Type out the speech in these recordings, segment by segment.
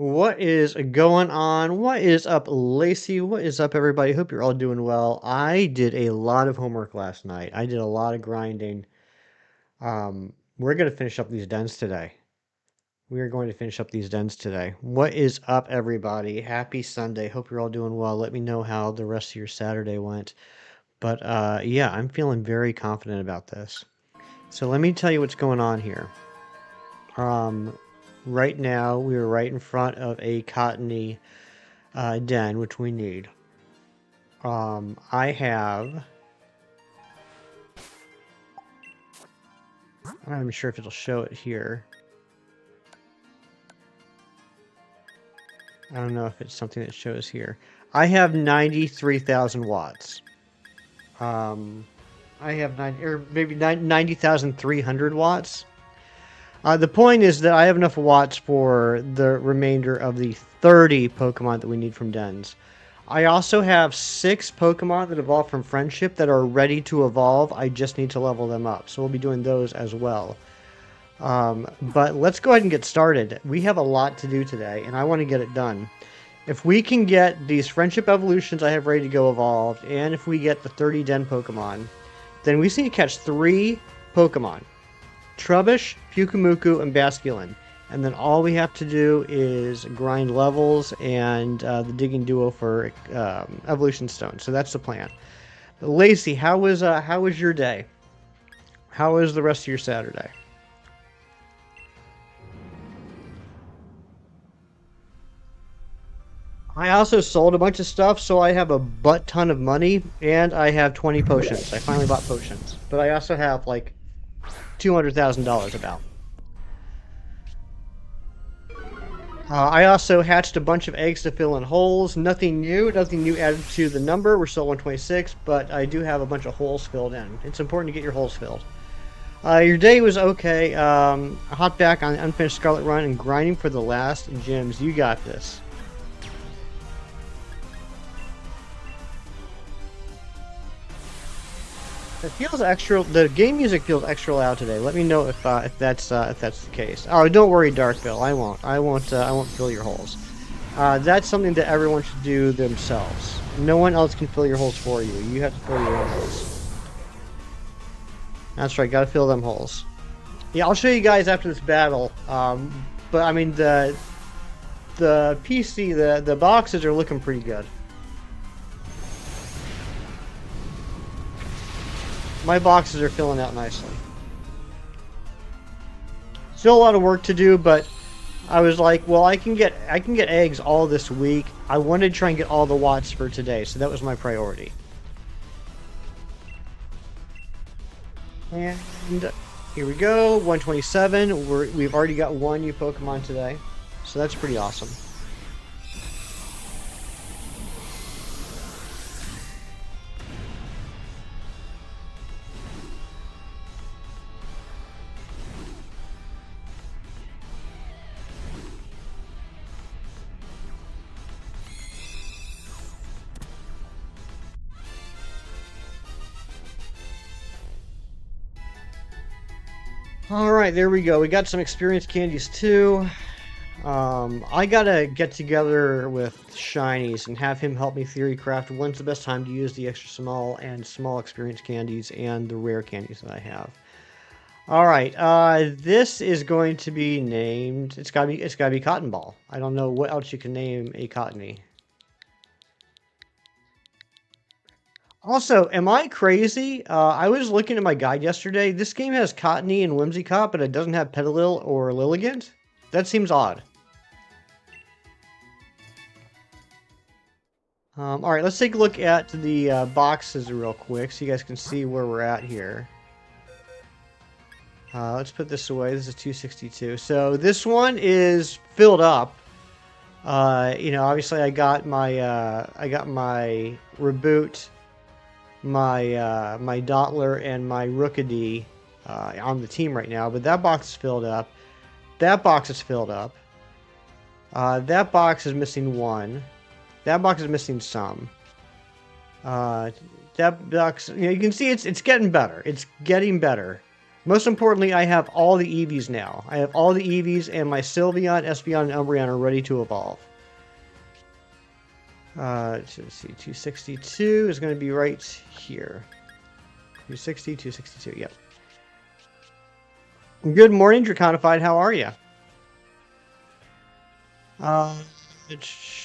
What is going on? What is up, Lacey? What is up, everybody? Hope you're all doing well. I did a lot of homework last night. I did a lot of grinding. We're going to finish up these dens today. We are going to finish up these dens today. What is up, everybody? Happy Sunday. Hope you're all doing well. Let me know how the rest of your Saturday went. But yeah, I'm feeling very confident about this. So let me tell you what's going on here. Right now, we are right in front of a cottony den, which we need. I have... I'm not even sure if it'll show it here. I don't know if it's something that shows here. I have 93,000 watts. I have 90,300 watts. The point is that I have enough watts for the remainder of the 30 Pokemon that we need from dens. I also have 6 Pokemon that evolved from Friendship that are ready to evolve. I just need to level them up. So we'll be doing those as well. But let's go ahead and get started. We have a lot to do today, and I want to get it done. If we can get these Friendship evolutions I have ready to go evolved, and if we get the 30 Den Pokemon, then we just need to catch 3 Pokemon. Trubbish, Pyukumuku, and Basculin. And then all we have to do is grind levels and the digging duo for evolution stone. So that's the plan. Lacey, how was your day? How was the rest of your Saturday? I also sold a bunch of stuff, so I have a butt ton of money, and I have 20 potions. I finally bought potions. But I also have like $200,000 about. I also hatched a bunch of eggs to fill in holes. Nothing new added to the number. We're still 126, but I do have a bunch of holes filled in. It's important to get your holes filled. Your day was okay. I hopped back on Unfinished Scarlet Run and grinding for the last gems. You got this. It feels extra. The game music feels extra loud today. Let me know if that's the case. Oh, don't worry, Darkville. I won't. I won't fill your holes. That's something that everyone should do themselves. No one else can fill your holes for you. You have to fill your own holes. That's right. Got to fill them holes. Yeah, I'll show you guys after this battle. But I mean the PC, the boxes are looking pretty good. My boxes are filling out nicely. Still a lot of work to do, but I was like, well, I can get eggs all this week. I wanted to try and get all the watts for today, so that was my priority. And here we go, 127. We've already got 1 new Pokemon today, so that's pretty awesome. Alright, there we go. We got some experience candies too. I gotta get together with Shinies and have him help me theory craft when's the best time to use the extra small and small experience candies and the rare candies that I have. Alright, this is going to be named, it's gotta be Cotton Ball. I don't know what else you can name a Cottony. Also, am I crazy? I was looking at my guide yesterday. This game has Cottony and Whimsicott, but it doesn't have Petalil or Lilligant? That seems odd. Alright, let's take a look at the boxes real quick so you guys can see where we're at here. Let's put this away. This is 262. So this one is filled up. You know, obviously I got my Reboot, my Dottler, and my Rookidee on the team right now, but that box is filled up. That box is filled up. That box is missing 1. That box is missing some. That box, you know, you can see it's getting better. It's getting better. Most importantly, I have all the Eevees now. I have all the Eevees, and my Sylveon, Espeon, and Umbreon are ready to evolve. Let's see, 262 is going to be right here. 260, 262, yep. Good morning, Draconified. How are you?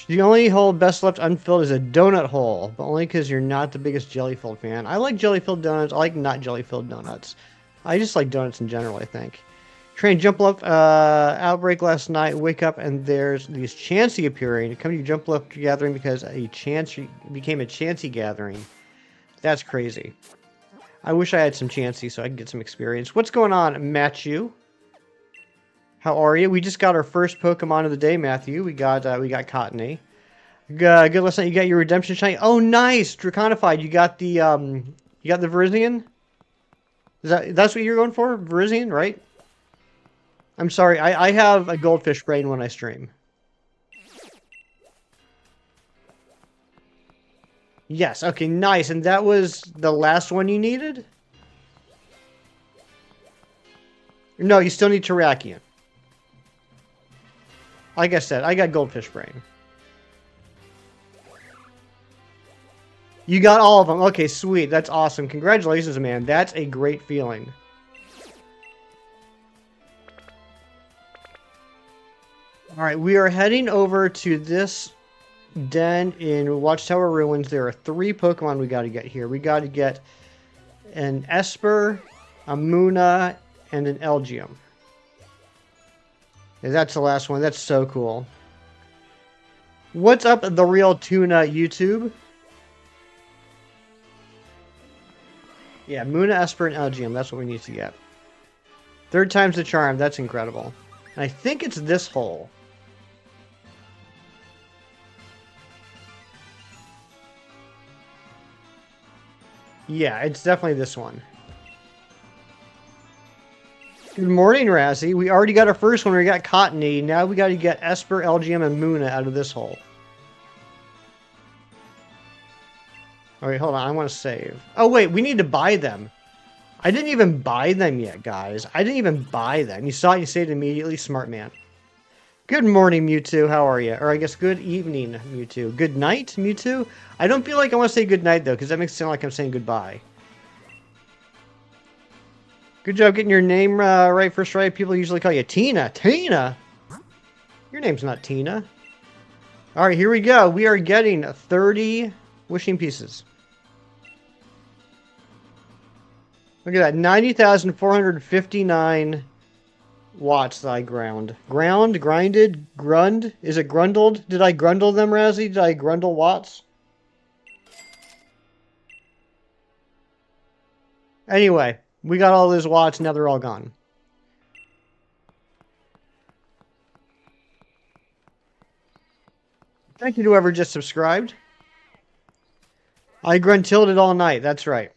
The only hole best left unfilled is a donut hole, but only because you're not the biggest jelly-filled fan. I like jelly-filled donuts. I like not jelly-filled donuts. I just like donuts in general, I think. Train jump up, outbreak last night. Wake up and there's these Chansey appearing. Come to your jump up gathering because a Chansey became a Chansey gathering. That's crazy. I wish I had some Chansey so I could get some experience. What's going on, Matthew? How are you? We just got our first Pokemon of the day, Matthew. We got Cottony. Good last night. You got your Redemption Shiny. Oh, nice, Draconified. You got the Virizion. That's what you're going for, Virizion, right? I'm sorry. I have a goldfish brain when I stream. Yes. Okay. Nice. And that was the last one you needed. No, you still need Terrakion. Like I said, I got goldfish brain. You got all of them. Okay, sweet. That's awesome. Congratulations, man. That's a great feeling. Alright, we are heading over to this den in Watchtower Ruins. There are 3 Pokemon we got to get here. We got to get an Esper, a Munna, and an Elgyem. And that's the last one. That's so cool. What's up, the real tuna YouTube? Yeah, Munna, Esper, and Elgyem. That's what we need to get. 3rd time's the charm. That's incredible. And I think it's this hole. Yeah, it's definitely this one. Good morning, Razzie. We already got our first one. We got Cottony. Now we got to get Esper, Elgyem, and Munna out of this hole. Alright, hold on. I want to save. Oh, wait. We need to buy them. I didn't even buy them yet, guys. I didn't even buy them. You saw it, you saved immediately. Smart man. Good morning, Mewtwo. How are you? Or I guess good evening, Mewtwo. Good night, Mewtwo? I don't feel like I want to say good night, though, because that makes it sound like I'm saying goodbye. Good job getting your name right first try. People usually call you Tina. Tina? Your name's not Tina. Alright, here we go. We are getting 30 wishing pieces. Look at that. 90,459 watts that I ground. Grinded, grund? Is it grundled? Did I grundle them, Razzie? Did I grundle watts? Anyway. We got all those watts, now they're all gone. Thank you to whoever just subscribed. I gruntiled all night, that's right.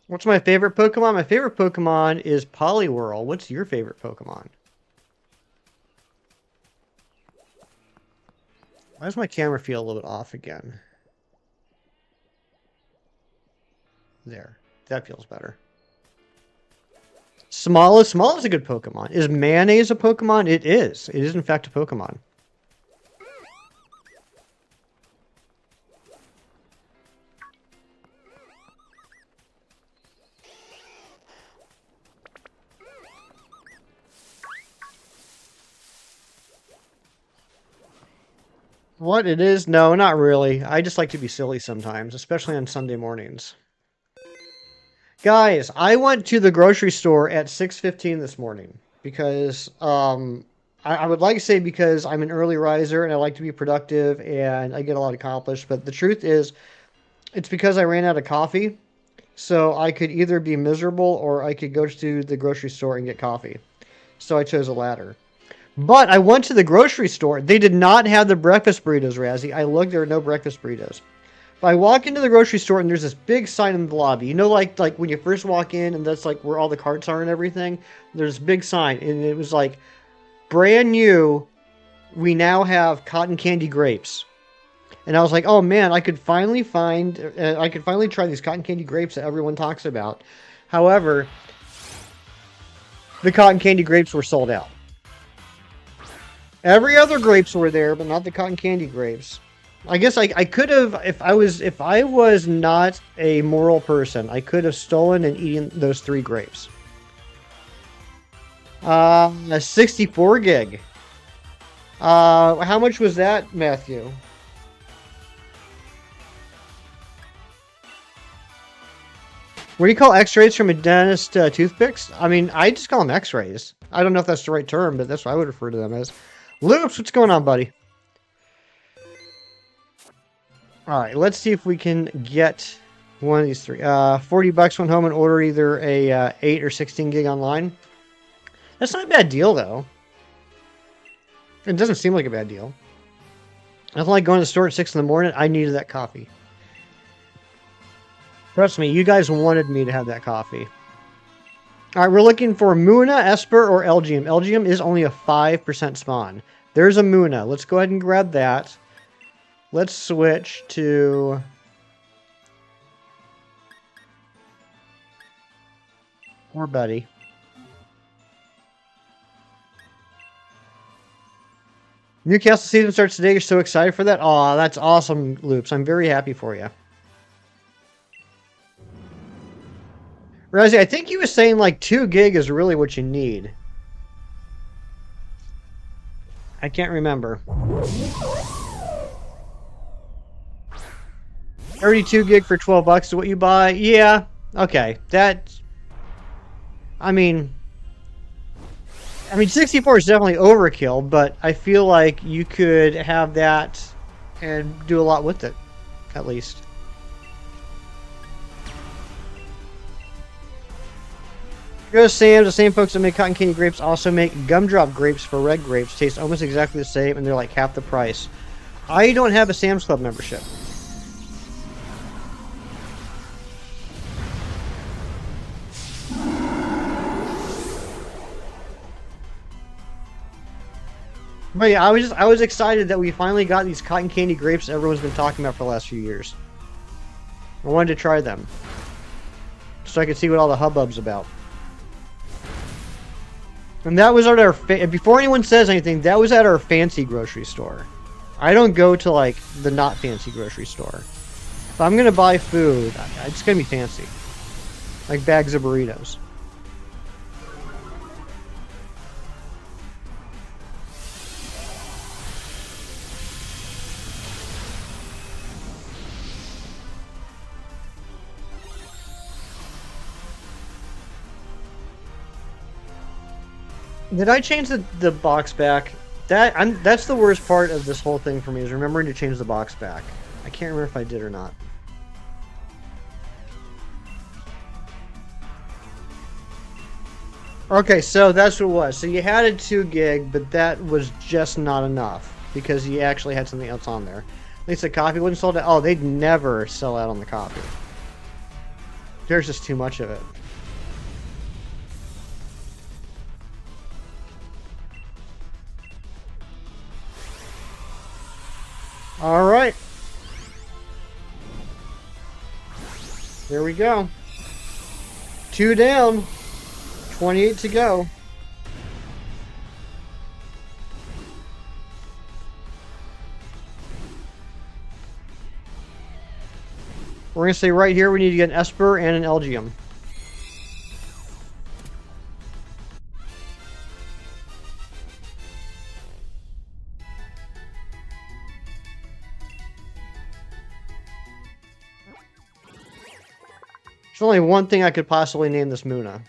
What's my favorite Pokemon? My favorite Pokemon is Poliwhirl. What's your favorite Pokemon? Why does my camera feel a little bit off again? There. That feels better. Smallest is a good Pokemon. Is Mayonnaise a Pokemon? It is. It is, in fact, a Pokemon. What it is? No, not really. I just like to be silly sometimes, especially on Sunday mornings. Guys, I went to the grocery store at 6:15 this morning because I would like to say because I'm an early riser and I like to be productive and I get a lot accomplished, but the truth is it's because I ran out of coffee. So I could either be miserable or I could go to the grocery store and get coffee. So I chose the latter. But I went to the grocery store. They did not have the breakfast burritos, Razzie. I looked, there were no breakfast burritos. But I walk into the grocery store and there's this big sign in the lobby. You know, like when you first walk in and that's like where all the carts are and everything. There's a big sign and it was like, brand new, we now have cotton candy grapes. And I was like, oh man, I could finally try these cotton candy grapes that everyone talks about. However, the cotton candy grapes were sold out. Every other grapes were there, but not the cotton candy grapes. I guess I could have, if I was not a moral person, I could have stolen and eaten those 3 grapes. A 64 gig. How much was that, Matthew? What do you call X-rays from a dentist toothpicks? I mean, I just call them X-rays. I don't know if that's the right term, but that's what I would refer to them as. Loops, what's going on, buddy? All right, let's see if we can get one of these 3. $40 went home and order either a 8 or 16 gig online. That's not a bad deal, though. It doesn't seem like a bad deal. Nothing like going to the store at 6 in the morning. I needed that coffee. Trust me, you guys wanted me to have that coffee. All right, we're looking for Muna, Esper, or Elgium. Elgium is only a 5% spawn. There's a Muna. Let's go ahead and grab that. Let's switch to... Poor buddy. Newcastle season starts today. You're so excited for that? Aw, that's awesome, Loops. I'm very happy for you. Razzie, I think he was saying like 2 gig is really what you need. I can't remember. 32 gig for $12 is what you buy? Yeah. Okay. That... I mean, 64 is definitely overkill, but I feel like you could have that and do a lot with it, at least. Go to Sam's. The same folks that make cotton candy grapes also make gumdrop grapes for red grapes. Taste almost exactly the same, and they're like half the price. I don't have a Sam's Club membership. But yeah, I was excited that we finally got these cotton candy grapes everyone's been talking about for the last few years. I wanted to try them, so I could see what all the hubbub's about. And that was at our, before anyone says anything, that was at our fancy grocery store. I don't go to, like, the not fancy grocery store. If I'm going to buy food, it's going to be fancy. Like bags of burritos. Did I change the box back? That's the worst part of this whole thing for me, is remembering to change the box back. I can't remember if I did or not. Okay, so that's what it was. So you had a 2 gig, but that was just not enough because you actually had something else on there. At least the coffee wouldn't sell out. Oh, they'd never sell out on the coffee. There's just too much of it. All right. There we go. 2 down. 28 to go. We're going to say right here we need to get an Esper and an Elgium. There's only one thing I could possibly name this Muna.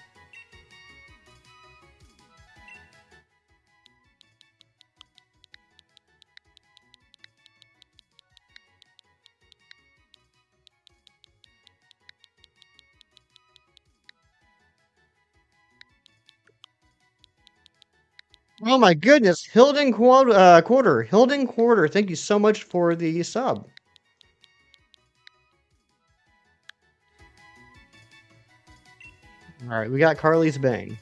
Oh my goodness, Hilden Quarter. Hilden Quarter, thank you so much for the sub. Alright, we got Carly's Bang.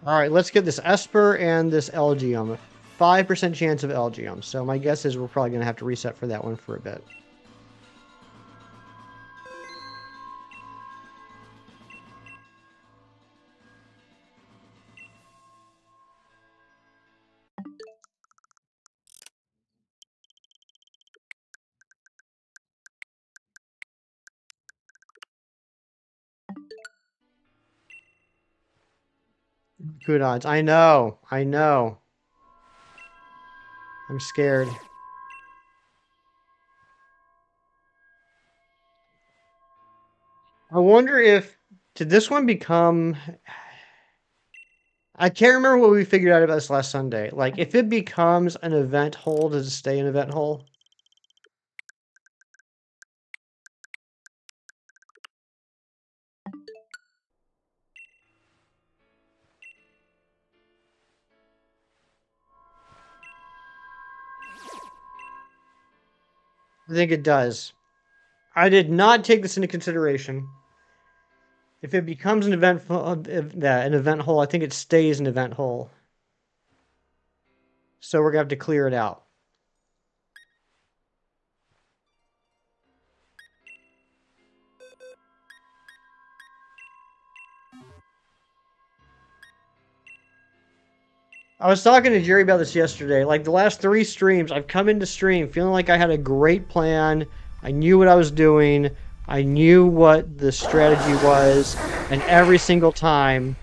All right, let's get this Esper and this Elgium. 5% chance of Elgium. So my guess is we're probably going to have to reset for that one for a bit. Good odds. I know. I know. I'm scared. I wonder if... Did this one become... I can't remember what we figured out about this last Sunday. Like, if it becomes an event hole, does it stay an event hole? I think it does. I did not take this into consideration. If it becomes an event hole, I think it stays an event hole. So we're gonna have to clear it out. I was talking to Jerry about this yesterday. Like the last 3 streams, I've come into stream feeling like I had a great plan. I knew what I was doing. I knew what the strategy was. And every single time,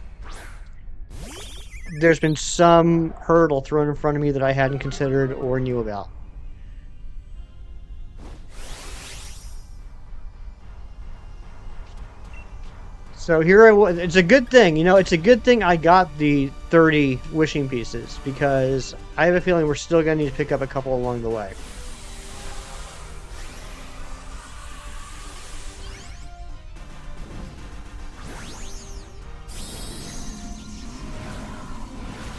there's been some hurdle thrown in front of me that I hadn't considered or knew about. So here I was. It's a good thing, you know, it's a good thing I got the 30 wishing pieces because I have a feeling we're still going to need to pick up a couple along the way.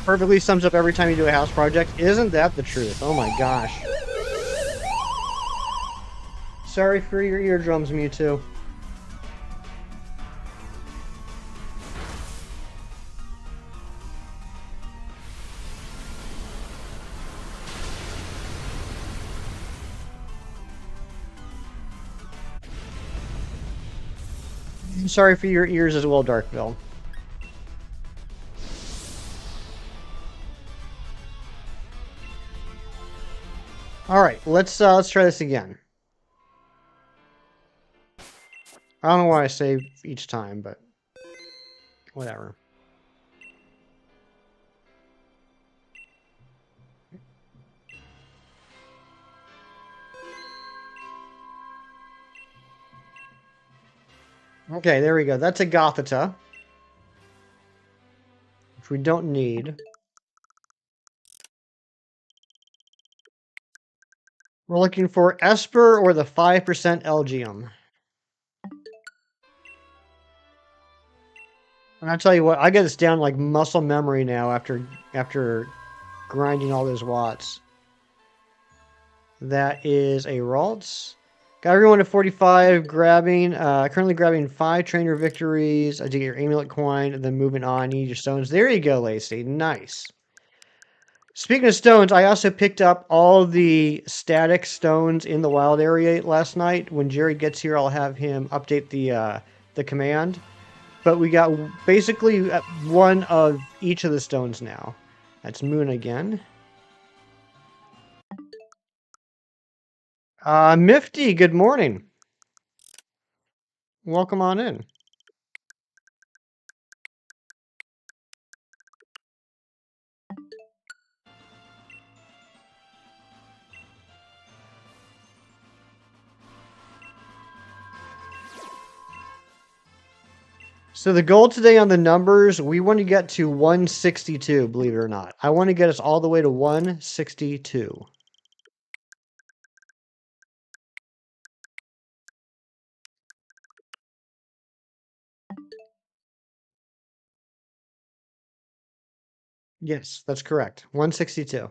Perfectly sums up every time you do a house project. Isn't that the truth? Oh my gosh. Sorry for your eardrums, Mewtwo. Sorry for your ears as well, Darkville. All right, let's try this again. I don't know why I save each time, but whatever. Okay, there we go. That's a Gothita, which we don't need. We're looking for Esper or the 5% Elgium. And I tell you what, I got this down like muscle memory now after grinding all those watts. That is a Ralts. Got everyone to 45, currently grabbing 5 trainer victories. I did get your amulet coin, and then moving on, need your stones. There you go, Lacey. Nice. Speaking of stones, I also picked up all the static stones in the wild area last night. When Jerry gets here, I'll have him update the command. But we got basically one of each of the stones now. That's Moon again. Mifty, good morning. Welcome on in. So the goal today on the numbers, we want to get to 162, believe it or not. I want to get us all the way to 162. Yes, that's correct. 162.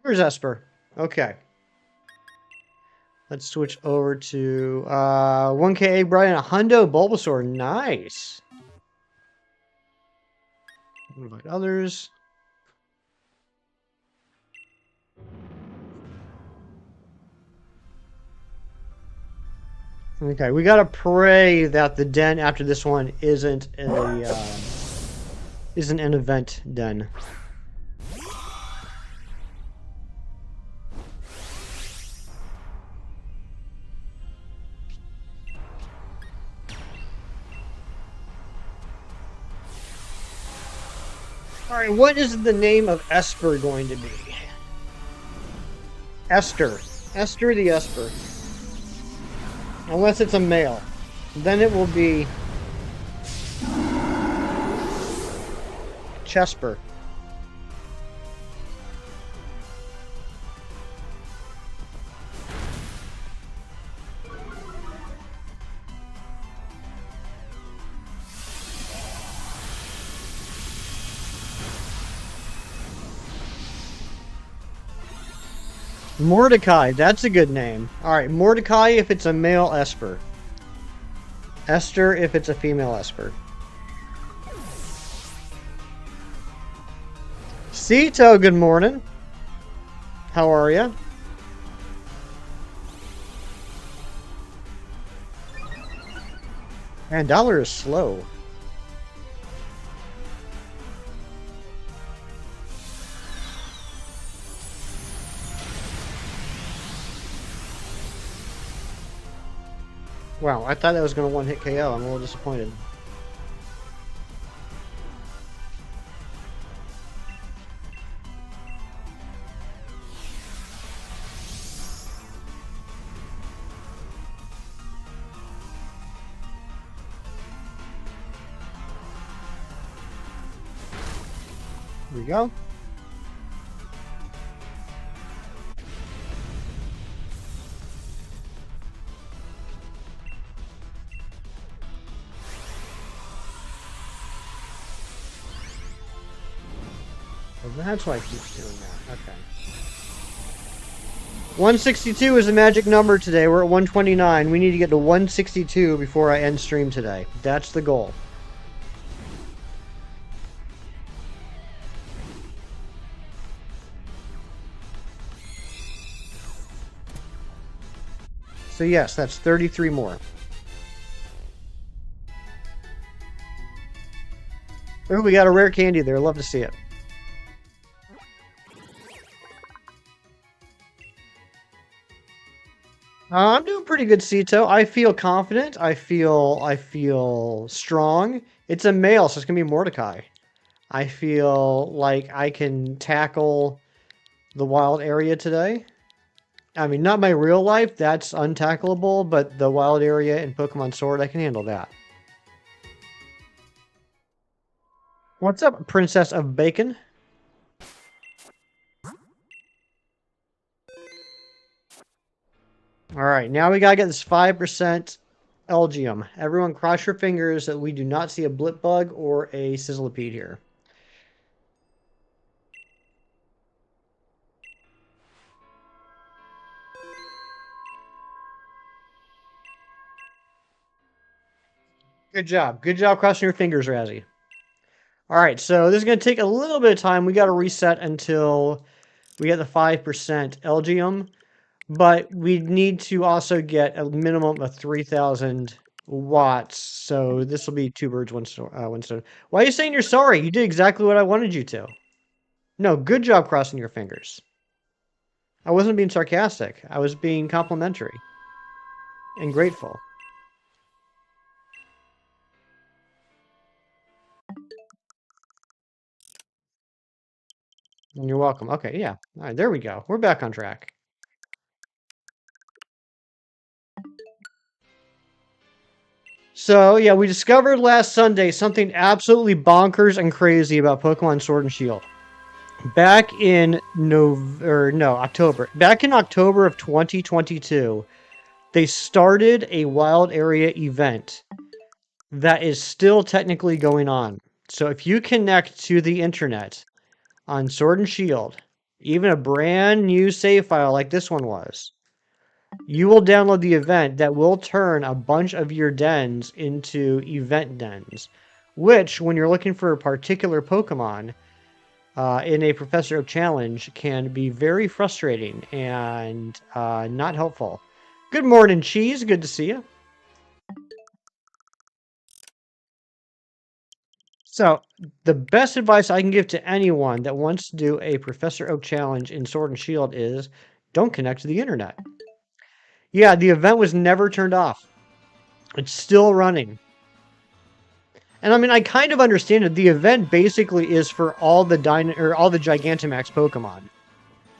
Where's Esper? Okay. Let's switch over to 1K Egg Bright and a Hundo Bulbasaur. Nice. Invite others. Okay, we gotta pray that the den after this one isn't an event den. Alright, what is the name of Esper going to be? Esther. Esther the Esper. Unless it's a male. Then it will be Chesper. Mordecai, that's a good name. Alright, Mordecai if it's a male Esper. Esther if it's a female Esper. Cito, good morning. How are ya? Man, Dollar is slow. Wow, I thought that was going to one-hit KO. I'm a little disappointed. Here we go. That's why I keep doing that. Okay. 162 is the magic number today. We're at 129. We need to get to 162 before I end stream today. That's the goal. So yes, that's 33 more. Oh, we got a rare candy there. Love to see it. I'm doing pretty good, Cito. I feel confident. I feel strong. It's a male, so it's gonna be Mordecai. I feel like I can tackle the wild area today. I mean, not my real life. That's untackleable, but the wild area in Pokemon Sword, I can handle that. What's up, Princess of Bacon? Alright, now we gotta get this 5% Elgium. Everyone cross your fingers that we do not see a Blip Bug or a Sizzlipede here. Good job. Good job crossing your fingers, Razzie. Alright, so this is going to take a little bit of time. We got to reset until we get the 5% Elgium. But we need to also get a minimum of 3,000 watts. So this will be two birds, one stone. Why are you saying you're sorry? You did exactly what I wanted you to. No, good job crossing your fingers. I wasn't being sarcastic. I was being complimentary and grateful. And you're welcome. Okay, yeah. All right, there we go. We're back on track. So, yeah, we discovered last Sunday something absolutely bonkers and crazy about Pokemon Sword and Shield. Back in October. Back in October of 2022, they started a wild area event that is still technically going on. So if you connect to the internet on Sword and Shield, even a brand new save file like this one was, you will download the event that will turn a bunch of your dens into event dens, which, when you're looking for a particular Pokemon in a Professor Oak challenge, can be very frustrating and not helpful. Good morning, Cheese. Good to see you. So, the best advice I can give to anyone that wants to do a Professor Oak challenge in Sword and Shield is don't connect to the internet. Yeah, the event was never turned off. It's still running. And I mean, I kind of understand it. The event basically is for all the all the Gigantamax Pokemon.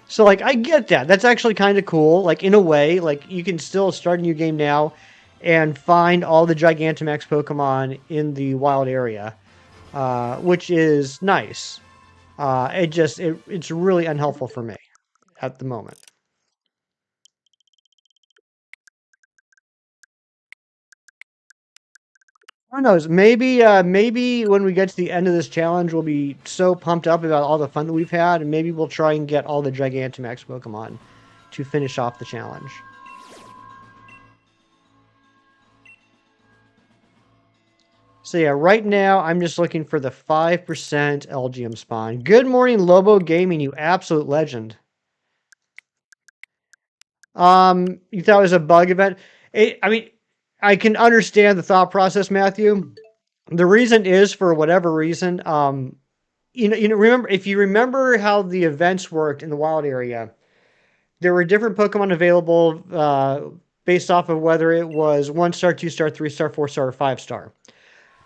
So like, I get that. That's actually kind of cool. Like in a way, like you can still start a new game now and find all the Gigantamax Pokemon in the wild area, which is nice. It's really unhelpful for me at the moment. Who knows? Maybe when we get to the end of this challenge, we'll be so pumped up about all the fun that we've had, and maybe we'll try and get all the Gigantamax Pokemon to finish off the challenge. So yeah, right now I'm just looking for the 5% LGM spawn. Good morning, Lobo Gaming, you absolute legend. You thought it was a bug event? I mean, I can understand the thought process, Matthew. The reason is for whatever reason. Remember if you remember how the events worked in the wild area, there were different Pokemon available based off of whether it was 1-star, 2-star, 3-star, 4-star, or 5-star.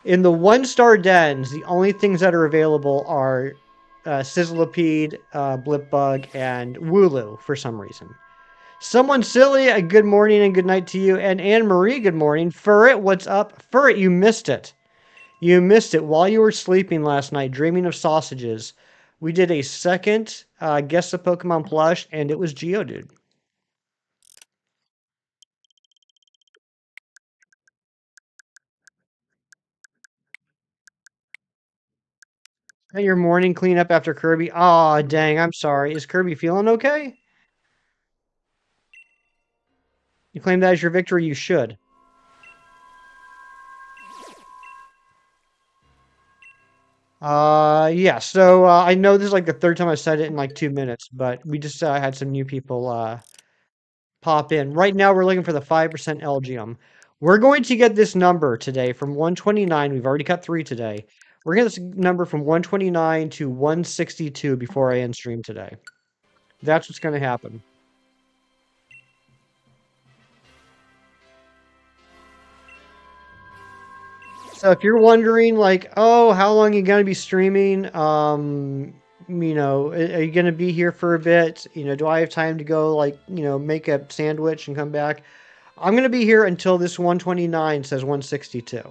In the 1-star dens, the only things that are available are Sizzlipede, Blipbug, and Wooloo for some reason. Someone silly, a good morning and good night to you. And Anne Marie, good morning. Furret, what's up? Furret, you missed it. You missed it while you were sleeping last night, dreaming of sausages. We did a second Guess the Pokemon plush, and it was Geodude. And your morning cleanup after Kirby. Aw, dang, I'm sorry. Is Kirby feeling okay? You claim that as your victory? You should. Yeah, so I know this is like the third time I said it in like 2 minutes, but we just had some new people pop in. Right now, we're looking for the 5% LGM. We're going to get this number today from 129. We've already cut 3 today. We're going to get this number from 129 to 162 before I end stream today. That's what's going to happen. So if you're wondering, like, oh, how long are you going to be streaming? Are you going to be here for a bit? Do I have time to go, like, make a sandwich and come back? I'm going to be here until this 129 says 162.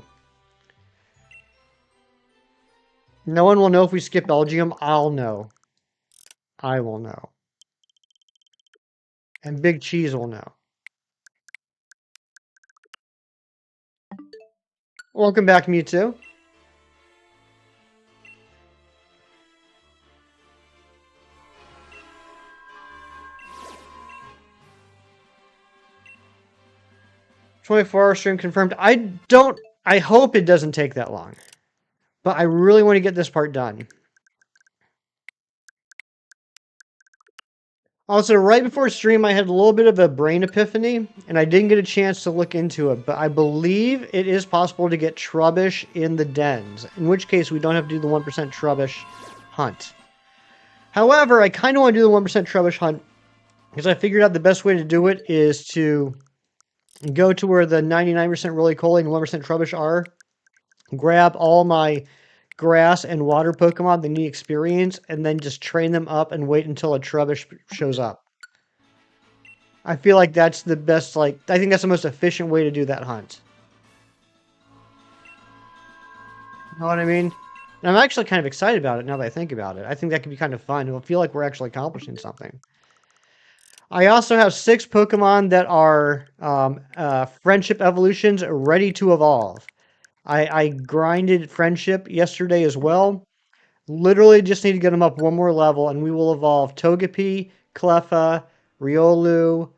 No one will know if we skip Belgium. I'll know. I will know. And Big Cheese will know. Welcome back, Mewtwo. "24-hour stream confirmed." I hope it doesn't take that long. But I really want to get this part done. Also, right before stream, I had a little bit of a brain epiphany, and I didn't get a chance to look into it, but I believe it is possible to get Trubbish in the dens, in which case we don't have to do the 1% Trubbish hunt. However, I kind of want to do the 1% Trubbish hunt because I figured out the best way to do it is to go to where the 99% Roly-Poly and 1% Trubbish are, grab all my grass and water Pokemon that need experience, and then just train them up and wait until a Trubbish shows up. I feel like that's the best, I think that's the most efficient way to do that hunt. You know what I mean? And I'm actually kind of excited about it now that I think about it. I think that could be kind of fun. It'll feel like we're actually accomplishing something. I also have 6 Pokemon that are friendship evolutions ready to evolve. I grinded friendship yesterday as well. Literally just need to get them up one more level, and we will evolve Togepi, Cleffa, Riolu,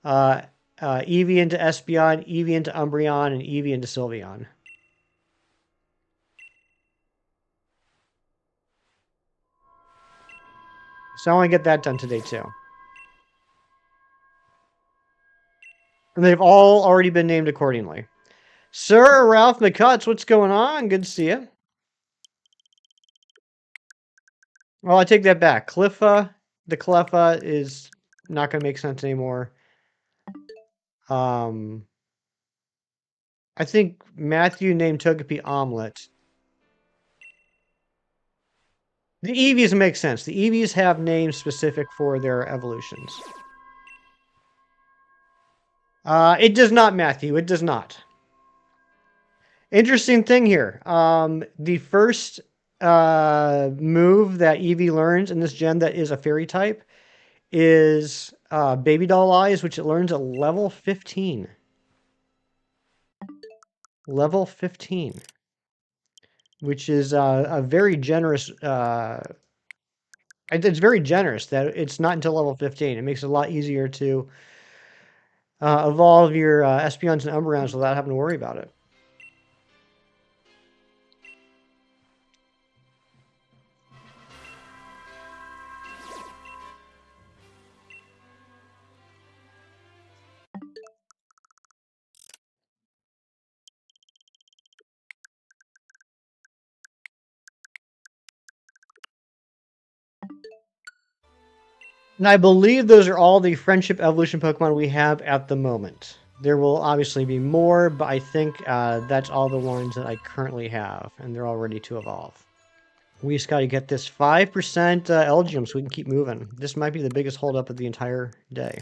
uh, Eevee into Espeon, Eevee into Umbreon, and Eevee into Sylveon. So I want to get that done today too. And they've all already been named accordingly. Sir Ralph McCutts, what's going on? Good to see you. Well, I take that back. The Cleffa is not going to make sense anymore. I think Matthew named Togepi Omelette. The Eevees make sense. The Eevees have names specific for their evolutions. It does not, Matthew. It does not. Interesting thing here. The first move that Eevee learns in this gen that is a fairy type is Baby Doll Eyes, which it learns at level 15. Level 15. Which is a very generous... it's very generous that it's not until level 15. It makes it a lot easier to evolve your Espeons and Umbreons without having to worry about it. And I believe those are all the friendship evolution Pokemon we have at the moment. There will obviously be more, but I think that's all the ones that I currently have, and they're all ready to evolve. We just got to get this 5% Elgium so we can keep moving. This might be the biggest holdup of the entire day.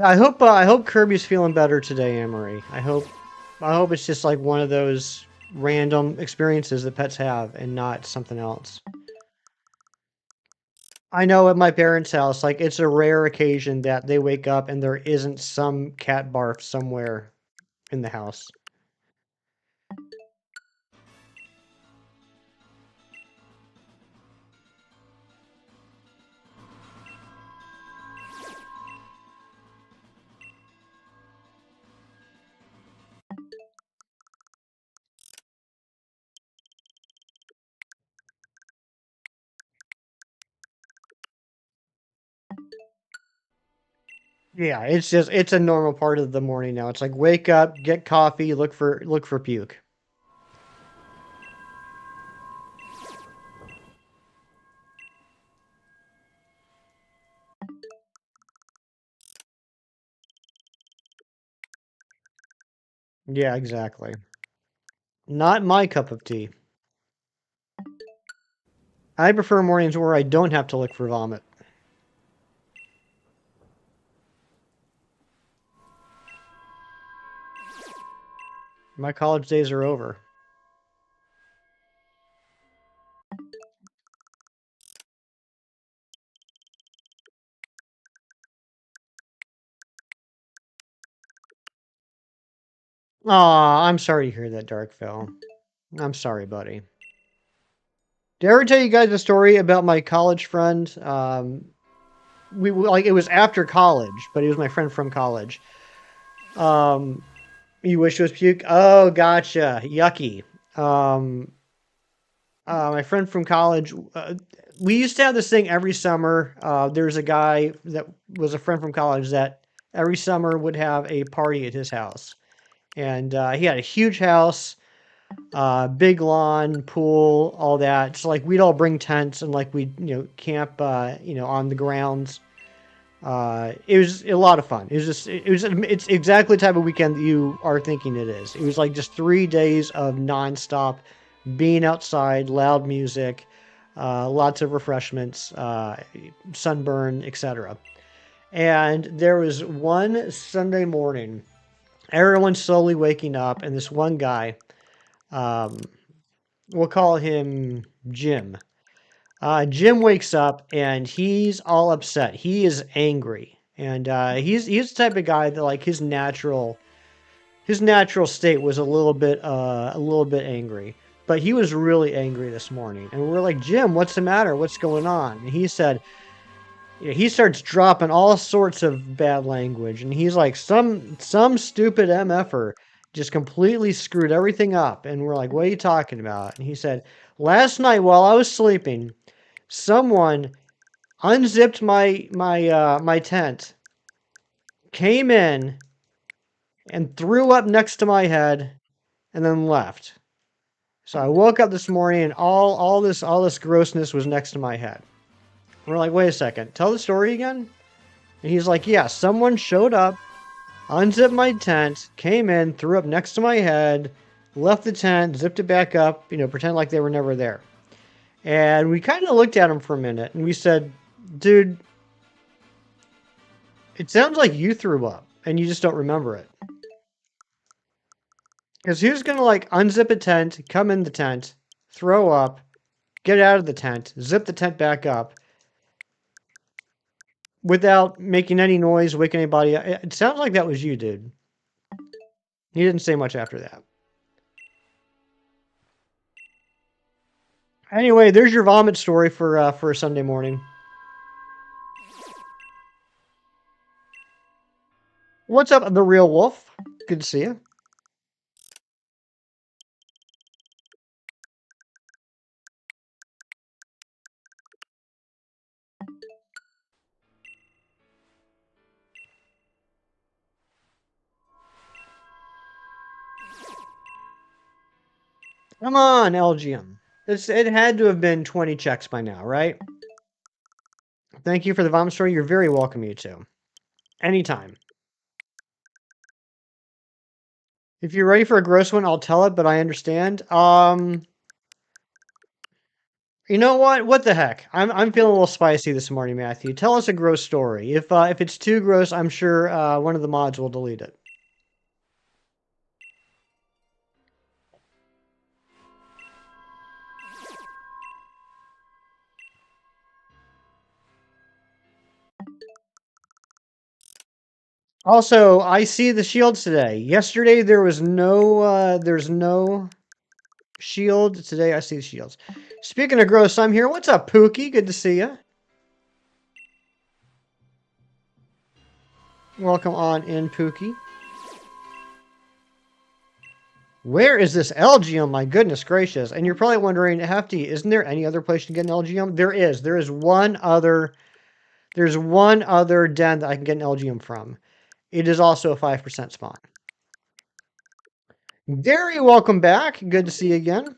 I hope Kirby's feeling better today, Anne-Marie. I hope it's just like one of those random experiences that pets have and not something else. I know at my parents' house, like it's a rare occasion that they wake up and there isn't some cat barf somewhere in the house. Yeah, it's a normal part of the morning now. It's like wake up, get coffee, look for puke. Yeah, exactly. Not my cup of tea. I prefer mornings where I don't have to look for vomit. My college days are over. Aw, I'm sorry to hear that, Darkfell. I'm sorry, buddy. Did I ever tell you guys a story about my college friend? We like it was after college, but he was my friend from college. Um, you wish it was puke? Oh, gotcha. Yucky. Um, my friend from college. We used to have this thing every summer. There's a guy that was a friend from college that every summer would have a party at his house, and he had a huge house, big lawn, pool, all that. So like we'd all bring tents and like we'd camp on the grounds. It was a lot of fun. It's exactly the type of weekend that you are thinking it is. It was like just 3 days of nonstop being outside, loud music, lots of refreshments, sunburn, etc. And there was one Sunday morning, everyone's slowly waking up, and this one guy, um, we'll call him Jim. Jim wakes up and he's all upset. He is angry, and he's the type of guy that like his natural state was a little bit angry. But he was really angry this morning, and we're like, Jim, what's the matter? What's going on? And he said, yeah, he starts dropping all sorts of bad language, and he's like, some stupid mf'er just completely screwed everything up. And we're like, what are you talking about? And he said, last night while I was sleeping, someone unzipped my tent, came in, and threw up next to my head, and then left. So I woke up this morning, and all this grossness was next to my head. We're like, wait a second, tell the story again. And he's like, yeah, someone showed up, unzipped my tent, came in, threw up next to my head, left the tent, zipped it back up, pretend like they were never there. And we kind of looked at him for a minute, and we said, dude, it sounds like you threw up, and you just don't remember it. Because who's going to, like, unzip a tent, come in the tent, throw up, get out of the tent, zip the tent back up, without making any noise, waking anybody up? It sounds like that was you, dude. He didn't say much after that. Anyway, there's your vomit story for a Sunday morning. What's up, the real wolf? Good to see you. Come on, LGM. It had to have been 20 checks by now, right? Thank you for the vomit story. You're very welcome, you two. Anytime. If you're ready for a gross one, I'll tell it, but I understand. You know what? What the heck? I'm feeling a little spicy this morning, Matthew. Tell us a gross story. If it's too gross, I'm sure one of the mods will delete it. Also, I see the shields today. Yesterday there was there's no shield. Today I see the shields. Speaking of gross, I'm here. What's up, Pookie? Good to see you. Welcome on in, Pookie. Where is this LGM? My goodness gracious. And you're probably wondering, Hefty, isn't there any other place to get an LGM? There is. There's one other den that I can get an LGM from. It is also a 5% spawn. Gary, welcome back. Good to see you again.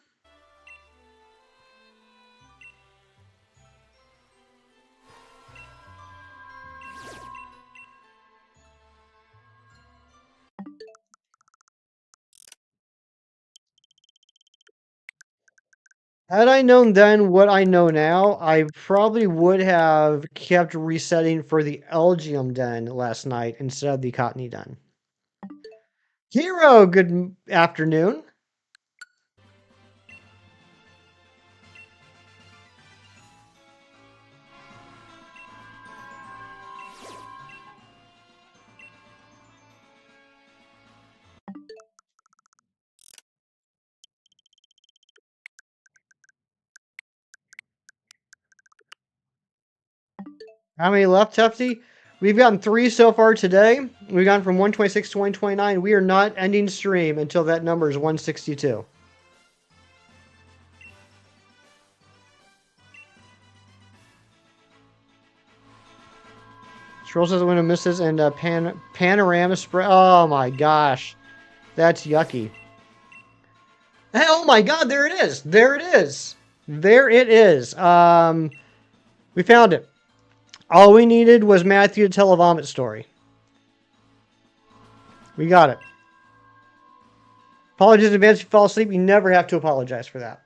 Had I known then what I know now, I probably would have kept resetting for the Elgium den last night instead of the Cottony den. Hero, good afternoon. How many left, Hefty? We've gotten 3 so far today. We've gone from 126 to 129. We are not ending stream until that number is 162. Scrolls as the window misses and panorama spread. Oh my gosh. That's yucky. Oh my god, there it is. There it is. There it is. We found it. All we needed was Matthew to tell a vomit story. We got it. Apologies in advance if you fall asleep. You never have to apologize for that.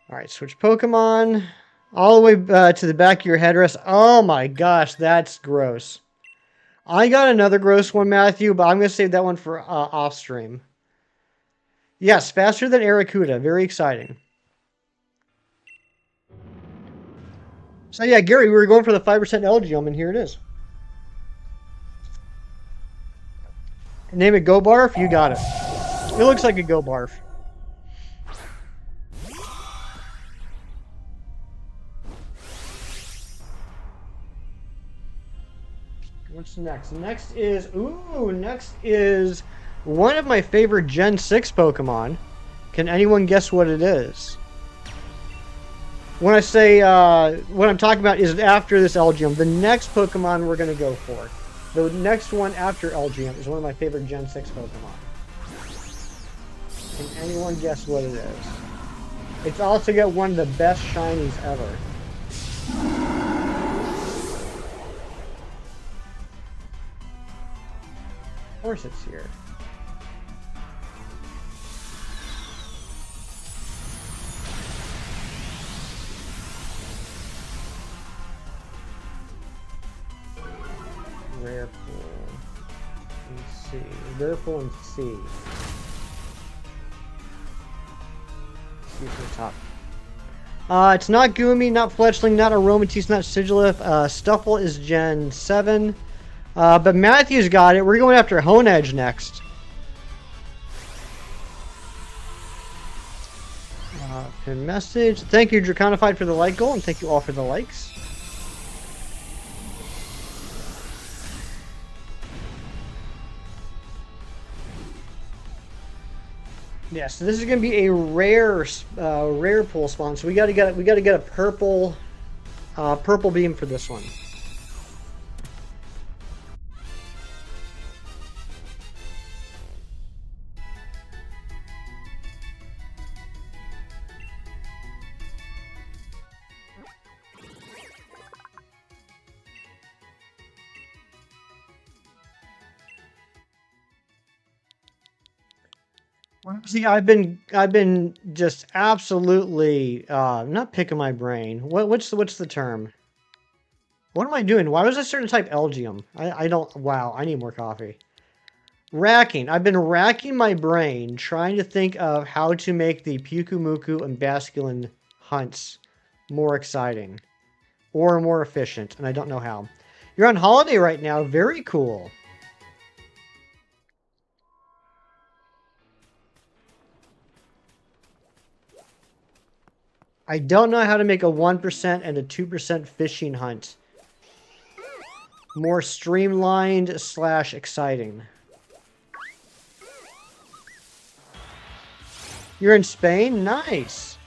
Alright, switch Pokemon. All the way to the back of your headrest. Oh my gosh, that's gross. I got another gross one, Matthew, but I'm going to save that one for off stream. Yes, faster than Arrokuda. Very exciting. So yeah, Gary, we were going for the 5% Elgium, and here it is. Name it Go Barf? You got it. It looks like a Go Barf. What's next? Next is one of my favorite Gen 6 Pokemon. Can anyone guess what it is? When I say what I'm talking about is after this Elgium, the next Pokemon we're going to go for. The next one after Elgium is one of my favorite Gen 6 Pokemon. Can anyone guess what it is? It's also got one of the best shinies ever. Of course it's here. Rare pool. Let's see. Rare pool and C. See from the top. It's not Goomy, not Fletchling, not Aromatisse, not Sigilyph. Stuffle is Gen 7. But Matthew's got it. We're going after Honedge next. Pin message. Thank you, Draconified, for the like goal, and thank you all for the likes. Yeah, so this is going to be a rare pool spawn. So we got to get a purple beam for this one. See, I've been just absolutely not picking my brain. What's the term? What am I doing? Why was I starting to type Elgium? I don't. Wow, I need more coffee. Racking. I've been racking my brain trying to think of how to make the Pyukumuku and Basculin hunts more exciting or more efficient, and I don't know how. You're on holiday right now. Very cool. I don't know how to make a 1% and a 2% fishing hunt more streamlined / exciting. You're in Spain? Nice.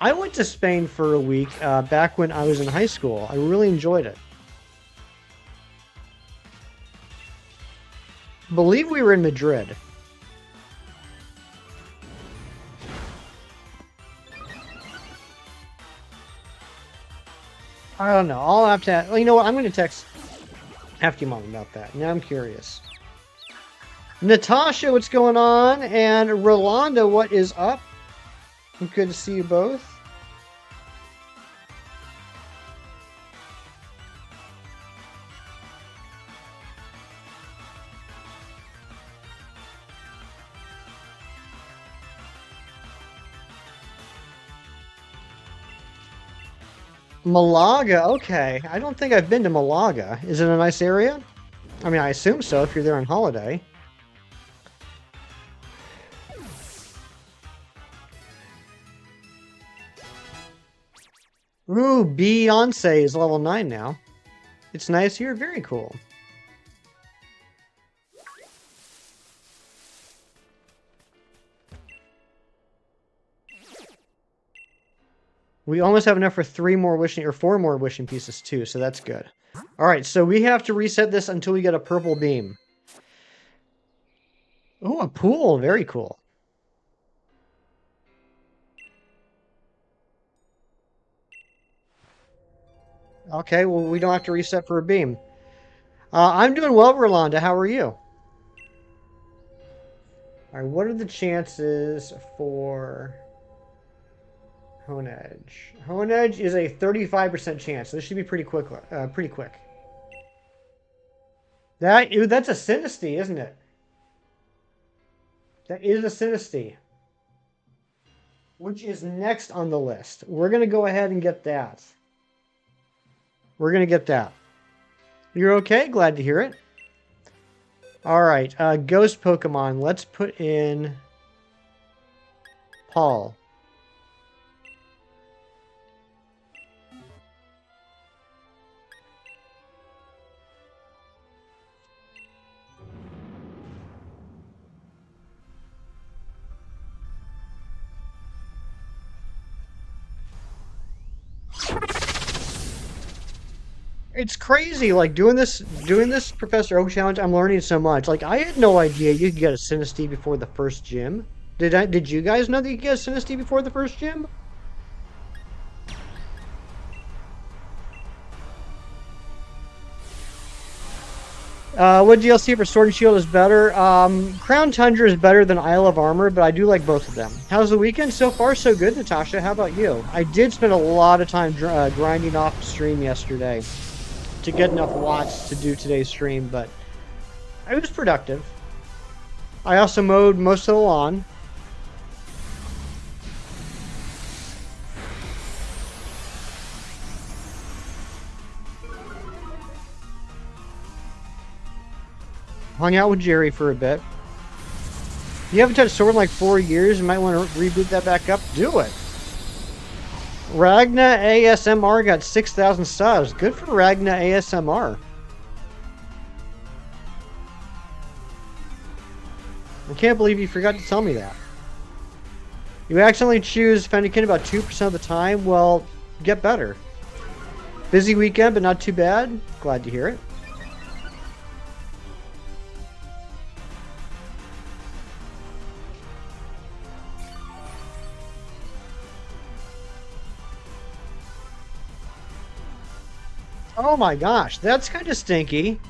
I went to Spain for a week back when I was in high school. I really enjoyed it. I believe we were in Madrid. I don't know. I'll have to... Well, you know what? I'm going to text Hefty Mom about that. Now I'm curious. Natasha, what's going on? And Rolanda, what is up? Good to see you both. Malaga, okay. I don't think I've been to Malaga. Is it a nice area? I mean, I assume so if you're there on holiday. Ooh, Beyonce is level 9 now. It's nice here. Very cool. We almost have enough for 4 more wishing pieces too, so that's good. Alright, so we have to reset this until we get a purple beam. Oh, a pool. Very cool. Okay, well, we don't have to reset for a beam. I'm doing well, Rolanda. How are you? All right, what are the chances for Honedge? Honedge is a 35% chance. This should be pretty quick. Pretty quick. That's a Sinistea, isn't it? That is a Sinistea. Which is next on the list. We're going to go ahead and get that. We're going to get that. You're okay? Glad to hear it. Alright, Ghost Pokemon. Let's put in Paul. It's crazy, like doing this Professor Oak challenge. I'm learning so much. Like I had no idea you could get a Sinistea before the first gym. Did you guys know that you could get a Sinistea before the first gym? What DLC for Sword and Shield is better? Crown Tundra is better than Isle of Armor, but I do like both of them. How's the weekend? So far, so good, Natasha. How about you? I did spend a lot of time grinding off the stream yesterday to get enough watts to do today's stream, but it was productive. I also mowed most of the lawn. Hung out with Jerry for a bit. You haven't touched Sword in like 4 years. You might want to reboot that back up. Do it. Ragna ASMR got 6,000 subs. Good for Ragna ASMR. I can't believe you forgot to tell me that. You accidentally choose Fennekin about 2% of the time. Well, get better. Busy weekend, but not too bad. Glad to hear it. Oh my gosh, that's kind of stinky.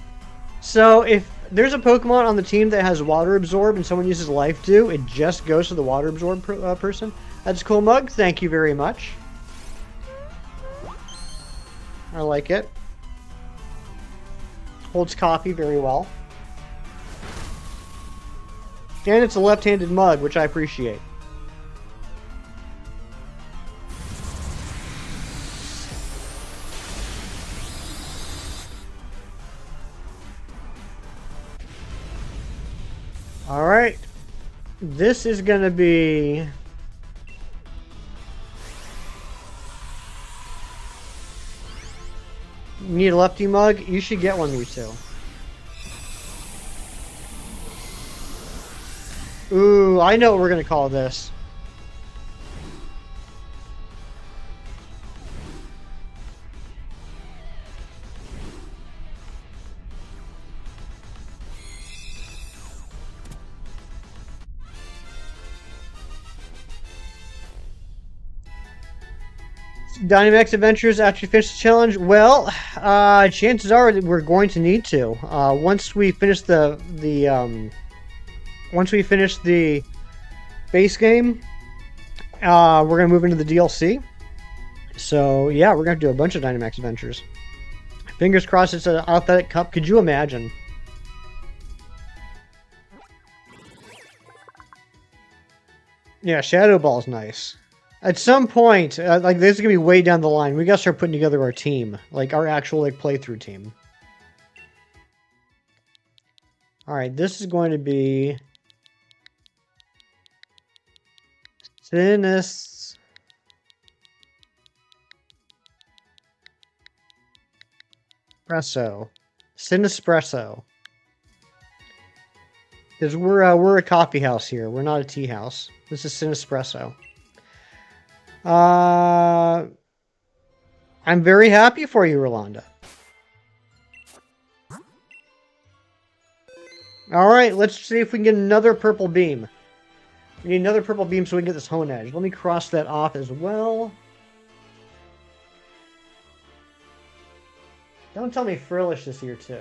So if there's a Pokemon on the team that has Water Absorb and someone uses Life Dew, it just goes to the Water Absorb person. That's cool, Mug. Thank you very much. I like it. Holds coffee very well. And it's a left-handed mug, which I appreciate. Alright. This is going to be... You need a lefty mug? You should get one, Riso. Ooh, I know what we're going to call this. Dynamax Adventures after you finish the challenge? Well, chances are that we're going to need to. Once we finish the base game, we're gonna move into the DLC. So yeah, we're gonna do a bunch of Dynamax Adventures. Fingers crossed it's an authentic cup. Could you imagine? Yeah, Shadow Ball's nice. At some point, like this is gonna be way down the line. We gotta start putting together our team, like our actual like playthrough team. All right, this is going to be Sinispresso. Sinispresso. Because we're a coffee house here. We're not a tea house. This is Sinispresso. I'm very happy for you, Rolanda. Alright, let's see if we can get another purple beam. We need another purple beam so we can get this Honedge. Let me cross that off as well. Don't tell me Frillish is here too.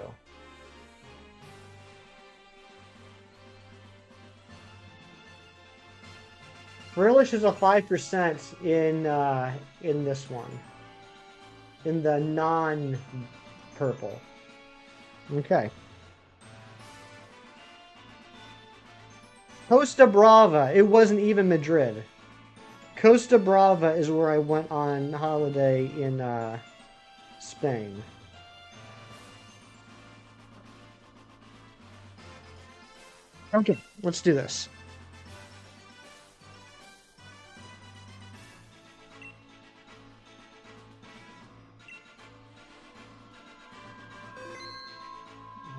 Frillish is a 5% in this one. In the non-purple. Okay. Costa Brava. It wasn't even Madrid. Costa Brava is where I went on holiday in Spain. Okay, let's do this.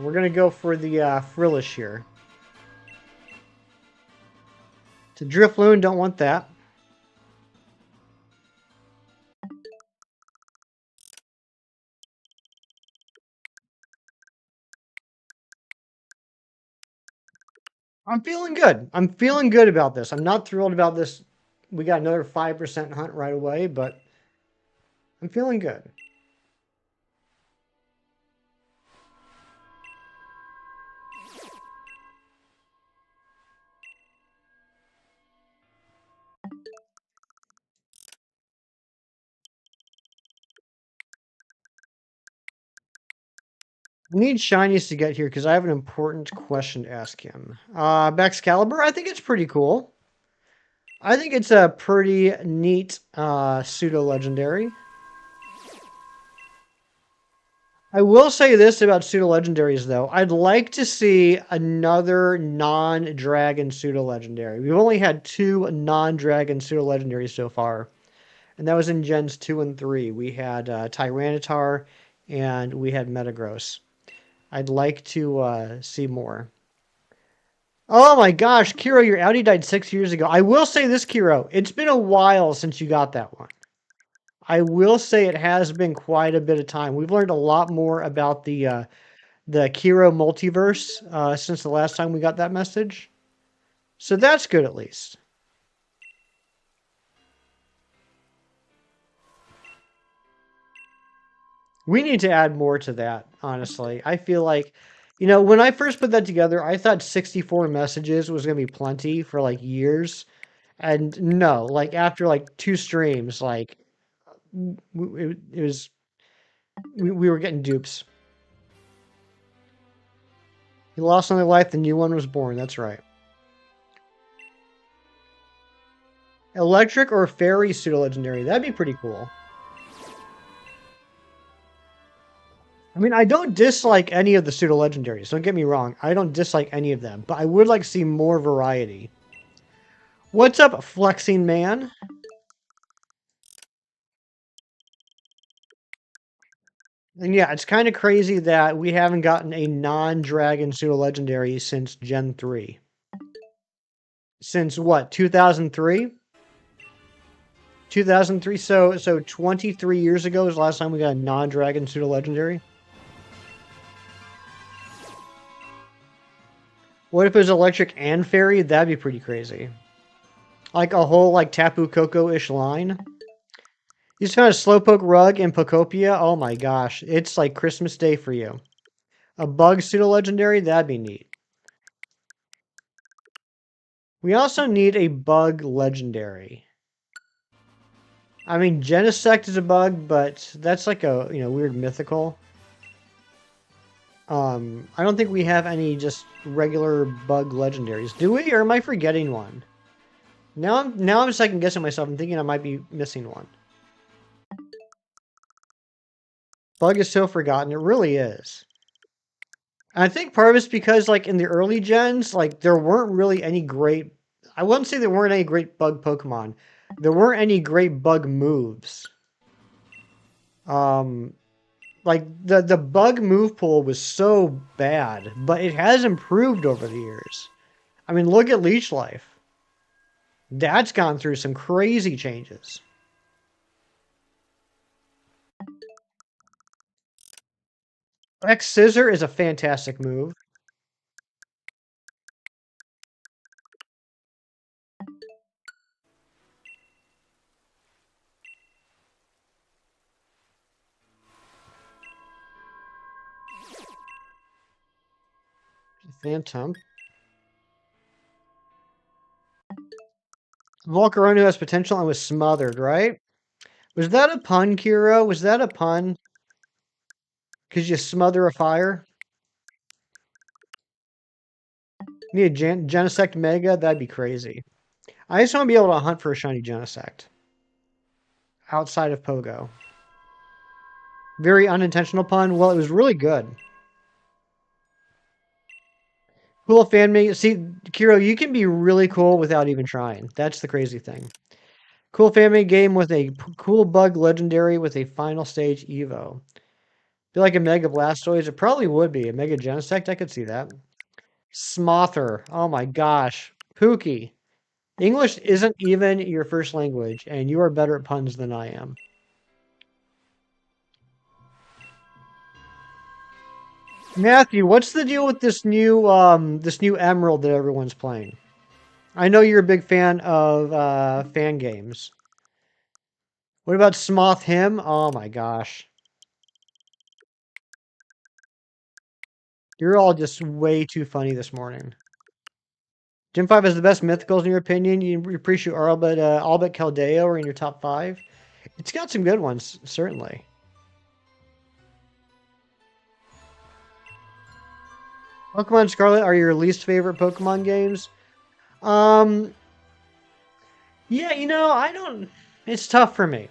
We're gonna go for the Frillish here. To Drifloon, don't want that. I'm feeling good. I'm feeling good about this. I'm not thrilled about this. We got another 5% hunt right away, but I'm feeling good. I need Shinies to get here because I have an important question to ask him. Baxcalibur, I think it's pretty cool. I think it's a pretty neat pseudo-legendary. I will say this about pseudo-legendaries, though. I'd like to see another non-dragon pseudo-legendary. We've only had 2 non-dragon pseudo-legendaries so far, and that was in Gens 2 and 3. We had Tyranitar, and we had Metagross. I'd like to see more. Oh my gosh, Kiro, your Audi died 6 years ago. I will say this, Kiro. It's been a while since you got that one. I will say it has been quite a bit of time. We've learned a lot more about the Kiro multiverse since the last time we got that message. So that's good at least. We need to add more to that, honestly. I feel like, when I first put that together, I thought 64 messages was going to be plenty for like years. And no, like after like 2 streams, like it was, we were getting dupes. He lost another life, the new one was born. That's right. Electric or fairy pseudo legendary. That'd be pretty cool. I mean, I don't dislike any of the pseudo legendaries. Don't get me wrong. I don't dislike any of them, but I would like to see more variety. What's up, Flexing Man? And yeah, it's kind of crazy that we haven't gotten a non-dragon pseudo legendary since Gen 3. Since what? 2003? 2003. So 23 years ago was the last time we got a non-dragon pseudo legendary. What if it was electric and fairy? That'd be pretty crazy. Like a whole like Tapu Koko-ish line. You just found a Slowpoke Rug in Pokopia? Oh my gosh. It's like Christmas Day for you. A bug pseudo legendary? That'd be neat. We also need a bug legendary. I mean, Genesect is a bug, but that's like a weird mythical. I don't think we have any just regular bug legendaries. Do we? Or am I forgetting one? Now I'm second guessing myself. I'm thinking I might be missing one. Bug is so forgotten. It really is. And I think part of it's because like in the early gens, like there weren't really any great. I wouldn't say there weren't any great bug Pokemon. There weren't any great bug moves. Um, like the bug move pool was so bad, but it has improved over the years. I mean, look at Leech Life. That's gone through some crazy changes. X Scissor is a fantastic move. Phantom. Volcarona has potential and was smothered, right? Was that a pun, Kiro? Was that a pun? Because you smother a fire? Need a Genesect Mega? That'd be crazy. I just want to be able to hunt for a shiny Genesect. Outside of Pogo. Very unintentional pun. Well, it was really good. Cool fan mate. See, Kiro, you can be really cool without even trying. That's the crazy thing. Cool fan mate game with a cool bug legendary with a final stage Evo. Be like a Mega Blastoise? It probably would be. A Mega Genesect? I could see that. Smother. Oh my gosh. Pookie. English isn't even your first language, and you are better at puns than I am. Matthew, what's the deal with this new Emerald that everyone's playing? I know you're a big fan of fan games. What about Smoth Him? Oh my gosh. You're all just way too funny this morning. Gen 5 is the best mythicals in your opinion. You appreciate Albert Caldeo are in your top 5. It's got some good ones, certainly. Pokemon Scarlet are your least favorite Pokemon games? Yeah, I don't... It's tough for me.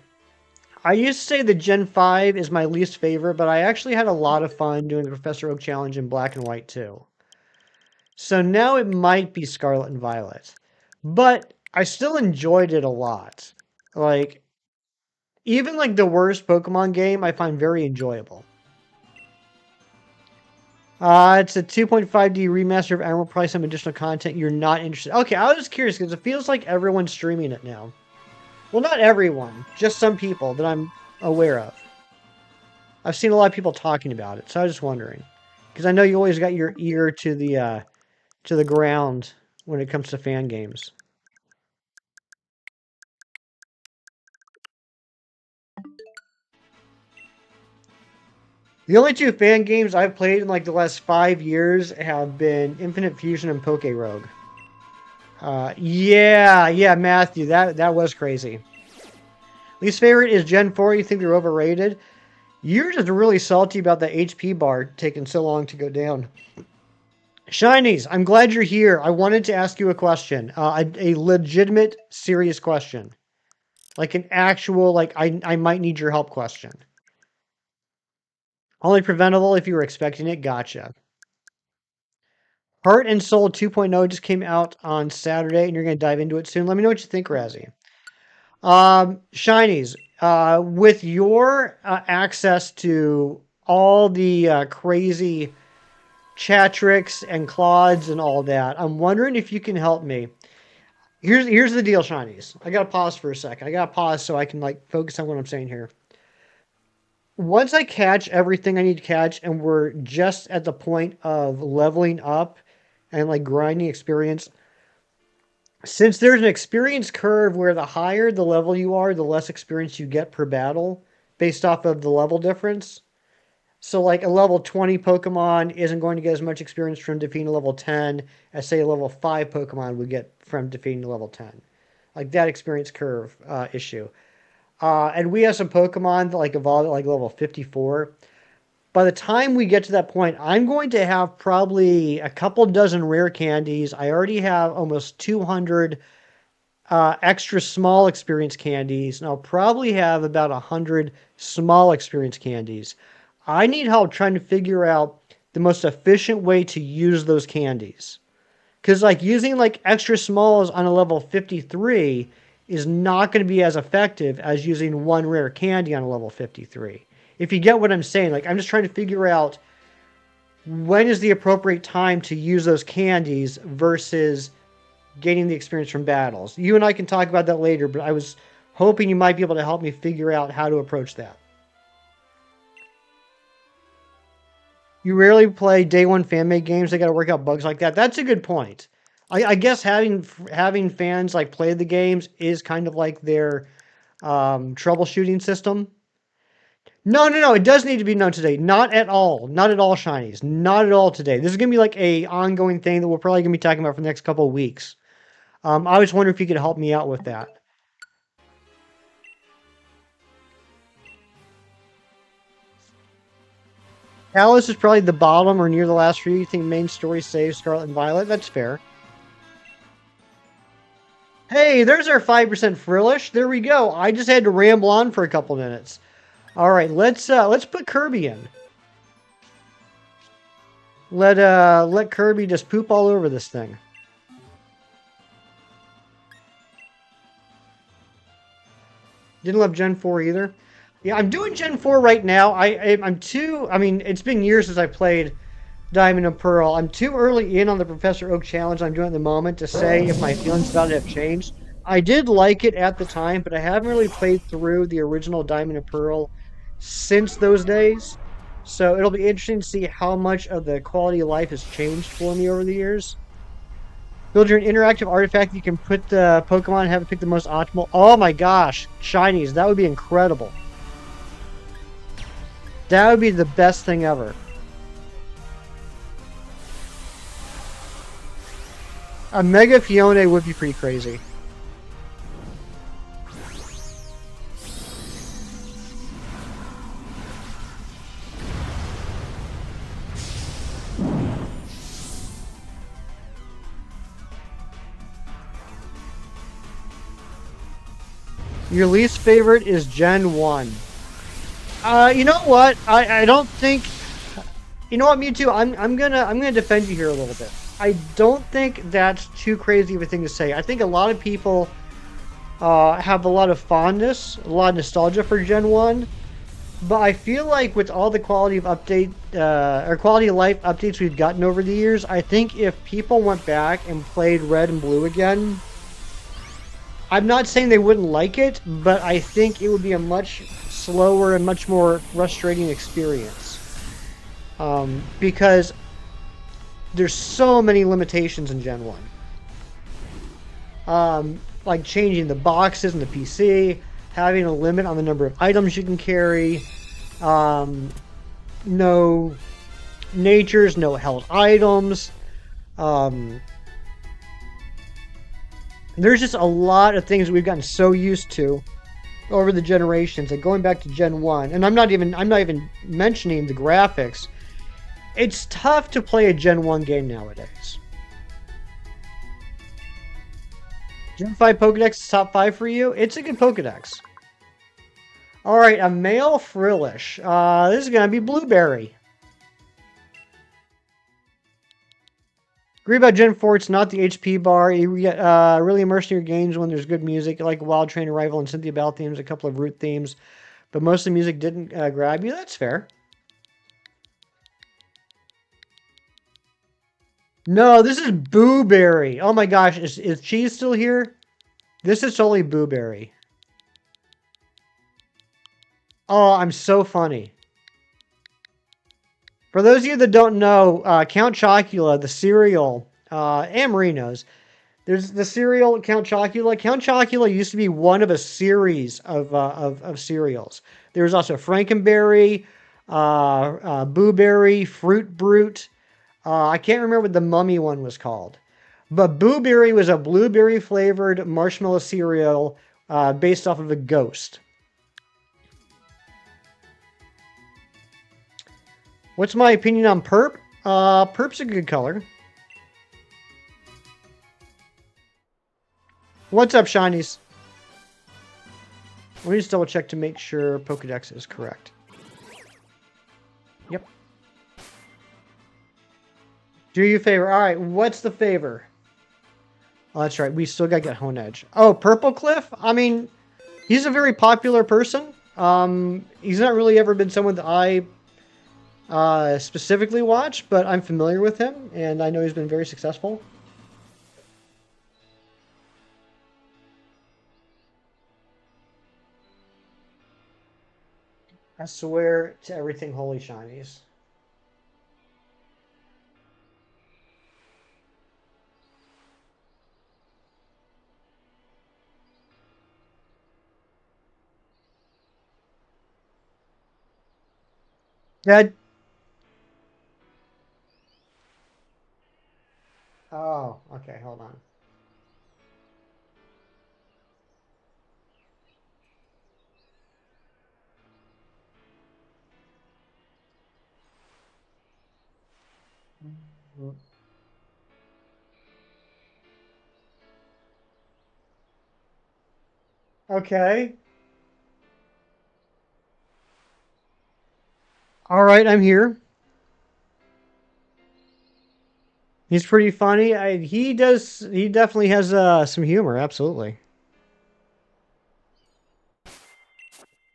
I used to say the Gen 5 is my least favorite, but I actually had a lot of fun doing the Professor Oak Challenge in Black and White too. So now it might be Scarlet and Violet. But I still enjoyed it a lot. Like, even like the worst Pokemon game, I find very enjoyable. It's a 2.5D remaster of Emerald. Probably some additional content you're not interested. Okay, I was just curious because it feels like everyone's streaming it now. Well, not everyone, just some people that I'm aware of. I've seen a lot of people talking about it, so I was just wondering because I know you always got your ear to the ground when it comes to fan games. The only two fan games I've played in like the last 5 years have been Infinite Fusion and Poke Rogue. Yeah, Matthew, that was crazy. Least favorite is Gen 4. You think they're overrated? You're just really salty about the HP bar taking so long to go down. Shinies, I'm glad you're here. I wanted to ask you a question. A legitimate, serious question. Like an actual, like, I might need your help question. Only preventable if you were expecting it. Gotcha. Heart and Soul 2.0 just came out on Saturday, and you're going to dive into it soon. Let me know what you think, Razzie. Shinies, with your access to all the crazy Chatrix and Claudes and all that, I'm wondering if you can help me. Here's the deal, Shinies. I gotta pause for a second. I gotta pause so I can like focus on what I'm saying here. Once I catch everything I need to catch, and we're just at the point of leveling up and like grinding experience, since there's an experience curve where the higher the level you are, the less experience you get per battle based off of the level difference. So like a level 20 Pokemon isn't going to get as much experience from defeating a level 10 as say a level 5 Pokemon would get from defeating a level 10. Like that experience curve issue. And we have some Pokemon that like evolve at like level 54. By the time we get to that point, I'm going to have probably a couple dozen rare candies. I already have almost 200 extra small experience candies, and I'll probably have about 100 small experience candies. I need help trying to figure out the most efficient way to use those candies. Because like using like extra smalls on a level 53 is not going to be as effective as using one rare candy on a level 53. If you get what I'm saying, like I'm just trying to figure out when is the appropriate time to use those candies versus gaining the experience from battles. You and I can talk about that later, but I was hoping you might be able to help me figure out how to approach that. You rarely play day one fan-made games. They got to work out bugs like that. That's a good point. I guess having fans like play the games is kind of like their troubleshooting system. No, no, no. It does need to be known today. Not at all. Not at all, shinies. Not at all today. This is gonna be like a ongoing thing that we're probably gonna be talking about for the next couple of weeks. I was wondering if you could help me out with that. Alice is probably the bottom or near the last few. You think main story saves Scarlet and Violet? That's fair. Hey, there's our 5% Frillish. There we go. I just had to ramble on for a couple minutes. All right, let's put Kirby in. Let Kirby just poop all over this thing. Didn't love Gen 4 either. Yeah, I'm doing Gen 4 right now. I'm too. I mean, it's been years since I played Diamond and Pearl. I'm too early in on the Professor Oak challenge I'm doing at the moment to say if my feelings about it have changed. I did like it at the time, but I haven't really played through the original Diamond and Pearl since those days. So it'll be interesting to see how much of the quality of life has changed for me over the years. Build your interactive artifact. You can put the Pokemon and have it pick the most optimal. Oh my gosh, shinies. That would be incredible. That would be the best thing ever. A Mega Fione would be pretty crazy. Your least favorite is Gen 1. You know what? I don't think. You know what, Mewtwo? I'm gonna defend you here a little bit. I don't think that's too crazy of a thing to say. I think a lot of people have a lot of fondness, a lot of nostalgia for Gen 1. But I feel like with all the quality of update or quality of life updates we've gotten over the years, I think if people went back and played Red and Blue again, I'm not saying they wouldn't like it, but I think it would be a much slower and much more frustrating experience. Because there's so many limitations in Gen 1. Like changing the boxes in the PC, having a limit on the number of items you can carry, no natures, no held items. There's just a lot of things that we've gotten so used to over the generations, and going back to Gen 1, and I'm not even mentioning the graphics. It's tough to play a Gen 1 game nowadays. Gen 5 Pokédex is top 5 for you? It's a good Pokédex. Alright, a male Frillish. This is going to be Blueberry. Agree about Gen 4, it's not the HP bar. You get really immersed in your games when there's good music, like Wild Train Arrival and Cynthia Bell themes, a couple of Root themes. But most of the music didn't grab you. That's fair. No, this is Booberry. Oh my gosh, is Cheese still here? This is totally Booberry. Oh, I'm so funny. For those of you that don't know, Count Chocula, the cereal, and Marino's, there's the cereal Count Chocula. Count Chocula used to be one of a series of cereals. There was also Frankenberry, Booberry, Fruit Brute. I can't remember what the mummy one was called. But Booberry was a blueberry flavored marshmallow cereal based off of a ghost. What's my opinion on Perp? Perp's a good color. What's up, shinies? Let me just double check to make sure Pokédex is correct. Yep. Do you favor? All right, what's the favor? Oh, that's right. We still got to get Honedge. Oh, Purple Cliff? I mean, he's a very popular person. He's not really ever been someone that I specifically watch, but I'm familiar with him, and I know he's been very successful. I swear to everything holy shinies. That. Oh, okay. Hold on. Okay. All right, I'm here. He's pretty funny. He does. He definitely has some humor. Absolutely.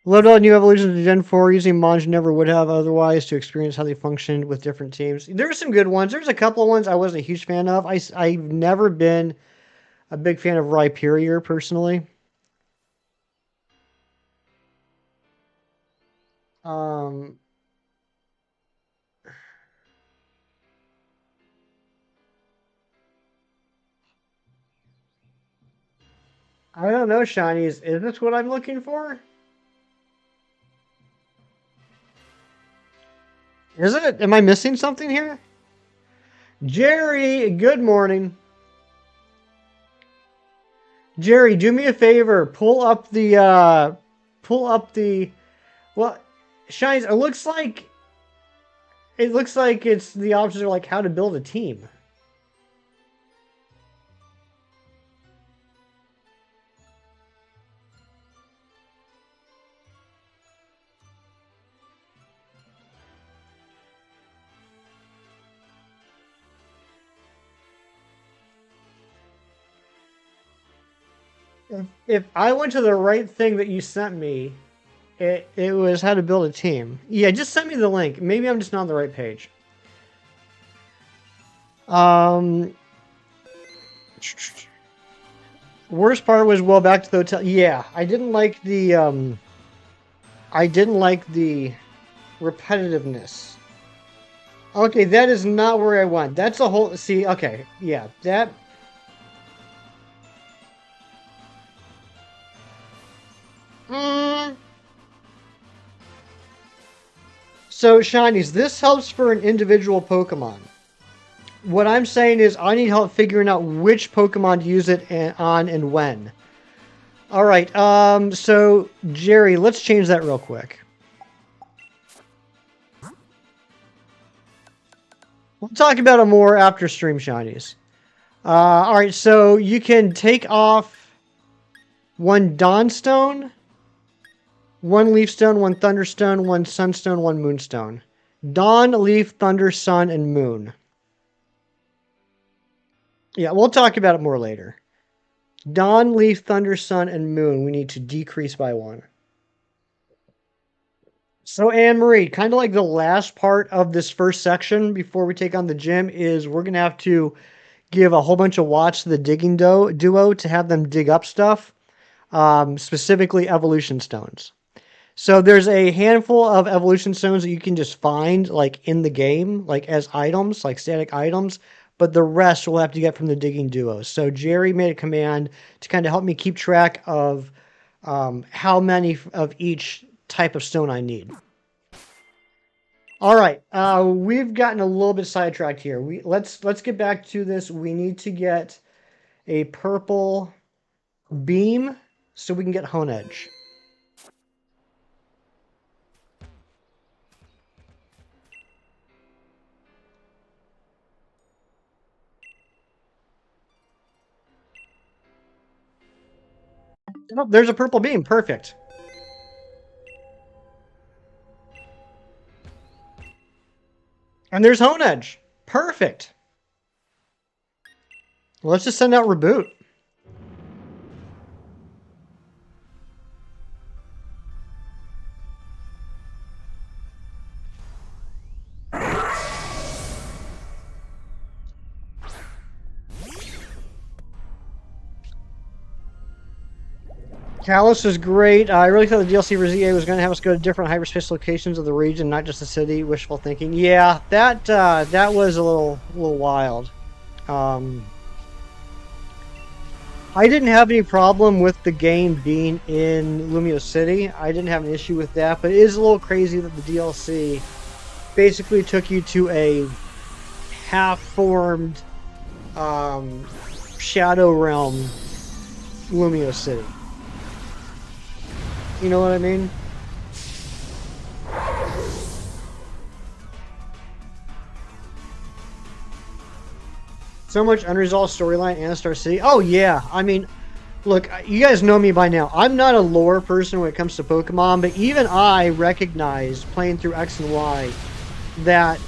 Load all new evolutions to Gen 4 using mods you never would have otherwise to experience how they function with different teams. There's some good ones. There's a couple of ones I wasn't a huge fan of. I've never been a big fan of Rhyperior personally. Um, I don't know, Shinies. Is this what I'm looking for? Is it? Am I missing something here? Jerry, good morning. Jerry, do me a favor. Pull up the well, Shinies, it looks like it's the options are like how to build a team. If I went to the right thing that you sent me, it was how to build a team. Yeah, just send me the link. Maybe I'm just not on the right page. Um, worst part was well back to the hotel. Yeah, I didn't like the repetitiveness. Okay, that is not where I went. That's a whole see. Okay, yeah, that. Mm, so shinies, this helps for an individual Pokemon. What I'm saying is I need help figuring out which Pokemon to use it on and when. All right. So Jerry, let's change that real quick. We'll talk about it more after stream shinies. All right. So you can take off one Dawnstone, one Leafstone, one Thunderstone, one Sunstone, one Moonstone. Dawn, Leaf, Thunder, Sun, and Moon. Yeah, we'll talk about it more later. Dawn, Leaf, Thunder, Sun, and Moon we need to decrease by 1. So Anne-Marie, kind of like the last part of this first section before we take on the gym is we're going to have to give a whole bunch of watts to the digging duo to have them dig up stuff, specifically evolution stones. So there's a handful of evolution stones that you can just find like in the game, like as items, like static items, but the rest we'll have to get from the digging duos. So Jerry made a command to kind of help me keep track of how many of each type of stone I need. All right, we've gotten a little bit sidetracked here. Let's get back to this. We need to get a purple beam so we can get Honedge. Oh, there's a purple beam. Perfect. And there's Honedge. Perfect. Well, let's just send out Reboot. Kalos is great. I really thought the DLC for ZA was going to have us go to different hyperspace locations of the region, not just the city. Wishful thinking. Yeah, that was a little wild. I didn't have any problem with the game being in Lumio City. I didn't have an issue with that, but it is a little crazy that the DLC basically took you to a half-formed Shadow Realm Lumio City. You know what I mean? So much unresolved storyline and Star City. Oh yeah, I mean, look, you guys know me by now. I'm not a lore person when it comes to Pokemon, but even I recognized playing through X and Y that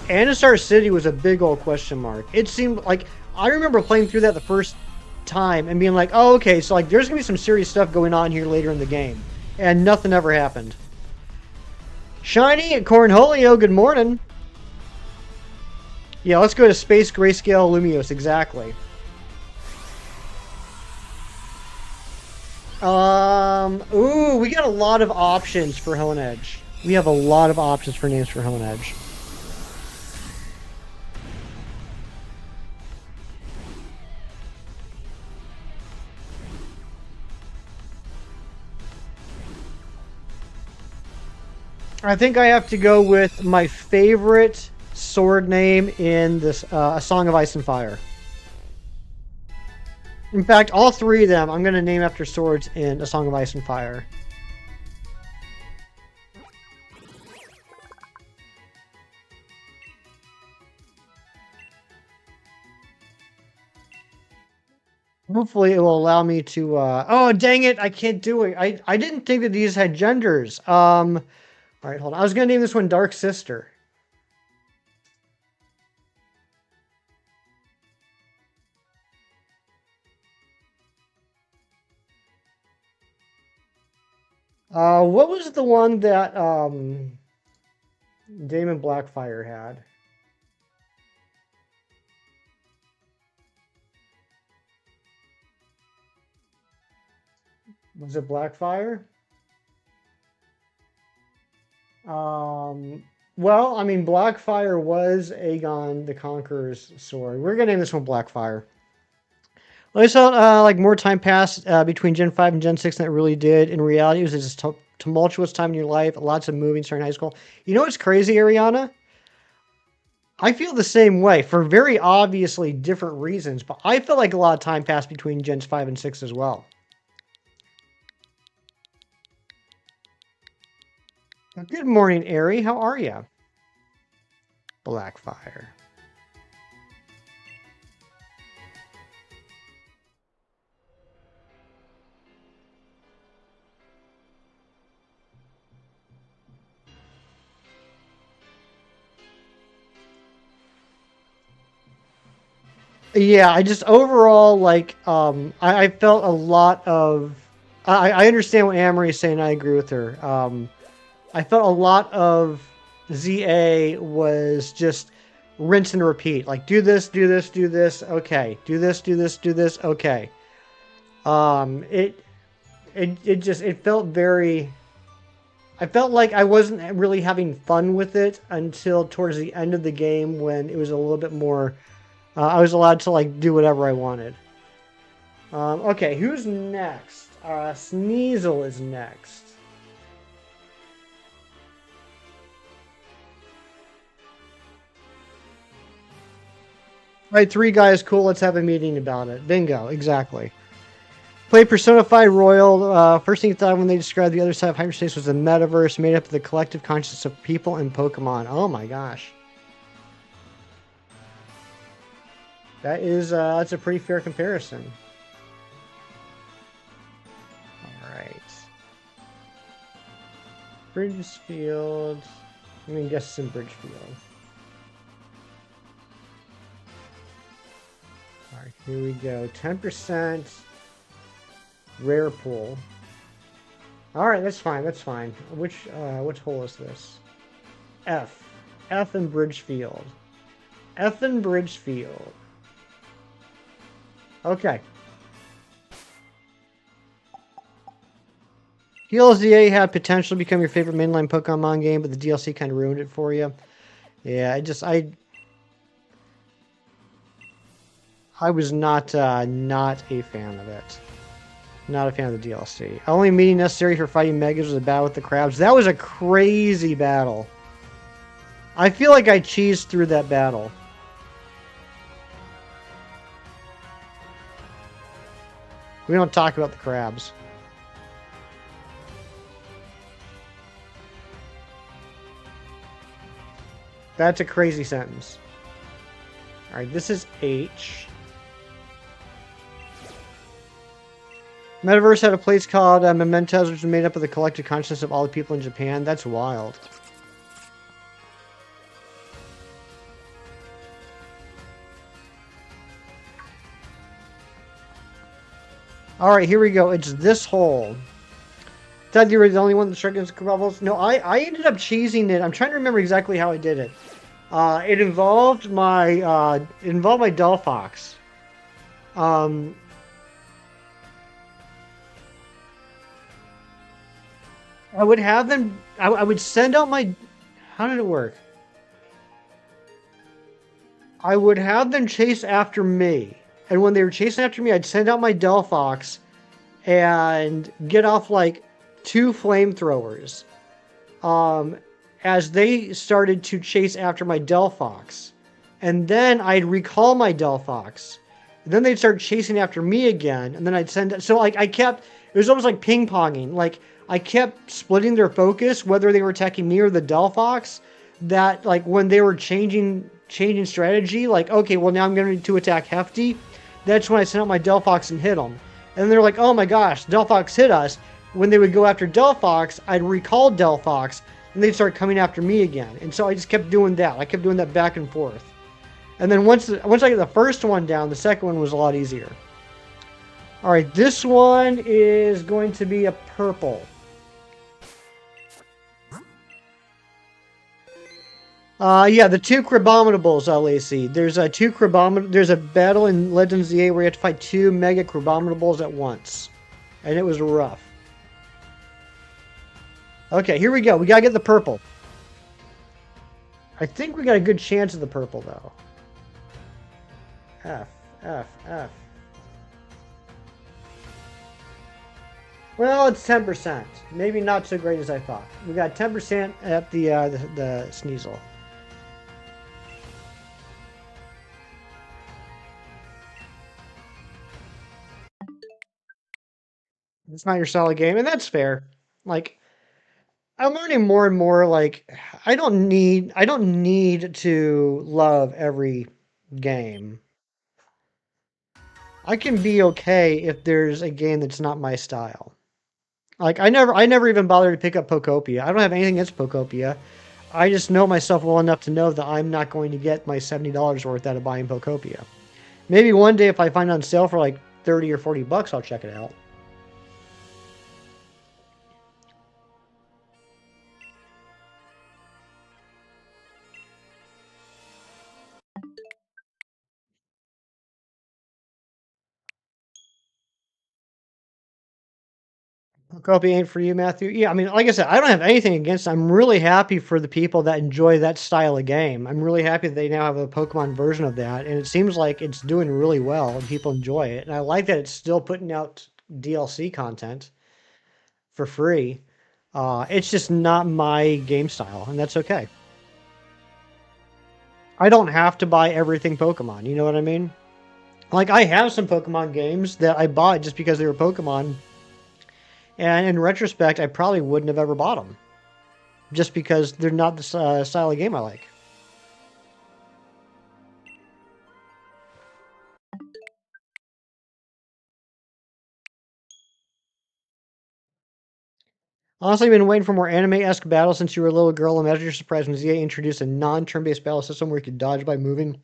Anastar City was a big old question mark. It seemed like, I remember playing through that the first time and being like, oh, okay, so like there's gonna be some serious stuff going on here later in the game. And nothing ever happened. Shiny and Cornholio, good morning. Yeah, let's go to Space Grayscale Lumiose, exactly. Ooh, we got a lot of options for Honedge. We have a lot of options for names for Honedge. I think I have to go with my favorite sword name in this A Song of Ice and Fire. In fact, all three of them I'm going to name after swords in A Song of Ice and Fire. Hopefully it will allow me to... oh, dang it! I can't do it. I didn't think that these had genders. Alright, hold on. I was going to name this one Dark Sister. What was the one that Damon Blackfire had? Was it Blackfire? Well, I mean, Blackfire was Aegon the Conqueror's sword. We're gonna name this one Blackfire. I felt like more time passed between Gen 5 and Gen 6 than it really did. In reality, it was just a tumultuous time in your life, lots of moving starting high school. You know what's crazy, Ariana? I feel the same way for very obviously different reasons, but I feel like a lot of time passed between Gens 5 and 6 as well. Good morning, Ari. How are you? Blackfire. Yeah, I just overall like I felt a lot of I understand what Amory is saying. I agree with her. I felt a lot of ZA was just rinse and repeat. Like do this, do this, do this. Okay, do this, do this, do this. Okay. It felt very. I felt like I wasn't really having fun with it until towards the end of the game when it was a little bit more. I was allowed to like do whatever I wanted. Okay, who's next? Sneasel is next. Right, 3 guys, cool. Let's have a meeting about it. Bingo, exactly. Play Persona 5 Royal. First thing you thought when they described the other side of hyperspace was the metaverse made up of the collective consciousness of people and Pokemon. Oh my gosh. That is, that's a pretty fair comparison. Alright. Bridgefield. I mean, guess it's in Bridgefield. Alright, here we go. 10% rare pool. Alright, that's fine, that's fine. Which hole is this? F. F in Bridgefield. F in Bridgefield. Okay. PLZA had potential to become your favorite mainline Pokemon game, but the DLC kind of ruined it for you. Yeah, I was not not a fan of it. Not a fan of the DLC. Only meeting necessary for fighting Megas was a battle with the crabs. That was a crazy battle. I feel like I cheesed through that battle. We don't talk about the crabs. That's a crazy sentence. Alright, this is H. Metaverse had a place called Mementos, which was made up of the collective consciousness of all the people in Japan. That's wild. Alright, here we go. It's this hole. Thought you were the only one that struck against bubbles? No, I ended up cheesing it. I'm trying to remember exactly how I did it. It involved my Delphox. I would have them. I would send out my. How did it work? I would have them chase after me, and when they were chasing after me, I'd send out my Delphox and get off like 2 flamethrowers. As they started to chase after my Delphox, and then I'd recall my Delphox. And then they'd start chasing after me again, and then I'd send. So like I kept. It was almost like ping ponging. Like I kept splitting their focus, whether they were attacking me or the Delphox. That like when they were changing strategy, like okay, well now I'm going to attack Hefty. That's when I sent out my Delphox and hit them. And they're like, oh my gosh, Delphox hit us. When they would go after Delphox, I'd recall Delphox, and they'd start coming after me again. And so I just kept doing that. I kept doing that back and forth. And then once I get the first one down, the second one was a lot easier. All right, this one is going to be a purple. Yeah, the 2 Crabominables, LAC. There's a 2 Crabominable. There's a battle in Legends ZA where you have to fight 2 Mega Crabominables at once, and it was rough. Okay, here we go. We gotta get the purple. I think we got a good chance of the purple though. F, F, F. Well, it's 10%. Maybe not so great as I thought. We got 10% at the Sneasel. It's not your solid game, and that's fair. Like, I'm learning more and more. Like, I don't need to love every game. I can be okay if there's a game that's not my style. Like, I never even bothered to pick up Pokopia. I don't have anything against Pokopia. I just know myself well enough to know that I'm not going to get my $70 worth out of buying Pokopia. Maybe one day if I find it on sale for like 30 or 40 bucks, I'll check it out. Pokopia ain't for you, Matthew. Yeah, I mean, like I said, I don't have anything against it. I'm really happy for the people that enjoy that style of game. I'm really happy that they now have a Pokemon version of that, and it seems like it's doing really well and people enjoy it. And I like that it's still putting out DLC content for free. It's just not my game style, and that's okay. I don't have to buy everything Pokemon, you know what I mean? Like, I have some Pokemon games that I bought just because they were Pokemon, and in retrospect, I probably wouldn't have ever bought them. Just because they're not the style of game I like. Honestly, I've been waiting for more anime-esque battles since you were a little girl. Imagine your surprise when ZA introduced a non-turn-based battle system where you could dodge by moving.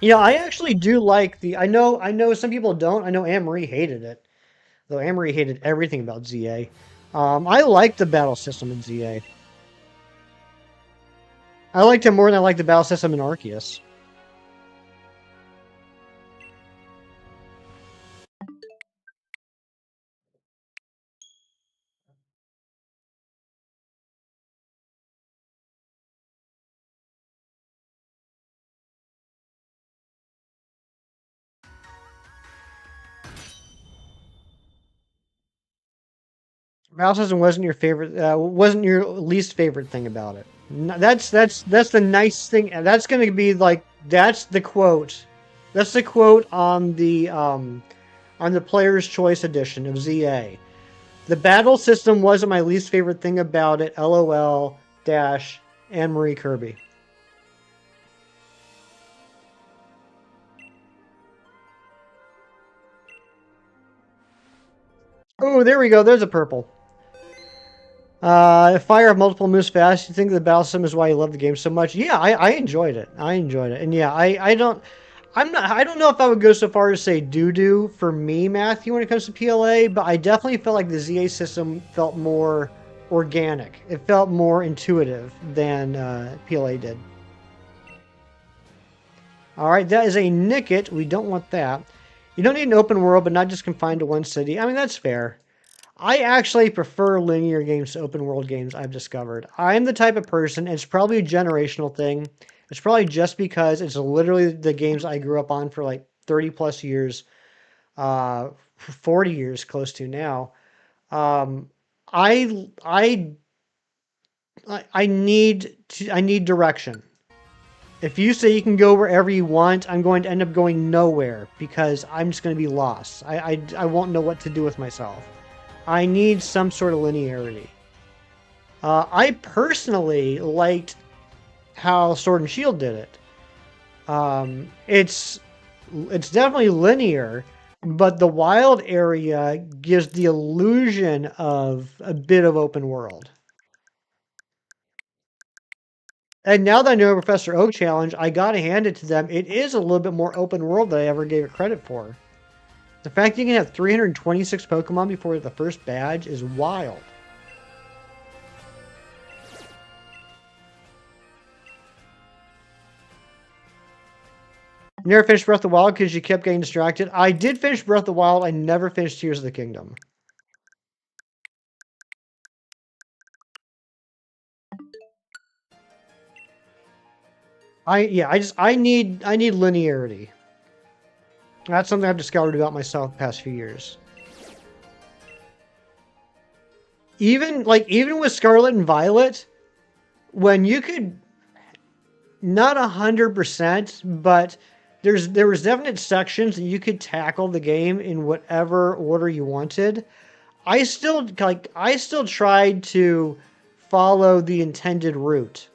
Yeah, I actually do like the. I know some people don't. I know Anne-Marie hated it, though Anne-Marie hated everything about ZA. I like the battle system in ZA. I liked it more than I liked the battle system in Arceus. Battle system wasn't your favorite. Wasn't your least favorite thing about it? That's the nice thing. That's going to be like that's the quote. That's the quote on the Player's Choice edition of ZA. The battle system wasn't my least favorite thing about it. LOL dash Anne Marie Kirby. Oh, there we go. There's a purple. Fire of multiple moves fast. You think the battle sim is why you love the game so much? Yeah, I enjoyed it. I enjoyed it, and yeah, I don't know if I would go so far as say doo doo for me, Matthew, when it comes to PLA, but I definitely felt like the ZA system felt more organic. It felt more intuitive than PLA did. All right, that is a Nicket. We don't want that. You don't need an open world, but not just confined to one city. I mean, that's fair. I actually prefer linear games to open world games, I've discovered. I'm the type of person, and it's probably a generational thing. It's probably just because it's literally the games I grew up on for like 30 plus years, 40 years close to now. Um, I, I, I need direction. If you say you can go wherever you want, I'm going to end up going nowhere because I'm just going to be lost. I won't know what to do with myself. I need some sort of linearity. I personally liked how Sword and Shield did it. It's definitely linear, but the wild area gives the illusion of a bit of open world. And now that I know Professor Oak Challenge, I gotta hand it to them. It is a little bit more open world than I ever gave it credit for. The fact that you can have 326 Pokemon before the first badge is wild. You never finished Breath of the Wild because you kept getting distracted? I did finish Breath of the Wild. I never finished Tears of the Kingdom. I need linearity. That's something I've discovered about myself the past few years. Even with Scarlet and Violet, when you could not 100%, but there was definite sections that you could tackle the game in whatever order you wanted. I still tried to follow the intended route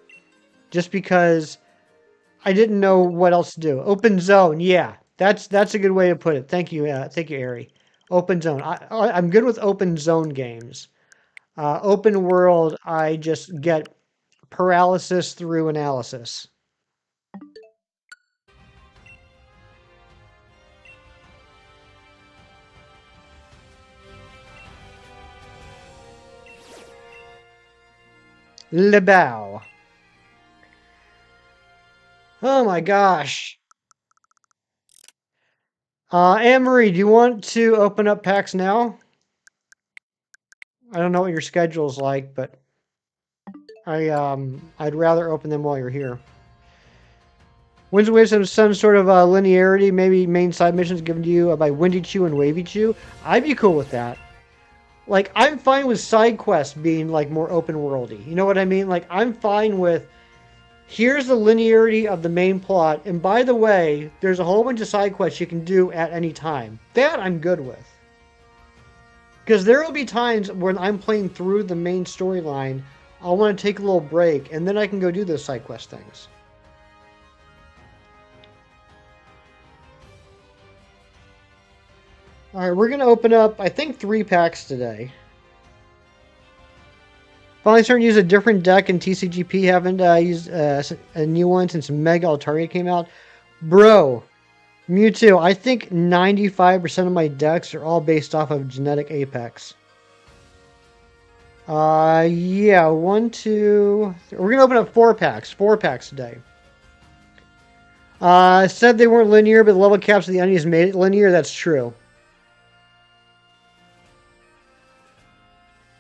just because I didn't know what else to do. Open zone, yeah, that's a good way to put it. Thank you, Ari. Open zone. I'm good with open zone games. Open world, I just get paralysis through analysis. Lebao. Oh my gosh. Anne-Marie, do you want to open up packs now? I don't know what your schedule's like, but I'd rather open them while you're here. Wins and waves some sort of linearity, maybe main side missions given to you by Windy Chew and Wavy Chew. I'd be cool with that. Like, I'm fine with side quests being like more open worldy. You know what I mean? Like, I'm fine with here's the linearity of the main plot, and by the way, there's a whole bunch of side quests you can do at any time. That I'm good with. Because there will be times when I'm playing through the main storyline, I'll want to take a little break, and then I can go do those side quest things. Alright, we're going to open up, I think, 3 packs today. Finally starting to use a different deck in TCGP. Haven't used a new one since Mega Altaria came out. Bro, Mewtwo, I think 95% of my decks are all based off of Genetic Apex. Yeah, 1, 2... We're going to open up 4 packs. 4 packs today. Said they weren't linear, but the level caps of the enemies made it linear. That's true.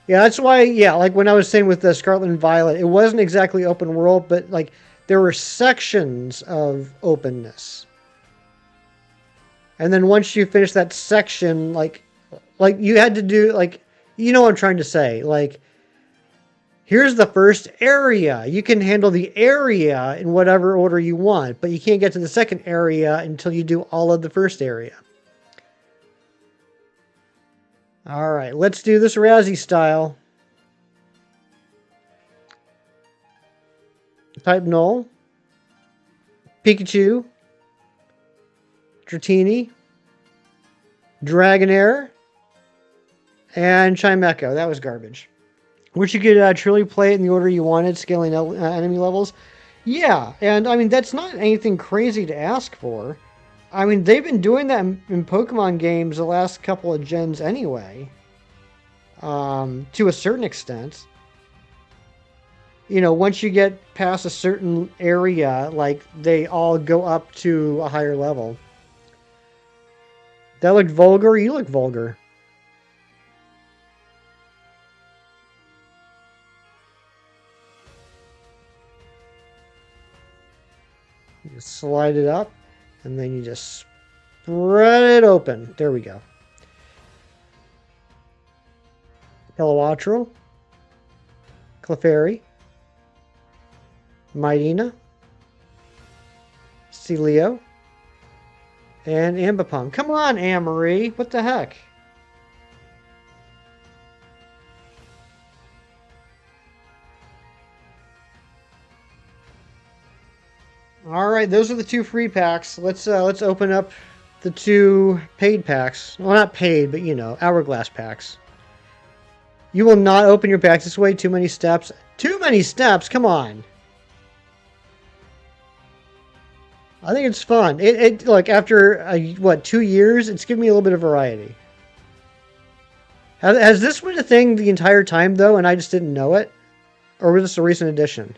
Yeah, that's why, yeah, like when I was saying with the Scarlet and Violet, it wasn't exactly open world, but like there were sections of openness. And then once you finish that section, like you had to do, like, you know what I'm trying to say. Like, Here's the first area. You can handle the area in whatever order you want, but you can't get to the second area until you do all of the first area. All right, let's do this Razzie style. Type null. Pikachu. Dratini. Dragonair. And Chimecho. That was garbage. Wish you could truly play it in the order you wanted, scaling enemy levels. Yeah, and I mean, that's not anything crazy to ask for. I mean, they've been doing that in Pokemon games the last couple of gens anyway. To a certain extent. You know, once you get past a certain area, like, they all go up to a higher level. That looked vulgar? You look vulgar. You slide it up, and then you just spread it open. There we go. Kilowattrel, Clefairy, Mightyena, Celio, and Ambipom. Come on, Anne-Marie. What the heck? All right, those are the 2 free packs. Let's open up the 2 paid packs. Well, not paid, but you know, hourglass packs. You will not open your packs this way. Too many steps. Too many steps? Come on. I think it's fun. Like, after, what, 2 years, it's given me a little bit of variety. Has this been a thing the entire time, though, and I just didn't know it? Or was this a recent addition?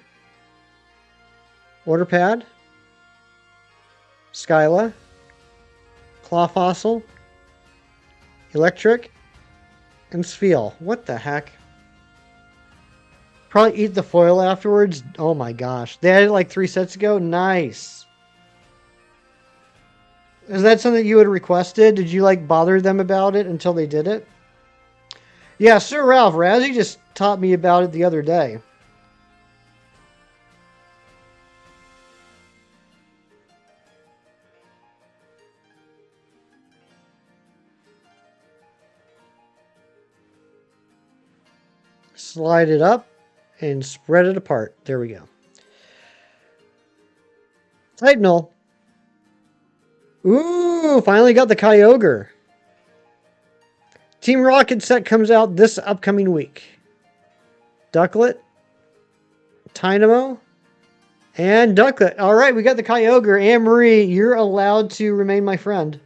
Order Pad. Skyla. Claw Fossil. Electric. And Spheal. What the heck? Probably eat the foil afterwards. Oh my gosh. They had it like 3 sets ago? Nice. Is that something that you had requested? Did you like bother them about it until they did it? Yeah, Sir Ralph. Razzie just taught me about it the other day. Slide it up and spread it apart. There we go. Titanal. Ooh, finally got the Kyogre. Team Rocket set comes out this upcoming week. Ducklet, Dynamo, and Ducklet. All right, we got the Kyogre. Anne-Marie, you're allowed to remain my friend.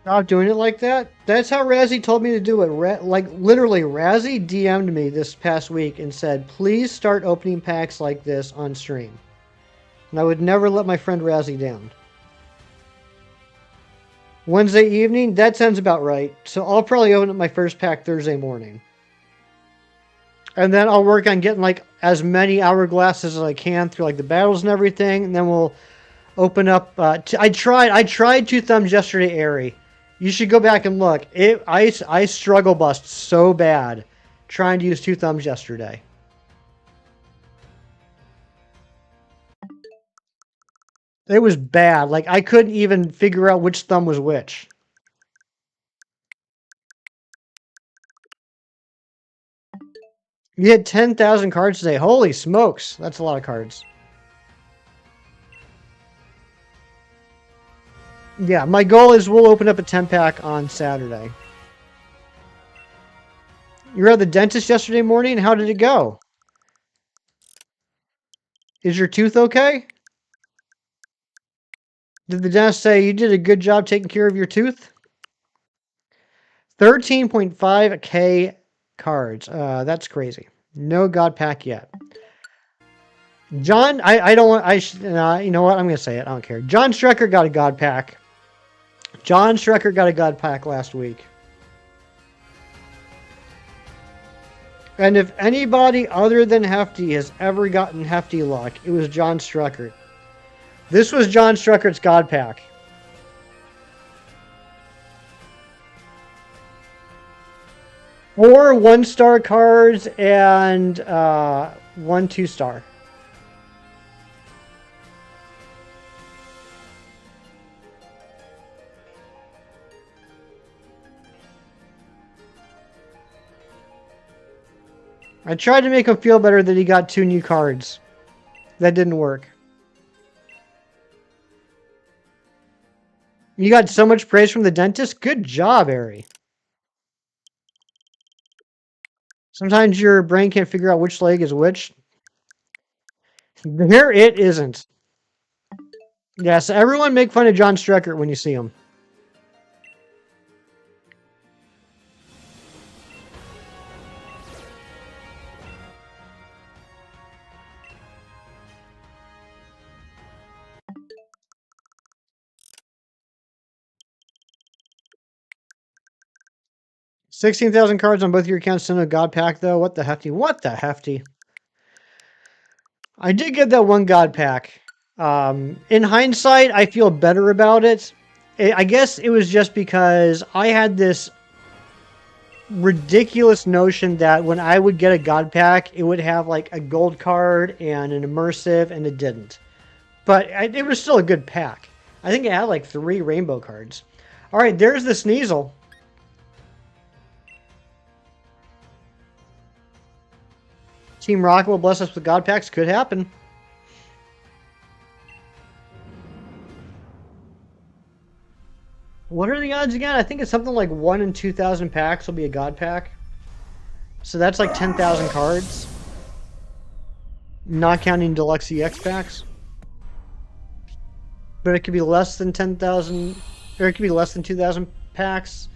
Stop doing it like that. That's how Razzie told me to do it. Like, literally, Razzie DM'd me this past week and said, please start opening packs like this on stream. And I would never let my friend Razzie down. Wednesday evening? That sounds about right. So I'll probably open up my first pack Thursday morning. And then I'll work on getting, like, as many hourglasses as I can through, like, the battles and everything. And then we'll open up... I tried 2 thumbs yesterday, Airy. You should go back and look. I struggle bust so bad trying to use 2 thumbs yesterday. It was bad. Like, I couldn't even figure out which thumb was which. You had 10,000 cards today. Holy smokes. That's a lot of cards. Yeah, my goal is we'll open up a 10-pack on Saturday. You were at the dentist yesterday morning? How did it go? Is your tooth okay? Did the dentist say you did a good job taking care of your tooth? 13.5k cards. That's crazy. No God pack yet. John, I don't want, you know what? I'm going to say it. I don't care. John Strecker got a God pack. John Strecker got a God pack last week. And if anybody other than Hefty has ever gotten Hefty luck, it was John Strecker. This was John Strecker's God pack. 4 1-star cards and 1 2-star. I tried to make him feel better that he got 2 new cards. That didn't work. You got so much praise from the dentist? Good job, Ari. Sometimes your brain can't figure out which leg is which. Here it isn't. Yes, everyone make fun of John Streckert when you see him. $16,000 cards on both your accounts in a God Pack, though. What the hefty? What the hefty? I did get that one God Pack. In hindsight, I feel better about it. I guess it was just because I had this ridiculous notion that when I would get a God Pack, it would have like a gold card and an immersive, and it didn't. But it was still a good pack. I think it had like 3 rainbow cards. All right, there's the Sneasel. Team Rocket will bless us with God Packs. Could happen. What are the odds again? I think it's something like 1 in 2,000 packs will be a God Pack. So that's like 10,000 cards. Not counting Deluxe EX packs. But it could be less than 10,000, or it could be less than 2,000 packs,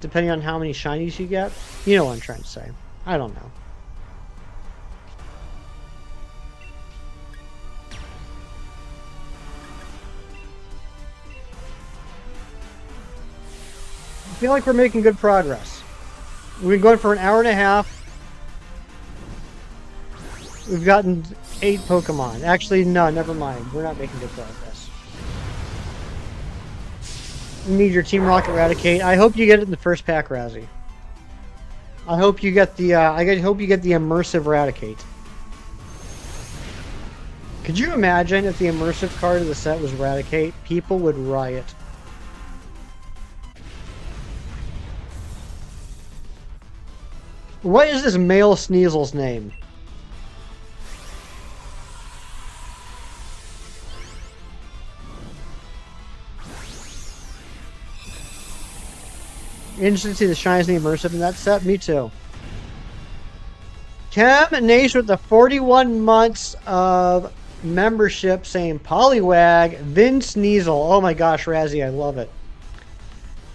depending on how many shinies you get. You know what I'm trying to say. I don't know. I feel like we're making good progress. We've been going for an hour and a half. We've gotten 8 Pokemon. Actually, no, never mind. We're not making good progress. You need your Team Rocket Raticate. I hope you get it in the first pack, Razzie. I hope you get the immersive Raticate. Could you imagine if the immersive card of the set was Raticate? People would riot. What is this male Sneasel's name? Interested to see the shinies and the immersive in that set? Me too. Cam Nash with the 41 months of membership saying Poliwag, Vince Sneasel. Oh my gosh, Razzie, I love it.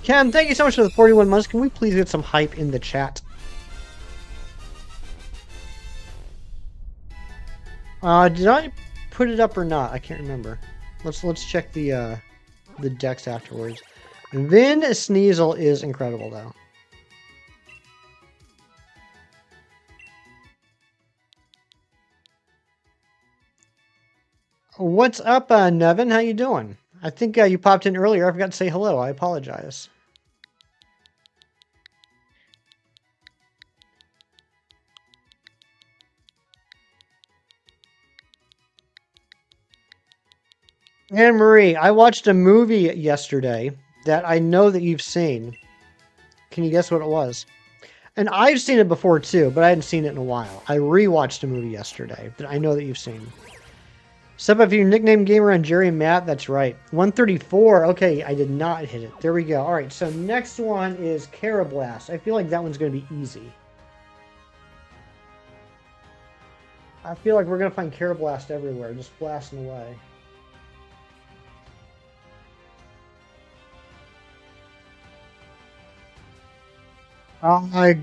Cam, thank you so much for the 41 months. Can we please get some hype in the chat? Did I put it up or not? I can't remember. Let's check the decks afterwards. Vin Sneasel is incredible though. What's up, Nevin? How you doing? I think you popped in earlier. I forgot to say hello. I apologize. Anne Marie, I watched a movie yesterday that I know that you've seen. Can you guess what it was? And I've seen it before too, but I hadn't seen it in a while. I rewatched a movie yesterday that I know that you've seen. Step up your nickname gamer on Jerry and Matt. That's right. 134. Okay, I did not hit it. There we go. All right, so next one is Carablast. I feel like that one's going to be easy. I feel like we're going to find Carablast everywhere, just blasting away.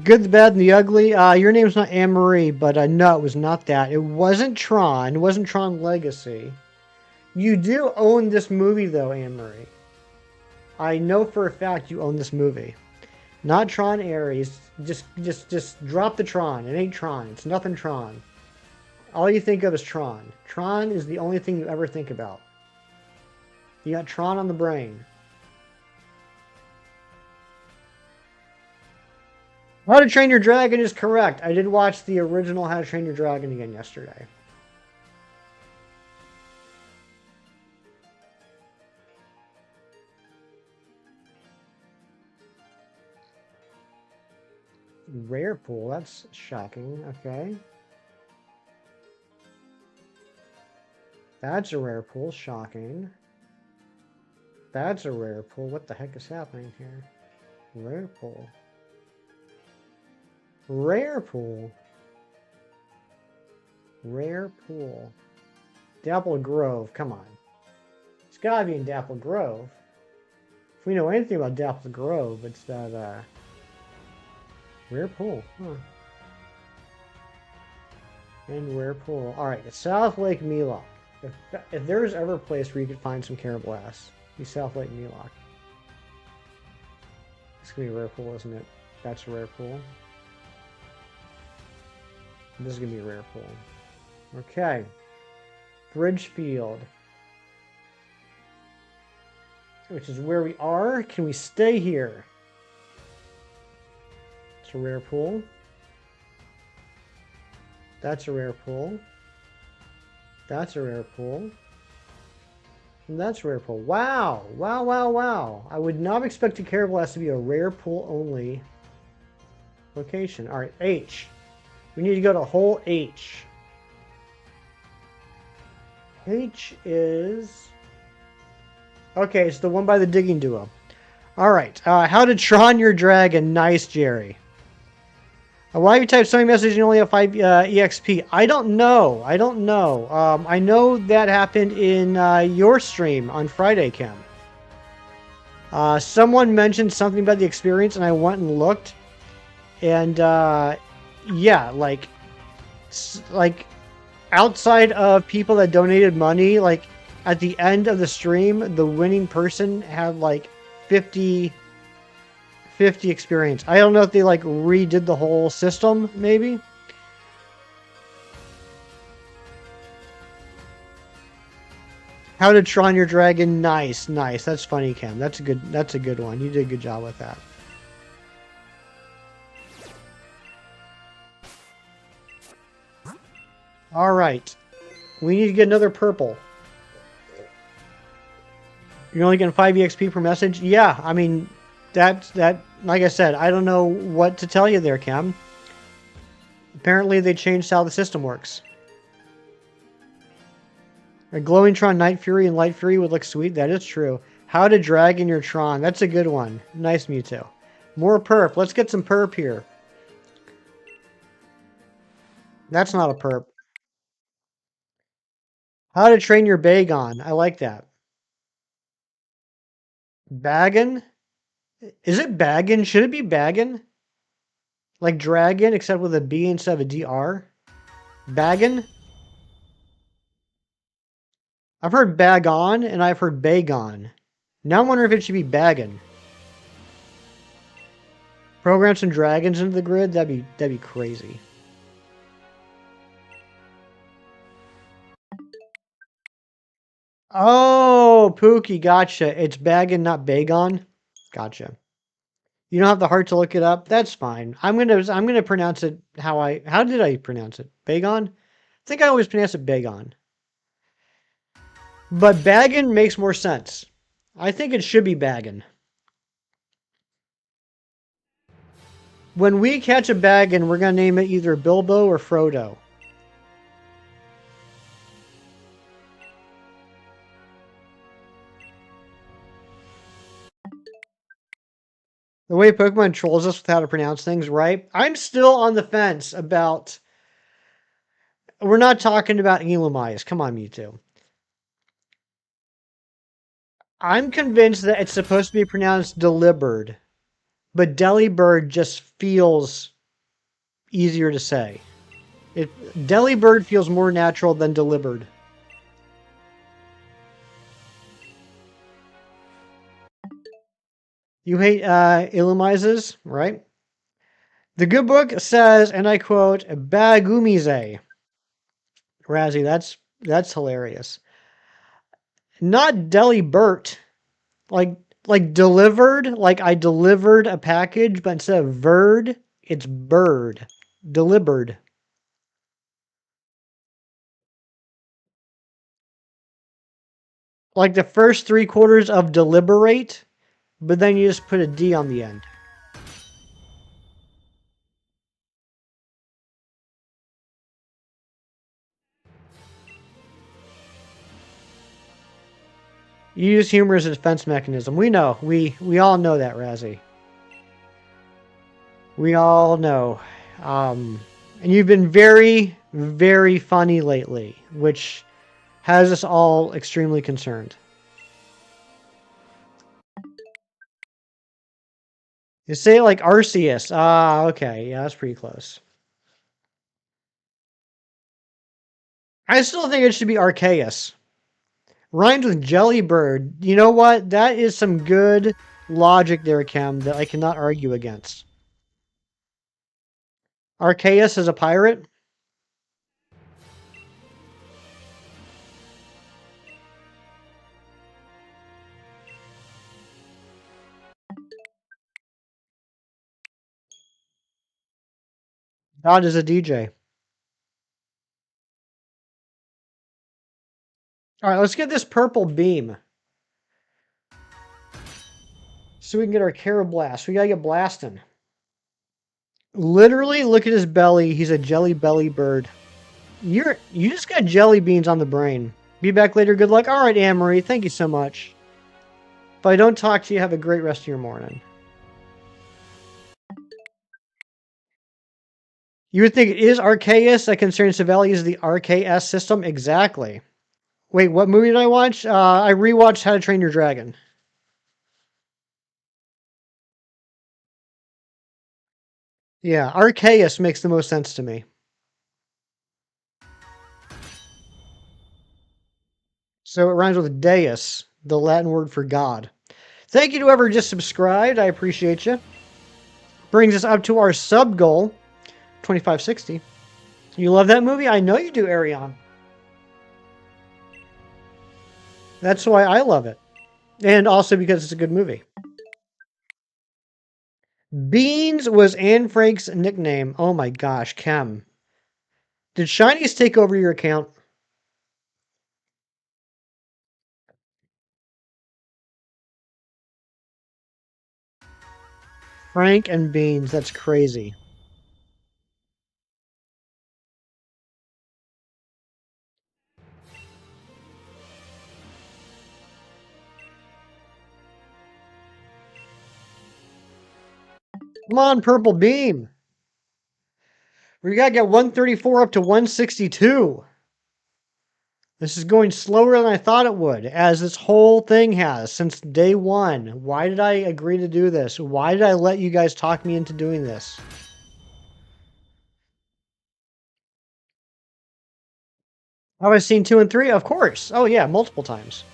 Good, the bad, and the ugly. Your name's not Anne-Marie, but no, it was not that. It wasn't Tron. It wasn't Tron Legacy. You do own this movie, though, Anne-Marie. I know for a fact you own this movie. Not Tron Ares. Just drop the Tron. It ain't Tron. It's nothing Tron. All you think of is Tron. Tron is the only thing you ever think about. You got Tron on the brain. How to Train Your Dragon is correct. I did watch the original How to Train Your Dragon again yesterday. Rare pool, that's shocking. Okay. That's a rare pool, shocking. That's a rare pool. What the heck is happening here? Rare pool. Rare pool. Rare pool. Dapple Grove, come on. It's gotta be in Dapple Grove. If we know anything about Dapple Grove, it's that, rare pool, huh. And rare pool. Alright, South Lake Melock. If there's ever a place where you could find some Carablass, be South Lake Melock. It's gonna be a rare pool, isn't it? That's a rare pool. This is gonna be a rare pool. Okay. Bridgefield. Which is where we are. Can we stay here? It's a rare pool. That's a rare pool. That's a rare pool. And that's a rare pool. Wow! Wow, wow, wow. I would not expect a Carablass to be a rare pool only location. Alright, H. We need to go to hole H. H is... Okay, it's the one by the digging duo. Alright, how to Tron your dragon. Nice, Jerry. Why have you typed so many messages and you only have 5 EXP? I don't know. I don't know. I know that happened in your stream on Friday, Kim. Someone mentioned something about the experience and I went and looked. And yeah, like outside of people that donated money, like at the end of the stream, the winning person had like 50 experience. I don't know if they like redid the whole system, maybe. How to Tron your dragon. Nice, nice. That's funny, Cam. That's a good one. You did a good job with that. All right. We need to get another purple. You're only getting 5 EXP per message? Yeah, I mean, that, like I said, I don't know what to tell you there, Cam. Apparently they changed how the system works. A glowing Tron Night Fury and Light Fury would look sweet. That is true. How to Dragon your Tron. That's a good one. Nice, Mewtwo. More perp. Let's get some perp here. That's not a perp. How to Train your Bagon. I like that. Baggin? Is it Baggin? Should it be Baggin? Like dragon, except with a B instead of a DR? Baggin? I've heard bag on and I've heard bagon. Now I'm wondering if it should be baggin. Program some dragons into the grid? That'd be crazy. Oh, Pookie, gotcha. It's baggin, not bagon. Gotcha. You don't have the heart to look it up. That's fine. I'm gonna pronounce it how did I pronounce it? Bagon? I think I always pronounce it bagon. But baggin makes more sense. I think it should be baggin. When we catch a baggin, we're gonna name it either Bilbo or Frodo. The way Pokemon trolls us with how to pronounce things, right? I'm still on the fence about... We're not talking about Elomise. Come on, Mewtwo. I'm convinced that it's supposed to be pronounced Delibird. But Delibird just feels easier to say. Delibird feels more natural than Delibird. You hate Illumises, right? The good book says, and I quote, Bagumize. Razzie, that's hilarious. Not Delibert. Like delivered, like I delivered a package, but instead of Verd, It's bird. Delivered. Like the first 3/4 of deliberate, but then you just put a D on the end. You use humor as a defense mechanism. We know. We all know that, Razzie. We all know. And you've been very, very funny lately, which has us all extremely concerned. You say it like Arceus. Ah, okay. Yeah, that's pretty close. I still think it should be Arceus. Rhymes with Jellybird. You know what? That is some good logic there, Chem, that I cannot argue against. Arceus is a pirate? God is a DJ. Alright, let's get this purple beam. So we can get our Carablast. We gotta get blasting. Literally, look at his belly. He's a jelly belly bird. You just got jelly beans on the brain. Be back later. Good luck. Alright, Anne-Marie. Thank you so much. If I don't talk to you, have a great rest of your morning. You would think it is Arceus that concerns Savelli is the RKS system? Exactly. Wait, what movie did I watch? I rewatched How to Train Your Dragon. Yeah, Arceus makes the most sense to me. So it rhymes with Deus, the Latin word for God. Thank you to whoever just subscribed. I appreciate you. Brings us up to our sub goal, 2560. You love that movie? I know you do, Arion. That's why I love it. And also because it's a good movie. Beans was Anne Frank's nickname. Oh my gosh, Chem. Did Shinies take over your account? Frank and Beans, that's crazy. Come on, Purple Beam. We gotta get 134 up to 162. This is going slower than I thought it would, as this whole thing has since day one. Why did I agree to do this? Why did I let you guys talk me into doing this? Have I seen 2 and 3? Of course. Oh yeah, multiple times.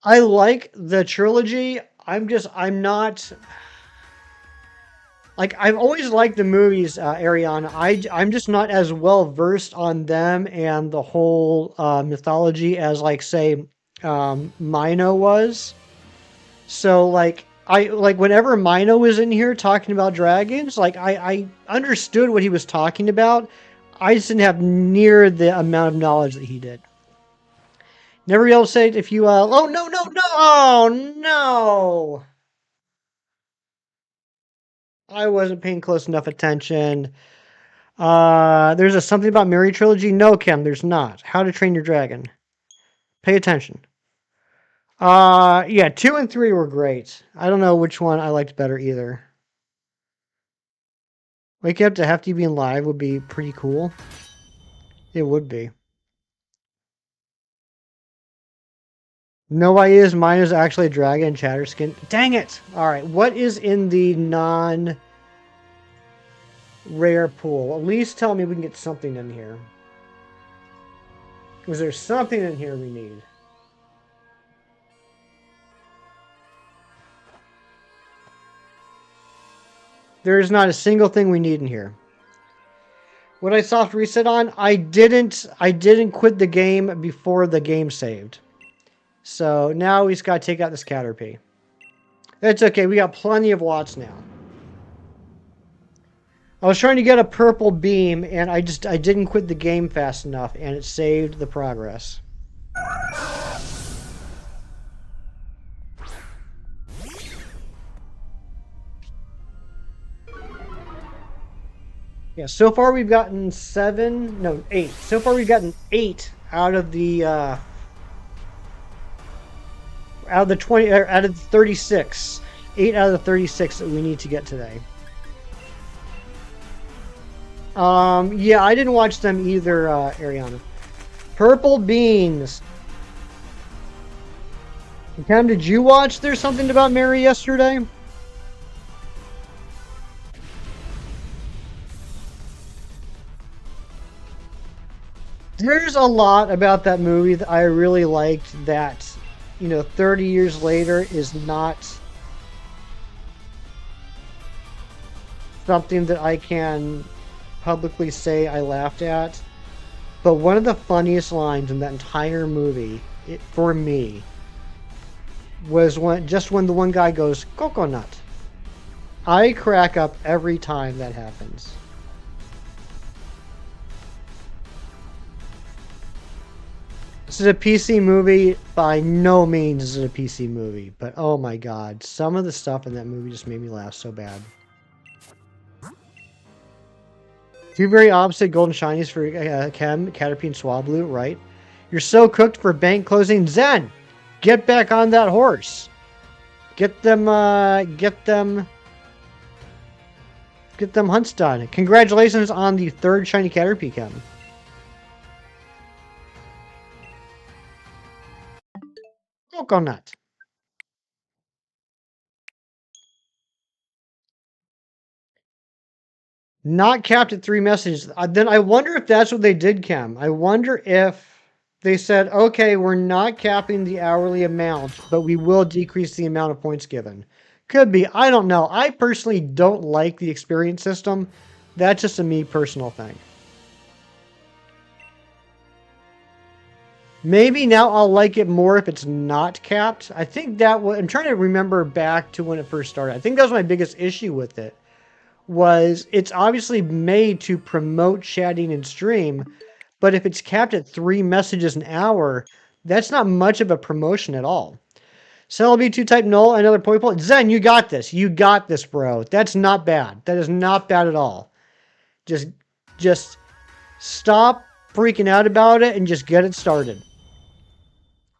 I like the trilogy. I'm not like I've always liked the movies, Ariana. I'm just not as well versed on them and the whole mythology as like say Mino was. So like I like whenever Mino was in here talking about dragons, like I understood what he was talking about. I just didn't have near the amount of knowledge that he did. Never be able to say it if you oh no no no oh no. I wasn't paying close enough attention. There's a something about Mary trilogy. No, Kim, there's not. How to Train Your Dragon. Pay attention. Yeah, 2 and 3 were great. I don't know which one I liked better either. Waking up to Hefty being live would be pretty cool. It would be. No why is mine is actually a dragon Chatterskin. Dang it! Alright, what is in the non-rare pool? At least tell me we can get something in here. Was there something in here we need? There's not a single thing we need in here. What I soft reset on, I didn't quit the game before the game saved. So now we just gotta take out this Caterpie. That's okay, we got plenty of watts now. I was trying to get a purple beam and I didn't quit the game fast enough and it saved the progress. Yeah, so far we've gotten 8. So far we've gotten 8 out of the 36. 8 out of the 36 that we need to get today. Yeah, I didn't watch them either, Ariana. Purple beans. Cam, did you watch There's Something About Mary yesterday? There's a lot about that movie that I really liked that, 30 years later is not something that I can publicly say I laughed at. But one of the funniest lines in that entire movie, for me, was when the one guy goes, "Coconut." I crack up every time that happens. This is a PC movie. By no means is it a PC movie, but oh my god, some of the stuff in that movie just made me laugh so bad. Two very opposite golden shinies for Chem, Caterpie, and Swablu, right? You're so cooked for bank closing. Zen, get back on that horse. Get them hunts done. Congratulations on the 3rd shiny Caterpie, Chem. Coconut. Not capped at 3 messages. Then I wonder if that's what they did, Cam. I wonder if they said, okay, we're not capping the hourly amount, but we will decrease the amount of points given. Could be. I don't know. I personally don't like the experience system. That's just a me personal thing. Maybe now I'll like it more if it's not capped. I think that I'm trying to remember back to when it first started. I think that was my biggest issue with it. Was it's obviously made to promote chatting and stream, but if it's capped at 3 messages an hour, that's not much of a promotion at all. Celebi 2 type null, another Poipole. Zen, you got this. You got this, bro. That's not bad. That is not bad at all. Just stop freaking out about it and just get it started.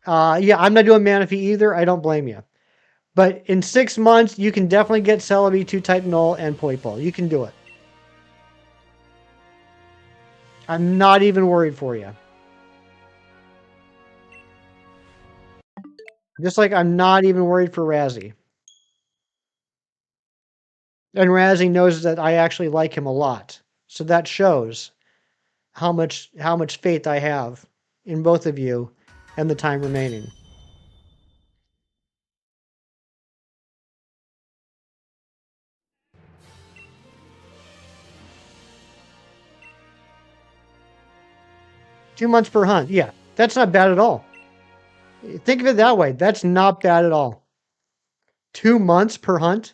Yeah, I'm not doing Manaphy either. I don't blame you. But in 6 months, you can definitely get Celebi 2 type null and Poipole. You can do it. I'm not even worried for you. Just like I'm not even worried for Razzie. And Razzie knows that I actually like him a lot. So that shows how much faith I have in both of you and the time remaining. Two months per hunt. Yeah, that's not bad at all. Think of it that way. That's not bad at all. 2 months per hunt.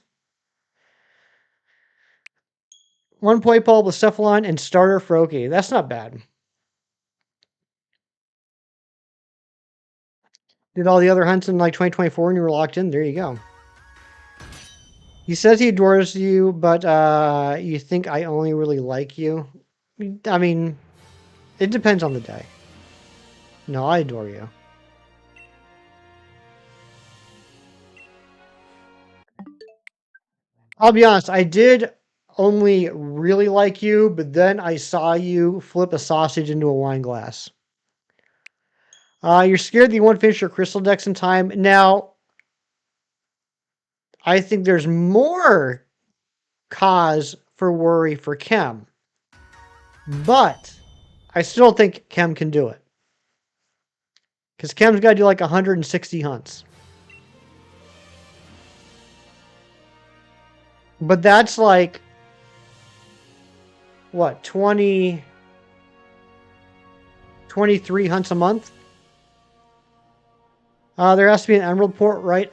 1 Poipole with Cephalon and starter Froakie. That's not bad. Did all the other hunts in like 2024 and you were locked in? There you go. He says he adores you, but you think I only really like you? I mean, it depends on the day. No, I adore you. I'll be honest, I did only really like you, but then I saw you flip a sausage into a wine glass. You're scared that you won't finish your crystal decks in time. Now, I think there's more cause for worry for Chem. But I still think Chem can do it. Because Chem's got to do like 160 hunts. But that's like, what, 23 hunts a month? There has to be an Emerald port, right?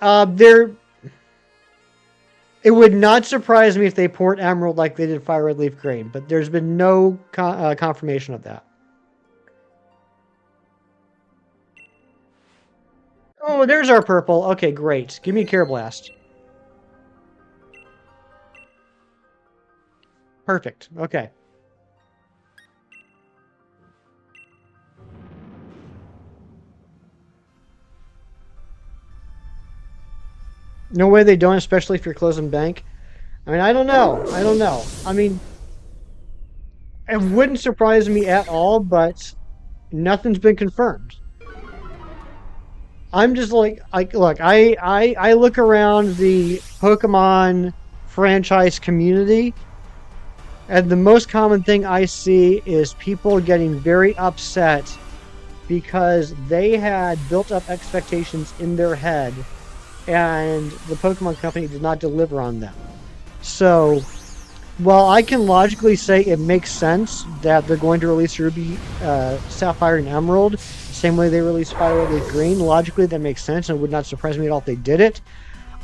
It would not surprise me if they port Emerald like they did Fire Red Leaf Green, but there's been no confirmation of that. Oh, there's our purple. Okay, great. Give me a Care Blast. Perfect. Okay. No way they don't, especially if you're closing bank. I mean, I don't know. I don't know. I mean, it wouldn't surprise me at all, but nothing's been confirmed. I'm just like, look, I look around the Pokemon franchise community, and the most common thing I see is people getting very upset because they had built up expectations in their head, and the Pokemon Company did not deliver on them. So, while I can logically say it makes sense that they're going to release Ruby, Sapphire, and Emerald, same way they released Fire Red Leaf Green, logically that makes sense, and it would not surprise me at all if they did it.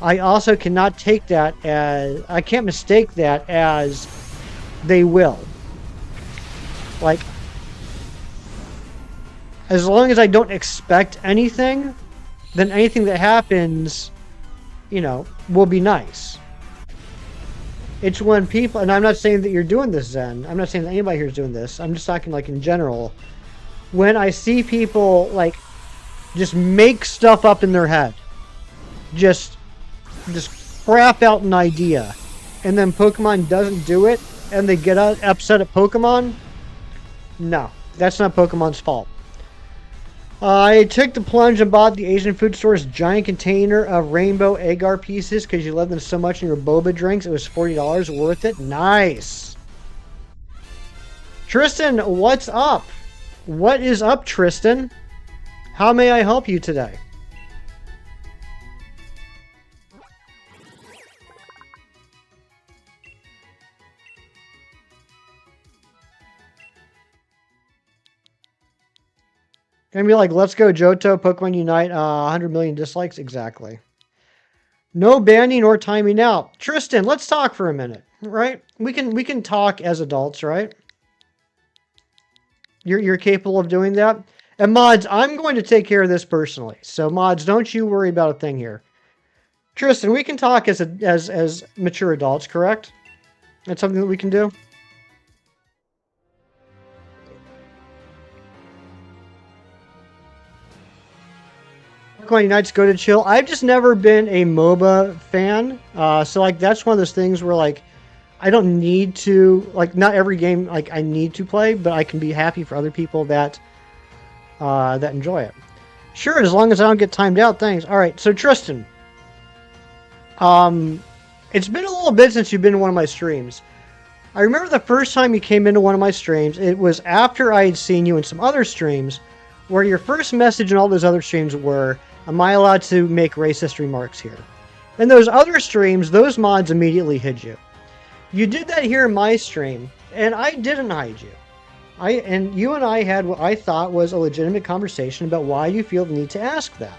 I also cannot take that as, I can't mistake that as they will. Like, as long as I don't expect anything, then anything that happens, you know, will be nice. It's when people, and I'm not saying that you're doing this, Zen. I'm not saying that anybody here is doing this. I'm just talking like in general. When I see people like just make stuff up in their head, just crap out an idea, and then Pokemon doesn't do it, and they get upset at Pokemon, no, that's not Pokemon's fault. I took the plunge and bought the Asian food store's giant container of rainbow agar pieces because you love them so much in your boba drinks. It was $40, worth it. Nice. Tristan, what's up? What is up, Tristan? How may I help you today? Gonna be like, let's go Johto, Pokemon Unite, 100 million dislikes? Exactly. No banning or timing out. Tristan, let's talk for a minute, right? We can talk as adults, right? You're capable of doing that? And mods, I'm going to take care of this personally. So mods, don't you worry about a thing here. Tristan, we can talk as mature adults, correct? That's something that we can do? Pokemon Unite's go to chill. I've just never been a MOBA fan. So like that's one of those things where like I don't need to, like, not every game like I need to play, but I can be happy for other people that that enjoy it. Sure, as long as I don't get timed out, thanks. All right, so Tristan, it's been a little bit since you've been to one of my streams. I remember the first time you came into one of my streams, it was after I had seen you in some other streams, where your first message in all those other streams were, am I allowed to make racist remarks here? In those other streams, those mods immediately hid you. You did that here in my stream, and I didn't hide you. And you and I had what I thought was a legitimate conversation about why you feel the need to ask that.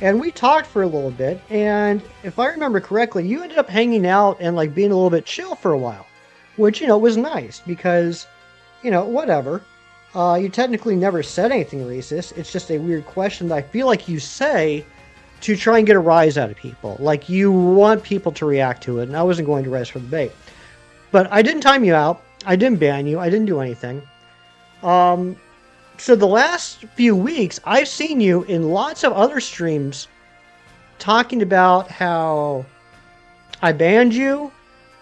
And we talked for a little bit, and if I remember correctly, you ended up hanging out and like being a little bit chill for a while, which, you know, was nice because, you know, whatever. You technically never said anything racist. It's just a weird question that I feel like you say to try and get a rise out of people. Like you want people to react to it, and I wasn't going to rise for the bait. But I didn't time you out. I didn't ban you. I didn't do anything. So the last few weeks, I've seen you in lots of other streams talking about how I banned you,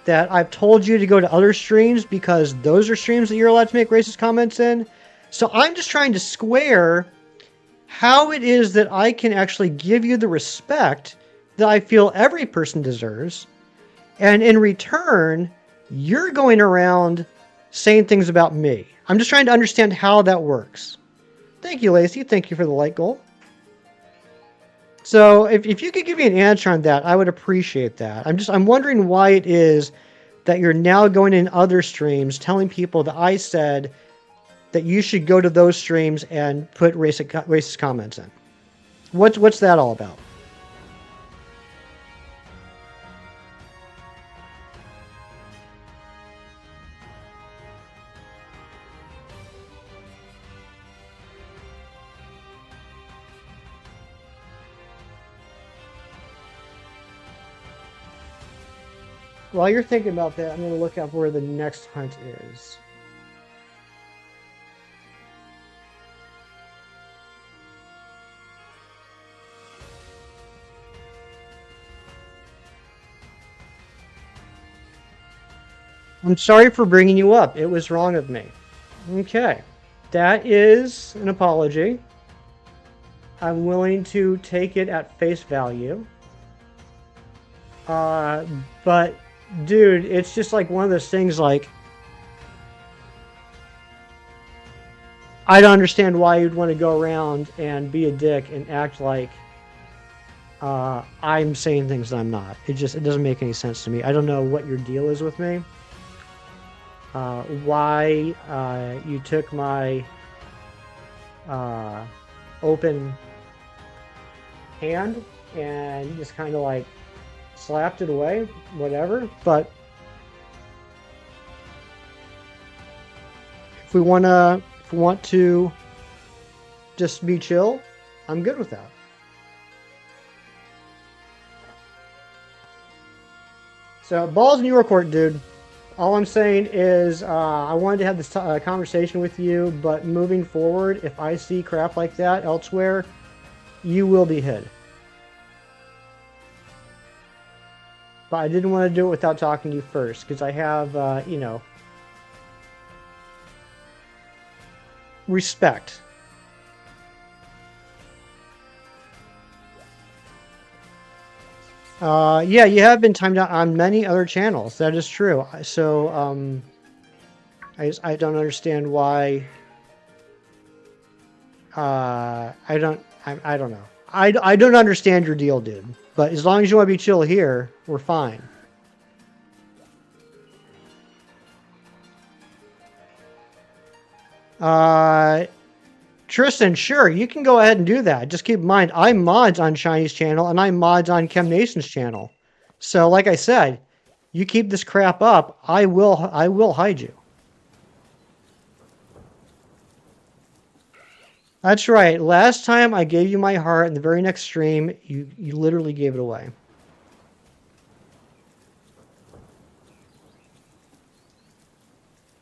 that I've told you to go to other streams because those are streams that you're allowed to make racist comments in. So I'm just trying to square how it is that I can actually give you the respect that I feel every person deserves. And in return, you're going around saying things about me. I'm just trying to understand how that works. Thank you, Lacey. Thank you for the light goal. So if you could give me an answer on that, I would appreciate that. I'm wondering why it is that you're now going in other streams telling people that I said that you should go to those streams and put racist comments in. What's that all about? While you're thinking about that, I'm going to look up where the next hunt is. I'm sorry for bringing you up. It was wrong of me. Okay. That is an apology. I'm willing to take it at face value. But, dude, it's just like one of those things like, I don't understand why you'd want to go around and be a dick and act like I'm saying things that I'm not. It doesn't make any sense to me. I don't know what your deal is with me. Why you took my open hand and just kind of like slapped it away, whatever. But if we want to just be chill, I'm good with that. So balls in your court, dude. All I'm saying is I wanted to have this conversation with you, but moving forward, if I see crap like that elsewhere, you will be hid. But I didn't want to do it without talking to you first, because I have, respect. Yeah, you have been timed out on many other channels. That is true. So, I don't understand why. I don't know. I don't understand your deal, dude. But as long as you want to be chill here, we're fine. Tristan, sure, you can go ahead and do that. Just keep in mind, I'm mods on Shiny's channel, and I'm mods on Chem Nason's channel. So, like I said, you keep this crap up, I will hide you. That's right. Last time I gave you my heart, in the very next stream, you literally gave it away.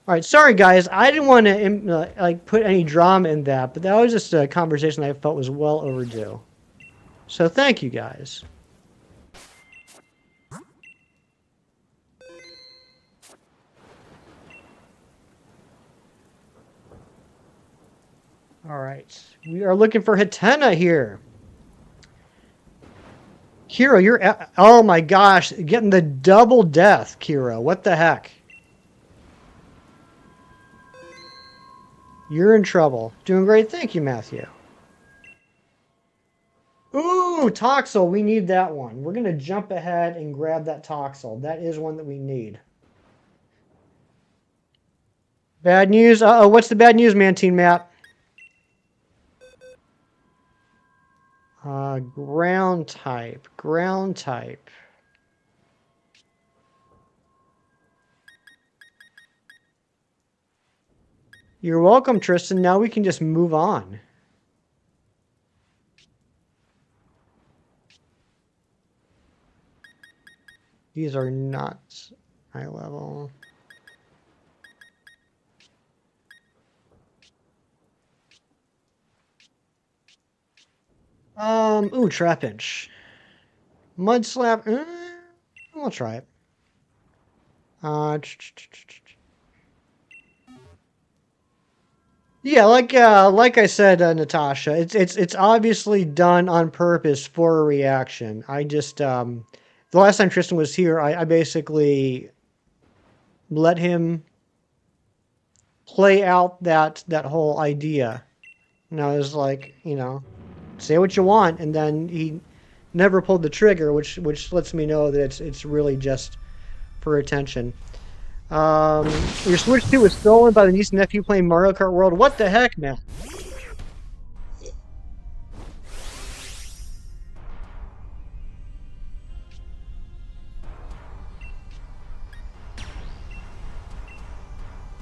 All right, sorry guys, I didn't want to like put any drama in that, but that was just a conversation I felt was well overdue. So thank you guys. All right, we are looking for Hatena here. Kira, you're oh my gosh, getting the double death, Kira. What the heck? You're in trouble. Doing great. Thank you, Matthew. Ooh, Toxel. We need that one. We're going to jump ahead and grab that Toxel. That is one that we need. Bad news? Uh-oh, what's the bad news, Mantine Matt? Ground type. Ground type. You're welcome, Tristan. Now we can just move on. These are not high level. Ooh, Trapinch. Mud Slap. We'll try it. Yeah, like I said, Natasha, it's obviously done on purpose for a reaction. I just the last time Tristan was here, I basically let him play out that whole idea, and I was like, say what you want, and then never pulled the trigger, which lets me know that it's really just for attention. Your Switch 2 was stolen by the niece and nephew playing Mario Kart World. What the heck, man?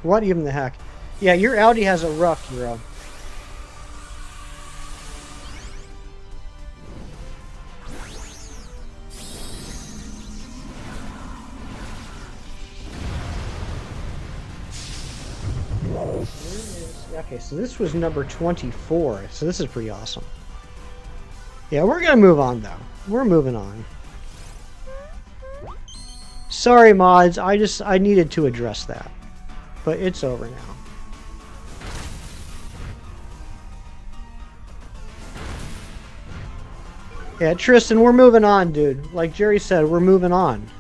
What even the heck? Yeah, your Audi has a rough, hero. Okay, so this was number 24, so this is pretty awesome. Yeah, we're gonna move on though. We're moving on. Sorry, mods. I needed to address that, but it's over now. Yeah, Tristan, we're moving on, dude. Like Jerry said, we're moving on.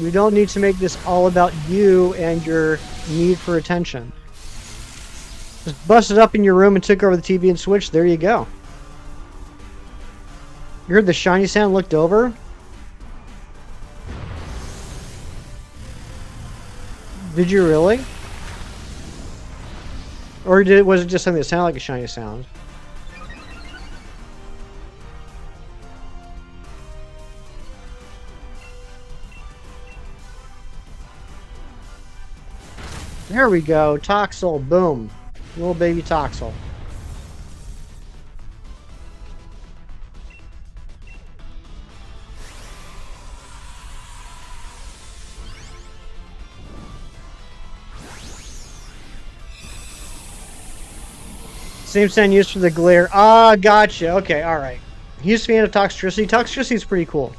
We don't need to make this all about you and your need for attention. Just busted up in your room and took over the TV and Switch. There you go. You heard the shiny sound, looked over? Did you really? Or was it just something that sounded like a shiny sound? There we go. Toxel. Boom. Little baby Toxel. Same sound used for the glare. Ah, gotcha. Okay, alright. Huge fan of Toxtricity. Toxtricity is pretty cool.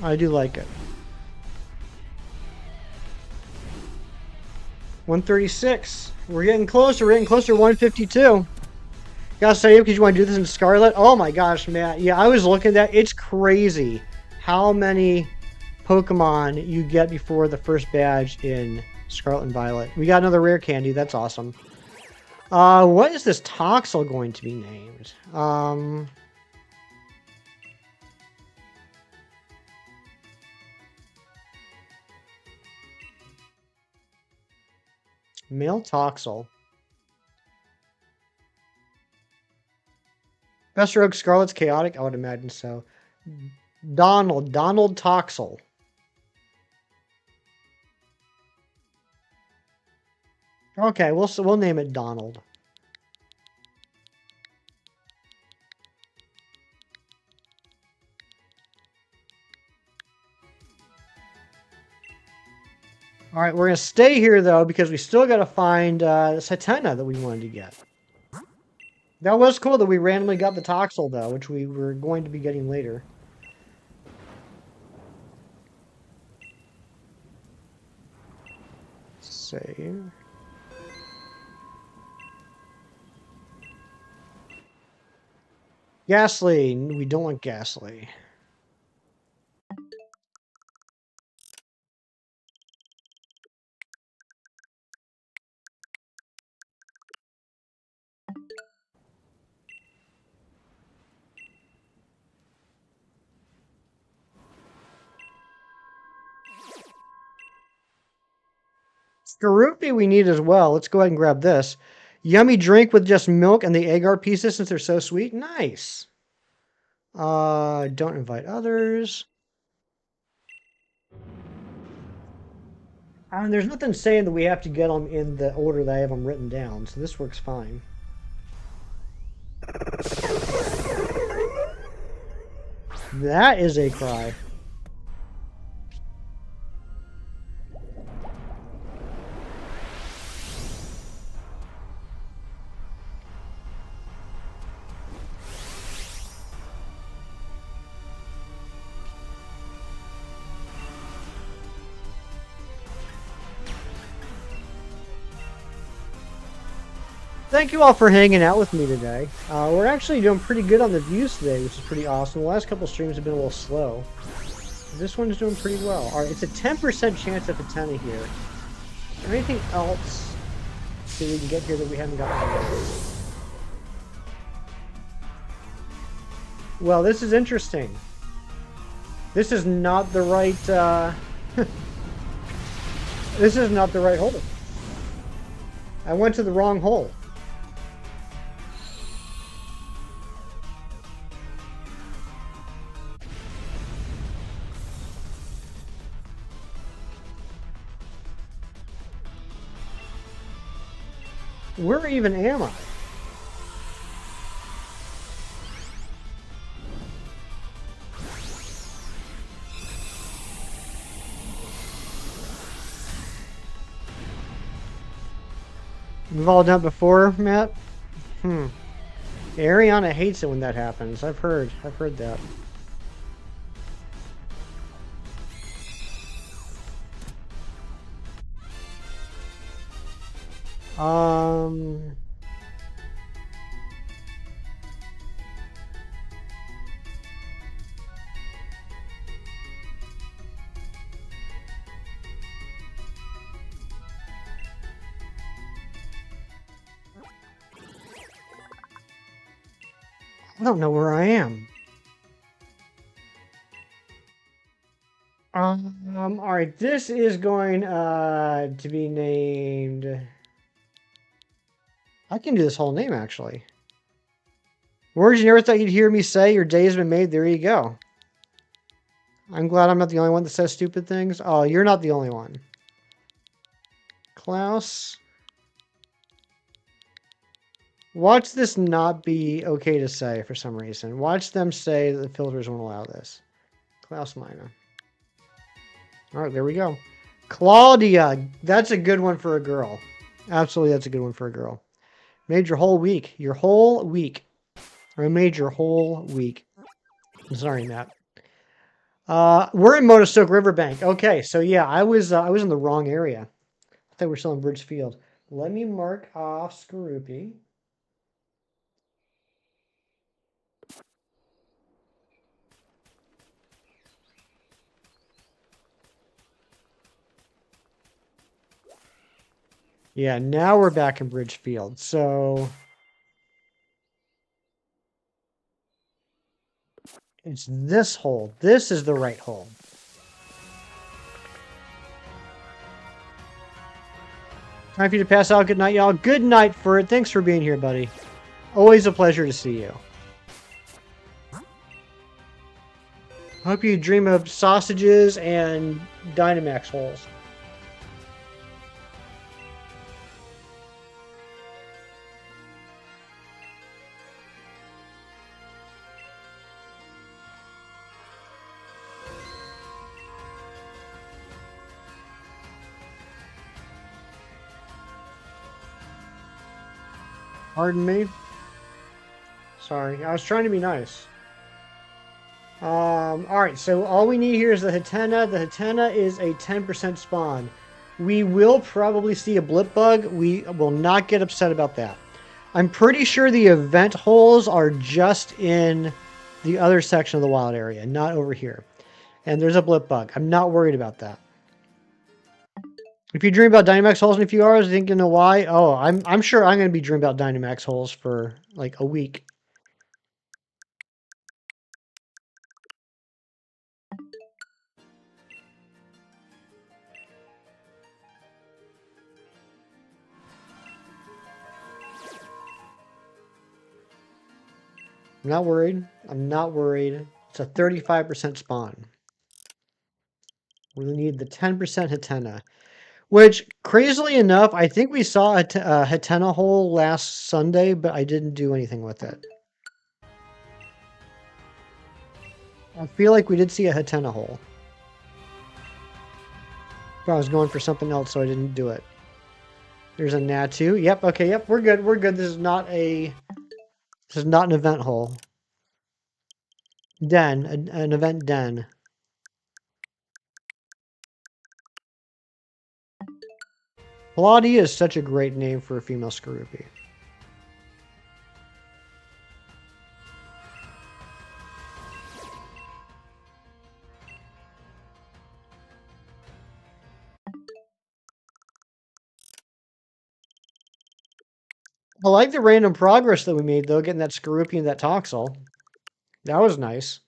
I do like it. 136. We're getting closer. We're getting closer to 152. Gotta say, because you want to do this in Scarlet? Oh my gosh, Matt. Yeah, I was looking at that. It's crazy how many Pokemon you get before the first badge in Scarlet and Violet. We got another rare candy. That's awesome. What is this Toxel going to be named? Male Toxel. Professor Oak Scarlet's chaotic? I would imagine so. Donald Toxel. Okay, we'll name it Donald. All right, we're gonna stay here though because we still gotta find Satena that we wanted to get. That was cool that we randomly got the Toxel though, which we were going to be getting later. Save. Ghastly. We don't want Ghastly. Skorupi we need as well. Let's go ahead and grab this. Yummy drink with just milk and the agar pieces since they're so sweet. Nice. Don't invite others. There's nothing saying that we have to get them in the order that I have them written down, so this works fine. That is a cry. Thank you all for hanging out with me today. We're actually doing pretty good on the views today, which is pretty awesome. The last couple streams have been a little slow. This one's doing pretty well. Alright, it's a 10% chance of Hatena here. Is there anything else that we can get here that we haven't gotten yet? Well, this is interesting. This is not the right, this is not the right hole. I went to the wrong hole. Where even am I? We've all done it before, Matt? Ariana hates it when that happens. I've heard that. Um, I don't know where I am. All right, this is going to be named. I can do this whole name actually. Words you never thought you'd hear me say. Your day's been made. There you go. I'm glad I'm not the only one that says stupid things. Oh, you're not the only one. Klaus. Watch this not be okay to say for some reason. Watch them say that the filters won't allow this. Klaus Mina. All right, there we go. Claudia. That's a good one for a girl. Absolutely, that's a good one for a girl. Made your whole week. Your whole week. Or made your whole week. Sorry, Matt. We're in Motostoke Riverbank. Okay, so yeah, I was in the wrong area. I thought we were still in Bridgefield. Let me mark off Skorupi. Yeah, now we're back in Bridgefield. So it's this hole. This is the right hole. Time for you to pass out. Good night, y'all. Good night, Furt. Thanks for being here, buddy. Always a pleasure to see you. Hope you dream of sausages and Dynamax holes. Pardon me. Sorry, I was trying to be nice. Alright, so all we need here is the Hatena. The Hatena is a 10% spawn. We will probably see a blip bug. We will not get upset about that. I'm pretty sure the event holes are just in the other section of the wild area, not over here. And there's a blip bug. I'm not worried about that. If you dream about Dynamax holes in a few hours, I think you know why. Oh, I'm sure I'm going to be dreaming about Dynamax holes for like a week. I'm not worried. I'm not worried. It's a 35% spawn. We need the 10% Hatena. Which, crazily enough, I think we saw a Hatena hole last Sunday, but I didn't do anything with it. I feel like we did see a Hatena hole. But I was going for something else, so I didn't do it. There's a Natu. Yep, okay, yep, we're good, we're good. This is not an event hole. Den, an event den. Claudia is such a great name for a female Skorupi. I like the random progress that we made, though, getting that Skorupi and that Toxel. That was nice.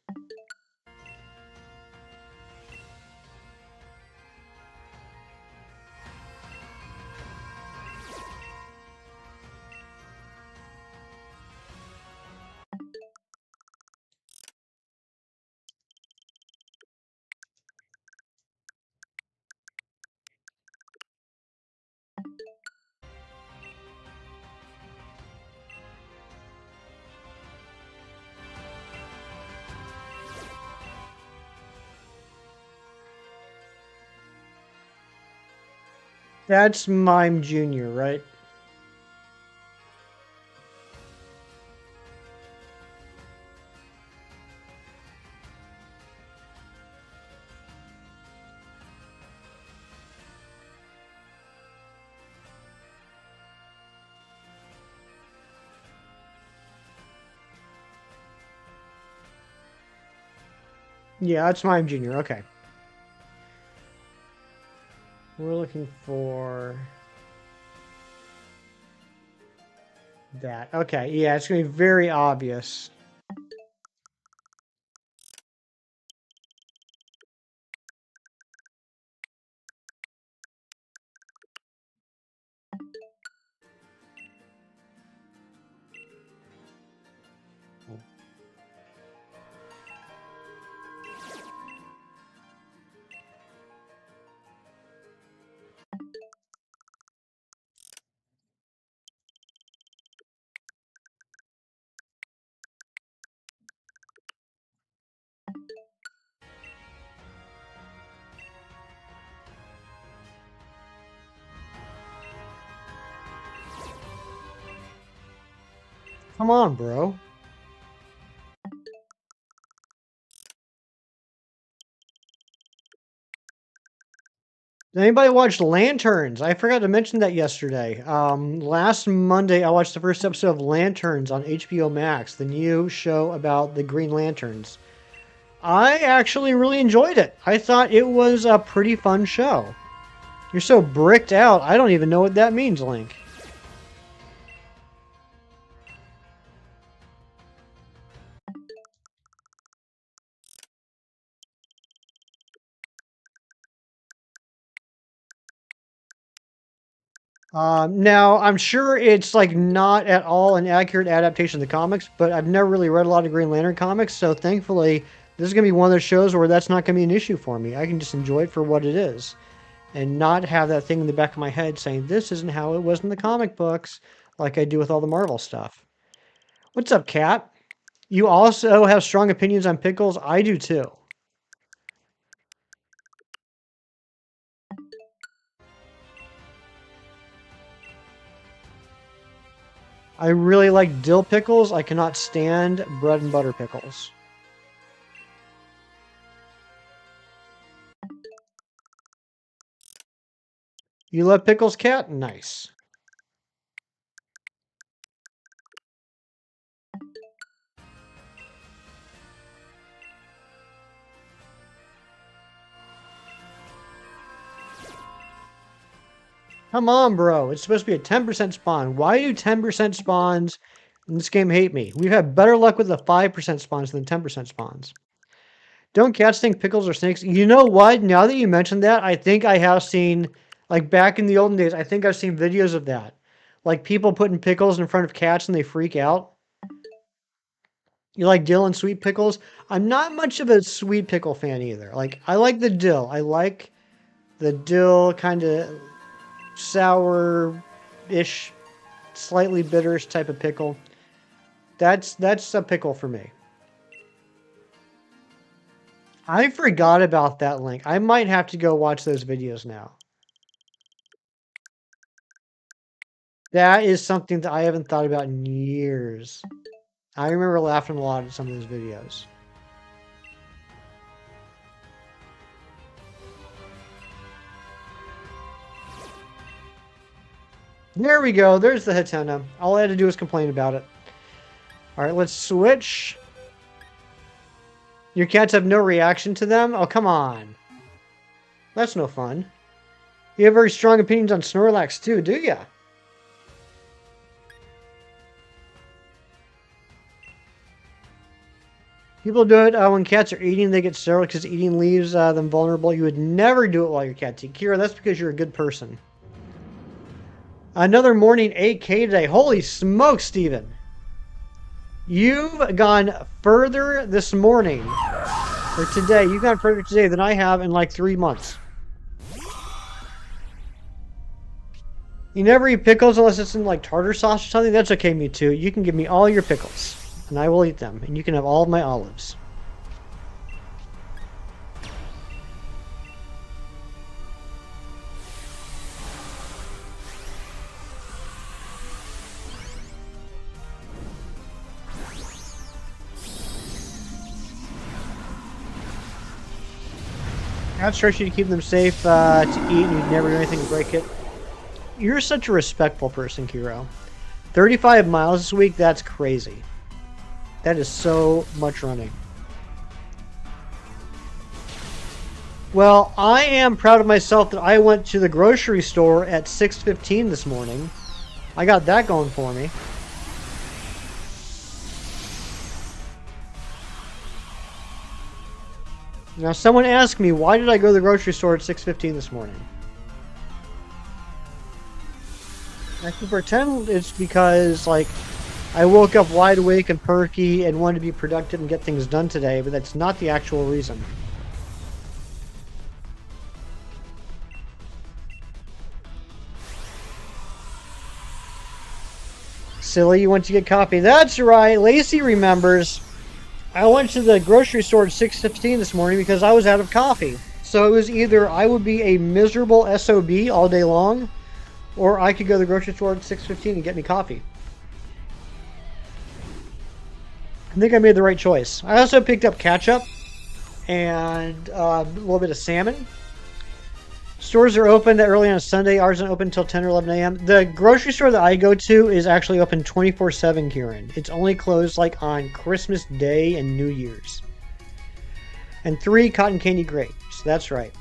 That's Mime Jr., right? Yeah, that's Mime Jr., okay. We're looking for that. Okay, yeah, it's going to be very obvious. Come on, bro. Did anybody watch Lanterns? I forgot to mention that yesterday. Last Monday, I watched the first episode of Lanterns on HBO Max, the new show about the Green Lanterns. I actually really enjoyed it. I thought it was a pretty fun show. You're so bricked out, I don't even know what that means, Link. Now, I'm sure it's like not at all an accurate adaptation of the comics, but I've never really read a lot of Green Lantern comics, so thankfully, this is going to be one of those shows where that's not going to be an issue for me. I can just enjoy it for what it is and not have that thing in the back of my head saying, this isn't how it was in the comic books, like I do with all the Marvel stuff. What's up, Kat? You also have strong opinions on pickles? I do too. I really like dill pickles. I cannot stand bread and butter pickles. You love pickles, Kat? Nice. Come on, bro. It's supposed to be a 10% spawn. Why do 10% spawns in this game hate me? We've had better luck with the 5% spawns than 10% spawns. Don't cats think pickles are snakes? You know what? Now that you mentioned that, I think I have seen, like back in the olden days, I think I've seen videos of that. Like people putting pickles in front of cats and they freak out. You like dill and sweet pickles? I'm not much of a sweet pickle fan either. Like, I like the dill. I like the dill kind of sour-ish, slightly bitterish type of pickle. That's a pickle for me. I forgot about that link. I might have to go watch those videos now. That is something that I haven't thought about in years. I remember laughing a lot at some of those videos. There we go. There's the Hatena. All I had to do was complain about it. All right, let's switch. Your cats have no reaction to them? Oh, come on. That's no fun. You have very strong opinions on Snorlax too, do ya? People do it when cats are eating. They get sterile because eating leaves them vulnerable. You would never do it while your cat's eating. Kira, that's because you're a good person. Another morning 8K today. Holy smokes, Steven. You've gone further this morning, or today. You've gone further today than I have in like 3 months. You never eat pickles unless it's in like tartar sauce or something? That's okay, me too. You can give me all your pickles, and I will eat them. And you can have all of my olives. I'd trust you to keep them safe to eat, and you'd never do anything to break it. You're such a respectful person, Kiro. 35 miles this week, that's crazy. That is so much running. Well, I am proud of myself that I went to the grocery store at 6:15 this morning. I got that going for me. Now, someone asked me, why did I go to the grocery store at 6:15 this morning? I can pretend it's because, like, I woke up wide awake and perky and wanted to be productive and get things done today, but that's not the actual reason. Silly, you went to get coffee. That's right, Lacey remembers. I went to the grocery store at 6:15 this morning because I was out of coffee. So it was either I would be a miserable SOB all day long, or I could go to the grocery store at 6:15 and get me coffee. I think I made the right choice. I also picked up ketchup and a little bit of salmon. Stores are open that early on a Sunday. Ours isn't open until 10 or 11 a.m. The grocery store that I go to is actually open 24/7, Kieran. It's only closed like on Christmas Day and New Year's. And 3 cotton candy grapes. That's right.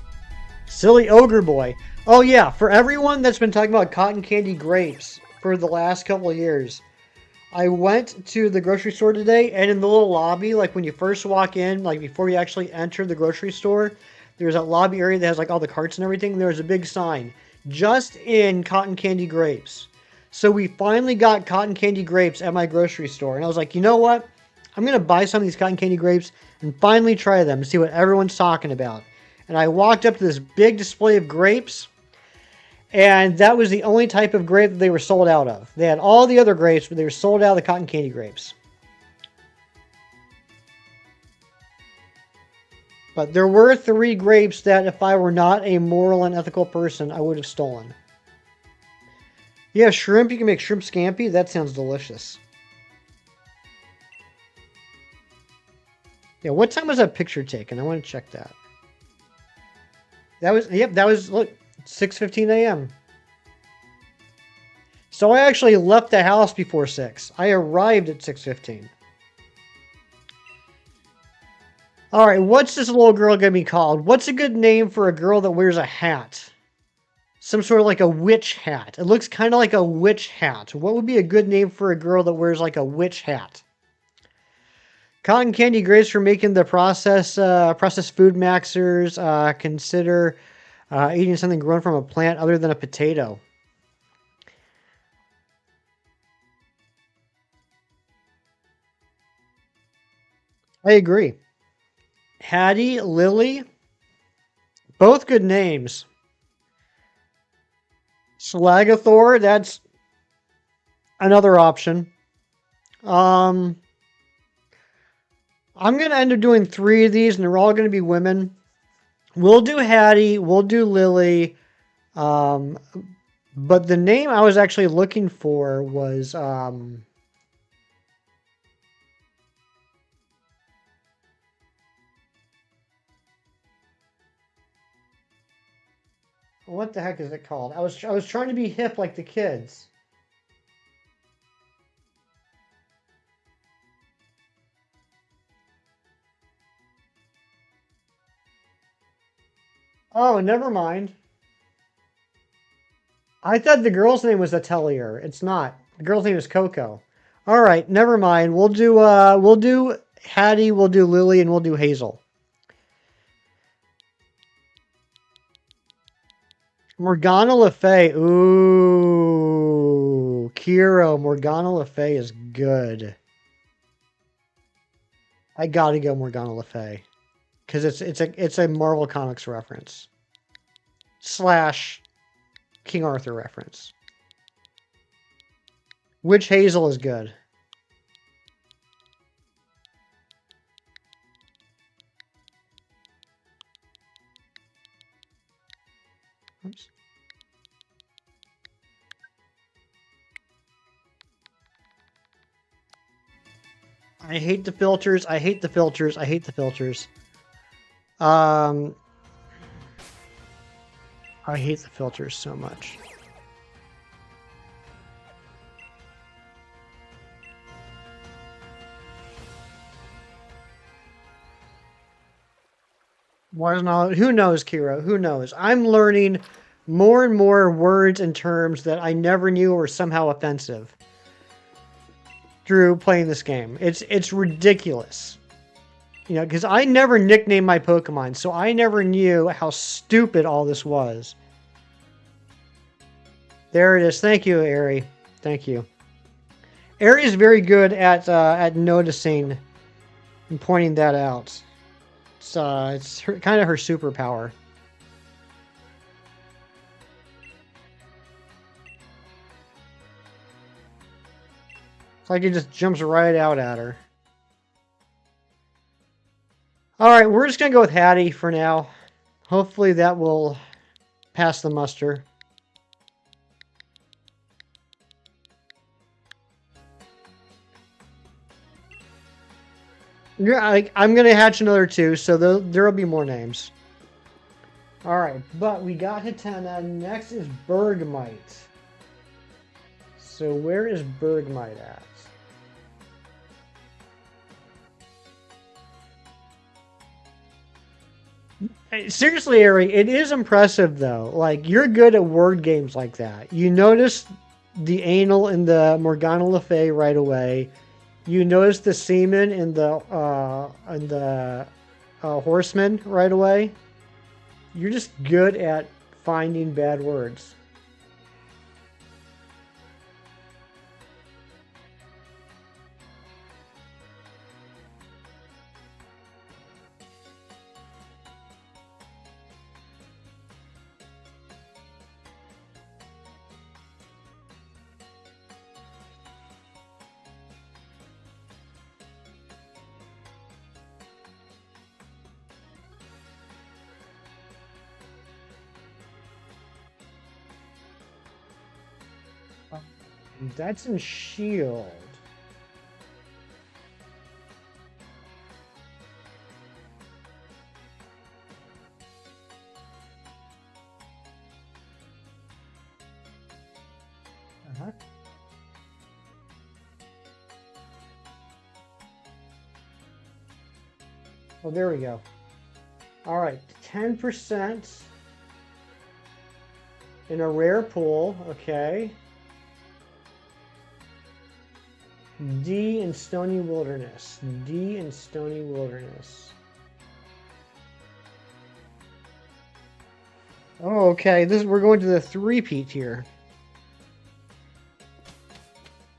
Silly Ogre Boy. Oh yeah, for everyone that's been talking about cotton candy grapes for the last couple of years, I went to the grocery store today, and in the little lobby, like when you first walk in, like before you actually enter the grocery store, there's that lobby area that has like all the carts and everything. There's a big sign, just in cotton candy grapes. So we finally got cotton candy grapes at my grocery store. And I was like, you know what? I'm going to buy some of these cotton candy grapes and finally try them and see what everyone's talking about. And I walked up to this big display of grapes, and that was the only type of grape that they were sold out of. They had all the other grapes, but they were sold out of the cotton candy grapes. But there were 3 grapes that if I were not a moral and ethical person, I would have stolen. Yeah, shrimp. You can make shrimp scampi. That sounds delicious. Yeah, what time was that picture taken? I want to check that. That was, yep, that was, look, 6:15 a.m. So I actually left the house before 6. I arrived at 6:15. Alright, what's this little girl gonna be called? What's a good name for a girl that wears a hat? Some sort of like a witch hat. It looks kind of like a witch hat. What would be a good name for a girl that wears like a witch hat? Cotton candy grapes for making the processed food maxers. Consider eating something grown from a plant other than a potato. I agree. Hattie, Lily, both good names. Slagathor, that's another option. I'm going to end up doing 3 of these, and they're all going to be women. We'll do Hattie, we'll do Lily, but the name I was actually looking for was, what the heck is it called? I was trying to be hip like the kids. Oh, never mind. I thought the girl's name was Atelier. It's not. The girl's name is Coco. All right, never mind. We'll do Hattie, we'll do Lily, and we'll do Hazel. Morgana Le Fay. Ooh. Kiro, Morgana Le Fay is good. I gotta go Morgana Le Fay. Because it's a Marvel Comics reference. / King Arthur reference. Which Hazel is good? Oops. I hate the filters. I hate the filters. I hate the filters. I hate the filters so much. Why not? Who knows, Kiro? Who knows? I'm learning more and more words and terms that I never knew were somehow offensive through playing this game. It's ridiculous. You know, because I never nicknamed my Pokemon, so I never knew how stupid all this was. There it is. Thank you, Ari. Thank you. Ari is very good at noticing and pointing that out. It's kind of her superpower. It's like it just jumps right out at her. Alright, we're just going to go with Hattie for now. Hopefully that will pass the muster. Yeah, I'm going to hatch another 2, so there will be more names. Alright, but we got Hatena. Next is Bergmite. So where is Bergmite at? Seriously, Ari, it is impressive though. Like, you're good at word games like that. You notice the anal in the Morgana Le Fay right away. You notice the semen in the horseman right away. You're just good at finding bad words. That's in Shield. Uh-huh. Oh, there we go. All right, 10% in a rare pool. Okay. D in Stony Wilderness. D in Stony Wilderness. Oh, okay. We're going to the three-peat here.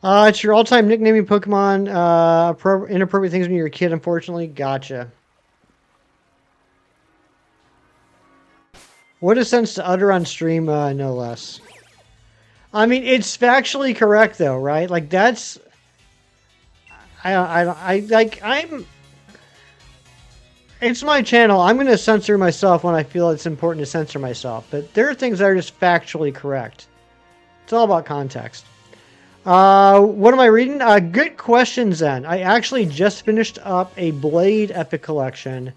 It's your all-time nicknaming Pokemon. Inappropriate things when you're a kid, unfortunately. Gotcha. What a sense to utter on stream, no less. I mean, it's factually correct, though, right? Like, that's... It's my channel. I'm going to censor myself when I feel it's important to censor myself. But there are things that are just factually correct. It's all about context. What am I reading? Good question, Zen. I actually just finished up a Blade Epic Collection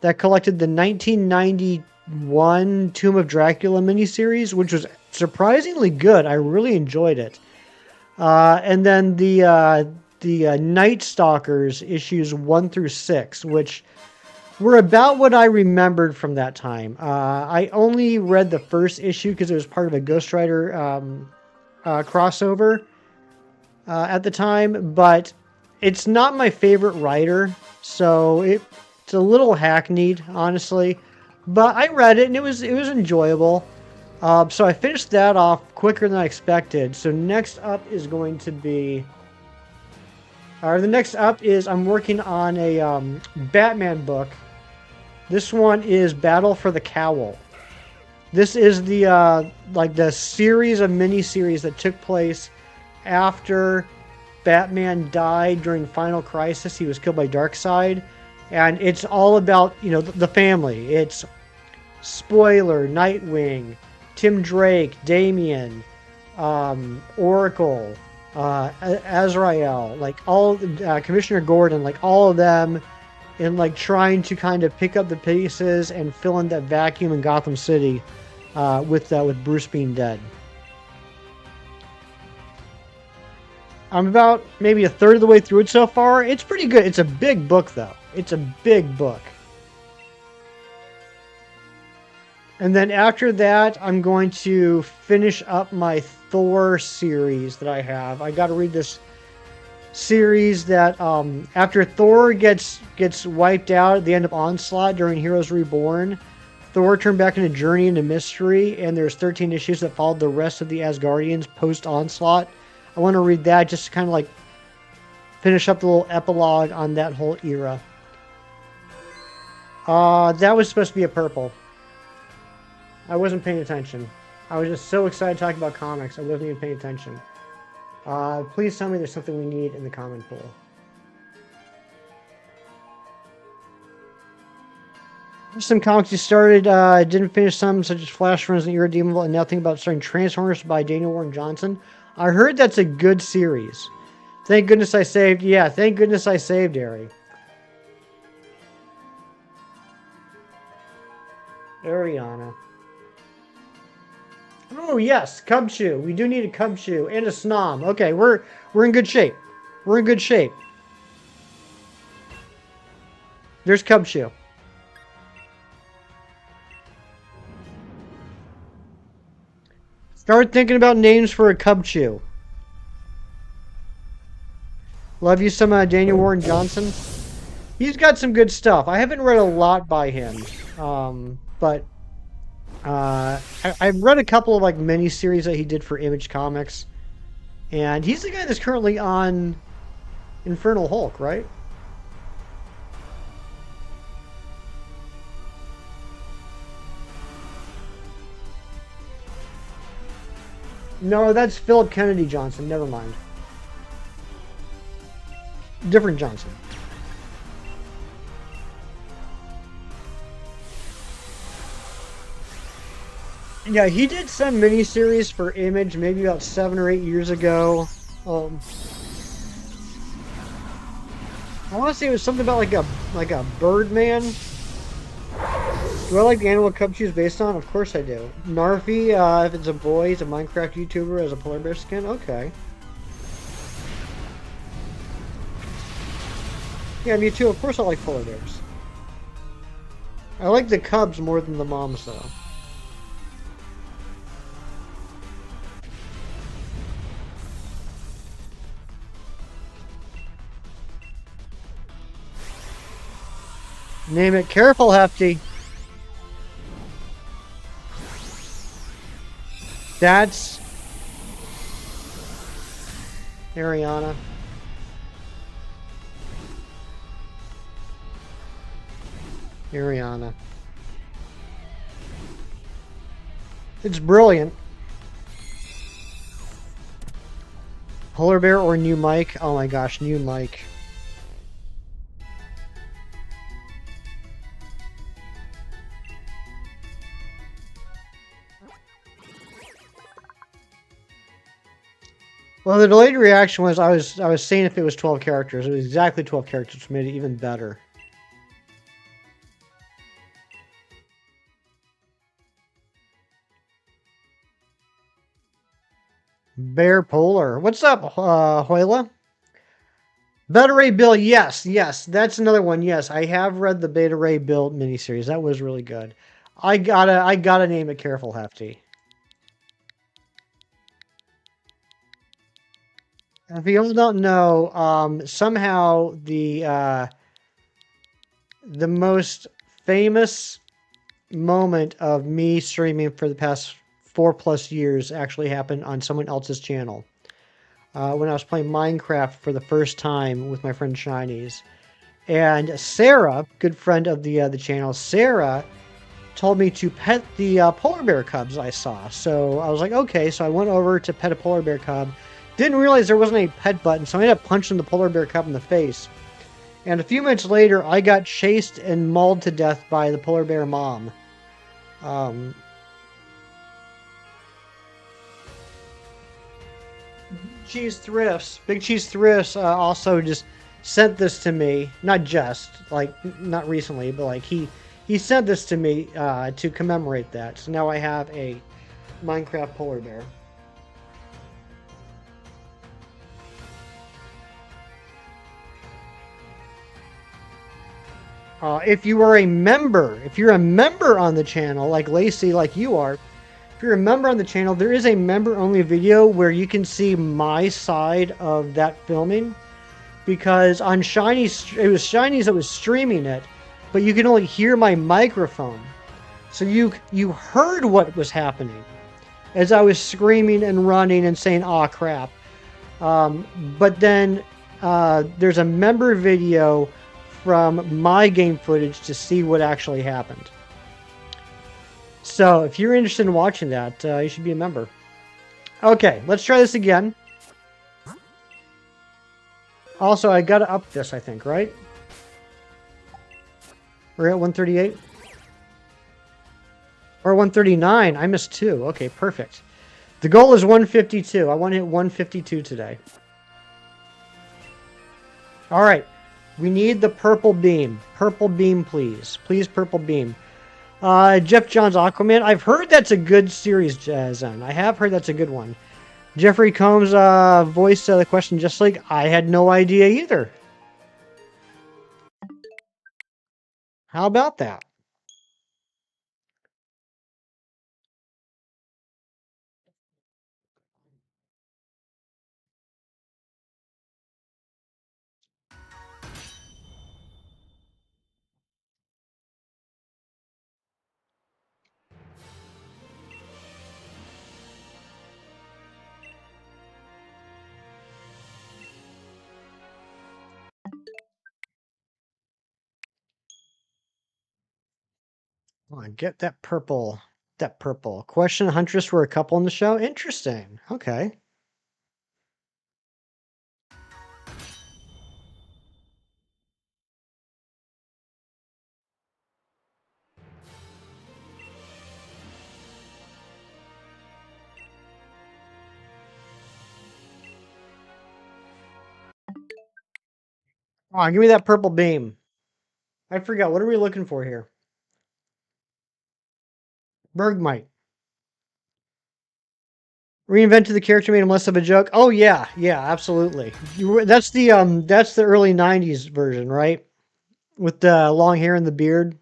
that collected the 1991 Tomb of Dracula miniseries, which was surprisingly good. I really enjoyed it. And then the Night Stalkers issues 1 through 6, which were about what I remembered from that time. I only read the first issue because it was part of a Ghost Rider crossover at the time, but it's not my favorite writer. so it's a little hackneyed, honestly. But I read it and it was enjoyable. So I finished that off quicker than I expected. So next up is going to be, or the next up is I'm working on a Batman book. This one is Battle for the Cowl. This is the like the series of mini-series that took place after Batman died during Final Crisis. He was killed by Darkseid, and it's all about, you know, the family. It's Spoiler, Nightwing, Tim Drake, Damian, Oracle, Azrael, like all Commissioner Gordon, like all of them, in like trying to kind of pick up the pieces and fill in that vacuum in Gotham City, with Bruce being dead. I'm about maybe a third of the way through it so far. It's pretty good. It's a big book, though. It's a big book. And then after that, I'm going to finish up my Thor series that I have. I got to read this series that after Thor gets wiped out at the end of Onslaught during Heroes Reborn, Thor turned back into Journey into Mystery, and there's 13 issues that followed the rest of the Asgardians post-Onslaught. I want to read that just to kind of like finish up the little epilogue on that whole era. That was supposed to be a purple. I wasn't paying attention. I was just so excited talking about comics, I wasn't even paying attention. Please tell me there's something we need in the comment pool. Some comics you started, didn't finish some, such as Flash runs and Irredeemable, and nothing about starting Transformers by Daniel Warren Johnson. I heard that's a good series. Thank goodness I saved. Yeah, thank goodness I saved, Ari. Ariana. Oh yes, Cubchoo. We do need a Cubchoo and a Snom. Okay, we're in good shape. We're in good shape. There's Cubchoo. Start thinking about names for a Cubchoo. Love you some Daniel Warren Johnson. He's got some good stuff. I haven't read a lot by him, but I've read a couple of like mini series that he did for Image Comics, and he's the guy that's currently on Infernal Hulk, right? No, that's Philip Kennedy Johnson. Never mind. Different Johnson. Yeah, he did some miniseries for Image maybe about 7 or 8 years ago. I want to say it was something about like a Birdman. Do I like the animal Cubchoo is based on? Of course I do. Narfi, if it's a boy, he's a Minecraft YouTuber, has a polar bear skin. Okay. Yeah, me too. Of course I like polar bears. I like the cubs more than the moms, though. Name it. Careful, Hefty. That's Ariana. Ariana. It's brilliant. Polar bear or new Mike? Oh my gosh, new Mike. Well, the delayed reaction was I was saying if it was 12 characters. It was exactly 12 characters, which made it even better. Bear Polar. What's up, Hoyla? Beta Ray Bill, yes, that's another one. Yes, I have read the Beta Ray Bill miniseries. That was really good. I gotta name it Careful Hefty. If you all don't know, somehow the the most famous moment of me streaming for the past 4+ years actually happened on someone else's channel. When I was playing Minecraft for the first time with my friend Shinies. And Sarah, good friend of the channel, Sarah told me to pet the polar bear cubs I saw. So I was like, okay. So I went over to pet a polar bear cub. Didn't realize there wasn't a pet button, so I ended up punching the polar bear cub in the face. And a few minutes later, I got chased and mauled to death by the polar bear mom. Um, Cheese Thrifts, Big Cheese Thrifts also just sent this to me. Not just, like, not recently, but like he sent this to me to commemorate that. So now I have a Minecraft polar bear. If you are a member, if you're a member on the channel, like Lacey, like you are, if you're a member on the channel, there is a member-only video where you can see my side of that filming. Because on Shiny's, it was Shiny's that was streaming it, but you can only hear my microphone. So you heard what was happening as I was screaming and running and saying, "Aw, crap." But then there's a member video from my game footage to see what actually happened. So if you're interested in watching that, you should be a member. Okay, let's try this again. Also, I gotta up this, I think, right? We're at 138? Or 139. I missed 2. Okay, perfect. The goal is 152. I want to hit 152 today. Alright. We need the purple beam. Purple beam, please. Please, purple beam. Jeff Johns Aquaman. I've heard that's a good series, Zen. I have heard that's a good one. Jeffrey Combs voiced the question just like I had no idea either. How about that? Oh, get that purple. That purple. Question Huntress were a couple in the show? Interesting. Okay. Come on, give me that purple beam. I forgot. What are we looking for here? Bergmite. Reinvented the character, made him less of a joke. Oh yeah, yeah, absolutely. That's the early '90s version, right? With the long hair and the beard.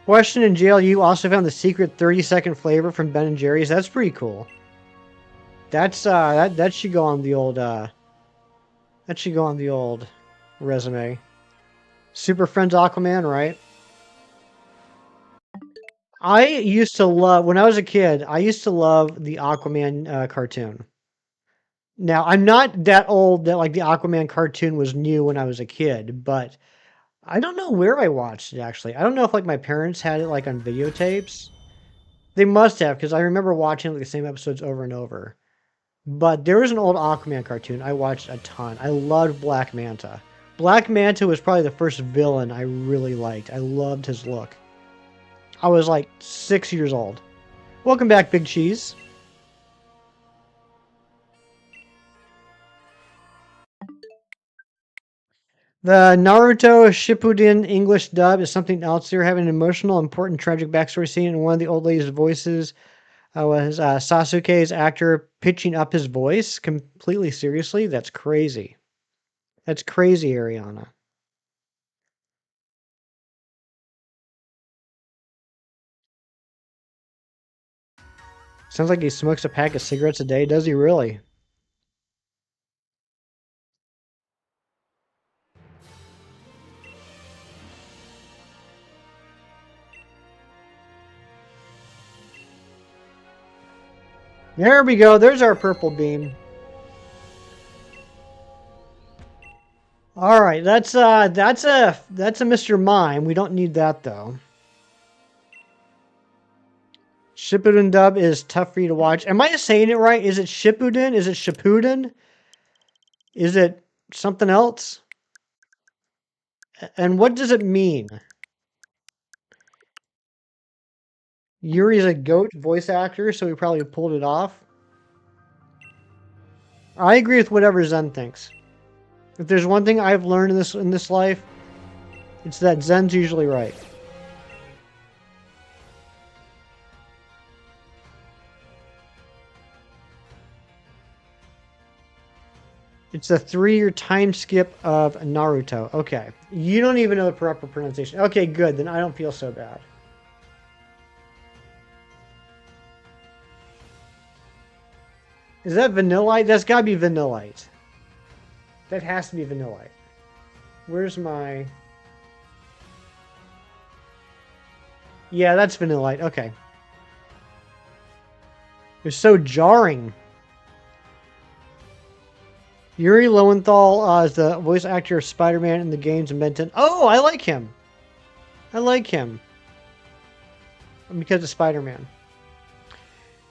Question in jail. You also found the secret 30-second flavor from Ben and Jerry's. That's pretty cool. That's that should go on the old that should go on the old resume. Super Friends Aquaman, right? I used to love when I was a kid. I used to love the Aquaman cartoon. Now I'm not that old that like the Aquaman cartoon was new when I was a kid, but I don't know where I watched it actually. I don't know if like my parents had it like on videotapes. They must have because I remember watching like the same episodes over and over. But there was an old Aquaman cartoon I watched a ton. I loved Black Manta. Black Manta was probably the first villain I really liked. I loved his look. I was like 6 years old. Welcome back, Big Cheese. The Naruto Shippuden English dub is something else. They're having an emotional, important, tragic backstory scene, and one of the old lady's voices was Sasuke's actor pitching up his voice completely seriously. That's crazy. That's crazy, Ariana. Sounds like he smokes a pack of cigarettes a day. Does he really? There we go. There's our purple beam. All right, that's a Mr. Mime. We don't need that though. Shippuden dub is tough for you to watch. Am I saying it right? Is it Shippuden? Is it Shippuden? Is it something else? And what does it mean? Yuri's a goat voice actor, so he probably pulled it off. I agree with whatever Zen thinks. If there's one thing I've learned in this life, it's that Zen's usually right. It's a 3-year time skip of Naruto. Okay. You don't even know the proper pronunciation. Okay, good. Then I don't feel so bad. Is that Vanillite? That's gotta be Vanillite. That has to be Vanillite. Where's my... Yeah, that's Vanillite. Okay. It's so jarring. Yuri Lowenthal is the voice actor of Spider-Man in the games and Ben 10. Oh, I like him. I like him. Because of Spider-Man.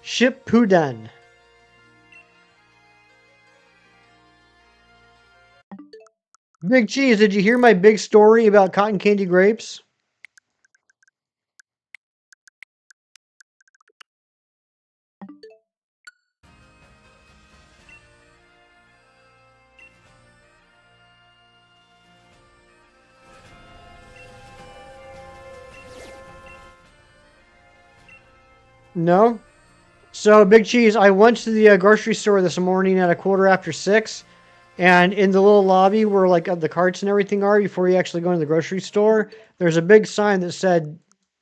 Shippuden. Big Cheese, did you hear my big story about cotton candy grapes? No? So, Big Cheese, I went to the grocery store this morning at 6:15, and in the little lobby where like the carts and everything are before you actually go into the grocery store, there's a big sign that said,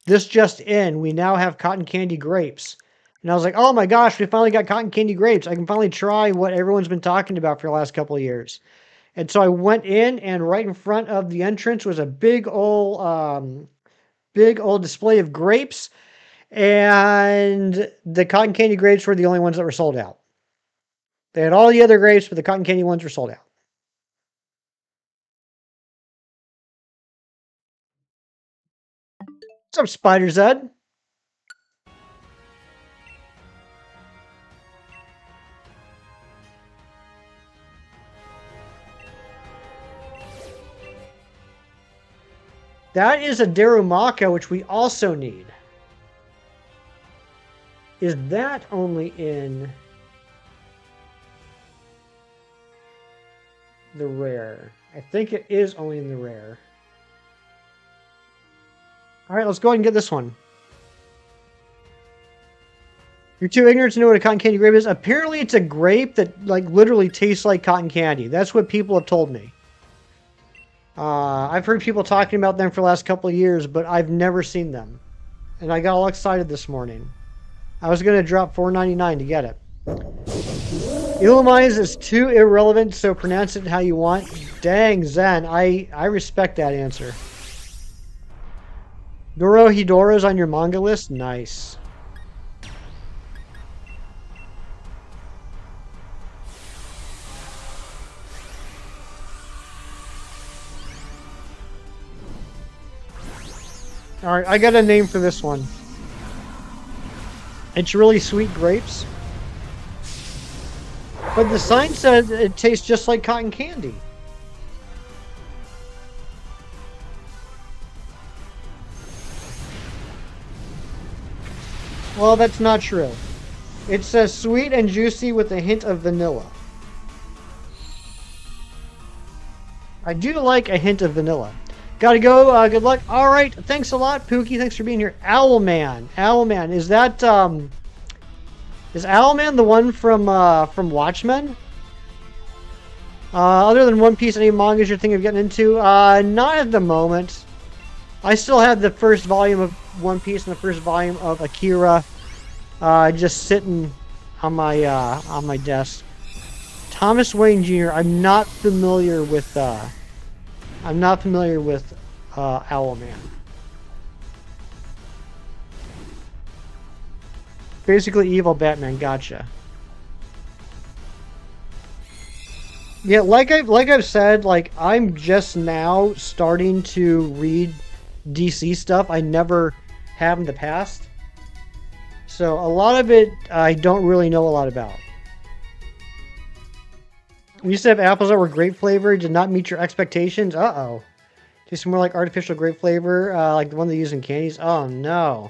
"This just in, we now have cotton candy grapes." And I was like, oh my gosh, we finally got cotton candy grapes. I can finally try what everyone's been talking about for the last couple of years. And so I went in, and right in front of the entrance was a big old display of grapes. And the cotton candy grapes were the only ones that were sold out. They had all the other grapes, but the cotton candy ones were sold out. What's up, Spider Zed? That is a Darumaka, which we also need. Is that only in the rare? I think it is only in the rare. Alright, let's go ahead and get this one. You're too ignorant to know what a cotton candy grape is. Apparently it's a grape that like literally tastes like cotton candy. That's what people have told me. I've heard people talking about them for the last couple of years, but I've never seen them. And I got all excited this morning. I was going to drop $4.99 to get it. Illumise is too irrelevant, so pronounce it how you want. Dang, Zen. I respect that answer. Dorohedoro's on your manga list? Nice. Alright, I got a name for this one. It's really sweet grapes. But the sign says it tastes just like cotton candy. Well, that's not true. It says sweet and juicy with a hint of vanilla. I do like a hint of vanilla. Gotta go. Good luck. All right. Thanks a lot, Pookie. Thanks for being here. Owlman. Owlman. Is that is Owlman the one from Watchmen? Other than One Piece, any mangas you're thinking of getting into? Not at the moment. I still have the first volume of One Piece and the first volume of Akira, just sitting on my desk. Thomas Wayne Jr. I'm not familiar with Owlman. Basically evil Batman, gotcha. Yeah, like I've said, like I'm just now starting to read DC stuff. I never have in the past. So a lot of it I don't really know a lot about. We used to have apples that were grape flavored, did not meet your expectations. Uh-oh. Just more like artificial grape flavor, like the one they use in candies. Oh no.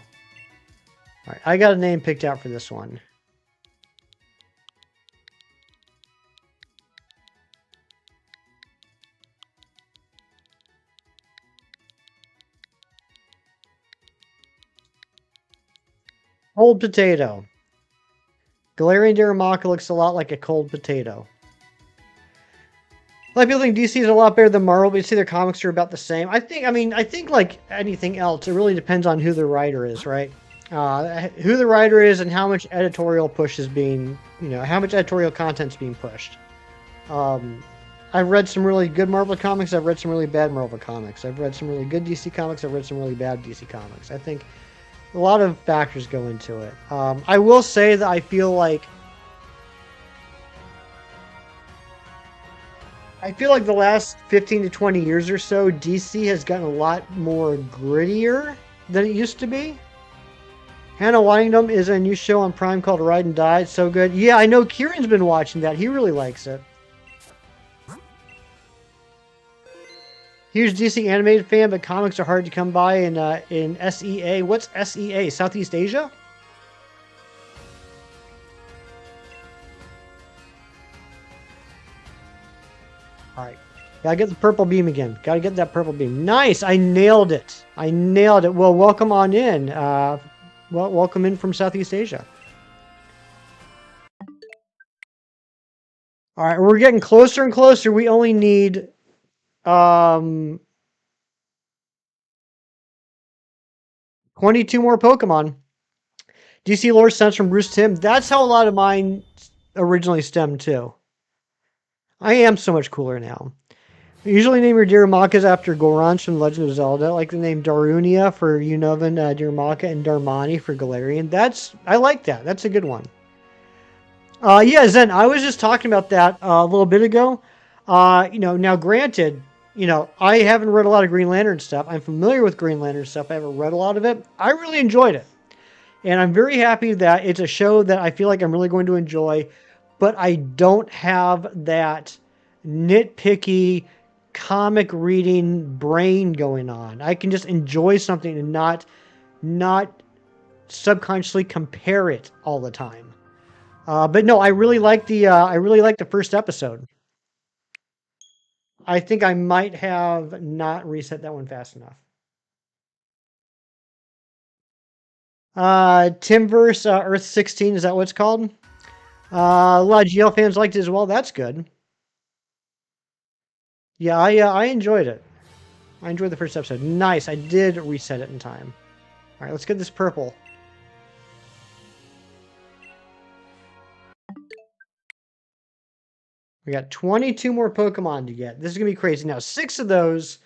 Alright, I got a name picked out for this one. Cold potato. Galarian Darumaka looks a lot like a cold potato. A lot of people think DC is a lot better than Marvel, but you see their comics are about the same. I think like anything else, it really depends on who the writer is, right? Who the writer is and how much editorial push is being, how much editorial content's being pushed. I've read some really good Marvel comics. I've read some really bad Marvel comics. I've read some really good DC comics. I've read some really bad DC comics. I think a lot of factors go into it. I will say that I feel like the last 15 to 20 years or so, DC has gotten a lot more grittier than it used to be. Hannah Waddingham is a new show on Prime called Ride and Die. It's so good. Yeah, I know Kieran's been watching that. He really likes it. Huge DC animated fan, but comics are hard to come by in SEA. What's SEA? Southeast Asia? Alright. Gotta get the purple beam again. Gotta get that purple beam. Nice! I nailed it. I nailed it. Well, welcome on in. Welcome in from Southeast Asia. Alright, we're getting closer and closer. We only need 22 more Pokemon. DC lore stems from Bruce Timm. That's how a lot of mine originally stemmed too. I am so much cooler now. You usually name your Darumaka's after Gorons from Legend of Zelda, like the name Darunia for Unova and Darumaka and Darmani for Galarian. I like that. That's a good one. Yeah, Zen, I was just talking about that a little bit ago. Now granted, I haven't read a lot of Green Lantern stuff. I'm familiar with Green Lantern stuff. I haven't read a lot of it. I really enjoyed it. And I'm very happy that it's a show that I feel like I'm really going to enjoy, but I don't have that nitpicky comic reading brain going on. I can just enjoy something and not subconsciously compare it all the time. But no, I really like the first episode. I think I might have not reset that one fast enough. Timverse Earth 16, is that what it's called? A lot of GL fans liked it as well. That's good. Yeah, I enjoyed it. I enjoyed the first episode. Nice. I did reset it in time. All right, let's get this purple. We got 22 more Pokemon to get. This is going to be crazy. Now, 6 of those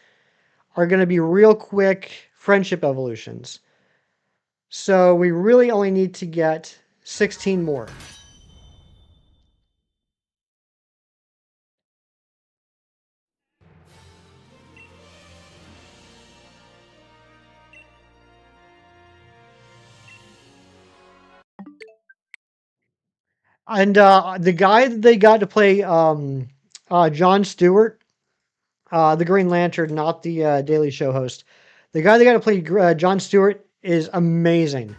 are going to be real quick friendship evolutions. So we really only need to get 16 more. And the guy that they got to play Jon Stewart, the Green Lantern, not the Daily Show host. The guy they got to play Jon Stewart is amazing.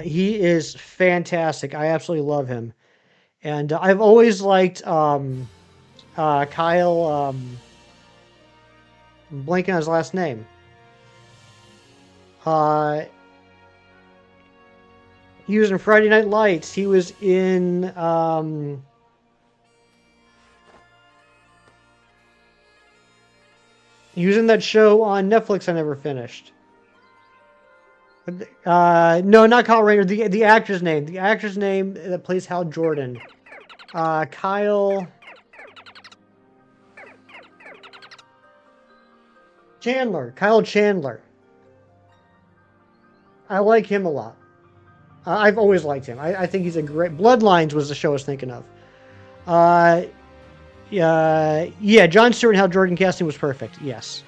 He is fantastic. I absolutely love him. And I've always liked Kyle, I'm blanking on his last name. He was in Friday Night Lights. He was in that show on Netflix I never finished. No, not Kyle Rayner. The actor's name. The actor's name that plays Hal Jordan. Kyle Chandler. Kyle Chandler. I like him a lot. I've always liked him. I think he's a great... Bloodlines was the show I was thinking of. Yeah, Jon Stewart and Hal Jordan casting was perfect. Yes.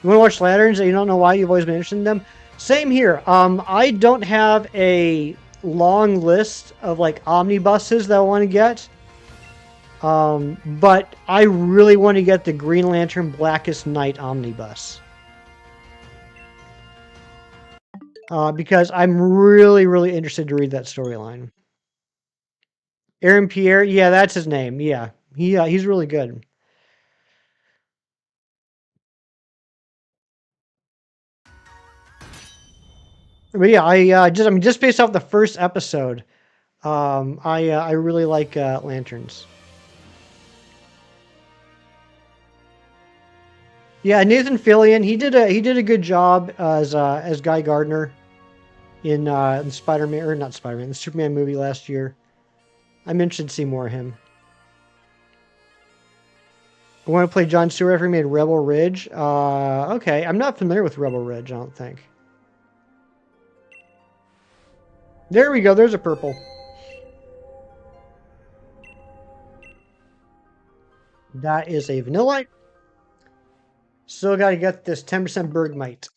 You want to watch Lanterns and you don't know why you've always been interested in them? Same here. I don't have a long list of like omnibuses that I want to get. But I really want to get the Green Lantern Blackest Night omnibus. Because I'm really, really interested to read that storyline. Aaron Pierre, yeah, that's his name. Yeah, he's really good. But yeah, I mean, just based off the first episode, I really like Lanterns. Yeah, Nathan Fillion, he did a good job as Guy Gardner in Spider-Man, or not Spider-Man, the Superman movie last year. I'm interested to see more of him. I want to play John Stewart after he made Rebel Ridge. Okay, I'm not familiar with Rebel Ridge, I don't think. There we go, there's a purple. That is a Vanillite. Still got to get this 10% Bergmite.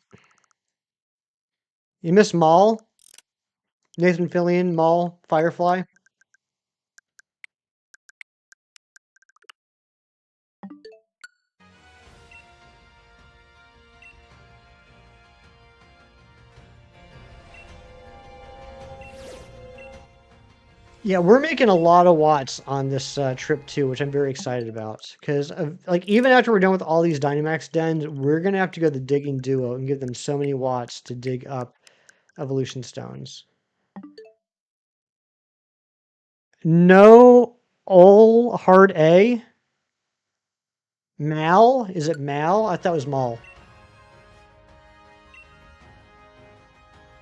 You miss Maul? Nathan Fillion, Maul, Firefly? Yeah, we're making a lot of watts on this trip too, which I'm very excited about. Because like even after we're done with all these Dynamax dens, we're gonna have to go to the digging duo and give them so many watts to dig up evolution stones. No, all hard A. Mal? Is it Mal? I thought it was Mal.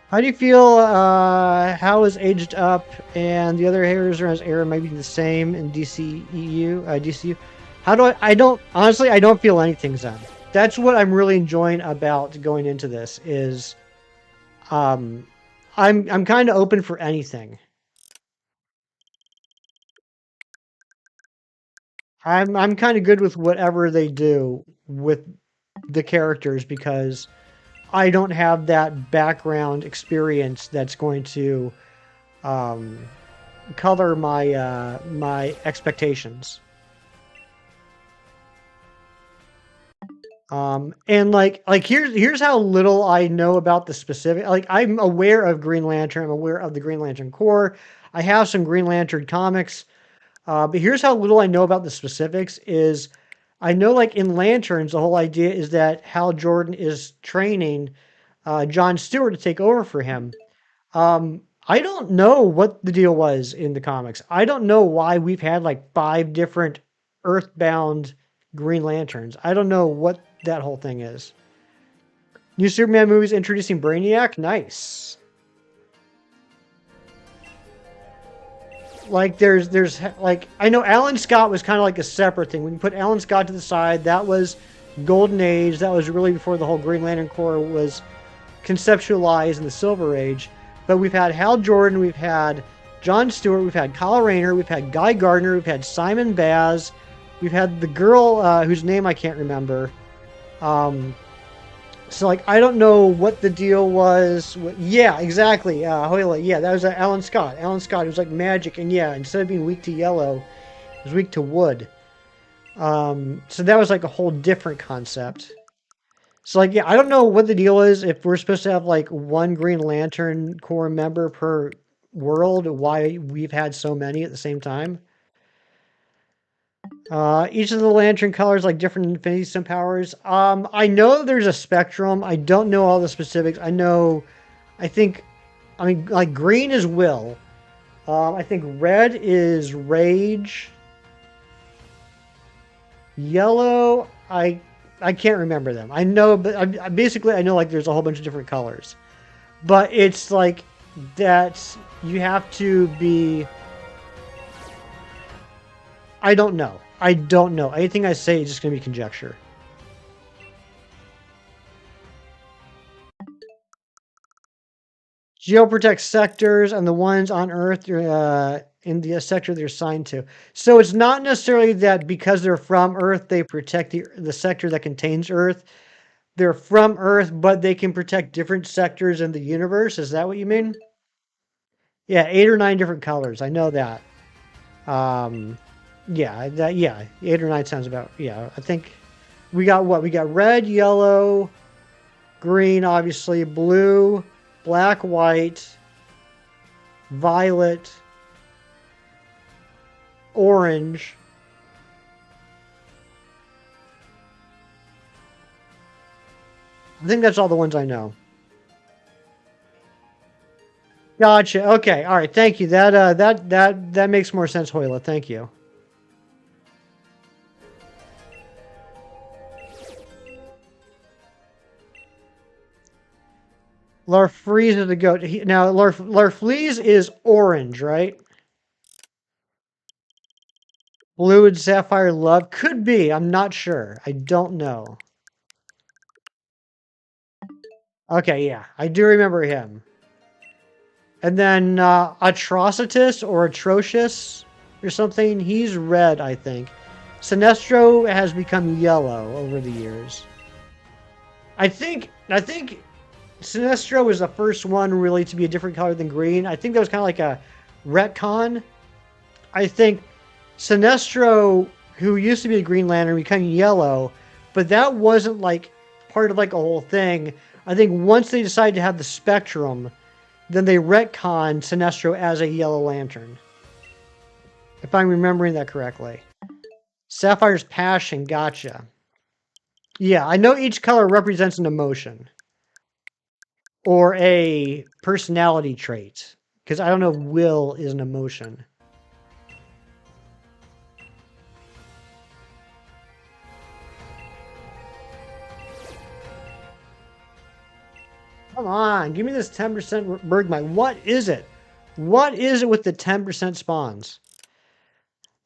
How do you feel? How is aged up and the other heroes around his era might be the same in DCEU, DCU? How do I don't honestly I don't feel anything, Zen. That's what I'm really enjoying about going into this is um I'm kind of open for anything. I'm kind of good with whatever they do with the characters because I don't have that background experience that's going to um, color my expectations. And like here's how little I know about the specific. Like I'm aware of Green Lantern. I'm aware of the Green Lantern Corps. I have some Green Lantern comics. But here's how little I know about the specifics is I know like in Lanterns, the whole idea is that Hal Jordan is training John Stewart to take over for him. I don't know what the deal was in the comics. I don't know why we've had like 5 different Earthbound Green Lanterns. I don't know what that whole thing is. New Superman movies introducing Brainiac? Nice. Like there's like I know Alan Scott was kind of like a separate thing. When you put Alan Scott to the side, that was Golden Age. That was really before the whole Green Lantern Corps was conceptualized in the Silver Age. But we've had Hal Jordan, we've had John Stewart, we've had Kyle Rayner, we've had Guy Gardner, we've had Simon Baz, we've had the girl whose name I can't remember. So like I don't know what the deal was. Yeah, exactly. Hoyle. Yeah, that was Alan Scott. Alan Scott. It was like magic, and yeah, instead of being weak to yellow, it was weak to wood. So that was like a whole different concept. So like yeah, I don't know what the deal is if we're supposed to have like one Green Lantern Corps member per world. Why we've had so many at the same time? Each of the lantern colors like different Infinity Stone powers. I know there's a spectrum. I don't know all the specifics. I think, I mean, like green is will. I think red is rage. Yellow, I can't remember them. I know, but basically I know like there's a whole bunch of different colors. But it's like that you have to be. I don't know. I don't know. Anything I say is just going to be conjecture. Geoprotect sectors and the ones on Earth in the sector they're assigned to. So it's not necessarily that because they're from Earth, they protect the sector that contains Earth. They're from Earth, but they can protect different sectors in the universe. Is that what you mean? Yeah, 8 or 9 different colors. I know that. Yeah, 8 or 9 sounds about. Yeah, I think we got what? We got red, yellow, green, obviously, blue, black, white, violet, orange. I think that's all the ones I know. Gotcha. Okay. All right. Thank you. That makes more sense, Hoyla. Thank you. Larfleeze is the goat. Now, Larfleeze is orange, right? Blue and Sapphire Love could be. I'm not sure. I don't know. Okay, yeah, I do remember him. And then Atrocitus or Atrocious or something. He's red, I think. Sinestro has become yellow over the years. I think Sinestro was the first one really to be a different color than green. I think that was kind of like a retcon. I think Sinestro, who used to be a Green Lantern, became yellow, but that wasn't like part of like a whole thing. I think once they decided to have the Spectrum, then they retconned Sinestro as a Yellow Lantern. If I'm remembering that correctly. Sapphire's Passion, gotcha. Yeah, I know each color represents an emotion. Or a personality trait. Because I don't know if will is an emotion. Come on, give me this 10% Bergmite. What is it? What is it with the 10% spawns?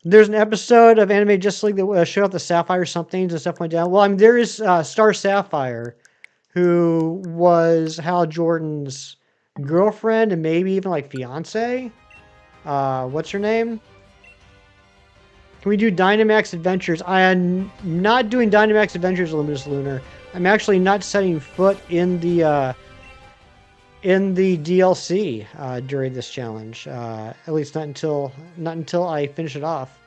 There's an episode of Anime Justice League that showed up the Sapphire somethings and stuff went down. Well, I mean, there is Star Sapphire, who was Hal Jordan's girlfriend and maybe even like fiance. What's her name? Can we do Dynamax Adventures? I am not doing Dynamax Adventures, Luminous Lunar. I'm actually not setting foot in the DLC during this challenge. At least not until I finish it off.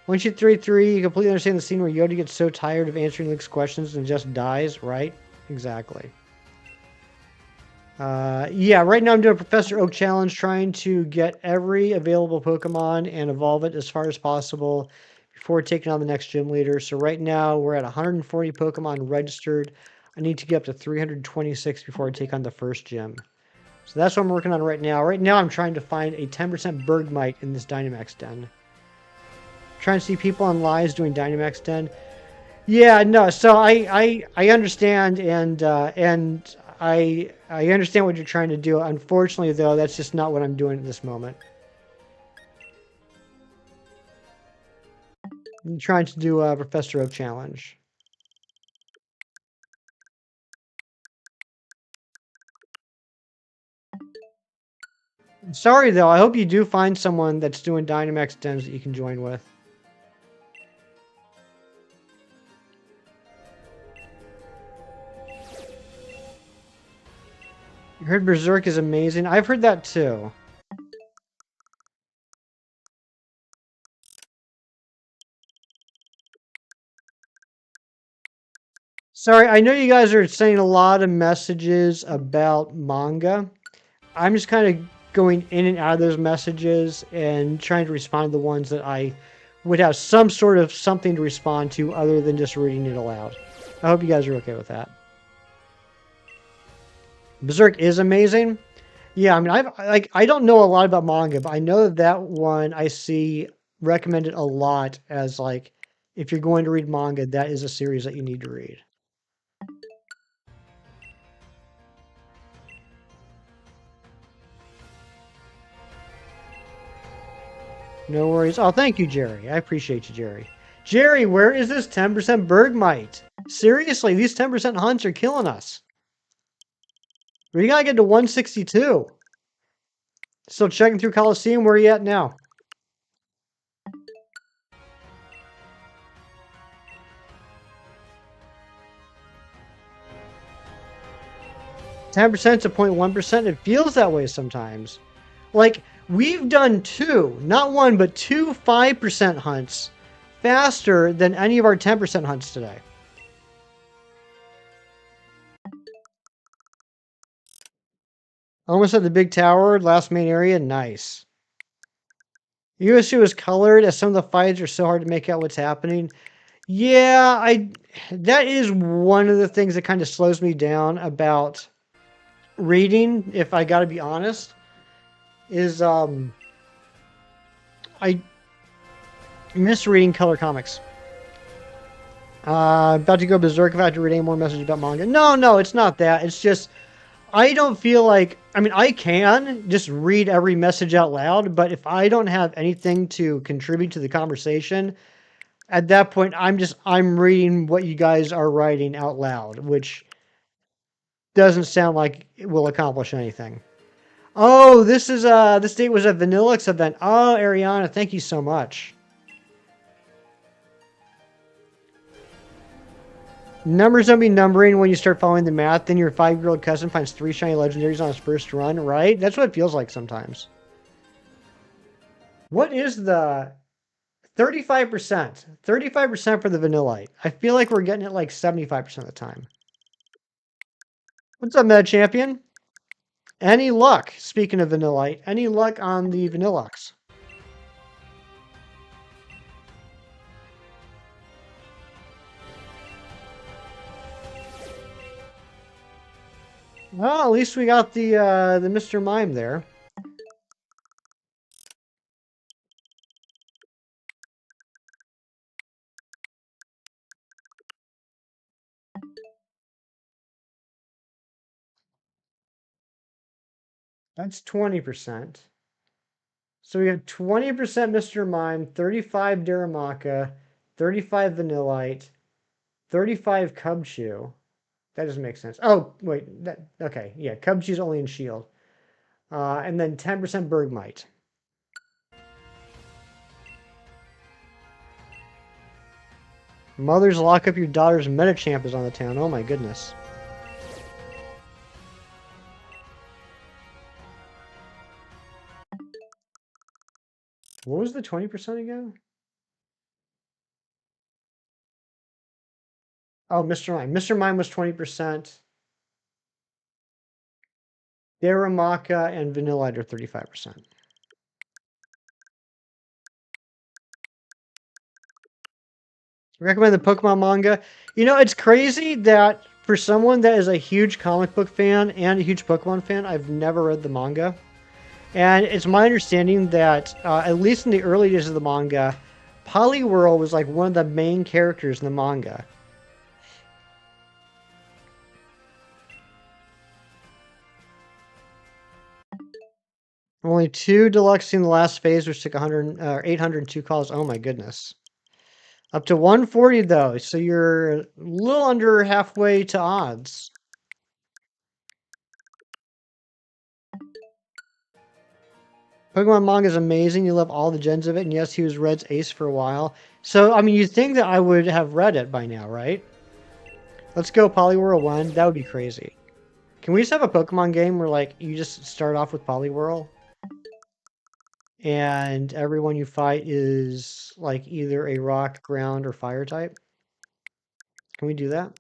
Once you 3-3, you completely understand the scene where Yoda gets so tired of answering Luke's questions and just dies, right? Exactly. Yeah, right now I'm doing a Professor Oak challenge, trying to get every available Pokemon and evolve it as far as possible before taking on the next gym leader. So right now we're at 140 Pokemon registered. I need to get up to 326 before I take on the first gym. So that's what I'm working on right now. Right now I'm trying to find a 10% Bergmite in this Dynamax Den. I'm trying to see people on lives doing Dynamax Den. Yeah, no. So I understand and I understand what you're trying to do. Unfortunately, though, that's just not what I'm doing at this moment. I'm trying to do a Professor Oak challenge. Sorry, though. I hope you do find someone that's doing Dynamax Dens that you can join with. You heard Berserk is amazing. I've heard that too. Sorry, I know you guys are sending a lot of messages about manga. I'm just kind of going in and out of those messages and trying to respond to the ones that I would have some sort of something to respond to other than just reading it aloud. I hope you guys are okay with that. Berserk is amazing. Yeah, I mean, I don't know a lot about manga, but I know that one I see recommended a lot as like, if you're going to read manga, that is a series that you need to read. No worries. Oh, thank you, Jerry. I appreciate you, Jerry. Jerry, where is this 10% Bergmite? Seriously, these 10% hunts are killing us. We gotta get to 162. Still checking through Coliseum. Where are you at now? 10% to 0.1%. It feels that way sometimes. Like, we've done two, not one, but two 5% hunts faster than any of our 10% hunts today. Almost at the big tower, last main area, nice. USU is colored as some of the fights are so hard to make out what's happening. Yeah, that is one of the things that kind of slows me down about reading, if I gotta be honest, is I miss reading color comics. About to go berserk if I have to read any more messages about manga. No, it's not that. It's just I don't feel like, I mean, I can just read every message out loud, but if I don't have anything to contribute to the conversation, at that point, I'm reading what you guys are writing out loud, which doesn't sound like it will accomplish anything. Oh, this date was a Vanillix event. Oh, Ariana, thank you so much. Numbers don't be numbering when you start following the math. Then your 5-year-old cousin finds 3 shiny legendaries on his first run, right? That's what it feels like sometimes. What is the 35%? 35% for the Vanillite. I feel like we're getting it like 75% of the time. What's up, Meta Champion? Any luck, speaking of Vanillite, any luck on the Vanillux? Well, at least we got the Mr. Mime there. That's 20%. So we got 20% Mr. Mime, 35 Daramaka, 35 Vanillite, 35 Cubchoo. That doesn't make sense. Oh, wait. Okay, yeah, Cubchoo's only in Shield. And then 10% Bergmite. Mothers lock up your daughter's Metachamp is on the town. Oh my goodness. What was the 20% again? Oh, Mr. Mime. Mr. Mime was 20%. Daramaka and Vanillite are 35%. Recommend the Pokemon manga. You know, it's crazy that for someone that is a huge comic book fan and a huge Pokemon fan, I've never read the manga. And it's my understanding that, at least in the early days of the manga, Poliwhirl was like one of the main characters in the manga. Only 2 deluxe in the last phase, which took 100 or 802 calls. Oh my goodness. Up to 140 though, so you're a little under halfway to odds. Pokemon manga is amazing. You love all the gens of it, and yes, he was Red's ace for a while. So, I mean, you'd think that I would have read it by now, right? Let's go Poliwhirl 1. That would be crazy. Can we just have a Pokemon game where, like, you just start off with Poliwhirl? And everyone you fight is, like, either a rock, ground, or fire type? Can we do that?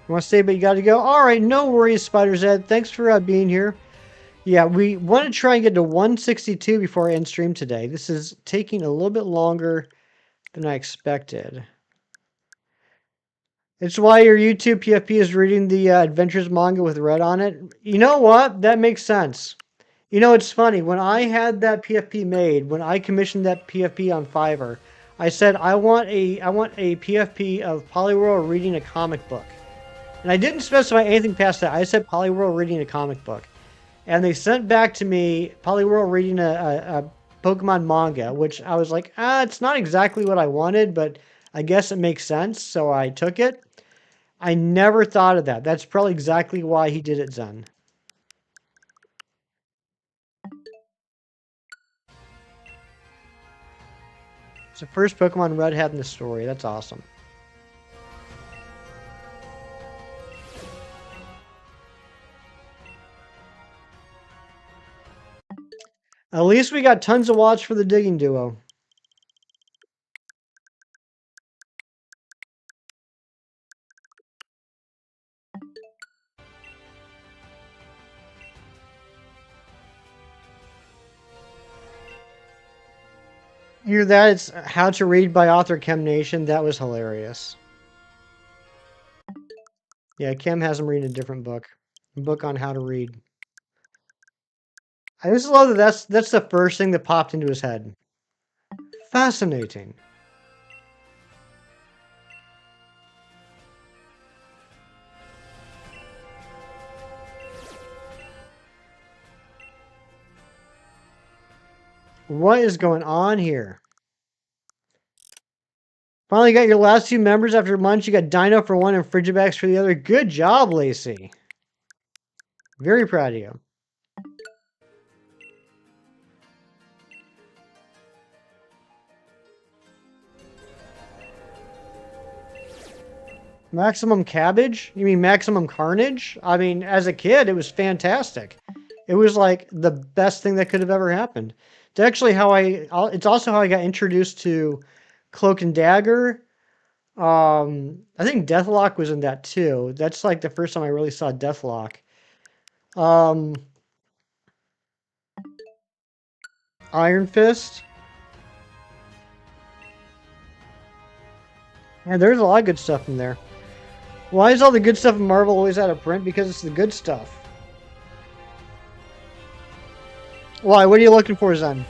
You want to stay, but you got to go? All right, no worries, Spider's Ed. Thanks for being here. Yeah, we want to try and get to 162 before I end stream today. This is taking a little bit longer than I expected. It's why your YouTube PFP is reading the Adventures manga with red on it. You know what? That makes sense. You know, it's funny. When I had that PFP made, when I commissioned that PFP on Fiverr, I said I want a PFP of Poliwhirl reading a comic book. And I didn't specify anything past that. I said Poliwhirl reading a comic book. And they sent back to me Poliwhirl reading a Pokemon manga, which I was like, it's not exactly what I wanted, but I guess it makes sense, so I took it. I never thought of that. That's probably exactly why he did it, Zen. It's the first Pokemon Red had in the story. That's awesome. At least we got tons of watch for the digging duo. Hear that? It's How to Read by author Chem Nation. That was hilarious. Yeah, Chem has him reading a different book. A book on how to read. I just love that that's the first thing that popped into his head. Fascinating. What is going on here? Finally got your last two members after months. You got Dino for one and Frigibax for the other. Good job, Lacey. Very proud of you. Maximum Cabbage? You mean Maximum Carnage? I mean, as a kid, it was fantastic. It was like the best thing that could have ever happened. It's actually it's also how I got introduced to Cloak and Dagger. I think Deathlock was in that too. That's like the first time I really saw Deathlock. Iron Fist. Yeah, there's a lot of good stuff in there. Why is all the good stuff in Marvel always out of print? Because it's the good stuff. Why? What are you looking for, Zen?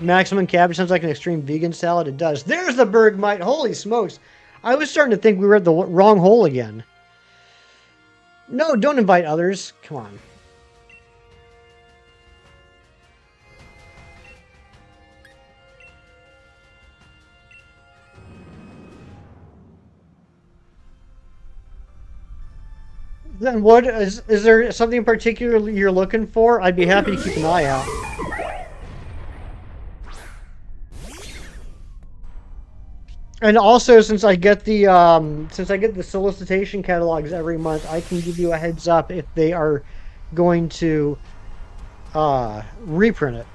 Maximum Cabbage sounds like an extreme vegan salad. It does. There's the Bergmite. Holy smokes. I was starting to think we were at the wrong hole again. No, don't invite others. Come on. Then what is there something in particular you're looking for? I'd be happy to keep an eye out. And also, since I get the solicitation catalogs every month, I can give you a heads up if they are going to reprint it.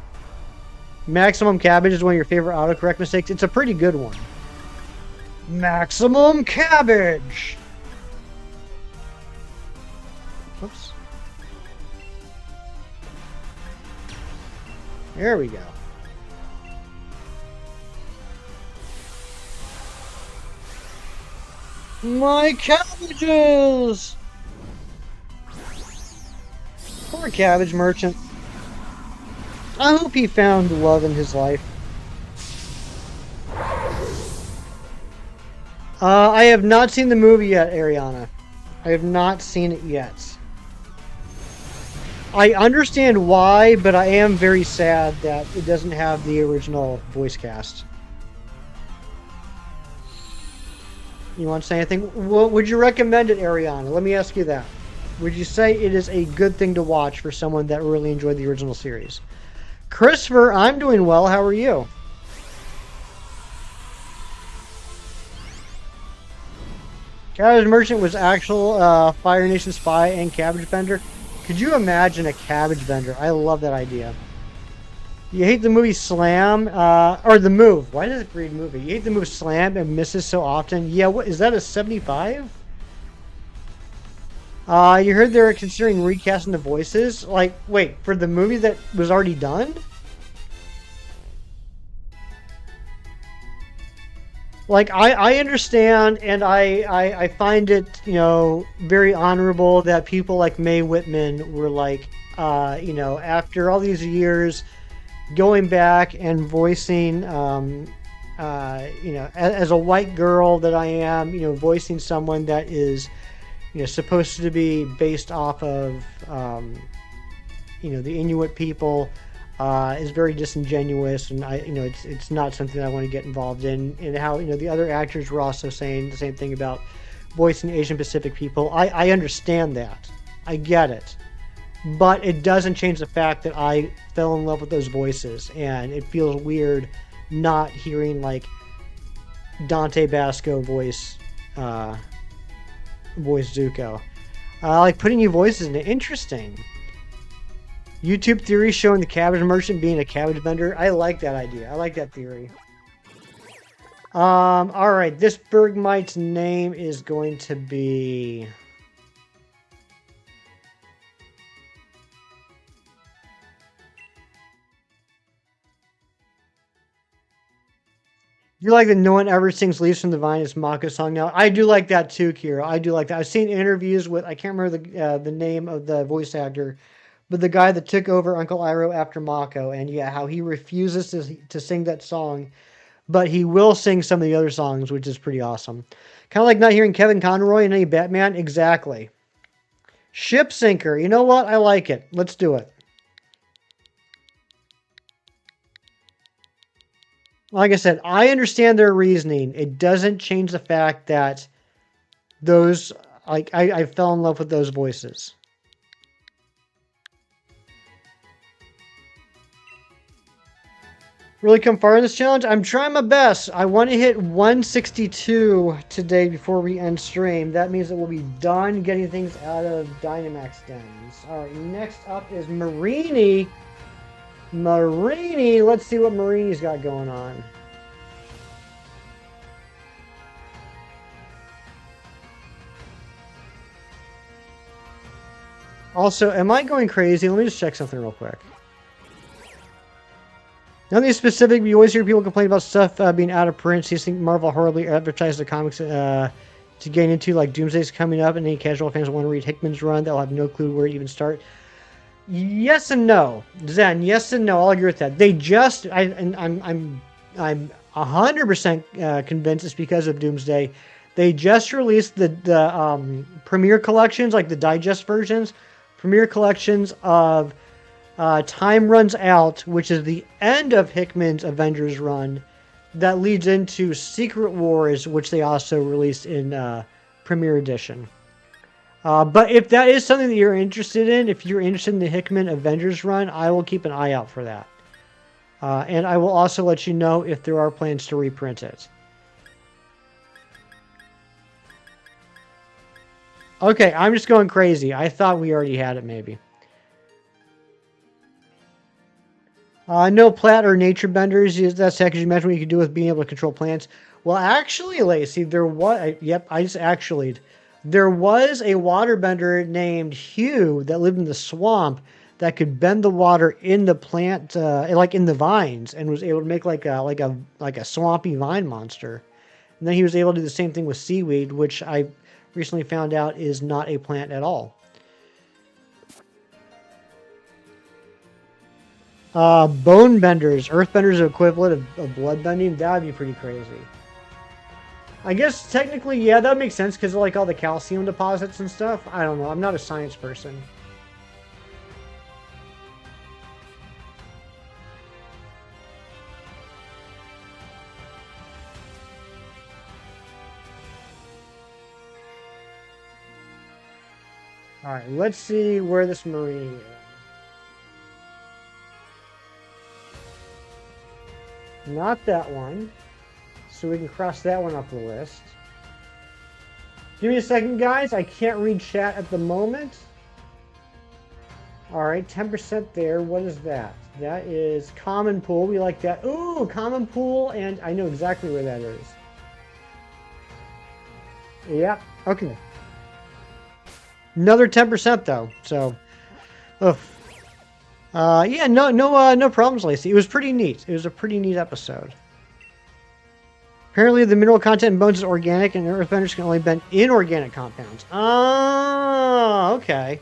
Maximum Cabbage is one of your favorite autocorrect mistakes. It's a pretty good one. Maximum Cabbage. Whoops. There we go. My cabbages! Poor cabbage merchant. I hope he found love in his life. I have not seen the movie yet, Ariana. I have not seen it yet. I understand why, but I am very sad that it doesn't have the original voice cast. You want to say anything? Well, would you recommend it, Ariana? Let me ask you that. Would you say it is a good thing to watch for someone that really enjoyed the original series? Christopher, I'm doing well. How are you? Cabbage Merchant was actual Fire Nation Spy and Cabbage Bender. Could you imagine a Cabbage Bender? I love that idea. You hate the movie Slam, or the move. Why does it read movie? You hate the move Slam and misses so often. Yeah, what is that, a 75? You heard they're considering recasting the voices? Like, wait, for the movie that was already done? Like, I understand, and I find it, you know, very honorable that people like Mae Whitman were like, you know, after all these years, going back and voicing, you know, as a white girl that I am, you know, voicing someone that is, you know, supposed to be based off of, you know, the Inuit people, is very disingenuous, and you know, it's not something I want to get involved in. And how, you know, the other actors were also saying the same thing about voicing Asian Pacific people. I understand that. I get it. But it doesn't change the fact that I fell in love with those voices, and it feels weird not hearing like Dante Basco voice Zuko. Like putting new voices in it. Interesting. YouTube theory showing the cabbage merchant being a cabbage vendor. I like that idea. I like that theory. All right. This Bergmite's name is going to be. You like that no one ever sings Leaves from the Vine is Mako's song now? I do like that too, Kira. I do like that. I've seen interviews with, I can't remember the name of the voice actor, but the guy that took over Uncle Iroh after Mako, and yeah, how he refuses to sing that song, but he will sing some of the other songs, which is pretty awesome. Kind of like not hearing Kevin Conroy in any Batman. Exactly. Ship Sinker. You know what? I like it. Let's do it. Like I said, I understand their reasoning. It doesn't change the fact that those, like, I fell in love with those voices. Really come far in this challenge? I'm trying my best. I want to hit 162 today before we end stream. That means that we'll be done getting things out of Dynamax dens. All right, next up is Marini. Marini, let's see what Marini's got going on. Also, am I going crazy? Let me just check something real quick. Nothing specific, but you always hear people complain about stuff being out of print. So you think Marvel horribly advertised the comics to get into, like Doomsday's coming up, and any casual fans want to read Hickman's run, they'll have no clue where to even start. Yes and no, Zen. Yes and no. I'll agree with that. They just, I'm 100% convinced it's because of Doomsday. They just released the premiere collections, like the digest versions, premiere collections of Time Runs Out, which is the end of Hickman's Avengers run, that leads into Secret Wars, which they also released in Premiere Edition. But if that is something that you're interested in, if you're interested in the Hickman Avengers run, I will keep an eye out for that. And I will also let you know if there are plans to reprint it. Okay, I'm just going crazy. I thought we already had it, maybe. No plant or nature benders. That's because you imagine what you could do with being able to control plants. Well, actually, Lacey, there was... Yep, I just actually... There was a waterbender named Hugh that lived in the swamp that could bend the water in the plant, like in the vines, and was able to make like a swampy vine monster. And then he was able to do the same thing with seaweed, which I recently found out is not a plant at all. Bone benders, earth benders are equivalent of blood bending. That would be pretty crazy. I guess technically, yeah, that would make sense because of like all the calcium deposits and stuff. I don't know. I'm not a science person. All right, let's see where this Marini is. Not that one. So we can cross that one off the list. Give me a second, guys. I can't read chat at the moment. All right, 10% there. What is that? That is Common Pool. We like that. Ooh, Common Pool, and I know exactly where that is. Yeah, okay. Another 10% though. So, yeah, no problems, Lacey. It was pretty neat. It was a pretty neat episode. Apparently, the mineral content in bones is organic, and earthbenders can only bend inorganic compounds. Oh, okay.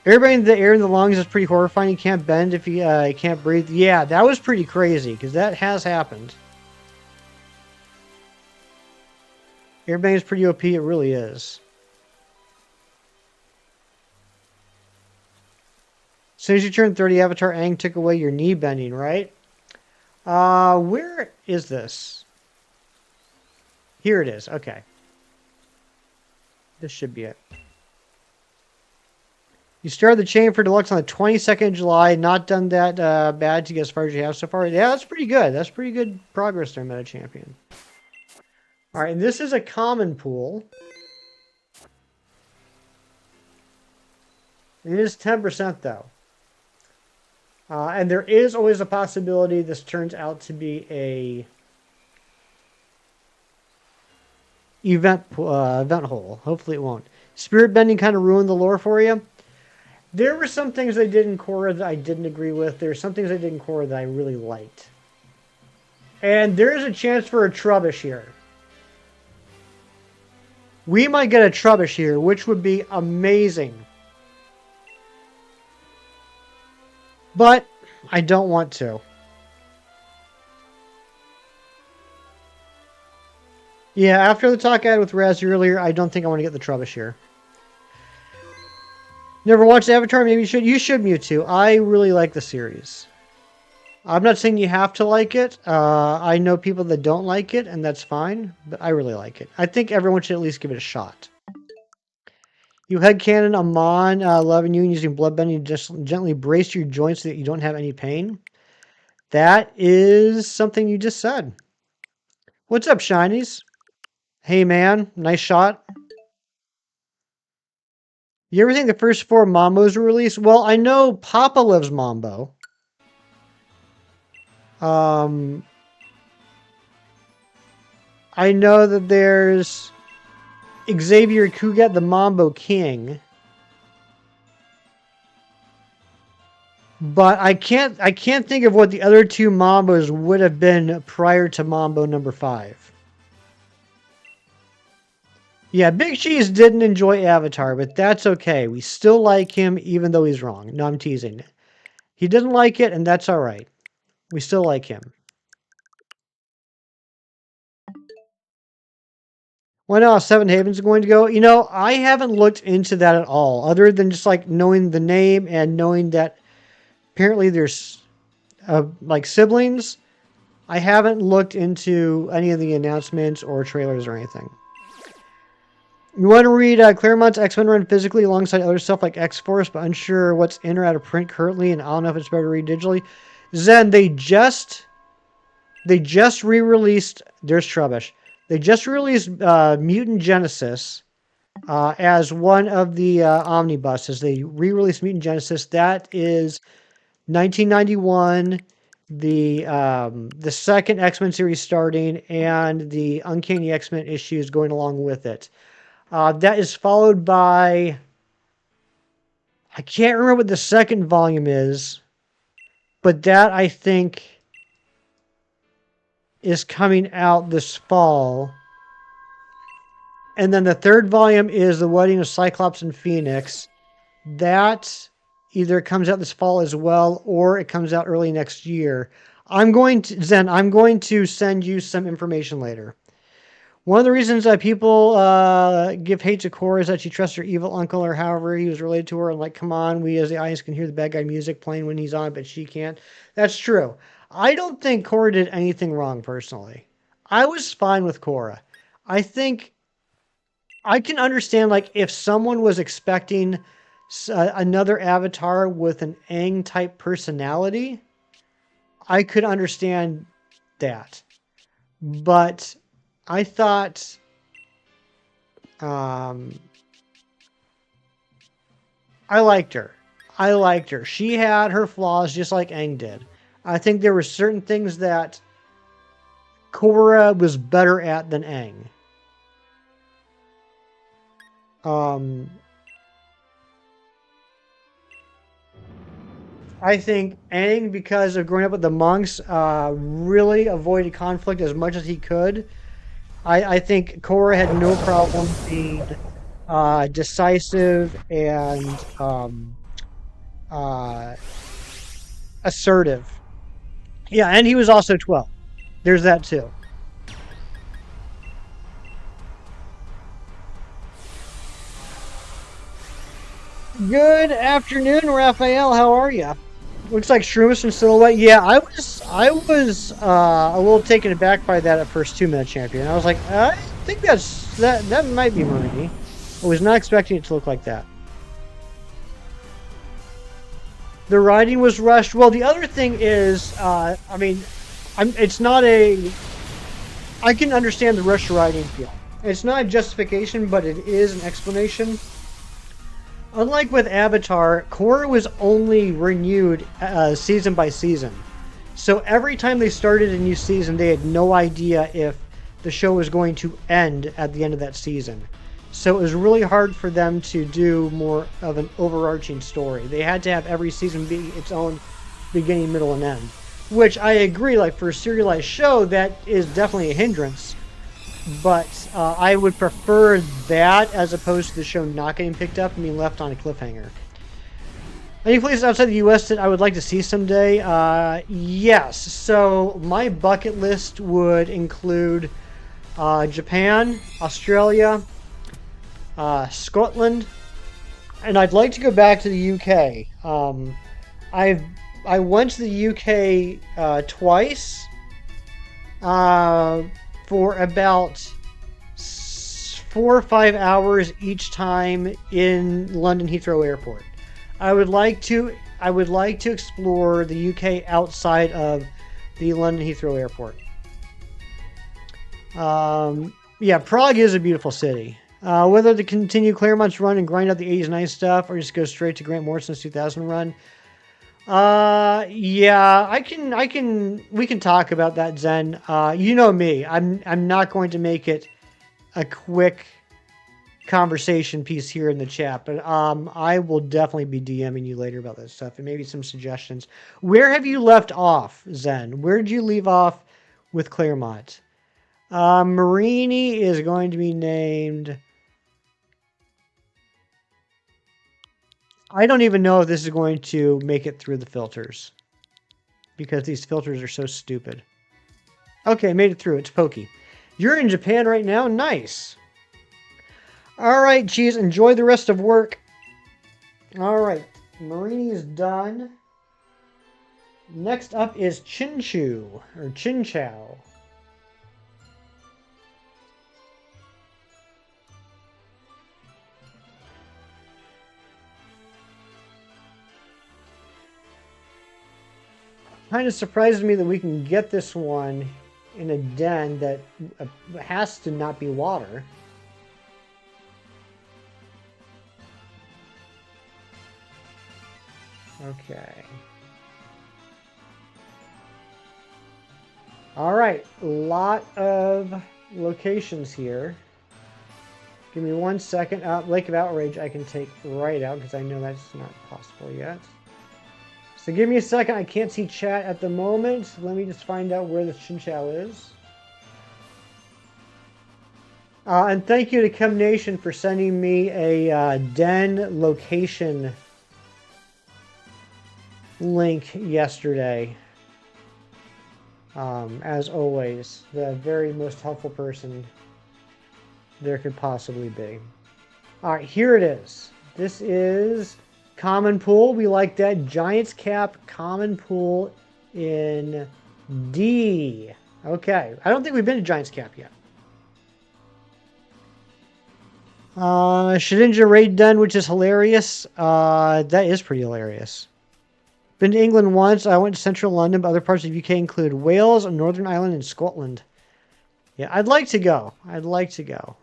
Airbending the air in the lungs is pretty horrifying. You can't bend if you can't breathe. Yeah, that was pretty crazy, because that has happened. Airbending is pretty OP. It really is. As soon as you turn 30, Avatar Aang took away your knee bending, right? Where is this? Here it is. Okay. This should be it. You started the chain for deluxe on the 22nd of July. Not done that bad to get as far as you have so far. Yeah, that's pretty good. That's pretty good progress there, Meta Champion. All right, and this is a common pool. It is 10% though. And there is always a possibility this turns out to be a event hole. Hopefully it won't. Spirit bending kind of ruined the lore for you. There were some things they did in Korra that I didn't agree with. There were some things they did in Korra that I really liked. And there is a chance for a Trubbish here. We might get a Trubbish here, which would be amazing. But I don't want to. Yeah, after the talk I had with Raz earlier, I don't think I want to get the Trubbish here. Never watched Avatar? Maybe you should. You should, Mewtwo. I really like the series. I'm not saying you have to like it. I know people that don't like it, and that's fine. But I really like it. I think everyone should at least give it a shot. You headcanon Amon loving you and using bloodbending to just gently brace your joints so that you don't have any pain. That is something you just said. What's up, Shinies? Hey, man. Nice shot. You ever think the first 4 Mambos were released? Well, I know Papa loves Mambo. I know that there's Xavier Cugat, the Mambo King. But I can't think of what the other 2 Mambos would have been prior to Mambo number 5. Yeah, Big Cheese didn't enjoy Avatar, but that's okay. We still like him, even though he's wrong. No, I'm teasing. He didn't like it, and that's all right. We still like him. When Seven Havens is going to go? You know, I haven't looked into that at all, other than just like knowing the name and knowing that apparently there's like siblings. I haven't looked into any of the announcements or trailers or anything. You want to read Claremont's X-Men run physically alongside other stuff like X-Force, but unsure what's in or out of print currently, and I don't know if it's better to read digitally. Zen, they just re-released. There's Trubbish. They just released Mutant Genesis as one of the omnibuses. They re-released Mutant Genesis. That is 1991. The second X-Men series starting, and the Uncanny X-Men issues going along with it. That is followed by, I can't remember what the second volume is, but that I think is coming out this fall. And then the third volume is The Wedding of Cyclops and Phoenix. That either comes out this fall as well, or it comes out early next year. I'm going to send you some information later. One of the reasons that people give hate to Korra is that she trusts her evil uncle, or however he was related to her, and like, come on, we as the audience can hear the bad guy music playing when he's on, but she can't. That's true. I don't think Korra did anything wrong, personally. I was fine with Korra. I think I can understand, like, if someone was expecting another Avatar with an Aang-type personality, I could understand that. But I thought I liked her. I liked her. She had her flaws just like Aang did. I think there were certain things that Korra was better at than Aang. I think Aang, because of growing up with the monks, really avoided conflict as much as he could. I think Korra had no problem being decisive and assertive. Yeah, and he was also 12. There's that too. Good afternoon, Raphael. How are you? Looks like Shroomus and Silhouette. Yeah, I was a little taken aback by that at first 2-minute champion. I was like, I think that might be Marini. I was not expecting it to look like that. The writing was rushed. Well, the other thing is, I mean, it's not a... I can understand the rushed writing feel. It's not a justification, but it is an explanation. Unlike with Avatar, Korra was only renewed season by season. So every time they started a new season, they had no idea if the show was going to end at the end of that season. So it was really hard for them to do more of an overarching story. They had to have every season be its own beginning, middle, and end. Which I agree, like for a serialized show, that is definitely a hindrance. But I would prefer that as opposed to the show not getting picked up and being left on a cliffhanger. Any places outside the U.S. that I would like to see someday? Yes. So my bucket list would include Japan, Australia, Scotland, and I'd like to go back to the UK. I went to the UK twice for about 4 or 5 hours each time in London Heathrow Airport. I would like to explore the UK outside of the London Heathrow Airport. Yeah, Prague is a beautiful city. Whether to continue Claremont's run and grind out the 80s and 90s stuff, or just go straight to Grant Morrison's 2000 run. Yeah, we can talk about that, Zen. You know me. I'm not going to make it a quick conversation piece here in the chat, but I will definitely be DMing you later about that stuff and maybe some suggestions. Where have you left off, Zen? Where did you leave off with Claremont? Marini is going to be named... I don't even know if this is going to make it through the filters, because these filters are so stupid. Okay, made it through. It's Pokey. You're in Japan right now? Nice. Alright, Cheese. Enjoy the rest of work. Alright. Marini is done. Next up is Chinchu, or Chinchow. Kind of surprises me that we can get this one in a den that has to not be water. Okay. All right, a lot of locations here. Give me 1 second. Lake of Outrage I can take right out because I know that's not possible yet. So give me a second. I can't see chat at the moment. Let me just find out where the Chinchow is. And thank you to Chem Nation for sending me a den location link yesterday. As always, the very most helpful person there could possibly be. All right, here it is. This is Common Pool. We like that. Giants Cap Common Pool in D. Okay, I don't think we've been to Giants Cap yet. Shedinja Raid Den, which is hilarious. That is pretty hilarious. Been to England once. I went to central London, but other parts of the UK include Wales, Northern Ireland, and Scotland. Yeah, I'd like to go. I'd like to go.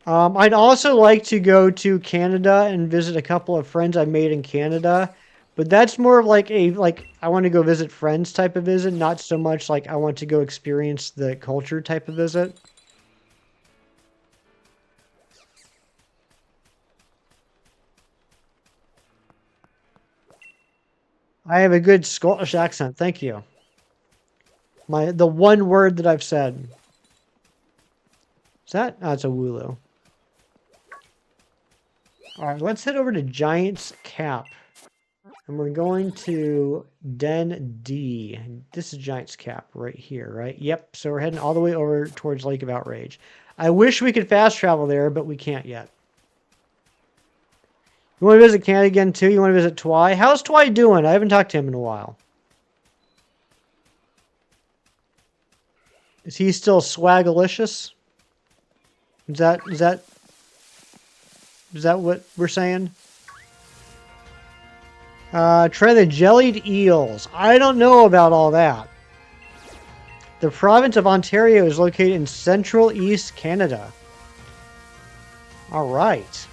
I'd also like to go to Canada and visit a couple of friends I made in Canada. But that's more of like I want to go visit friends type of visit, not so much like I want to go experience the culture type of visit. I have a good Scottish accent, thank you. The one word that I've said. Is that? Oh, it's a Wooloo. Alright, let's head over to Giants Cap. And we're going to Den D. This is Giants Cap right here, right? Yep, so we're heading all the way over towards Lake of Outrage. I wish we could fast travel there, but we can't yet. You want to visit Canada again, too? You want to visit Twy? How's Twy doing? I haven't talked to him in a while. Is he still swagalicious? Is that... Is that what we're saying? Try the jellied eels. I don't know about all that. The province of Ontario is located in central East Canada. All right.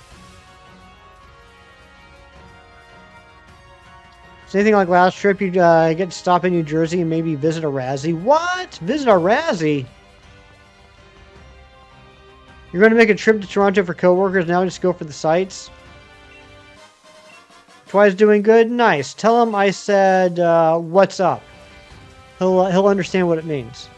So anything like last trip, you get to stop in New Jersey and maybe visit a Razzie. What? Visit a Razzie? You're going to make a trip to Toronto for coworkers, now just go for the sights? Twice doing good? Nice. Tell him I said, what's up? He'll understand what it means.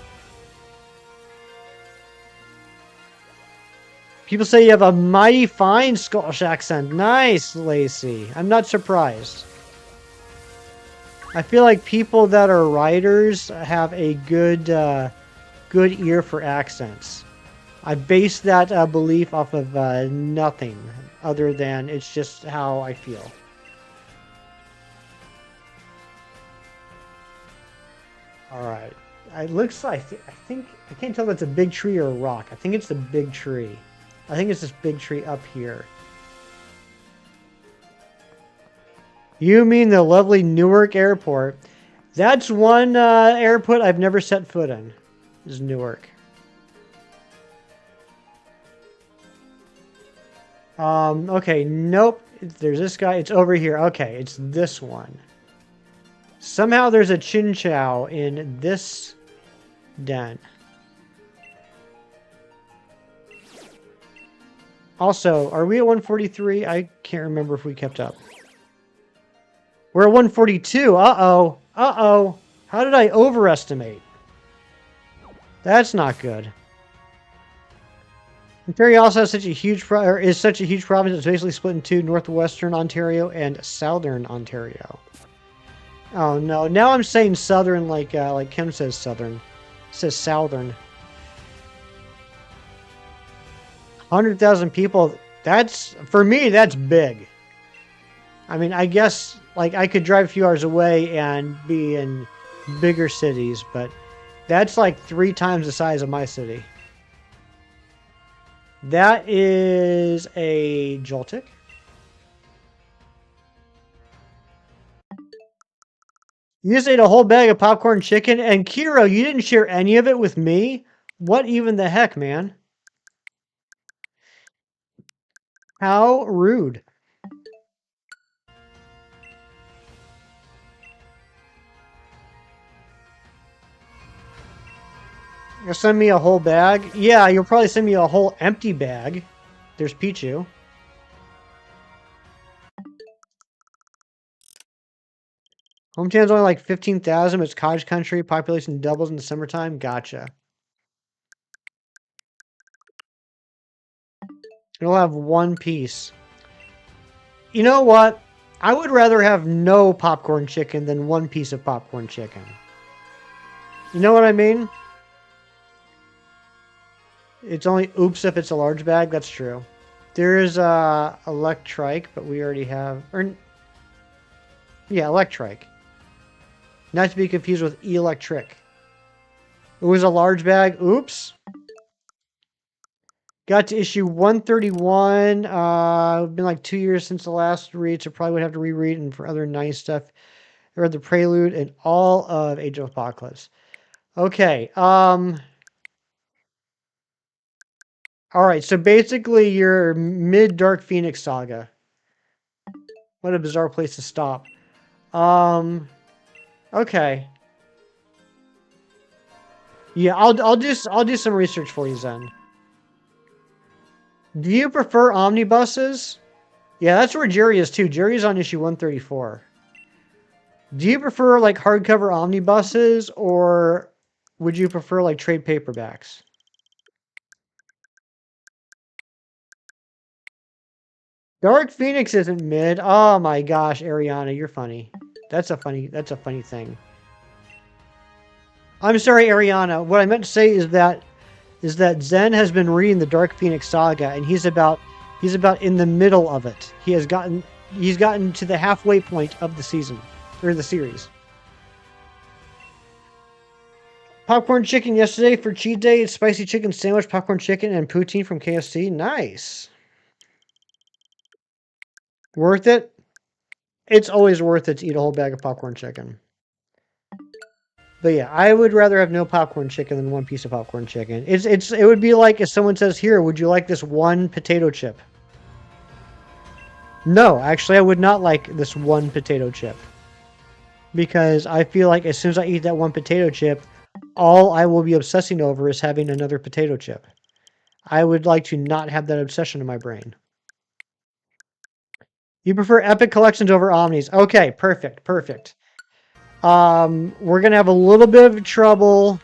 People say you have a mighty fine Scottish accent. Nice, Lacey. I'm not surprised. I feel like people that are writers have a good ear for accents. I base that belief off of nothing other than it's just how I feel. All right. It looks like I think I can't tell if it's a big tree or a rock. I think it's the big tree. I think it's this big tree up here. You mean the lovely Newark Airport? That's one airport I've never set foot in. Is Newark. Okay, nope. There's this guy. It's over here. Okay, it's this one. Somehow there's a Chin Chow in this den. Also, are we at 143? I can't remember if we kept up. We're at 142. Uh-oh. Uh-oh. How did I overestimate? That's not good. Ontario also has such a huge is such a huge province. It's basically split in two: northwestern Ontario and southern Ontario. Oh no! Now I'm saying southern like Kim says southern. It says southern. 100,000 people. That's for me. That's big. I mean, I guess like I could drive a few hours away and be in bigger cities, but that's like 3 times the size of my city. That is a Joltik. You just ate a whole bag of popcorn chicken, and Kiro, you didn't share any of it with me? What even the heck, man? How rude. You'll send me a whole bag? Yeah, you'll probably send me a whole empty bag. There's Pichu. Hometown's only like 15,000, but it's cottage country. Population doubles in the summertime. Gotcha. It'll have one piece. You know what? I would rather have no popcorn chicken than one piece of popcorn chicken. You know what I mean? It's only oops if it's a large bag. That's true. There is Electrike, but we already have... yeah, Electrike. Not to be confused with Electric. It was a large bag. Oops. Got to issue 131. It's been like 2 years since the last read, so probably would have to reread and for other nice stuff. I read the Prelude and all of Age of Apocalypse. Okay. All right, so basically you're mid-Dark Phoenix Saga. What a bizarre place to stop. Okay. Yeah, I'll do some research for you, Zen. Do you prefer omnibuses? Yeah, that's where Jerry is too. Jerry's on issue 134. Do you prefer like hardcover omnibuses, or would you prefer like trade paperbacks? Dark Phoenix isn't mid. Oh my gosh, Ariana, you're funny. That's a funny thing. I'm sorry, Ariana. What I meant to say is that Zen has been reading the Dark Phoenix saga, and he's about in the middle of it. He's gotten to the halfway point of the season or the series. Popcorn chicken yesterday for cheat day. Spicy chicken sandwich, popcorn chicken, and poutine from KFC. Nice. Worth it? It's always worth it to eat a whole bag of popcorn chicken. But yeah, I would rather have no popcorn chicken than one piece of popcorn chicken. It would be like if someone says, "Here, would you like this one potato chip?" No, actually, I would not like this one potato chip because I feel like as soon as I eat that one potato chip, all I will be obsessing over is having another potato chip. I would like to not have that obsession in my brain. You prefer Epic Collections over Omnis? Okay, perfect, perfect. We're gonna have a little bit of trouble.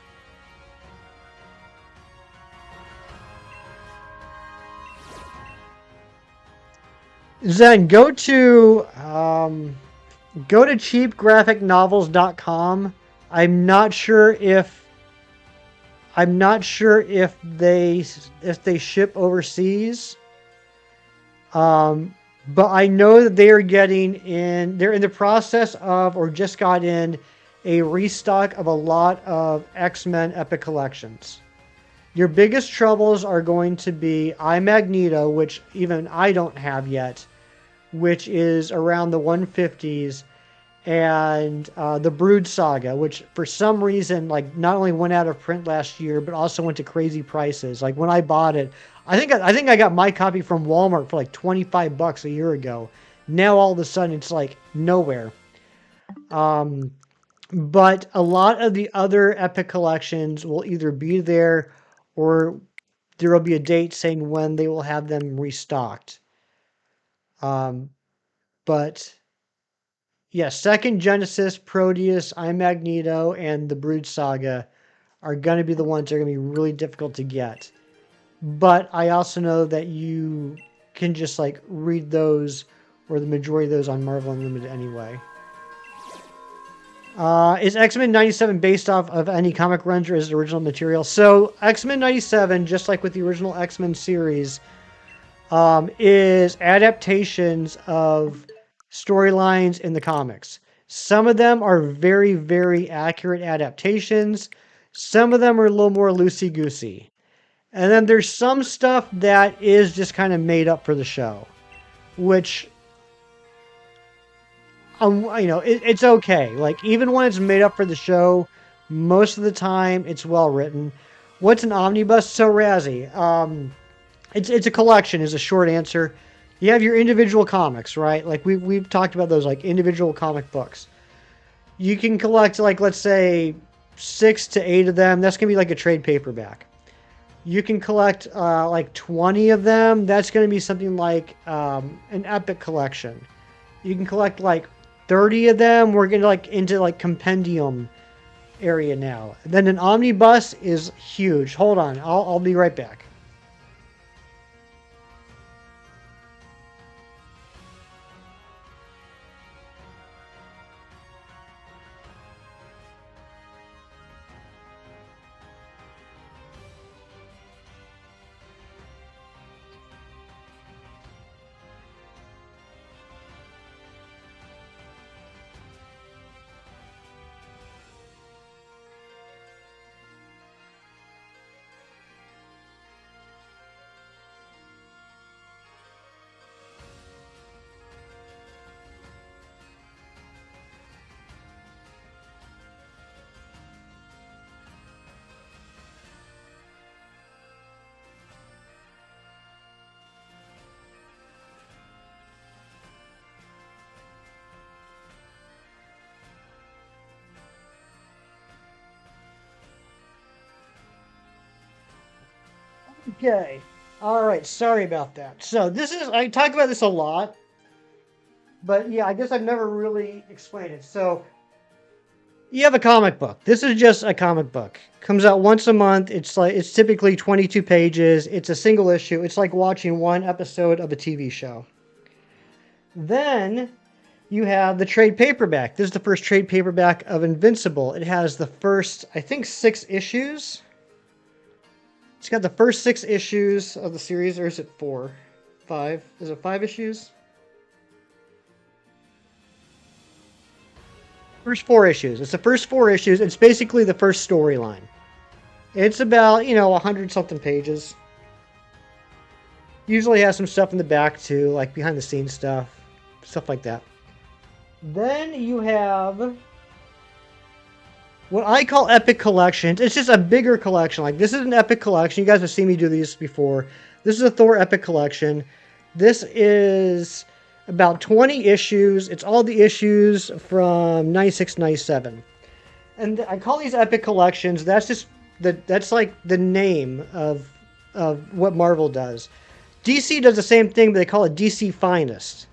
Zen, go to cheapgraphicnovels.com. I'm not sure if they ship overseas. But I know that they're in the process of, or just got in, a restock of a lot of X-Men Epic Collections. Your biggest troubles are going to be iMagneto, which even I don't have yet, which is around the 150s, and the Brood Saga, which for some reason like not only went out of print last year, but also went to crazy prices. Like when I bought it, I think I got my copy from Walmart for like $25 a year ago. Now all of a sudden it's like nowhere. But a lot of the other Epic collections will either be there or there will be a date saying when they will have them restocked. But yeah, Second Genesis, Proteus, iMagneto, and the Brood Saga are going to be the ones that are going to be really difficult to get. But I also know that you can just like read those, or the majority of those, on Marvel Unlimited anyway. Is X-Men 97 based off of any comic runs or is it original material? So X-Men 97, just like with the original X-Men series, is adaptations of storylines in the comics. Some of them are very, very accurate adaptations. Some of them are a little more loosey-goosey. And then there's some stuff that is just kind of made up for the show, which, it's okay. Like, even when it's made up for the show, most of the time it's well written. What's an omnibus? So Razzie. It's a collection is a short answer. You have your individual comics, right? Like we've talked about those, like individual comic books. You can collect, like, let's say 6 to 8 of them. That's gonna be like a trade paperback. You can collect like 20 of them. That's gonna be something like an epic collection. You can collect like 30 of them. We're gonna like into like compendium area now. Then an omnibus is huge. Hold on, I'll be right back. Okay. All right. Sorry about that. So I talk about this a lot, but yeah, I guess I've never really explained it. So you have a comic book. This is just a comic book. Comes out once a month. It's typically 22 pages. It's a single issue. It's like watching one episode of a TV show. Then you have the trade paperback. This is the first trade paperback of Invincible. It has the first, I think, 6 issues. It's got the first 6 issues of the series, or is it 4? 5? Is it 5 issues? First 4 issues. It's the first 4 issues. It's basically the first storyline. It's about, 100 something pages. Usually has some stuff in the back too, like behind the scenes stuff. stuff like that. Then you have what I call epic collections. It's just a bigger collection. Like, this is an epic collection. You guys have seen me do these before. This is a Thor epic collection. This is about 20 issues. It's all the issues from 96, 97. And I call these epic collections. That's like the name of what Marvel does. DC does the same thing, but they call it DC Finest.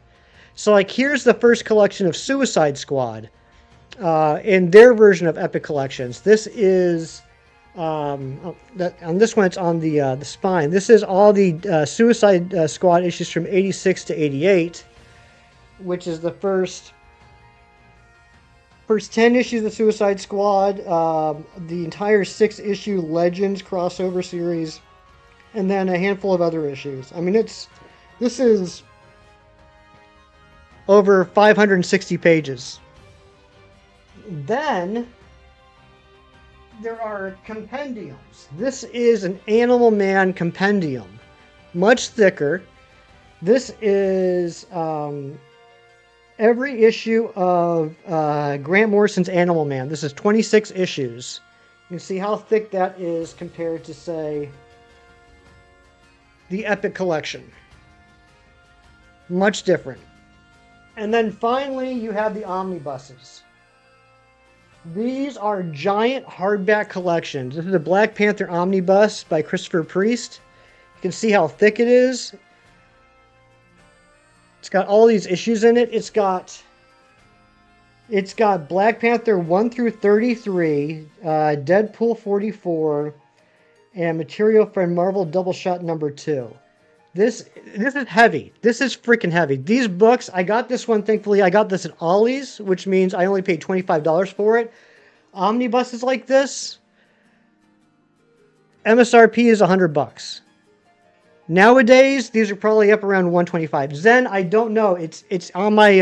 So, like, here's the first collection of Suicide Squad. In their version of Epic Collections. This is on this one. It's on the spine. This is all the Suicide Squad issues from 86 to 88, which is the first 10 issues of Suicide Squad, the entire 6-issue Legends crossover series, and then a handful of other issues. I mean, this is over 560 pages. Then there are compendiums. This is an Animal Man compendium, much thicker. This is every issue of Grant Morrison's Animal Man. This is 26 issues. You can see how thick that is compared to, say, the Epic Collection. Much different. And then finally, you have the omnibuses. These are giant hardback collections. This is a Black Panther Omnibus by Christopher Priest. You can see how thick it is. It's got all these issues in it. It's got Black Panther 1 through 33, Deadpool 44, and material from Marvel Double Shot number 2. This is heavy. This is freaking heavy. These books, I got this one, thankfully. I got this at Ollie's, which means I only paid $25 for it. Omnibuses like this, MSRP is $100. Nowadays, these are probably up around $125. Zen, I don't know. It's on my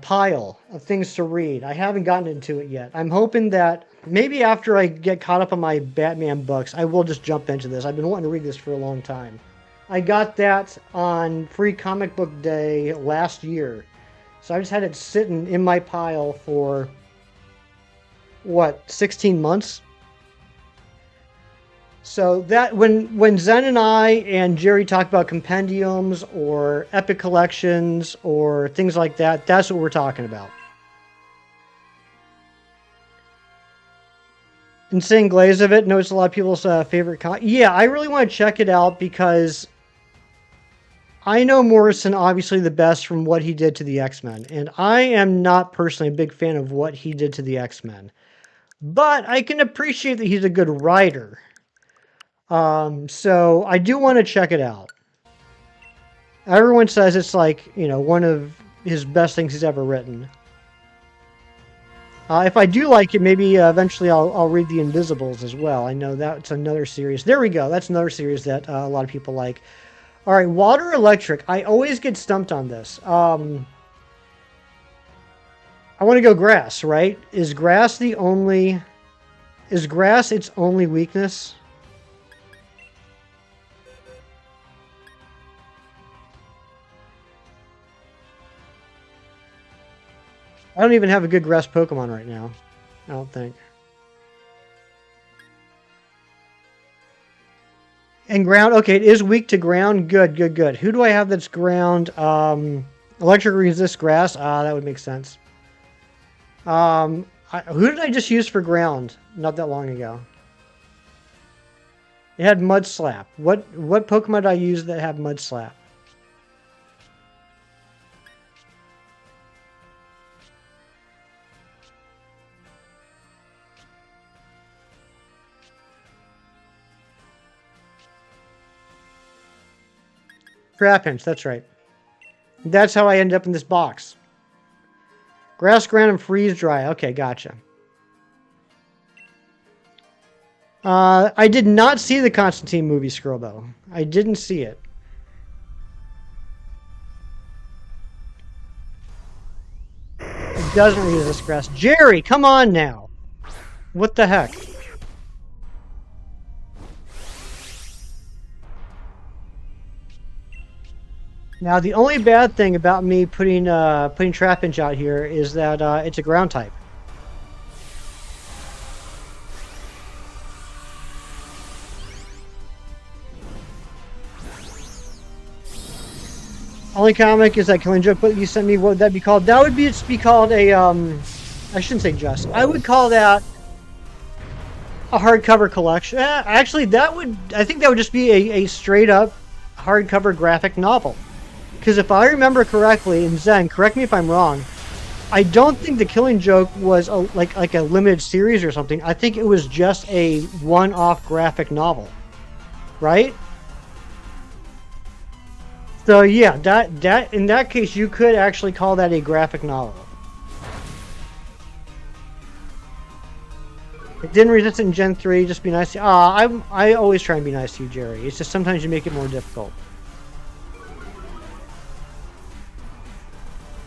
pile of things to read. I haven't gotten into it yet. I'm hoping that maybe after I get caught up on my Batman books, I will just jump into this. I've been wanting to read this for a long time. I got that on Free Comic Book Day last year. So I just had it sitting in my pile for, 16 months? So that when Zen and I and Jerry talk about compendiums or epic collections or things like that, that's what we're talking about. Insane Glaze of it. Notice a lot of people's favorite yeah, I really want to check it out because I know Morrison obviously the best from what he did to the X-Men. And I am not personally a big fan of what he did to the X-Men. But I can appreciate that he's a good writer. So I do want to check it out. Everyone says it's like, one of his best things he's ever written. If I do like it, maybe eventually I'll read The Invisibles as well. I know that's another series. There we go. That's another series that a lot of people like. All right, water electric. I always get stumped on this. I want to go grass, right? Is grass its only weakness? I don't even have a good grass Pokemon right now. I don't think. And ground. Okay, it is weak to ground. Good, good, good. Who do I have that's ground? Electric resist grass. That would make sense. Who did I just use for ground not that long ago? It had Mud Slap. What Pokemon did I use that had Mud Slap? Trapinch, that's right. That's how I ended up in this box. Grass, ground, and freeze dry. Okay, gotcha. I did not see the Constantine movie, Scrobo. I didn't see it. It doesn't resist grass. Jerry, come on now. What the heck? Now, the only bad thing about me putting Trapinch out here is that it's a ground type. Only comic is that Killing Joke book you sent me. What would that be called? That would be called a I shouldn't say just. I would call that a hardcover collection. Actually, I think that would just be a straight up hardcover graphic novel. Because if I remember correctly, and Zen, correct me if I'm wrong, I don't think the Killing Joke was like a limited series or something. I think it was just a one-off graphic novel, right? So yeah, that in that case, you could actually call that a graphic novel. It didn't resist it in Gen 3. Just be nice to you. I always try and be nice to you, Jerry. It's just sometimes you make it more difficult.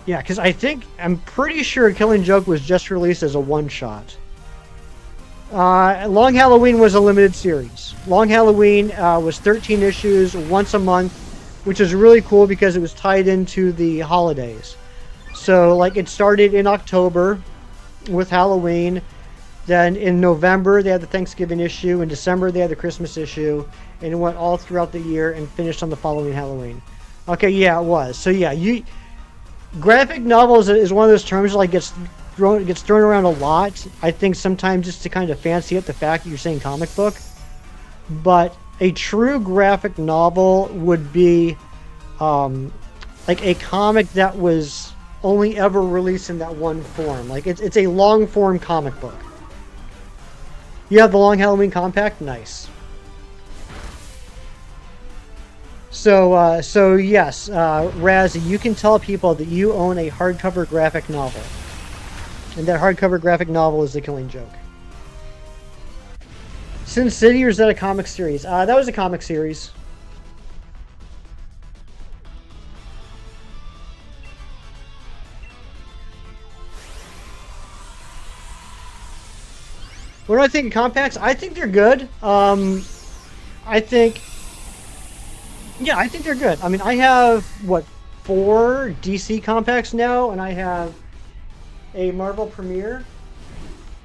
Yeah, because I'm pretty sure Killing Joke was just released as a one-shot. Long Halloween was a limited series. Long Halloween was 13 issues, once a month, which is really cool because it was tied into the holidays. So, like, it started in October with Halloween. Then in November, they had the Thanksgiving issue. In December, they had the Christmas issue. And it went all throughout the year and finished on the following Halloween. Okay, yeah, it was. So, yeah, graphic novels is one of those terms that like gets thrown around a lot. I think sometimes just to kind of fancy up the fact that you're saying comic book. But a true graphic novel would be like a comic that was only ever released in that one form. Like it's a long form comic book. You have the Long Halloween Compact? Nice. So yes, Raz, you can tell people that you own a hardcover graphic novel. And that hardcover graphic novel is The Killing Joke. Sin City, or is that a comic series? That was a comic series. What do I think of compacts? I think they're good. I think they're good. I mean, I have, what, 4 DC compacts now, and I have a Marvel Premiere.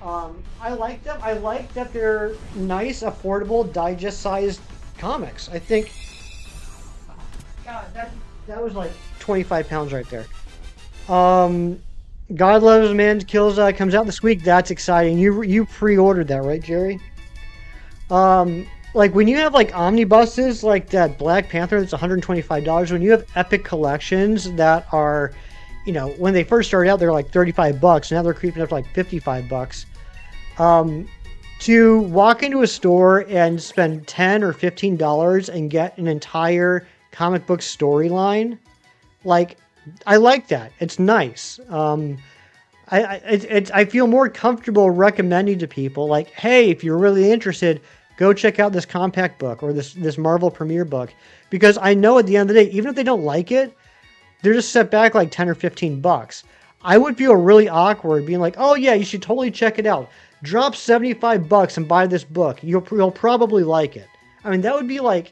I like them. I like that they're nice, affordable, digest-sized comics. I think... God, that was like 25 pounds right there. God Loves Man Kills comes out this week. That's exciting. You pre-ordered that, right, Jerry? Like when you have like omnibuses like that Black Panther that's $125, when you have epic collections that are, you know, when they first started out they're like $35, now they're creeping up to like $55. To walk into a store and spend $10 or $15 and get an entire comic book storyline, like, I like that. It's nice. I feel more comfortable recommending to people, like, hey, if you're really interested, go check out this compact book or this Marvel Premiere book, because I know at the end of the day, even if they don't like it, they're just set back like 10 or $15. I would feel really awkward being like, oh yeah, you should totally check it out. Drop $75 and buy this book. You'll probably like it. I mean, that would be like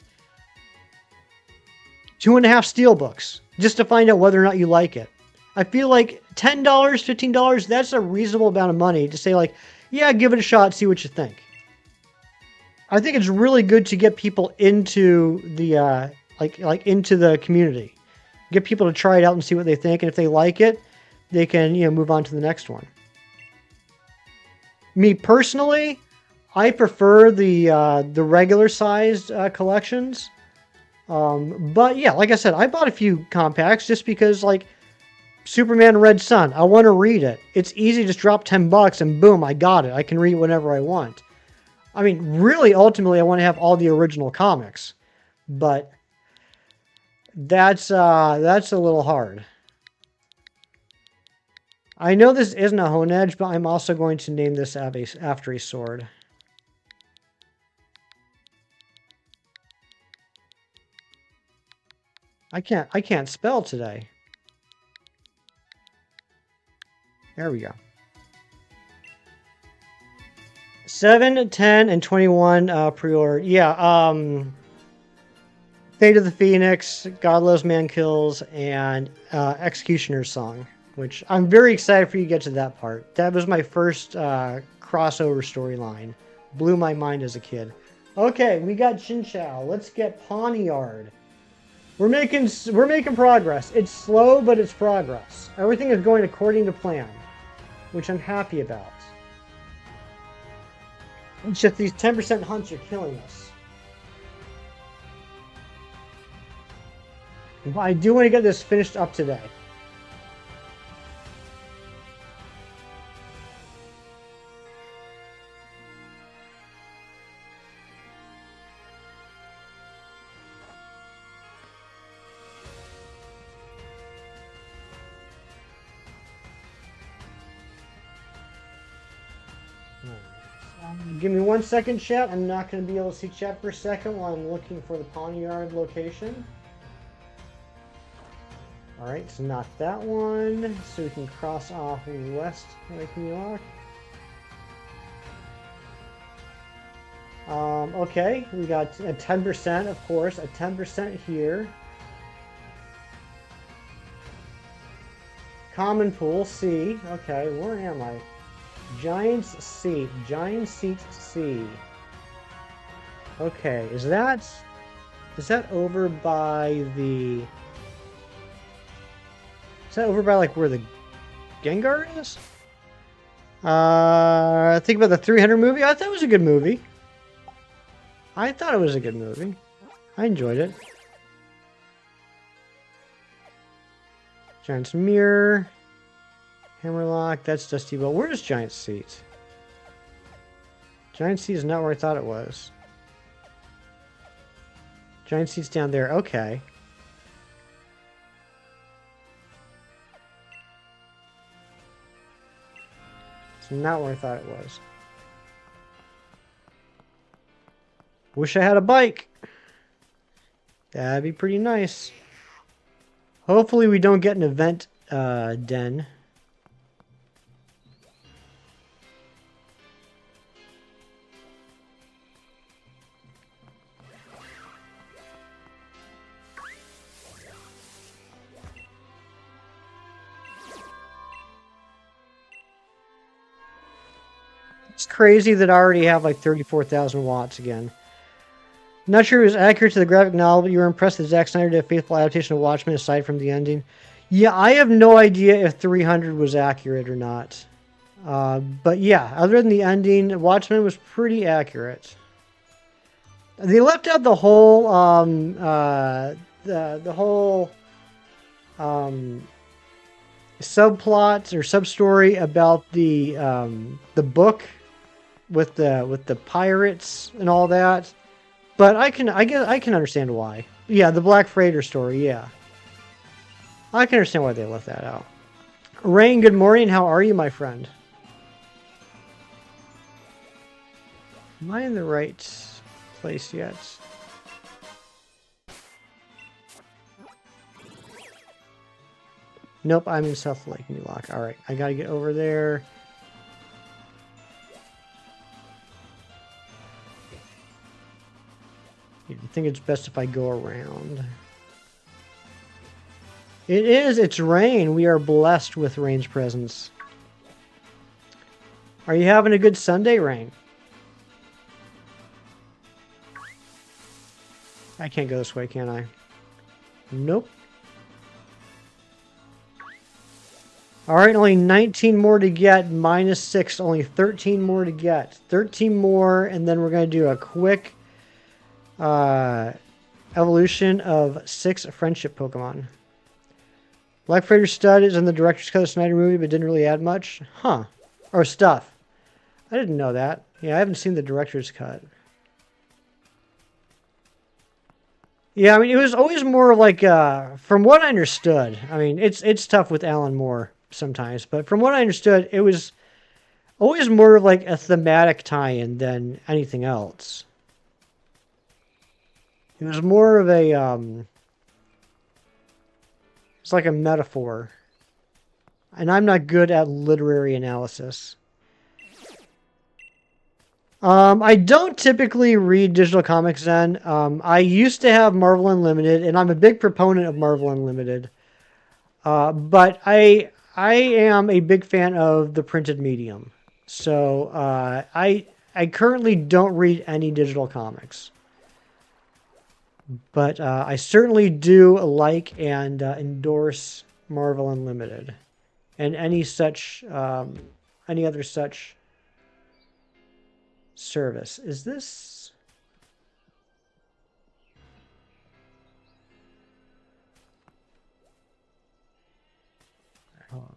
2.5 steel books just to find out whether or not you like it. I feel like $10, $15, that's a reasonable amount of money to say like, yeah, give it a shot, see what you think. I think it's really good to get people into the like into the community. Get people to try it out and see what they think, and if they like it, they can, you know, move on to the next one. Me personally, I prefer the regular sized collections. But yeah, like I said, I bought a few compacts just because, like, Superman Red Sun, I want to read it. It's easy to just drop $10 and boom, I got it. I can read it whenever I want. I mean, really, ultimately, I want to have all the original comics. But that's a little hard. I know this isn't a Honedge, but I'm also going to name this after a sword. I can't spell today. There we go. 7, 10, and 21 pre-order. Yeah, Fate of the Phoenix, God Loves Man Kills, and Executioner's Song, which I'm very excited for you to get to that part. That was my first crossover storyline. Blew my mind as a kid. Okay, we got Chinchou. Let's get Pawniard. We're making progress. It's slow, but it's progress. Everything is going according to plan, which I'm happy about. It's just these 10% hunts are killing us. I do want to get this finished up today. Give me 1 second, chat. I'm not going to be able to see chat for a second while I'm looking for the Pawniard location. Alright, so not that one. So we can cross off West Lake New York. Okay, we got a 10%, of course, a 10% here. Common Pool, C. Okay, where am I? Giant's Seat. Giant Seat C. Okay, is that over by the... Is that over by, like, where the Gengar is? Think about the 300 movie. I thought it was a good movie. I enjoyed it. Giant's Mirror. Hammerlock. That's Dusty Bowl. Where is Giant's Seat? Giant Seat is not where I thought it was. Giant Seat's down there. Okay. Not where I thought it was. Wish I had a bike. That'd be pretty nice. Hopefully we don't get an event den. It's crazy that I already have like 34,000 watts again. Not sure it was accurate to the graphic novel, but you were impressed that Zack Snyder did a faithful adaptation of Watchmen aside from the ending. Yeah, I have no idea if 300 was accurate or not. But yeah, other than the ending, Watchmen was pretty accurate. They left out the whole the whole subplot or sub-story about the book with the pirates and all that. But I can understand why. Yeah, the Black Freighter story, yeah. I can understand why they left that out. Rain, good morning. How are you, my friend? Am I in the right place yet? Nope, I'm in South Lake New Lock. Alright, I gotta get over there. I think it's best if I go around. It is, it's rain. We are blessed with rain's presence. Are you having a good Sunday, Rain? I can't go this way, can I? Nope. Alright, only 19 more to get, minus 6, only 13 more to get. 13 more, and then we're going to do a quick evolution of 6 friendship Pokemon. Black Freighter Stud is in the director's cut of the Snyder movie, but didn't really add much. Huh. Or stuff. I didn't know that. Yeah, I haven't seen the director's cut. Yeah, I mean, it was always more like, from what I understood, I mean, it's tough with Alan Moore sometimes, but from what I understood, it was always more of like a thematic tie-in than anything else. It was more of a, it's like a metaphor. And I'm not good at literary analysis. I don't typically read digital comics then. I used to have Marvel Unlimited, and I'm a big proponent of Marvel Unlimited. But I am a big fan of the printed medium. So I currently don't read any digital comics. But I certainly do like and endorse Marvel Unlimited and any other such service. Is this? Hold on.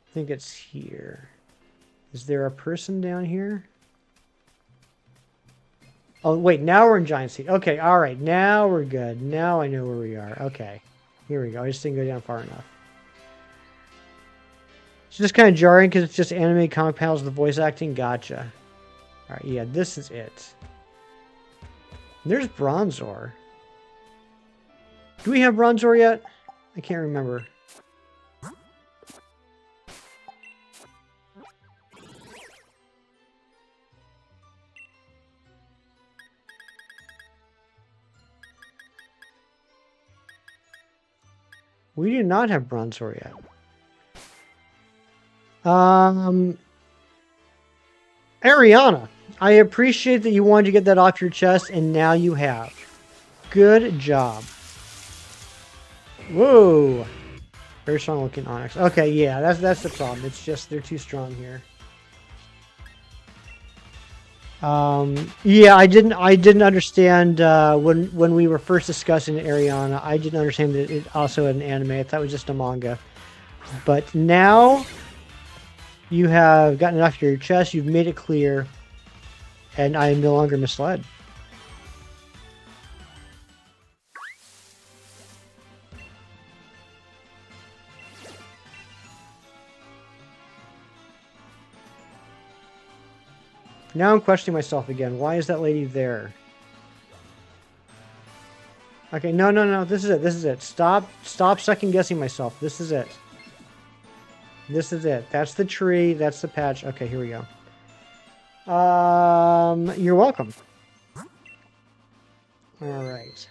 I think it's here. Is there a person down here? Oh, wait, now we're in Giant Seed. Okay, all right, now we're good. Now I know where we are. Okay, here we go. I just didn't go down far enough. It's just kind of jarring because it's just anime comic panels with the voice acting. Gotcha. All right, yeah, this is it. There's Bronzor. Do we have Bronzor yet? I can't remember. We do not have Bronzor yet. Ariana, I appreciate that you wanted to get that off your chest, and now you have. Good job. Whoa. Very strong looking Onyx. Okay, yeah, that's the problem. It's just they're too strong here. Yeah, I didn't understand when we were first discussing Ariana. I didn't understand that it also had an anime. I thought it was just a manga. But now you have gotten it off your chest. You've made it clear, and I am no longer misled. Now I'm questioning myself again. Why is that lady there? Okay, no. This is it. Stop second guessing myself. This is it. This is it. That's the tree. That's the patch. Okay, here we go. You're welcome. All right.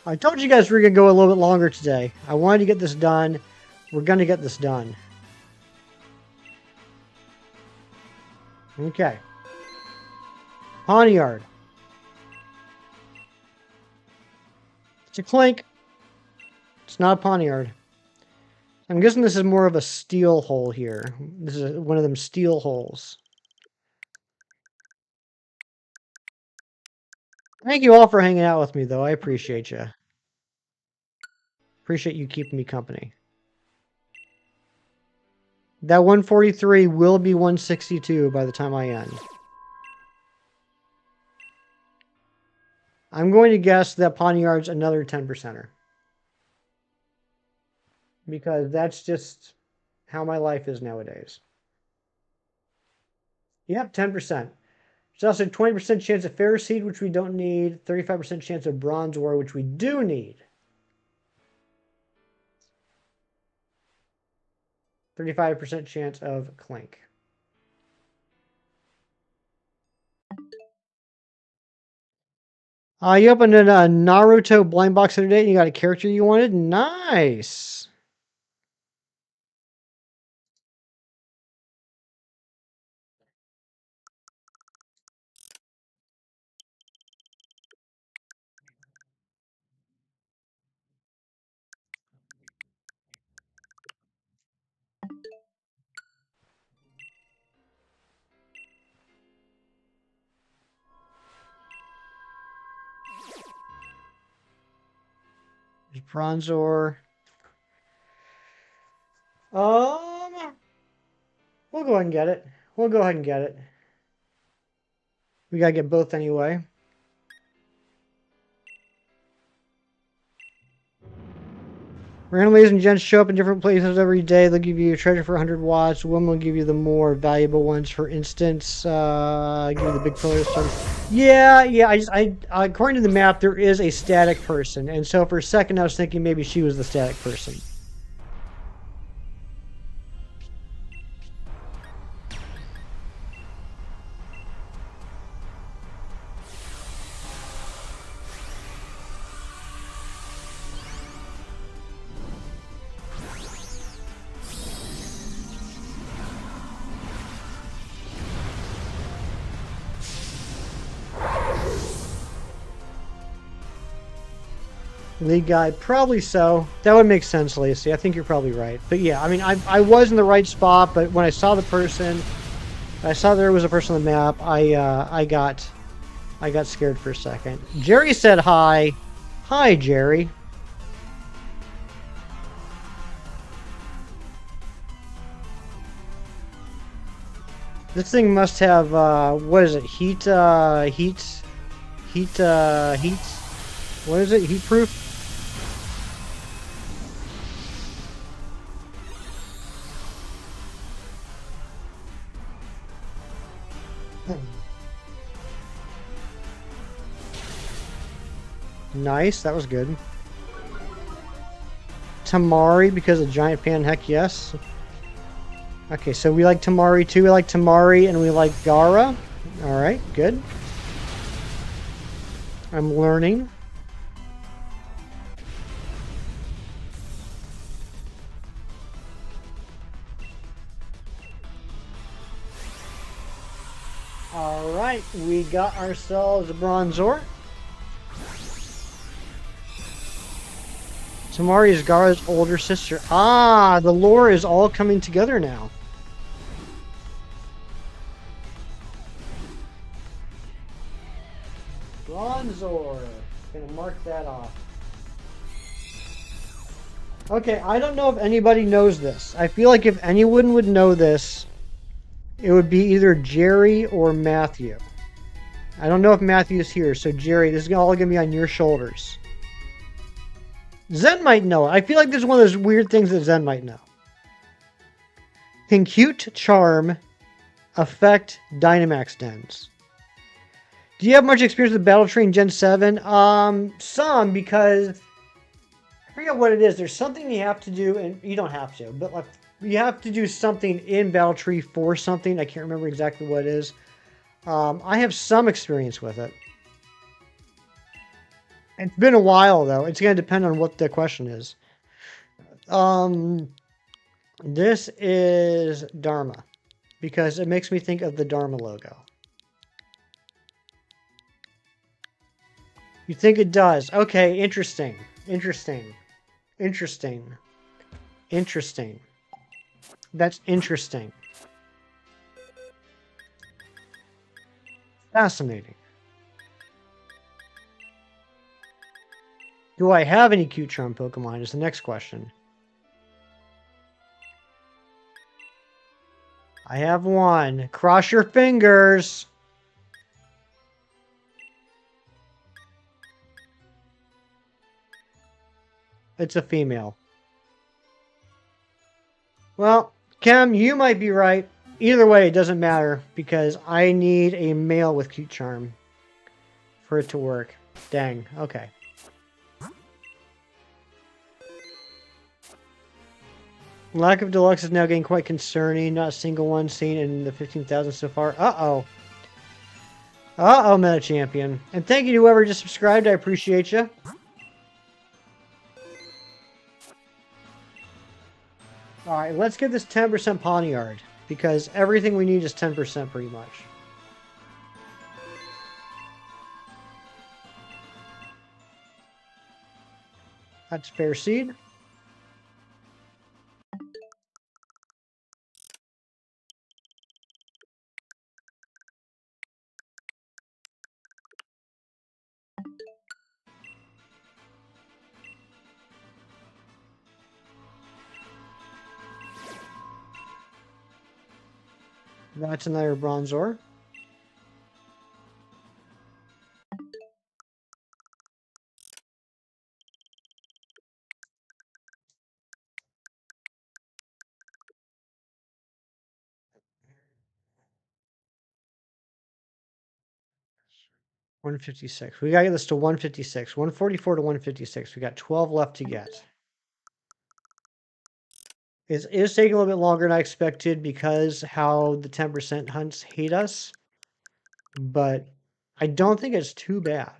I told you guys we were gonna go a little bit longer today. I wanted to get this done. We're gonna get this done. Okay. Pawniard. It's a clink. It's not a Pawniard. I'm guessing this is more of a steel hole here. This is one of them steel holes. Thank you all for hanging out with me, though. I appreciate you. Appreciate you keeping me company. That 143 will be 162 by the time I end. I'm going to guess that Pawniard's another 10%er. Because that's just how my life is nowadays. Yep, 10%. There's also a 20% chance of Ferris Seed, which we don't need. 35% chance of Bronzor, which we do need. 35% chance of Clink. You opened a Naruto blind box the other day and you got a character you wanted? Nice! There's Bronzor. We'll go ahead and get it. We'll go ahead and get it. We gotta get both anyway. Random ladies and gents show up in different places every day. They'll give you a treasure for 100 watts. One will give you the more valuable ones. For instance, give you the big pillars. Yeah. According to the map, there is a static person, and so for a second, I was thinking maybe she was the static person. League guide, probably so. That would make sense, Lacey. I think you're probably right. But yeah, I mean, I was in the right spot, but when I saw the person, I saw there was a person on the map. I got scared for a second. Jerry said hi. Hi, Jerry. This thing must have what is it? Heat. What is it? Heat proof? Nice, that was good. Tamari because of giant fan, heck yes. Okay, so we like Tamari too. We like Tamari and we like Gara. Alright, good. I'm learning. Alright, we got ourselves a Bronzor. Tamari is Gara's older sister. Ah, the lore is all coming together now. Bronzor. Gonna mark that off. Okay, I don't know if anybody knows this. I feel like if anyone would know this, it would be either Jerry or Matthew. I don't know if Matthew's here, so Jerry, this is all going to be on your shoulders. Zen might know it. I feel like this is one of those weird things that Zen might know. Can Cute Charm affect Dynamax Dens? Do you have much experience with Battle Train Gen 7? Some, because I forget what it is. There's something you have to do, and you don't have to, but like you have to do something in Battle Tree for something. I can't remember exactly what it is. I have some experience with it. It's been a while, though. It's going to depend on what the question is. This is Dharma, because it makes me think of the Dharma logo. You think it does? Okay, interesting. Interesting. Interesting. Interesting. That's interesting. Fascinating. Do I have any cute charm Pokemon is the next question. I have one. Cross your fingers. It's a female. Well, Kim, you might be right. Either way, it doesn't matter because I need a male with cute charm for it to work. Dang. Okay. Lack of deluxe is now getting quite concerning. Not a single one seen in the 15,000 so far. Uh-oh. Uh-oh, Meta Champion. And thank you to whoever just subscribed. I appreciate you. Alright, let's get this 10% Pawniard. Because everything we need is 10% pretty much. That's fair seed. That's another Bronzor. $156. We gotta get this to 156. 144 to 156. We got 12 left to get. It is taking a little bit longer than I expected because how the 10% hunts hate us. But I don't think it's too bad.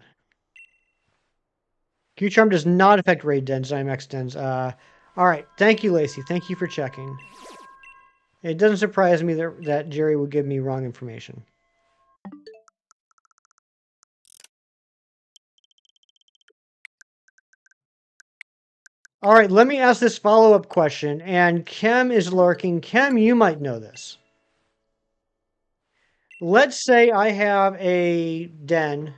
Q-Charm does not affect raid dens, IMAX dens. Alright, thank you, Lacey. Thank you for checking. It doesn't surprise me that Jerry would give me wrong information. All right, let me ask this follow-up question, and Kem is lurking. Kem, you might know this. Let's say I have a den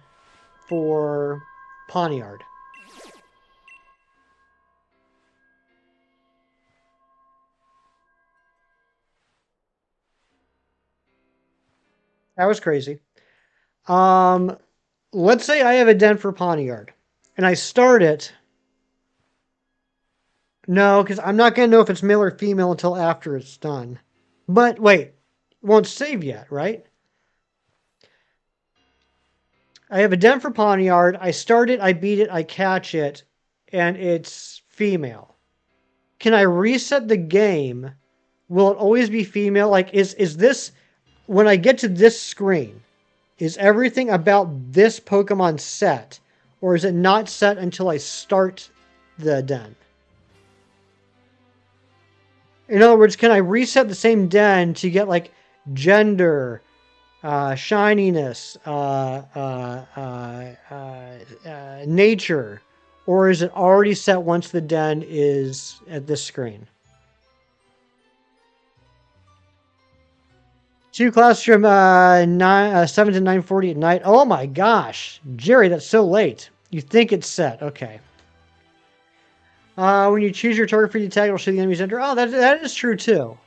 for Pawniard. That was crazy. Um, let's say I have a den for Pawniard, and I start it. No, because I'm not going to know if it's male or female until after it's done. But wait, it won't save yet, right? I have a den for Pawniard. I start it, I beat it, I catch it, and it's female. Can I reset the game? Will it always be female? Like, is this, when I get to this screen, is everything about this Pokemon set? Or is it not set until I start the den? In other words, can I reset the same den to get like gender, shininess, nature, or is it already set once the den is at this screen? 2 classroom 7 to 9:40 at night. Oh my gosh, Jerry, that's so late. You think it's set? Okay. When you choose your target for the attack, it'll show the enemy's enter. Oh, that is true too.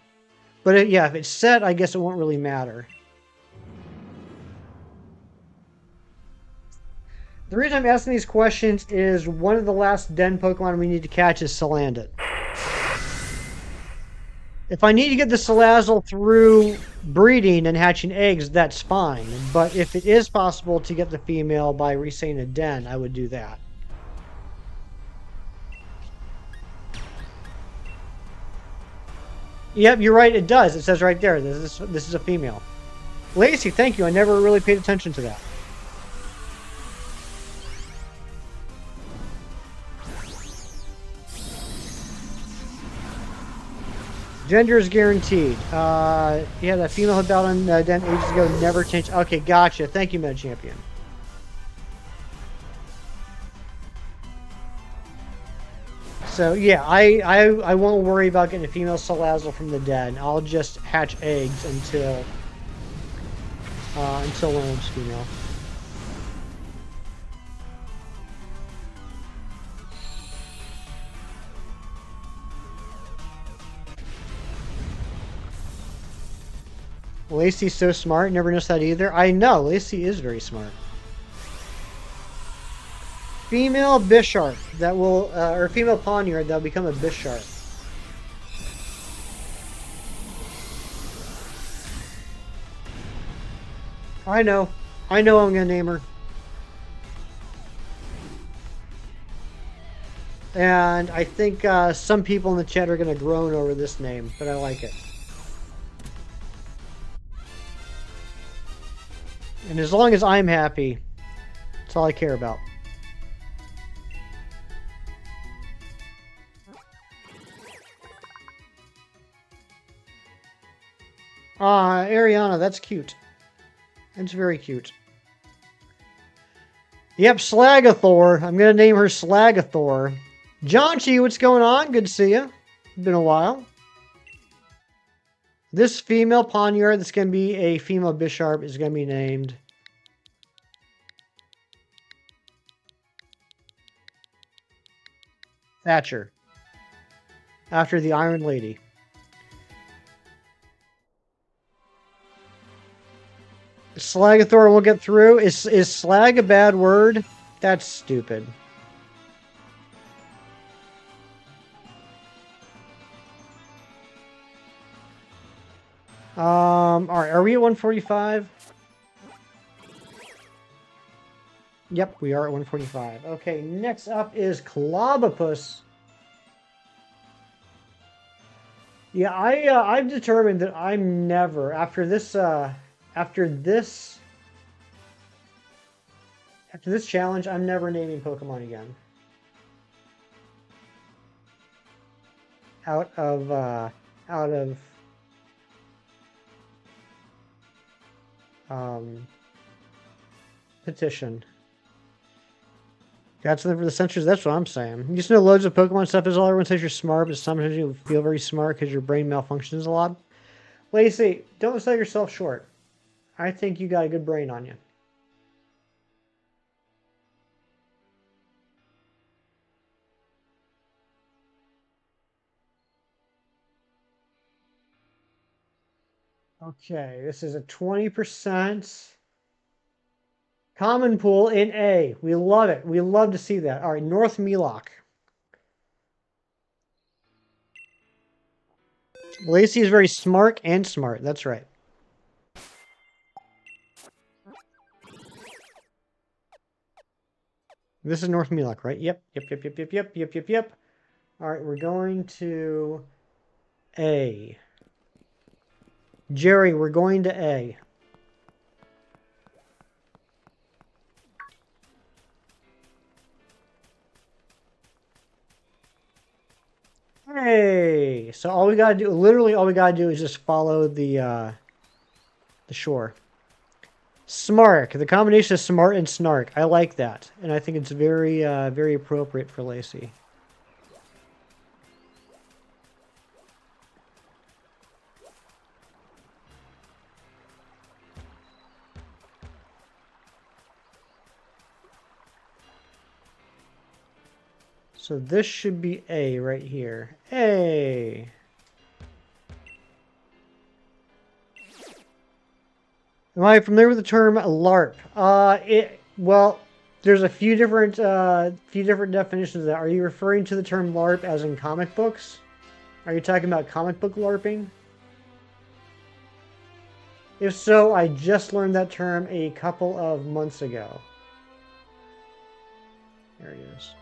But yeah, if it's set, I guess it won't really matter. The reason I'm asking these questions is one of the last den Pokemon we need to catch is Salandit. If I need to get the Salazzle through breeding and hatching eggs, that's fine. But if it is possible to get the female by resetting a den, I would do that. Yep, you're right, it does. It says right there, this is a female. Lacey, thank you. I never really paid attention to that. Gender is guaranteed. Yeah, that female had battled on Den ages ago, never changed. Okay, gotcha. Thank you, Meta Champion. So yeah, I won't worry about getting a female Salazzle from the den. I'll just hatch eggs until one of them's female. Lacey's so smart. Never noticed that either. I know Lacey is very smart. Female Bisharp that will, or female Pawniard that will become a Bisharp. I know. I know I'm gonna name her. And I think some people in the chat are gonna groan over this name, but I like it. And as long as I'm happy, that's all I care about. Ariana, that's cute. That's very cute. Yep, Slagathor. I'm going to name her Slagathor. Jonchi, what's going on? Good to see you. Been a while. This female Pawniard that's going to be a female Bisharp is going to be named Thatcher. After the Iron Lady. Slagathor will get through. Is slag a bad word? That's stupid. Alright, are we at 145? Yep, we are at 145. Okay, next up is Clobopus. Yeah, I've determined that I'm never, after this challenge, I'm never naming Pokemon again. Out of petition. Got something for the sensors? That's what I'm saying. You just know loads of Pokemon stuff is all everyone says you're smart, but sometimes you feel very smart because your brain malfunctions a lot. Lacey, don't sell yourself short. I think you got a good brain on you. Okay, this is a 20% common pool in A. We love it. We love to see that. All right, North Melock. Lacey is very smart and smart. That's right. This is North Melock, right? Yep. All right, we're going to A. Jerry, we're going to A. Hey, so all we gotta do, literally all we gotta do is just follow the shore. Smark, the combination of smart and snark. I like that, and I think it's very, very appropriate for Lacey. So this should be A right here. A. Am I familiar with the term LARP? Well, there's a few different definitions of that. Are you referring to the term LARP as in comic books? Are you talking about comic book LARPing? If so, I just learned that term a couple of months ago. There it is.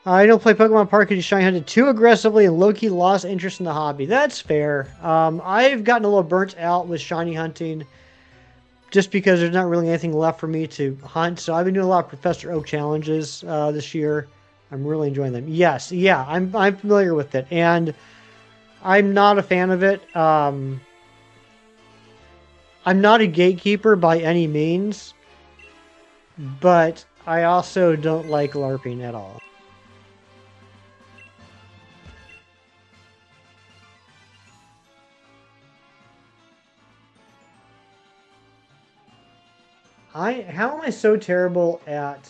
I don't play Pokemon Park because you shiny hunted too aggressively and low-key lost interest in the hobby. That's fair. I've gotten a little burnt out with shiny hunting just because there's not really anything left for me to hunt. So I've been doing a lot of Professor Oak challenges this year. I'm really enjoying them. Yes, yeah, I'm familiar with it, and I'm not a fan of it. I'm not a gatekeeper by any means, but I also don't like LARPing at all. How am I so terrible at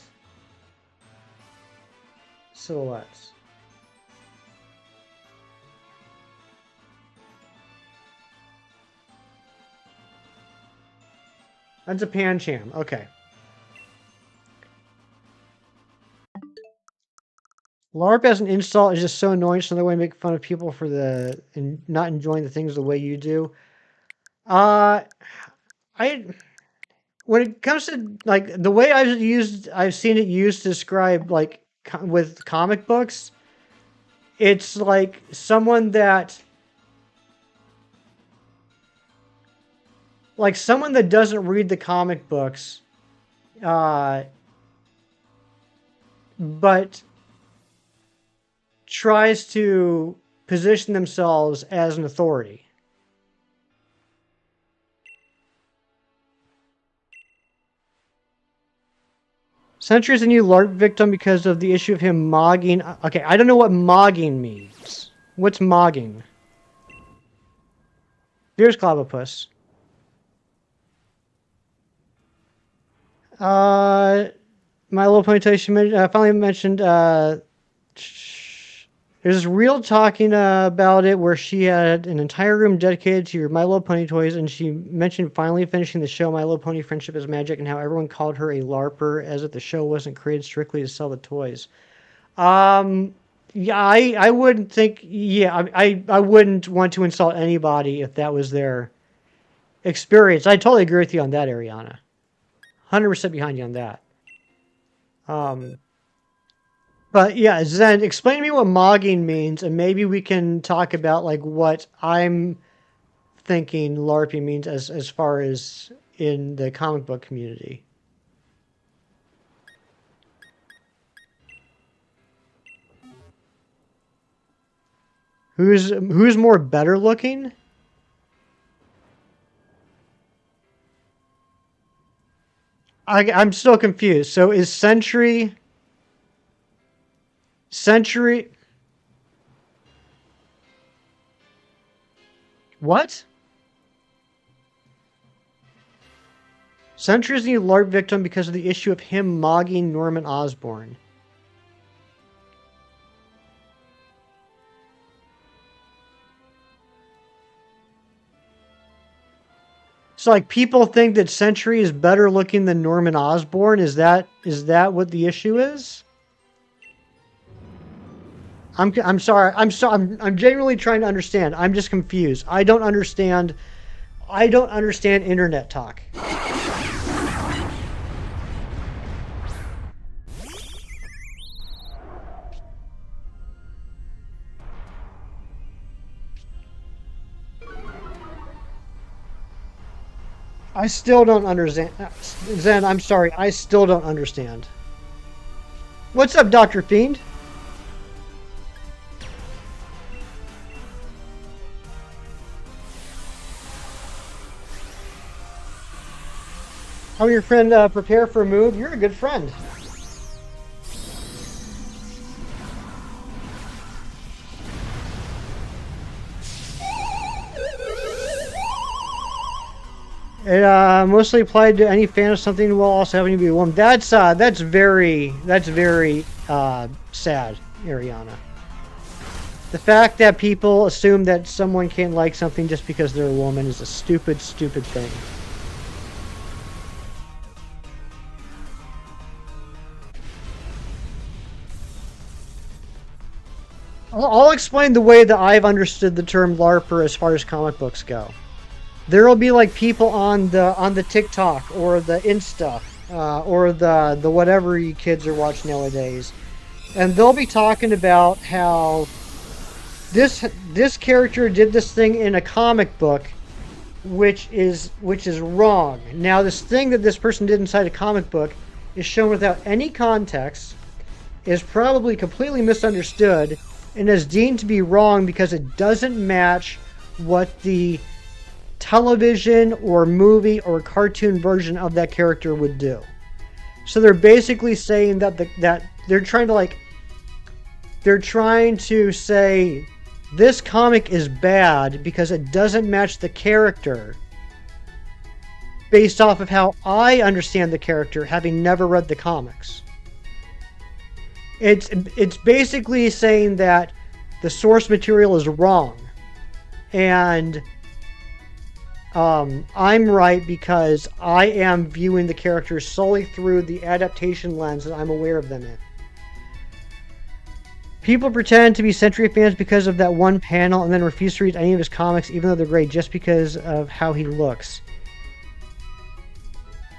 silhouettes? That's a Pancham. Okay. LARP as an insult is just so annoying. It's another way to make fun of people for not enjoying the things the way you do. I when it comes to like the way I've seen it used to describe like with comic books. It's like someone that doesn't read the comic books, but tries to position themselves as an authority. Sentry is a new LARP victim because of the issue of him mogging. Okay, I don't know what mogging means. What's mogging? Here's Clavopus. My Little Pony finally mentioned there's real talking about it where she had an entire room dedicated to your My Little Pony toys, and she mentioned finally finishing the show My Little Pony Friendship is Magic and how everyone called her a LARPer as if the show wasn't created strictly to sell the toys. Yeah, I wouldn't think, yeah, I wouldn't want to insult anybody if that was their experience. I totally agree with you on that, Ariana. 100% behind you on that. But yeah, Zen, explain to me what mogging means, and maybe we can talk about like what I'm thinking LARPing means as far as in the comic book community. Who's more better looking? I'm still confused. So is Sentry? What? Sentry is the LARP victim because of the issue of him mogging Norman Osborn. So like people think that Sentry is better looking than Norman Osborn. Is that what the issue is? I'm sorry. I'm genuinely trying to understand. I'm just confused. I don't understand. I don't understand internet talk. I still don't understand. Zen, I'm sorry. I still don't understand. What's up, Dr. Fiend? How your friend prepare for a move? You're a good friend. It mostly applied to any fan of something while also having to be a woman. That's very sad, Ariana. The fact that people assume that someone can't like something just because they're a woman is a stupid, stupid thing. I'll explain the way that I've understood the term LARPer as far as comic books go. There will be like people on the TikTok or the Insta or the whatever you kids are watching nowadays, and they'll be talking about how this character did this thing in a comic book, which is wrong. Now this thing that this person did inside a comic book is shown without any context, is probably completely misunderstood, and is deemed to be wrong because it doesn't match what the television or movie or cartoon version of that character would do. So they're basically saying that that they're trying to say this comic is bad because it doesn't match the character based off of how I understand the character, having never read the comics. It's basically saying that the source material is wrong, and I'm right because I am viewing the characters solely through the adaptation lens that I'm aware of them in. People pretend to be Sentry fans because of that one panel and then refuse to read any of his comics even though they're great just because of how he looks.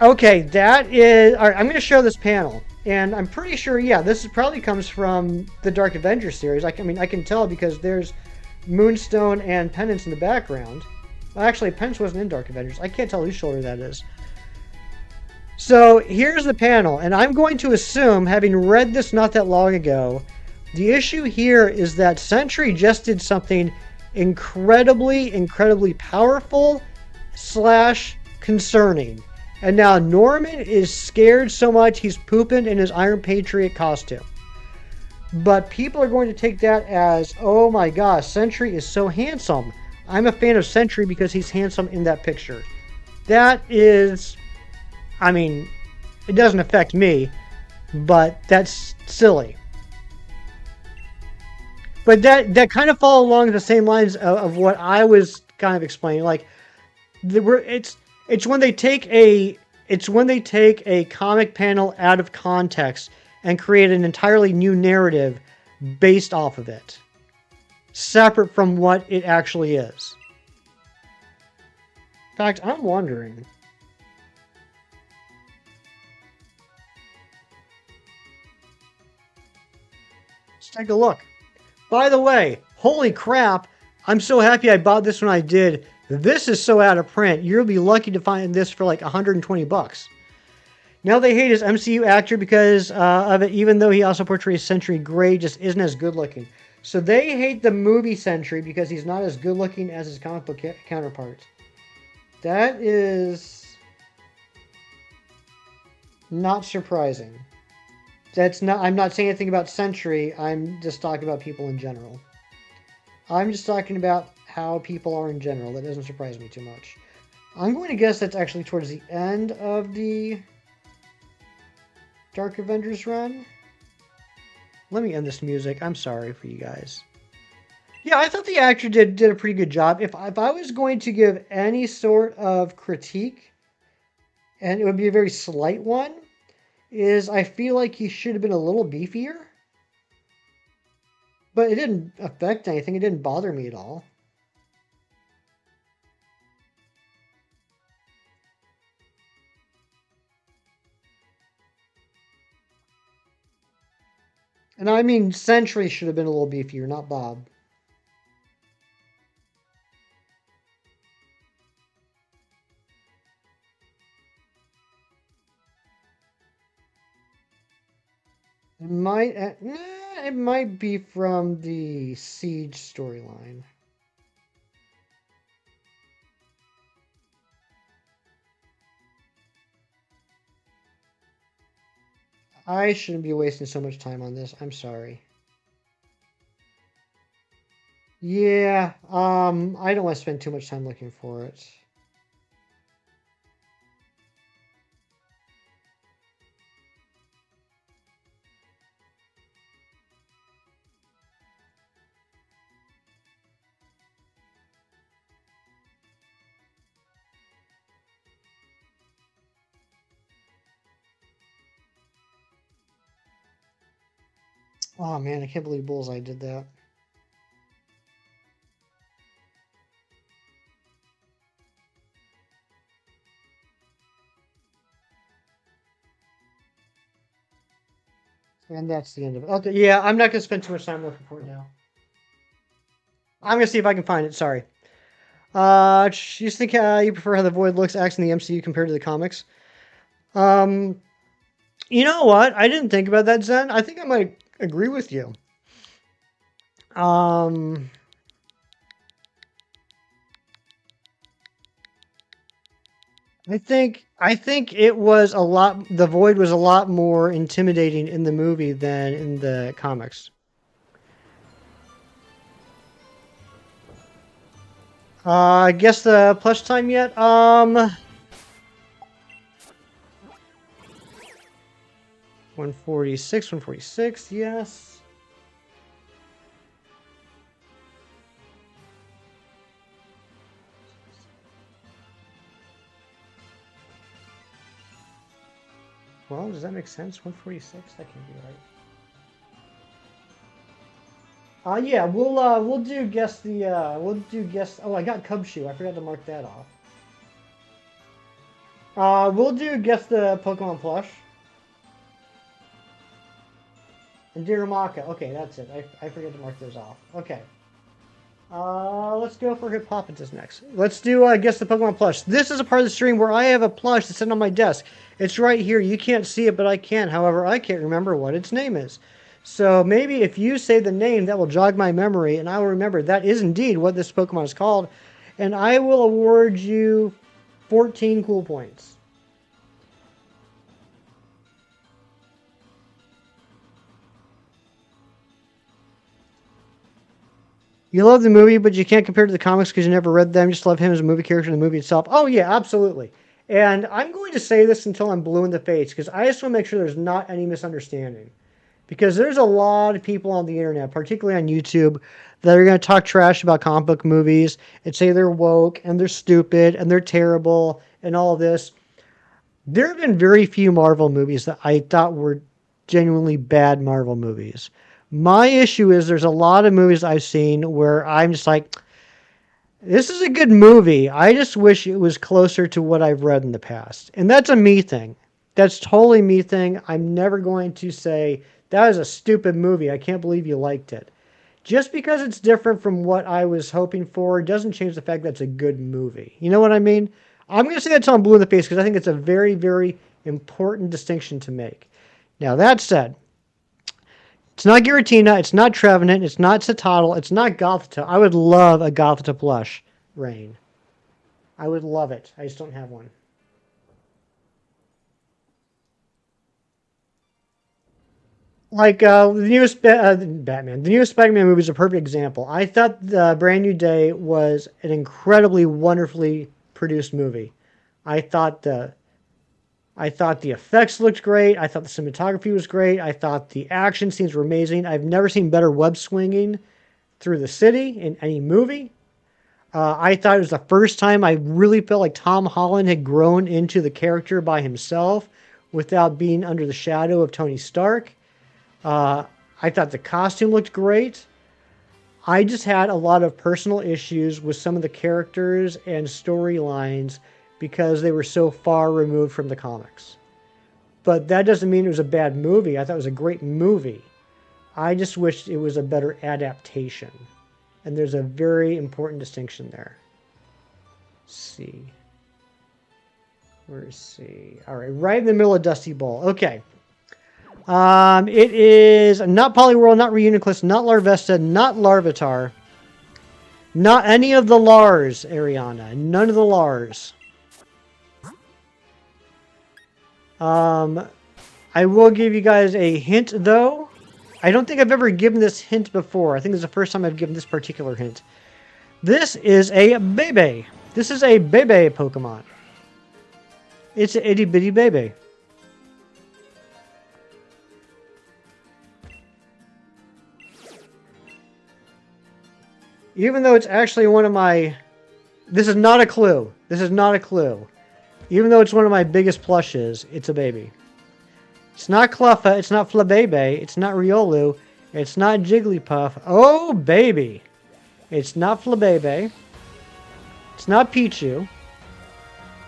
Okay, that is... Alright, I'm going to show this panel. And I'm pretty sure, yeah, this probably comes from the Dark Avengers series. I mean, I can tell because there's Moonstone and Penance in the background. Well, actually, Penance wasn't in Dark Avengers. I can't tell whose shoulder that is. So, here's the panel. And I'm going to assume, having read this not that long ago, the issue here is that Sentry just did something incredibly, incredibly powerful / concerning. And now Norman is scared so much he's pooping in his Iron Patriot costume. But people are going to take that as, oh my gosh, Sentry is so handsome. I'm a fan of Sentry because he's handsome in that picture. That is, I mean, it doesn't affect me, but that's silly. But that kind of follows along the same lines of what I was kind of explaining. Like, it's when they take a comic panel out of context and create an entirely new narrative based off of it, separate from what it actually is. In fact, I'm wondering. Let's take a look. By the way, holy crap, I'm so happy I bought this when I did. This is so out of print. You'll be lucky to find this for like 120 bucks. Now they hate his MCU actor because of it, even though he also portrays Sentry Gray, just isn't as good looking. So they hate the movie Sentry because he's not as good looking as his comic book counterpart. That is... Not surprising. That's not. I'm not saying anything about Century. I'm just talking about people in general. I'm just talking about how people are in general. That doesn't surprise me too much. I'm going to guess that's actually towards the end of the Dark Avengers run. Let me end this music. I'm sorry for you guys. Yeah, I thought the actor did a pretty good job. If I was going to give any sort of critique, and it would be a very slight one, is I feel like he should have been a little beefier. But it didn't affect anything. It didn't bother me at all. And I mean, Sentry should have been a little beefier, not Bob. It might be from the Siege storyline. I shouldn't be wasting so much time on this. I'm sorry. Yeah, I don't want to spend too much time looking for it. Oh man, I can't believe Bullseye did that. And that's the end of it. Okay, yeah, I'm not gonna spend too much time looking for it now. I'm gonna see if I can find it. Sorry. You think you prefer how the Void looks acts in the MCU compared to the comics? Um, you know what? I didn't think about that, Zen. I think I might agree with you. Um, I think it was a lot. The Void was a lot more intimidating in the movie than in the comics. I guess the plush time yet? 146, 146, yes. Well, does that make sense? 146? That can't be right. Yeah, we'll do guess the we'll do guess. Oh, I got Cub Shoe. I forgot to mark that off. We'll do guess the Pokemon plush. And Diramaka. Okay, that's it. I forget to mark those off. Okay. Let's go for Hippopotamus next. Let's do guess the Pokemon plush. This is a part of the stream where I have a plush that's sitting on my desk. It's right here. You can't see it, but I can. However, I can't remember what its name is. So maybe if you say the name, that will jog my memory, and I will remember that is indeed what this Pokemon is called. And I will award you 14 cool points. You love the movie, but you can't compare it to the comics because you never read them. You just love him as a movie character in the movie itself. Oh, yeah, absolutely. And I'm going to say this until I'm blue in the face because I just want to make sure there's not any misunderstanding. Because there's a lot of people on the internet, particularly on YouTube, that are going to talk trash about comic book movies and say they're woke and they're stupid and they're terrible and all of this. There have been very few Marvel movies that I thought were genuinely bad Marvel movies. My issue is there's a lot of movies I've seen where I'm just like, this is a good movie. I just wish it was closer to what I've read in the past. And that's a me thing. That's totally me thing. I'm never going to say, that was a stupid movie. I can't believe you liked it. Just because it's different from what I was hoping for doesn't change the fact that it's a good movie. You know what I mean? I'm going to say that till I'm blue in the face because I think it's a very, very important distinction to make. Now, that said, it's not Giratina, it's not Trevenant, it's not Citadel, it's not Gothita. I would love a Gothita plush, Rain. I would love it. I just don't have one. Like the newest Batman, the newest Spider-Man movie is a perfect example. I thought the Brand New Day was an incredibly wonderfully produced movie. I thought the I thought the effects looked great. I thought the cinematography was great. I thought the action scenes were amazing. I've never seen better web swinging through the city in any movie. I thought it was the first time I really felt like Tom Holland had grown into the character by himself without being under the shadow of Tony Stark. I thought the costume looked great. I just had a lot of personal issues with some of the characters and storylines because they were so far removed from the comics. But that doesn't mean it was a bad movie. I thought it was a great movie. I just wished it was a better adaptation. And there's a very important distinction there. Let's see. Where's C? All right, right in the middle of Dusty Bowl. Okay. It is not Poliwhirl, not Reuniclus, not Larvesta, not Larvitar. Not any of the Lars, Ariana. None of the Lars. I will give you guys a hint, though. I don't think I've ever given this hint before. I think it's the first time I've given this particular hint. This is a Bebe. This is a Bebe Pokemon. It's an itty bitty Bebe. Even though it's actually one of my... This is not a clue. This is not a clue. Even though it's one of my biggest plushes, it's a baby. It's not Cluffa, it's not Flabebe, it's not Riolu, it's not Jigglypuff. Oh, baby! It's not Flabebe. It's not Pichu.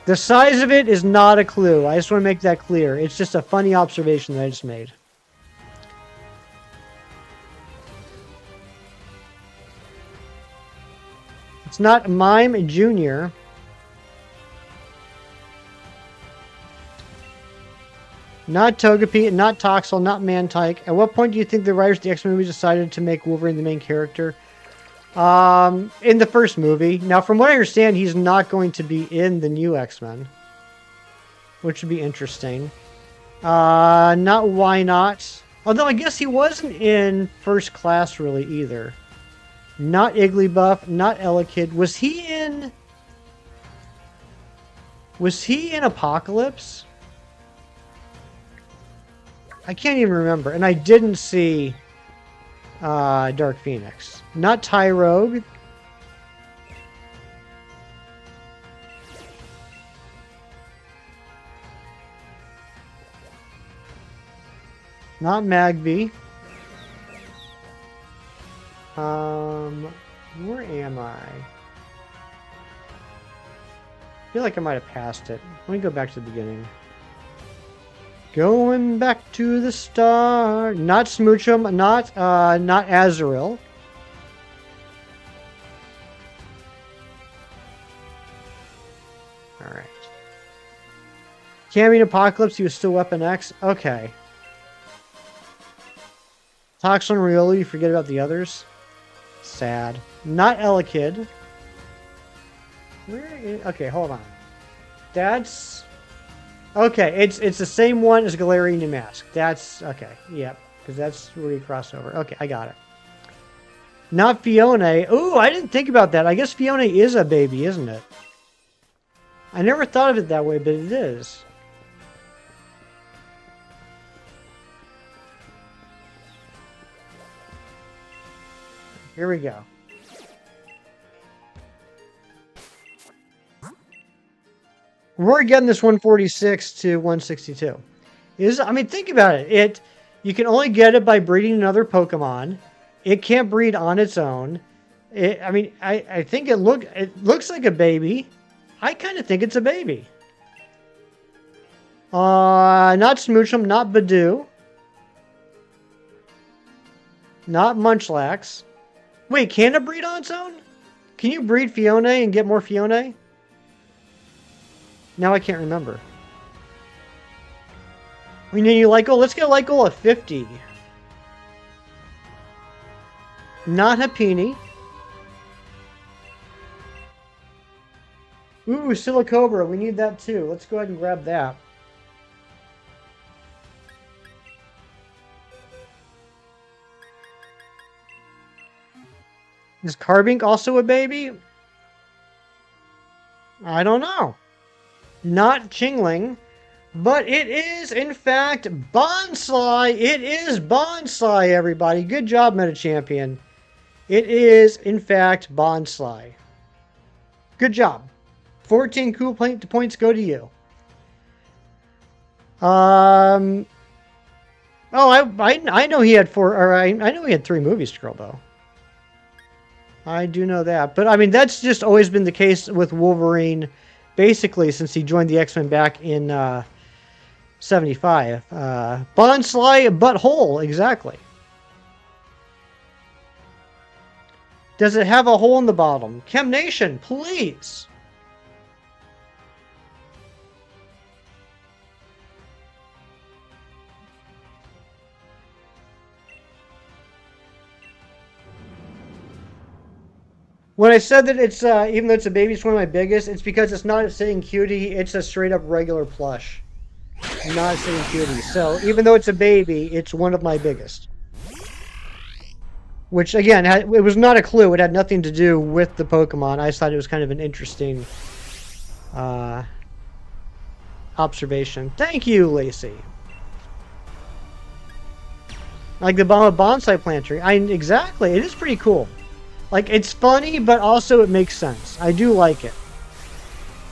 The size of it is not a clue. I just want to make that clear. It's just a funny observation that I just made. It's not Mime Jr. Not Togepi, not Toxel, not Mantike. At what point do you think the writers of the X-Men movies decided to make Wolverine the main character? In the first movie. Now, from what I understand, he's not going to be in the new X-Men. Which would be interesting. Not Why Not. Although I guess he wasn't in First Class really either. Not Igglybuff, not Elekid. Was he in Apocalypse? I can't even remember. And I didn't see Dark Phoenix. Not Tyrogue. Not Magby. Where am I? I feel like I might have passed it. Let me go back to the beginning. Going back to the start. Not Smoochum, not Azurill. Alright. Cambion Apocalypse, he was still Weapon X? Okay. Toxel and Riolu, you forget about the others? Sad. Not Elekid. Okay, hold on. That's... Okay, it's the same one as Galarian Damask. That's... Okay, yep. Because that's where you cross over. Okay, I got it. Not Fiona. Ooh, I didn't think about that. I guess Fiona is a baby, isn't it? I never thought of it that way, but it is. Here we go. We're getting this 146 to 162. I mean, think about it. You can only get it by breeding another Pokemon. It can't breed on its own. I think it looks like a baby. I kind of think it's a baby. Not Smoochum, not Badoo. Not Munchlax. Wait, can it breed on its own? Can you breed Fiona and get more Fiona? Now I can't remember. We need a Lycol. Let's get a Lycol at 50. Not Happiny. Ooh, Silicobra. We need that too. Let's go ahead and grab that. Is Carbink also a baby? I don't know. Not Chingling, but it is, in fact, Bonsly. It is Bonsly, everybody. Good job, Meta Champion. It is, in fact, Bonsly. Good job. 14 cool points go to you. Oh, I know he had I know he had 3 movie scroll though. I do know that, but I mean that's just always been the case with Wolverine, basically since he joined the X-Men back in '75. Bonsly butthole, exactly. Does it have a hole in the bottom? Chemnation, please. When I said that it's, even though it's a baby, it's one of my biggest, it's because it's not a sitting cutie, it's a straight up regular plush. Not a sitting cutie. So, even though it's a baby, it's one of my biggest. Which, again, it was not a clue. It had nothing to do with the Pokemon. I just thought it was kind of an interesting observation. Thank you, Lacey. Like the bonsai planter. Exactly. It is pretty cool. Like, it's funny, but also it makes sense. I do like it.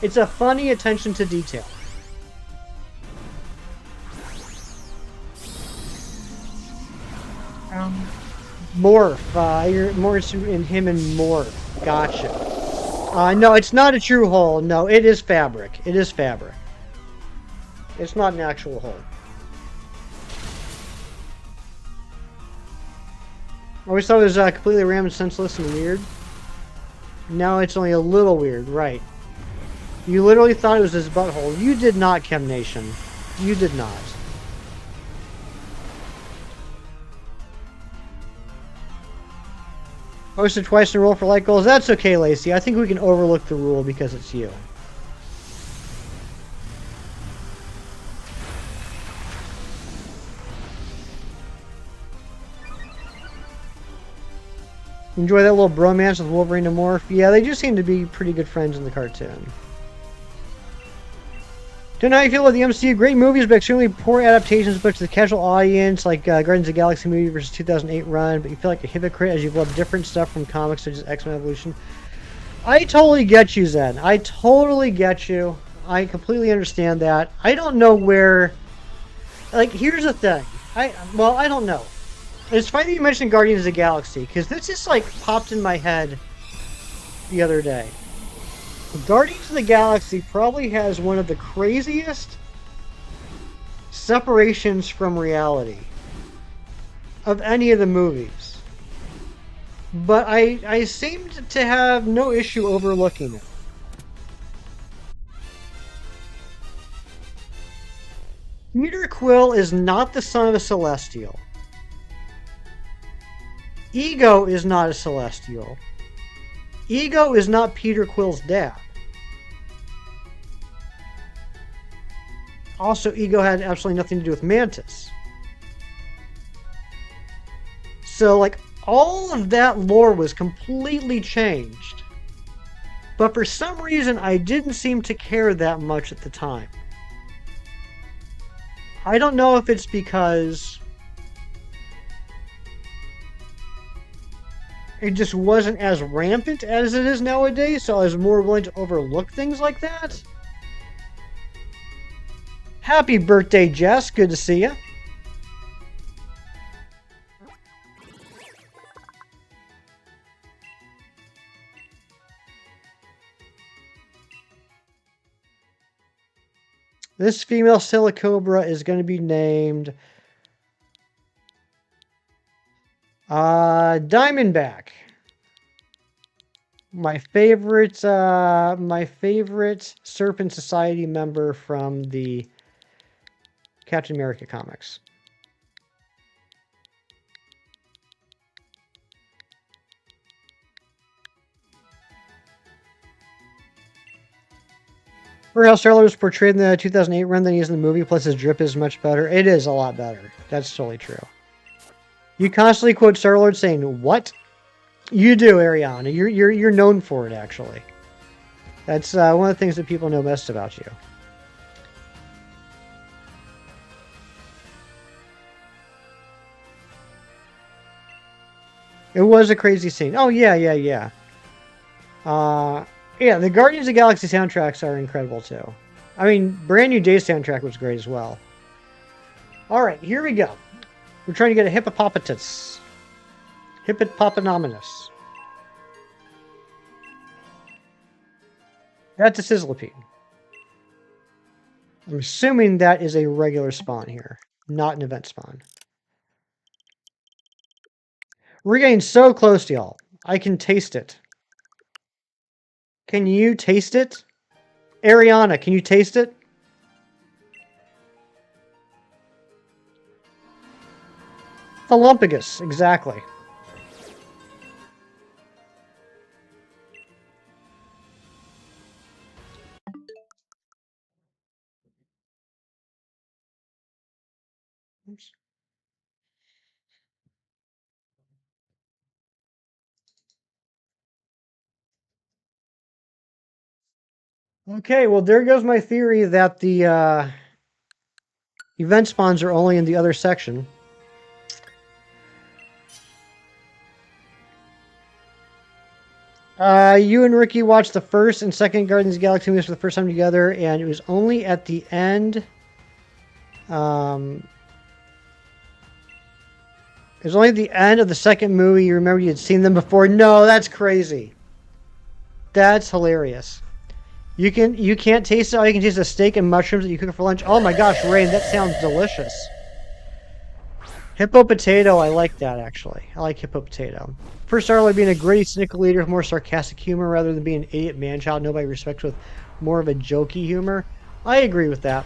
It's a funny attention to detail. Morph. You're more interested in him and Morph. Gotcha. No, it's not a true hole. No, it is fabric. It is fabric. It's not an actual hole. I always thought it was completely random, senseless, and weird. Now it's only a little weird, right. You literally thought it was his butthole. You did not, Chemnation. You did not. Posted twice in a row for like goals. That's okay, Lacey. I think we can overlook the rule because it's you. Enjoy that little bromance with Wolverine and Morph. Yeah, they just seem to be pretty good friends in the cartoon. Don't know how you feel about the MCU. Great movies, but extremely poor adaptations, but to the casual audience, like Guardians of the Galaxy movie versus 2008 run, but you feel like a hypocrite as you've loved different stuff from comics such as X-Men Evolution. I totally get you, Zen. I totally get you. I completely understand that. I don't know where... Like, here's the thing. Well, I don't know. It's funny that you mentioned Guardians of the Galaxy, because this just, like, popped in my head the other day. Guardians of the Galaxy probably has one of the craziest separations from reality of any of the movies. But I seemed to have no issue overlooking it. Peter Quill is not the son of a Celestial. Ego is not a Celestial. Ego is not Peter Quill's dad. Also, Ego had absolutely nothing to do with Mantis. So, like, all of that lore was completely changed. But for some reason, I didn't seem to care that much at the time. I don't know if it's because it just wasn't as rampant as it is nowadays, so I was more willing to overlook things like that. Happy birthday, Jess. Good to see you. This female Silicobra is going to be named Diamondback. My favorite Serpent Society member from the Captain America comics. For how Star-Lord was portrayed in the 2008 run than he is in the movie, plus his drip is much better. It is a lot better. That's totally true. You constantly quote Star-Lord saying, "What?" You do, Ariana. You're known for it, actually. That's one of the things that people know best about you. It was a crazy scene. Oh yeah, yeah, yeah. Yeah, the Guardians of the Galaxy soundtracks are incredible too. I mean, Brand New Day soundtrack was great as well. All right, here we go. We're trying to get a hippopotamus. Hippopotamus. That's a Sizzlipede. I'm assuming that is a regular spawn here, not an event spawn. We're getting so close, y'all. I can taste it. Can you taste it? Ariana, can you taste it? Olympigus, exactly. Oops. Okay, well, there goes my theory that the event spawns are only in the other section. You and Ricky watched the first and second Guardians of the Galaxy movies for the first time together, and it was only at the end. It was only at the end of the second movie you remember you had seen them before. No, that's crazy. That's hilarious. You can't taste it. All you can taste is steak and mushrooms that you cook for lunch. Oh my gosh, Rain, that sounds delicious. Hippo potato, I like that actually. I like hippo potato. First Starlight being a gritty, cynical leader with more sarcastic humor rather than being an idiot man-child nobody respects with more of a jokey humor. I agree with that.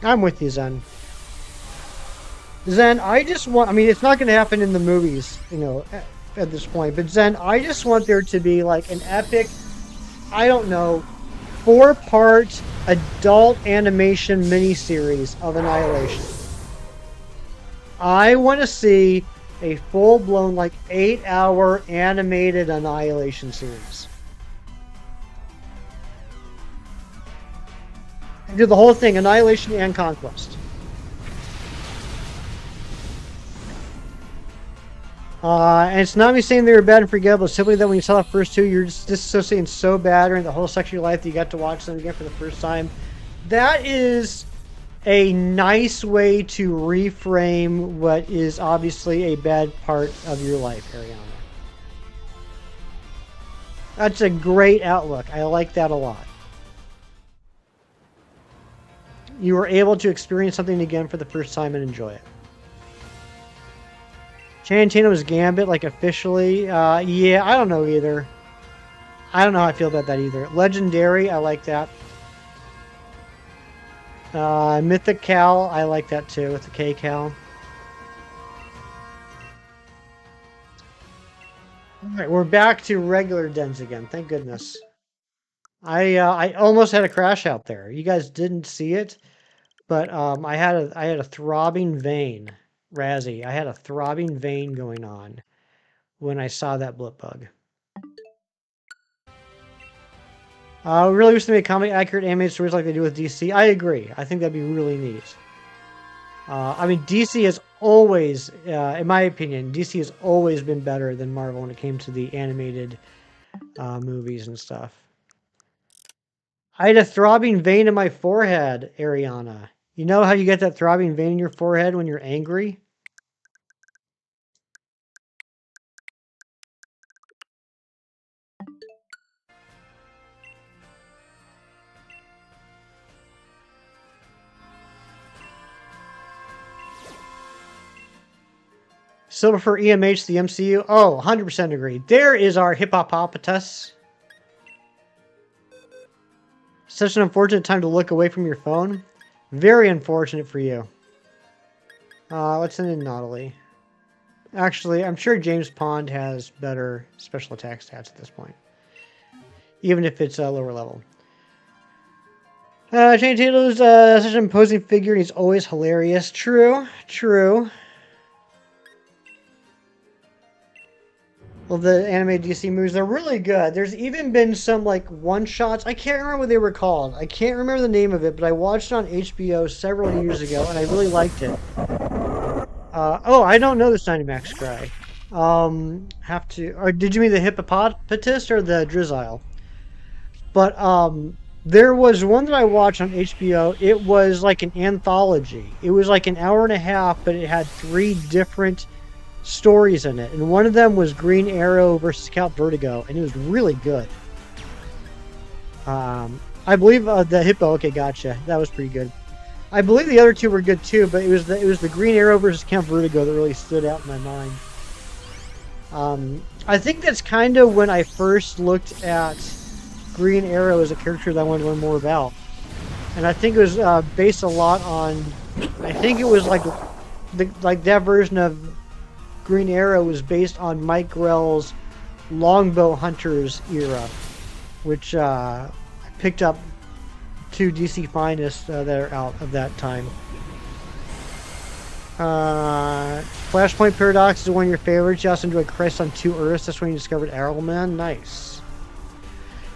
I'm with you, Zen. Zen, I just want... I mean, it's not going to happen in the movies, you know, at this point. But Zen, I just want there to be, like, an epic, I don't know, 4-part adult animation miniseries of Annihilation. I want to see a full-blown, like, 8-hour animated Annihilation series. And do the whole thing, Annihilation and Conquest. And it's not me saying they were bad and forgettable, it's simply that when you saw the first two, you're just disassociating so bad during the whole section of your life that you got to watch them again for the first time. That is a nice way to reframe what is obviously a bad part of your life, Ariana. That's a great outlook. I like that a lot. You were able to experience something again for the first time and enjoy it. Channing Tatum's Gambit, like officially, yeah, I don't know either. I don't know how I feel about that either. Legendary, I like that. Mythical, I like that too, with the K-Cal. Alright, we're back to regular dens again, thank goodness. I almost had a crash out there. You guys didn't see it, but I had a throbbing vein. Razzie, I had a throbbing vein going on when I saw that blip bug. Really wish they made comic accurate animated stories like they do with DC. I agree. I think that'd be really neat. I mean, DC has always, in my opinion, DC has always been better than Marvel when it came to the animated movies and stuff. I had a throbbing vein in my forehead, Ariana. You know how you get that throbbing vein in your forehead when you're angry? Silver for EMH, the MCU. Oh, 100% agree. There is our hippopotamus. Such an unfortunate time to look away from your phone. Very unfortunate for you. Let's send in Nautilus. Actually, I'm sure James Pond has better special attack stats at this point. Even if it's a lower level. Channing Tatum's such an imposing figure and he's always hilarious. True, true. Well, the anime DC movies, they're really good. There's even been some like one shots. I can't remember what they were called. I can't remember the name of it, but I watched it on HBO several years ago and I really liked it. Oh, I don't know the Dynamax Cry. Have to. Or did you mean the hippopotamus or the Drizzile? But there was one that I watched on HBO. It was like an anthology. It was like an hour and a half, but it had three different stories in it, and one of them was Green Arrow versus Count Vertigo, and it was really good. I believe the hippo. Okay, gotcha. That was pretty good. I believe the other two were good too, but it was the Green Arrow versus Count Vertigo that really stood out in my mind. I think that's kind of when I first looked at Green Arrow as a character that I wanted to learn more about, and I think it was based a lot on. I think it was like that version of Green Arrow was based on Mike Grell's Longbow Hunters era, which I picked up two DC Finest that are out of that time. Flashpoint Paradox is one of your favorites. You also enjoyed Christ on Two Earths. That's when you discovered Arrowman. Nice.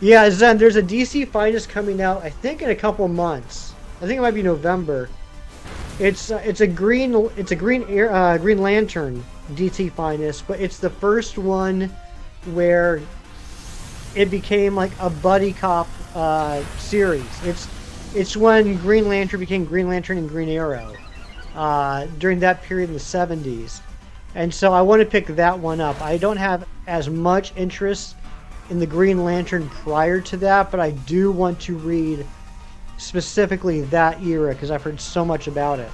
Yeah, Zen, there's a DC Finest coming out, I think, in a couple months. I think it might be November. It's a Green Lantern DC Finest, but it's the first one where it became like a buddy cop series. It's when Green Lantern became Green Lantern and Green Arrow during that period in the 70s. And so I want to pick that one up. I don't have as much interest in the Green Lantern prior to that, but I do want to read specifically that era because I've heard so much about it.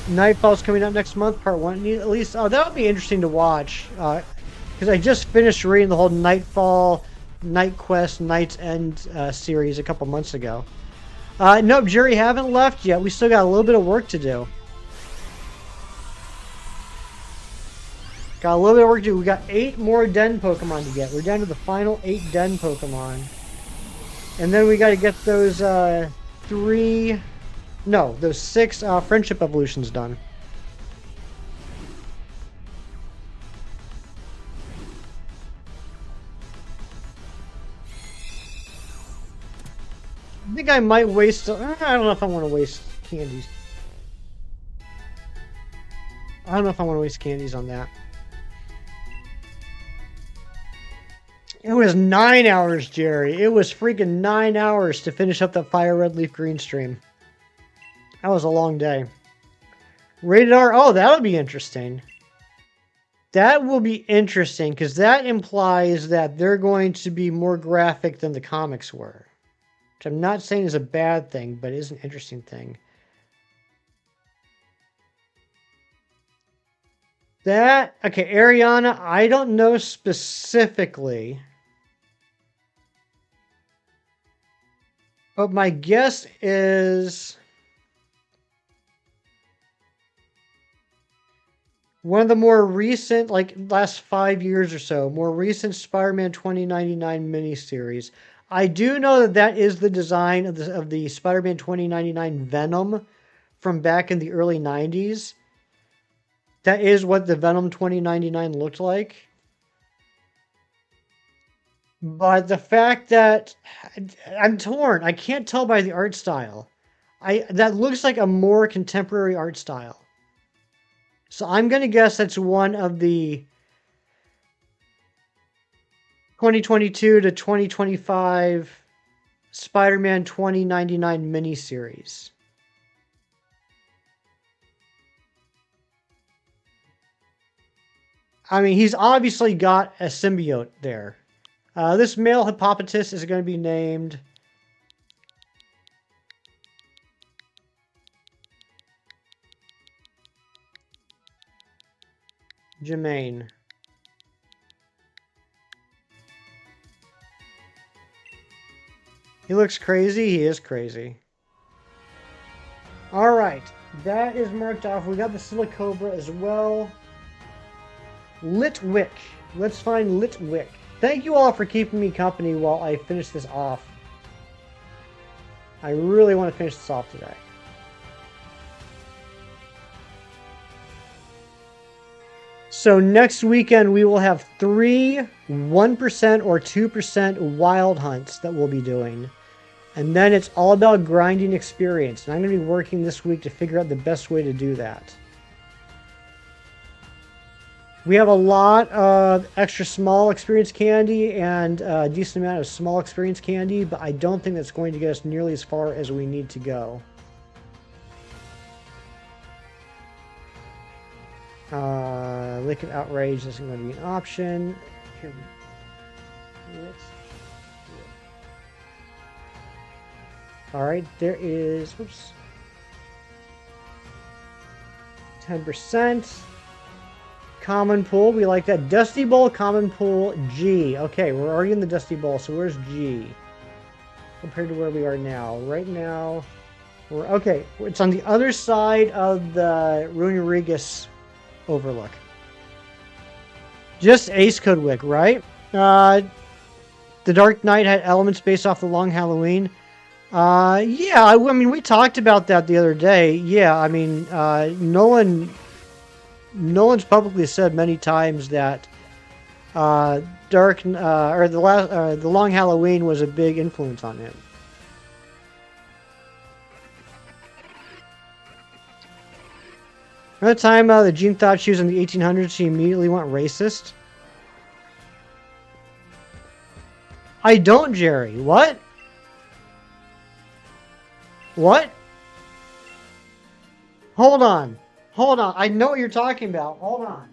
Nightfall's coming out next month, part 1. At least, oh, that would be interesting to watch. Because I just finished reading the whole Nightfall, Night Quest, Night's End series a couple months ago. Nope, Jerry haven't left yet. We still got a little bit of work to do. Got a little bit of work to do. We got 8 more Den Pokemon to get. We're down to the final 8 Den Pokemon. And then we got to get those those 6 friendship evolutions done. I think I might waste. I don't know if I want to waste candies. I don't know if I want to waste candies on that. It was 9 hours, Jerry. It was freaking 9 hours to finish up that Fire Red Leaf Green stream. That was a long day. Rated R. Oh, that'll be interesting. That will be interesting because that implies that they're going to be more graphic than the comics were. Which I'm not saying is a bad thing, but it is an interesting thing. Okay, Ariana, I don't know specifically. But my guess is one of the more recent, like last 5 years or so, more recent Spider-Man 2099 miniseries. I do know that that is the design of the Spider-Man 2099 Venom from back in the early 90s. That is what the Venom 2099 looked like. But the fact that I'm torn, I can't tell by the art style. That looks like a more contemporary art style. So I'm going to guess that's one of the 2022 to 2025 Spider-Man 2099 miniseries. I mean, he's obviously got a symbiote there. This male hippopotamus is going to be named Jermaine. He looks crazy. He is crazy. All right. That is marked off. We got the Silicobra as well. Litwick. Let's find Litwick. Thank you all for keeping me company while I finish this off. I really want to finish this off today. So next weekend we will have 3 1% or 2% wild hunts that we'll be doing. And then it's all about grinding experience. And I'm going to be working this week to figure out the best way to do that. We have a lot of extra small experience candy and a decent amount of small experience candy, but I don't think that's going to get us nearly as far as we need to go. Liquid Outrage isn't going to be an option. Alright, there is, whoops, 10%. Common Pool, we like that. Dusty Bowl, Common Pool, G. Okay, we're already in the Dusty Bowl, so where's G? Compared to where we are now. Right now, we're, okay, it's on the other side of the Ruin Regis overlook. Just Ace Codwick, right? The Dark Knight had elements based off the Long Halloween. Yeah, I mean, we talked about that the other day. Yeah, I mean, Nolan's publicly said many times that the Long Halloween was a big influence on him. Another time that Jean thought she was in the 1800s, she immediately went racist. I don't, Jerry. What? What? Hold on. Hold on. I know what you're talking about. Hold on.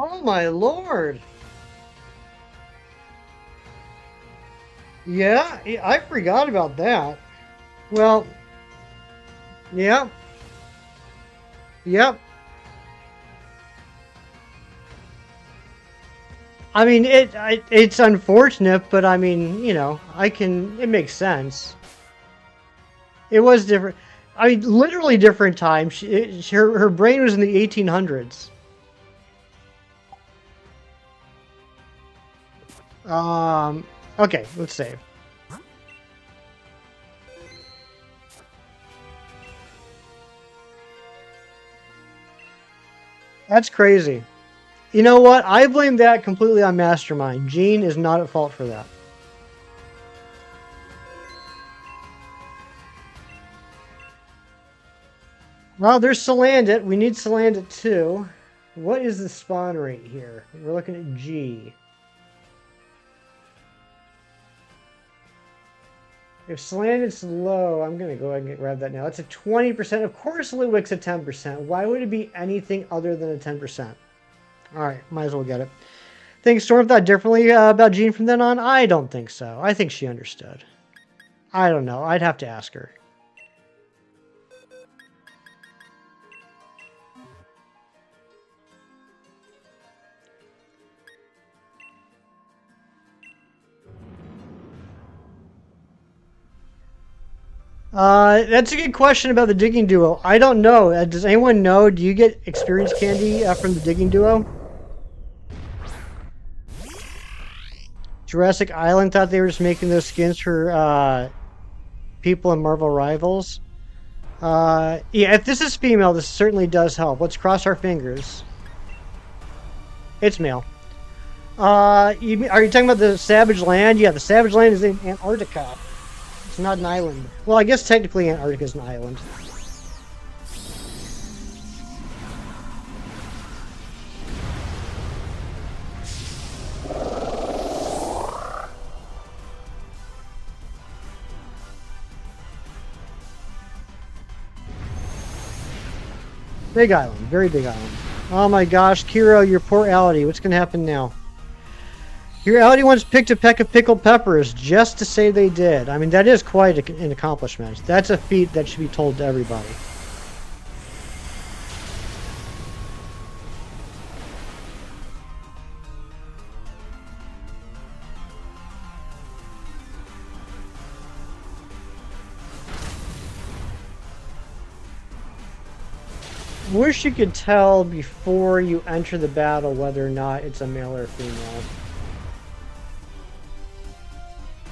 Oh my lord. Yeah, I forgot about that. Well, yeah. Yep. I mean, it's unfortunate, but I mean, you know, it makes sense. It was different. I mean, literally different time. Her brain was in the 1800s. Okay, let's save. That's crazy. You know what? I blame that completely on Mastermind. Jean is not at fault for that. Well, there's Salandit. We need Salandit too. What is the spawn rate here? We're looking at G. If Salandit's low, I'm going to go ahead and grab that now. That's a 20%. Of course Litwick's a 10%. Why would it be anything other than a 10%? Alright, might as well get it. Think Storm thought differently about Jean from then on? I don't think so. I think she understood. I don't know. I'd have to ask her. That's a good question about the digging duo. I don't know. Does anyone know? Do you get experience candy from the digging duo? Jurassic Island thought they were just making those skins for people in Marvel Rivals. Yeah, if this is female, this certainly does help. Let's cross our fingers. It's male. Are you talking about the Savage Land? Yeah, the Savage Land is in Antarctica. It's not an island. Well, I guess technically Antarctica is an island. Big island. Very big island. Oh my gosh, Kiro, your poor Ality. What's going to happen now? Your Ality once picked a peck of pickled peppers just to say they did. I mean, that is quite an accomplishment. That's a feat that should be told to everybody. Wish you could tell before you enter the battle whether or not it's a male or female.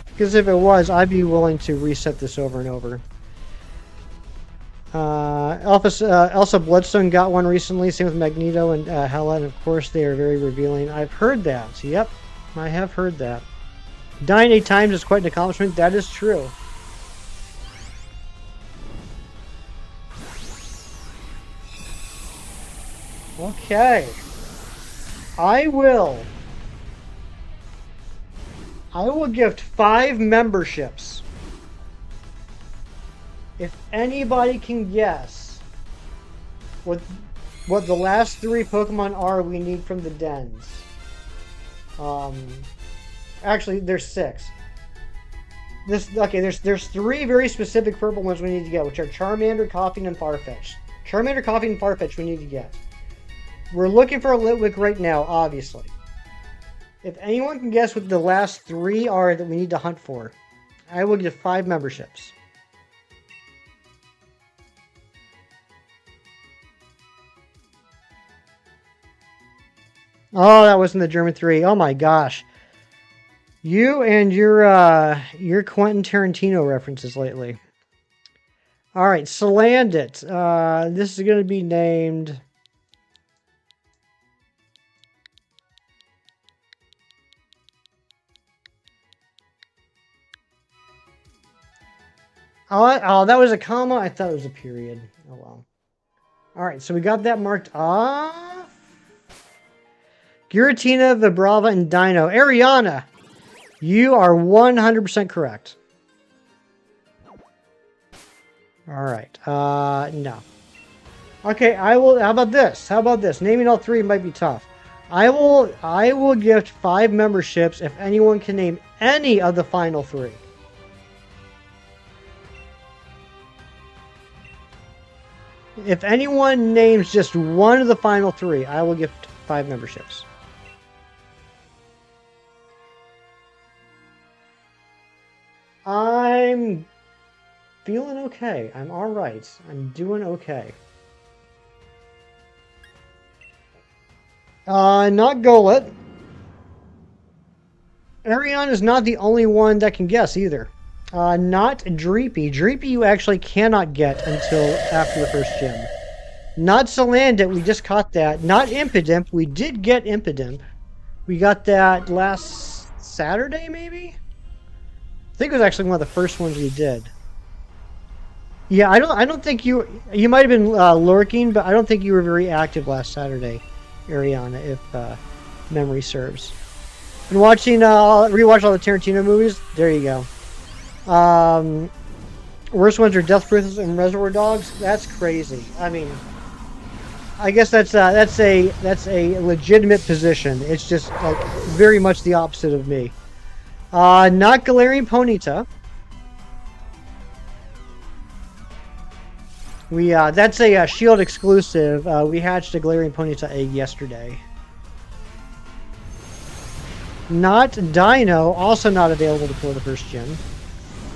Because if it was, I'd be willing to reset this over and over. Elsa Bloodstone got one recently, same with Magneto and Hela, and of course they are very revealing. I've heard that. Yep, I have heard that. Dying 8 times is quite an accomplishment. That is true. Okay. I will gift 5 memberships if anybody can guess what the last 3 Pokemon are we need from the dens. Actually, there's 6. There's 3 very specific purple ones we need to get, which are Charmander, Koffing, and Farfetch. Charmander, Koffing, and Farfetch we need to get. We're looking for a Litwick right now, obviously. If anyone can guess what the last 3 are that we need to hunt for, I will give 5 memberships. Oh, that wasn't the German 3. Oh my gosh. You and your Quentin Tarantino references lately. Alright, Salandit. This is going to be named... Oh, that was a comma? I thought it was a period. Oh, well. Alright, so we got that marked off. Giratina, Vibrava, and Dino. Ariana, you are 100% correct. Alright, no. Okay, how about this? How about this? Naming all 3 might be tough. I will gift 5 memberships if anyone can name any of the final 3. If anyone names just one of the final 3, I will gift 5 memberships. I'm feeling okay. I'm alright. I'm doing okay. Not Golett. Arion is not the only one that can guess either. Not Dreepy. Dreepy you actually cannot get until after the first gym. Not Salandit, we just caught that. Not Impidimp, we did get Impidimp. We got that last Saturday, maybe? I think it was actually one of the first ones we did. Yeah, I don't think you might have been lurking, but I don't think you were very active last Saturday, Ariana, if memory serves. Been watching, rewatch all the Tarantino movies. There you go. Worst ones are Death Proof and Reservoir Dogs. That's crazy. I mean, I guess that's a legitimate position. It's just like very much the opposite of me. Not Galarian Ponyta. That's a Shield exclusive. We hatched a Galarian Ponyta egg yesterday. Not Dino, also not available before the first gym.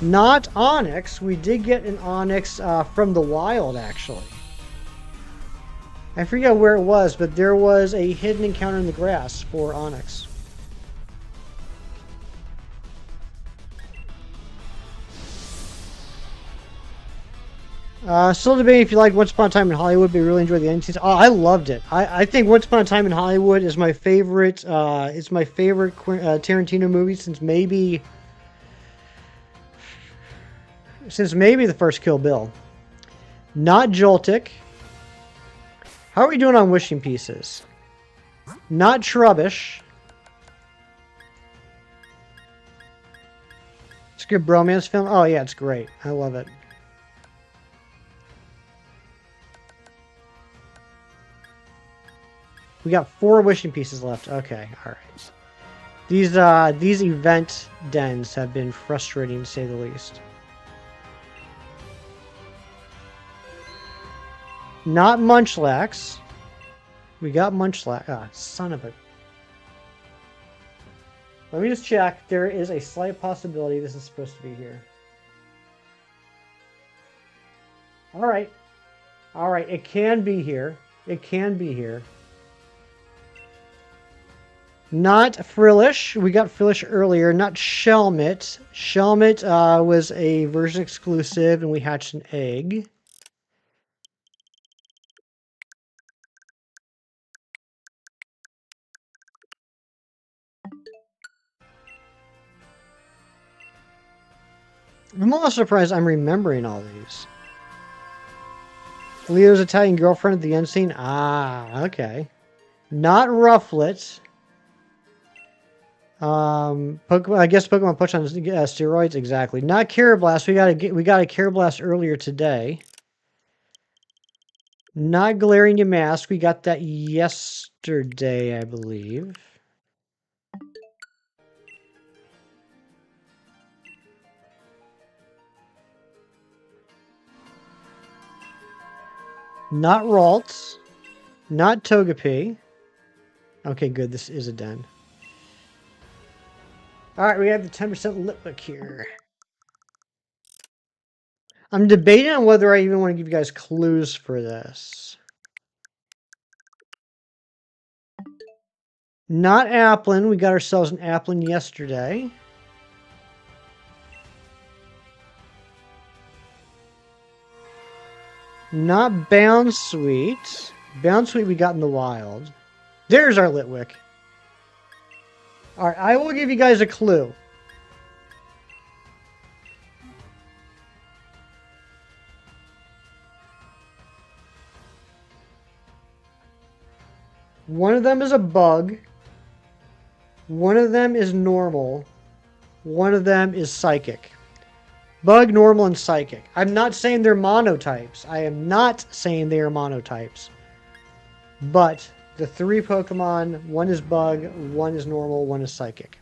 Not Onyx. We did get an Onyx from the wild, actually. I forget where it was, but there was a hidden encounter in the grass for Onyx. Still debating if you like Once Upon a Time in Hollywood, but you really enjoyed the ending scenes. Oh, I loved it. I think Once Upon a Time in Hollywood is my favorite. It's my favorite Tarantino movie since maybe the first Kill Bill. Not Joltik. How are we doing on Wishing Pieces? Not Trubbish. It's a good bromance film. Oh yeah, it's great. I love it. We got 4 Wishing Pieces left. Okay, all right. These event dens have been frustrating to say the least. Not Munchlax. We got Munchlax. Ah, son of a... Let me just check. There is a slight possibility this is supposed to be here. Alright. Alright, it can be here. It can be here. Not Frillish. We got Frillish earlier. Not Shelmet. Shelmet was a version exclusive, and we hatched an egg. I'm almost surprised I'm remembering all these. Leo's Italian girlfriend at the end scene. Ah, okay. Not Rufflet. Pokemon, I guess Pokemon push on steroids, exactly. Not Carablast. We got a Carablast earlier today. Not Galarian Mask. We got that yesterday, I believe. Not Ralts. Not Togepi. Okay, good. This is a den. Alright, we have the 10% lip book here. I'm debating on whether I even want to give you guys clues for this. Not Applin. We got ourselves an Applin yesterday. Not Bounsweet. Bounsweet we got in the wild. There's our Litwick. Alright, I will give you guys a clue. One of them is a bug. One of them is normal. One of them is psychic. Bug, normal, and psychic. I'm not saying they're monotypes. I am not saying they are monotypes. But the 3 Pokemon, one is bug, one is normal, one is psychic.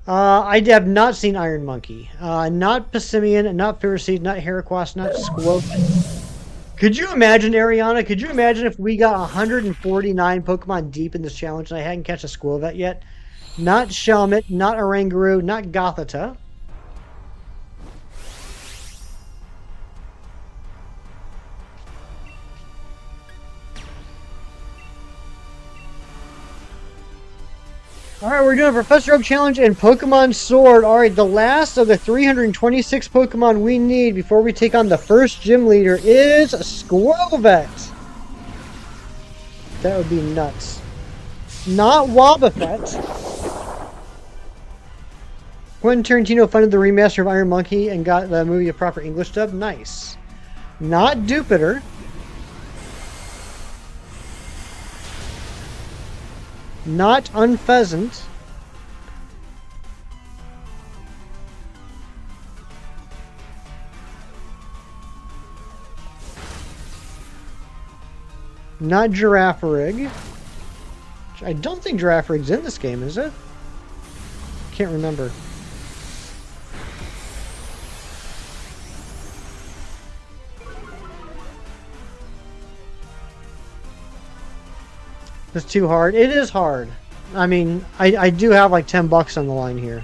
I have not seen Iron Monkey. Not Passimian, not Ferroseed, not Heracross, not Squoth. Could you imagine, Ariana? Could you imagine if we got 149 Pokemon deep in this challenge and I hadn't catch a Squilvet yet? Not Shelmet, not Oranguru, not Gothita. Alright, we're doing a Professor Oak Challenge and Pokemon Sword. Alright, the last of the 326 Pokemon we need before we take on the first gym leader is Squirrelvet. That would be nuts. Not Wobbuffet. Quentin Tarantino funded the remaster of Iron Monkey and got the movie a proper English dub. Nice. Not Dupiter. Not Unpheasant. Not Girafarig. I don't think Girafarig's in this game, is it? Can't remember. It's too hard. It is hard. I mean, I do have like $10 on the line here.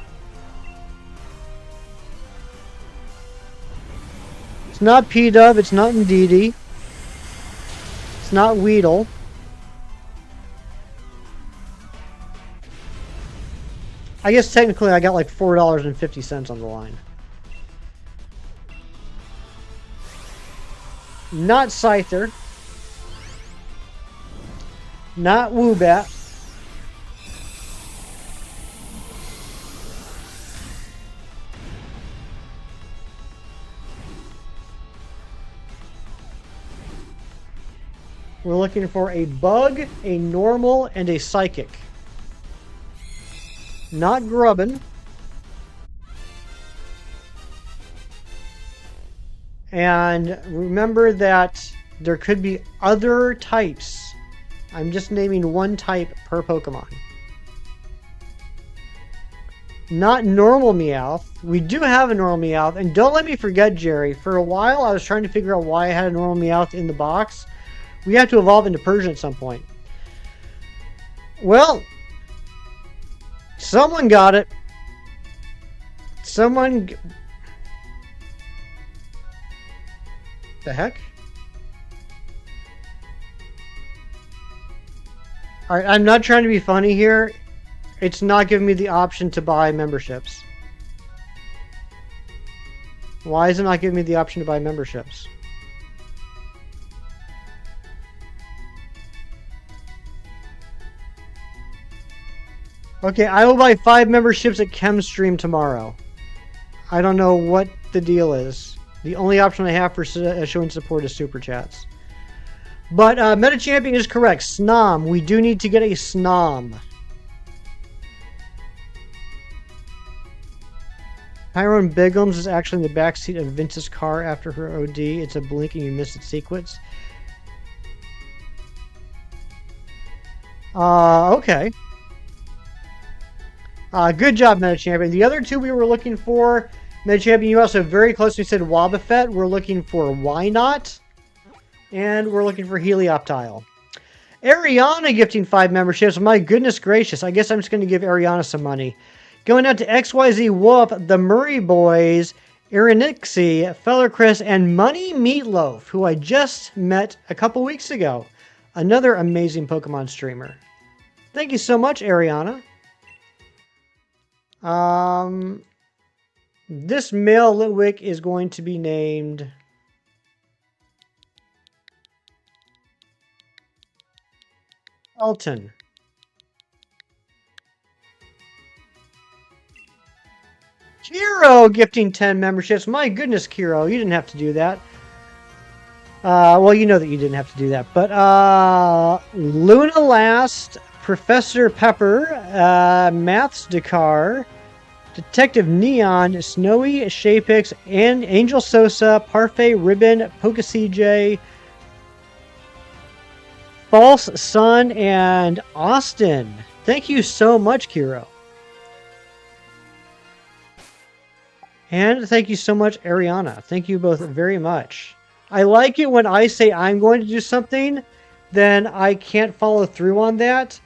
It's not P-Dub. It's not Indeedee. It's not Weedle. I guess technically I got like $4.50 on the line. Not Scyther. Not Woobat. We're looking for a bug, a normal, and a psychic. Not Grubbin. And remember that there could be other types. I'm just naming one type per Pokemon. Not normal Meowth. We do have a normal Meowth. And don't let me forget, Jerry. For a while, I was trying to figure out why I had a normal Meowth in the box. We have to evolve into Persian at some point. Well, someone got it. Someone... The heck? Alright, I'm not trying to be funny here. It's not giving me the option to buy memberships. Why is it not giving me the option to buy memberships? Okay, I will buy 5 memberships at Chemstream tomorrow. I don't know what the deal is. The only option I have for showing support is Super Chats. But Meta Champion is correct. Snom. We do need to get a Snom. Tyrone Biggums is actually in the backseat of Vince's car after her OD. It's a blink and you miss its sequence. Okay. Good job, Meta Champion. The other two we were looking for, Meta Champion, you also very closely said Wobbuffet. We're looking for Why Not? And we're looking for Helioptile. Ariana gifting 5 memberships. My goodness gracious. I guess I'm just going to give Ariana some money. Going out to XYZ Wolf, the Murray Boys, Irinixie, Feller Chris, and Money Meatloaf, who I just met a couple weeks ago. Another amazing Pokemon streamer. Thank you so much, Ariana. This male Litwick is going to be named... Elton. Kiro gifting 10 memberships. My goodness, Kiro, you didn't have to do that. Well, you know that you didn't have to do that. But, Luna Last, Professor Pepper, Maths Dakar, Detective Neon, Snowy Shapix, and Angel Sosa, Parfait Ribbon, PokeCJ, False Sun, and Austin. Thank you so much, Kiro. And thank you so much, Ariana. Thank you both very much. I like it when I say I'm going to do something, then I can't follow through on that,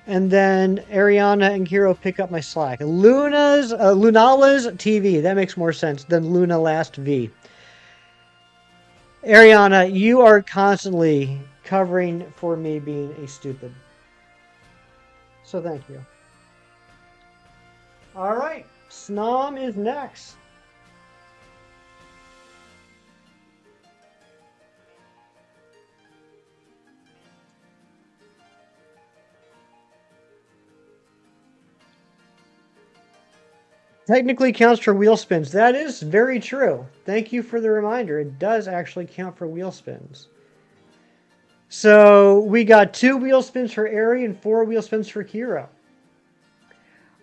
and then Ariana and Kiro pick up my slack. Lunala's TV. That makes more sense than Luna Last V. Ariana, you are constantly covering for me being a stupid. So thank you. Alright, Snom is next. Technically counts for wheel spins. That is very true. Thank you for the reminder. It does actually count for wheel spins. So we got 2 wheel spins for Ari and 4 wheel spins for Kiro.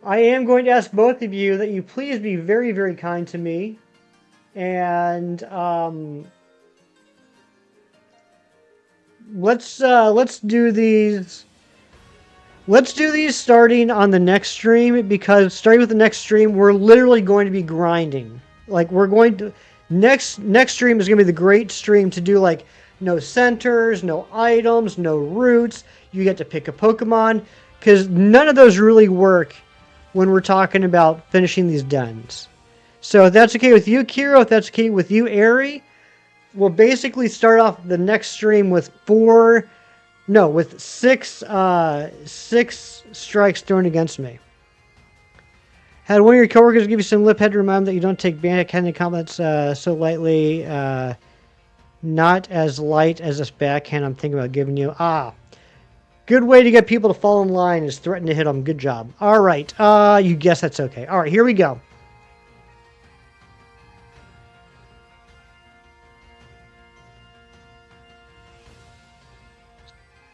I am going to ask both of you that you please be very, very kind to me. And let's do these. Let's do these starting on the next stream, because starting with the next stream, we're literally going to be grinding. Like, we're going to... Next stream is going to be the great stream to do, like, no centers, no items, no routes. You get to pick a Pokemon, because none of those really work when we're talking about finishing these duns. So if that's okay with you, Kiro, if that's okay with you, Ari, we'll basically start off the next stream with 6 strikes thrown against me. Had one of your coworkers give you some lip head to remind them that you don't take backhanded comments so lightly. Not as light as this backhand I'm thinking about giving you. Ah, good way to get people to fall in line is threaten to hit them. Good job. All right. You guess that's okay. All right, here we go.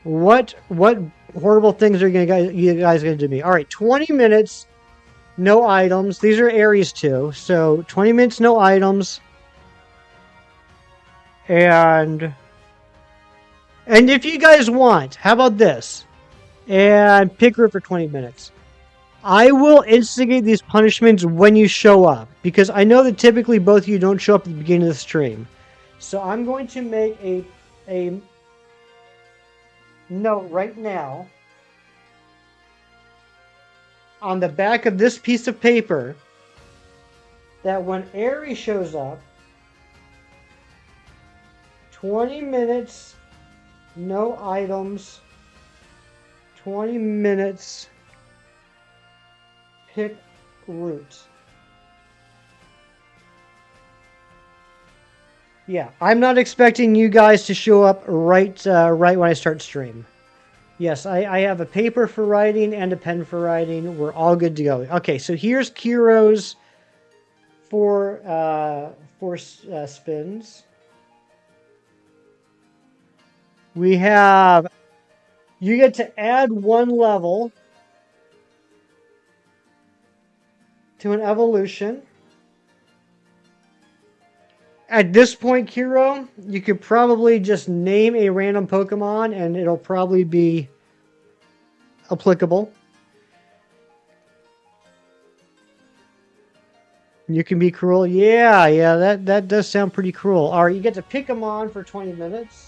What horrible things are you guys going to do to me? All right, 20 minutes, no items. These are areas too. So 20 minutes, no items. And if you guys want, how about this? And pick her for 20 minutes. I will instigate these punishments when you show up, because I know that typically both of you don't show up at the beginning of the stream. So I'm going to make a note right now on the back of this piece of paper that when Aerie shows up, 20 minutes, no items, 20 minutes, pick route. Yeah, I'm not expecting you guys to show up right when I start stream. Yes, I have a paper for writing and a pen for writing. We're all good to go. Okay, so here's Kiro's four spins. We have, you get to add one level to an evolution. At this point, Kiro, you could probably just name a random Pokemon and it'll probably be applicable. You can be cruel. Yeah, that does sound pretty cruel. All right, you get to pick them on for 20 minutes.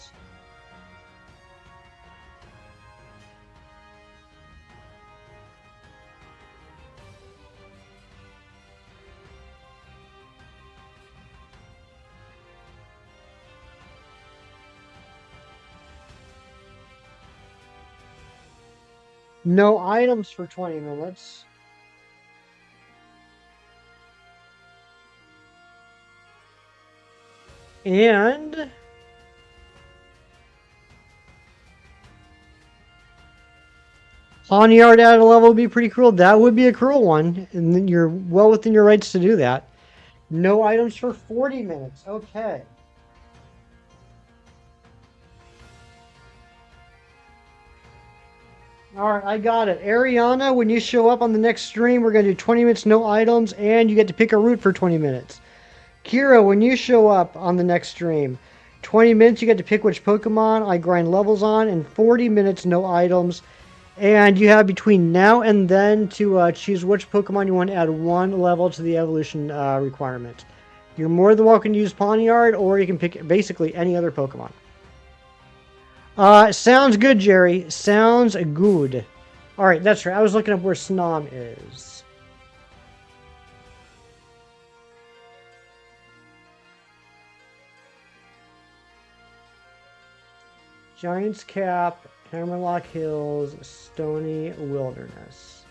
No items for 20 minutes. And Pawniard at a level would be pretty cruel. That would be a cruel one. And then you're well within your rights to do that. No items for 40 minutes. Okay. Alright, I got it. Ariana, when you show up on the next stream, we're going to do 20 minutes, no items, and you get to pick a route for 20 minutes. Kira, when you show up on the next stream, 20 minutes, you get to pick which Pokemon I grind levels on, and 40 minutes, no items. And you have between now and then to choose which Pokemon you want to add one level to the evolution requirement. You're more than welcome to use Pawniard, or you can pick basically any other Pokemon. Sounds good, Jerry. Sounds good. Alright, that's right. I was looking up where Snom is. Giant's Cap, Hammerlock Hills, Stony Wilderness.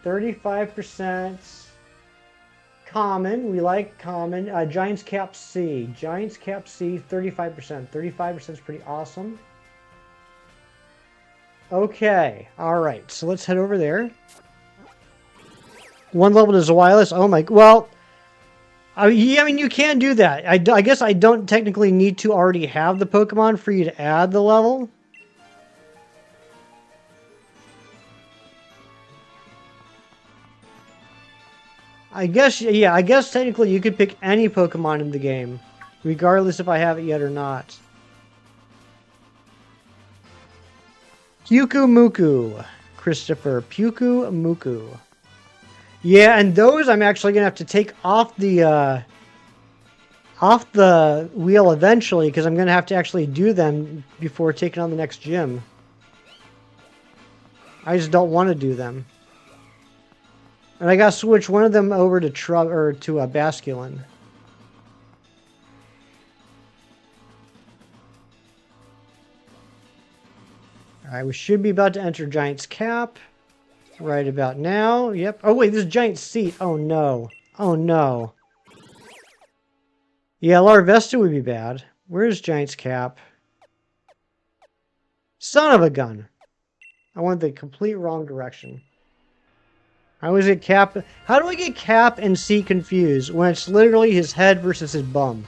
35%. Common, we like common. Giant's Cap C. Giant's Cap C, 35%. 35% is pretty awesome. Okay, alright, so let's head over there. One level to Zweilous. Oh my, well, yeah, I mean, you can do that. I guess I don't technically need to already have the Pokemon for you to add the level. I guess, yeah, I guess technically you could pick any Pokemon in the game, regardless if I have it yet or not. Pyukumuku, Christopher. Pyukumuku. Yeah, and those I'm actually going to have to take off the wheel eventually, because I'm going to have to actually do them before taking on the next gym. I just don't want to do them. And I got to switch one of them over to Basculin. Alright, we should be about to enter Giant's Cap right about now. Yep. Oh, wait, this is Giant Seat. Oh, no. Oh no. Yeah, Larvesta would be bad. Where's Giant's Cap? Son of a gun. I went the complete wrong direction. I always get Cap. How do I get Cap and C confused when it's literally his head versus his bum?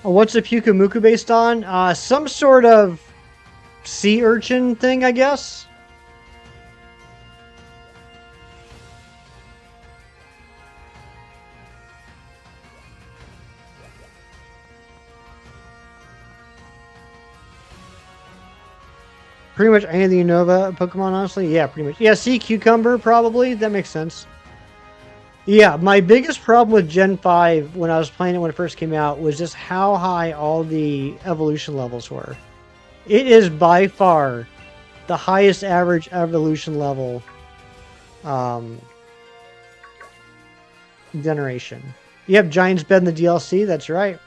Oh, what's the Pukumuku based on? Some sort of sea urchin thing, I guess? Pretty much any of the Unova Pokemon, honestly. Yeah, pretty much. Yeah, Sea Cucumber, probably. That makes sense. Yeah, my biggest problem with Gen 5 when I was playing it when it first came out was just how high all the evolution levels were. It is by far the highest average evolution level generation. Yep, Giant's Bed in the DLC, that's right.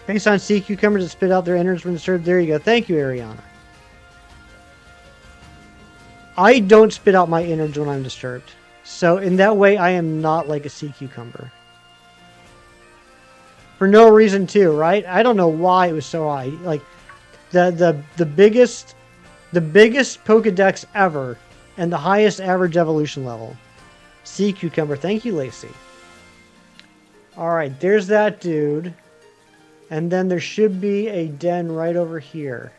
Based on sea cucumbers that spit out their innards when disturbed. There you go. Thank you, Ariana. I don't spit out my innards when I'm disturbed. So in that way, I am not like a sea cucumber. For no reason too, right? I don't know why it was so high. Like the biggest Pokédex ever and the highest average evolution level. Sea cucumber. Thank you, Lacey. Alright, there's that dude. And then there should be a den right over here.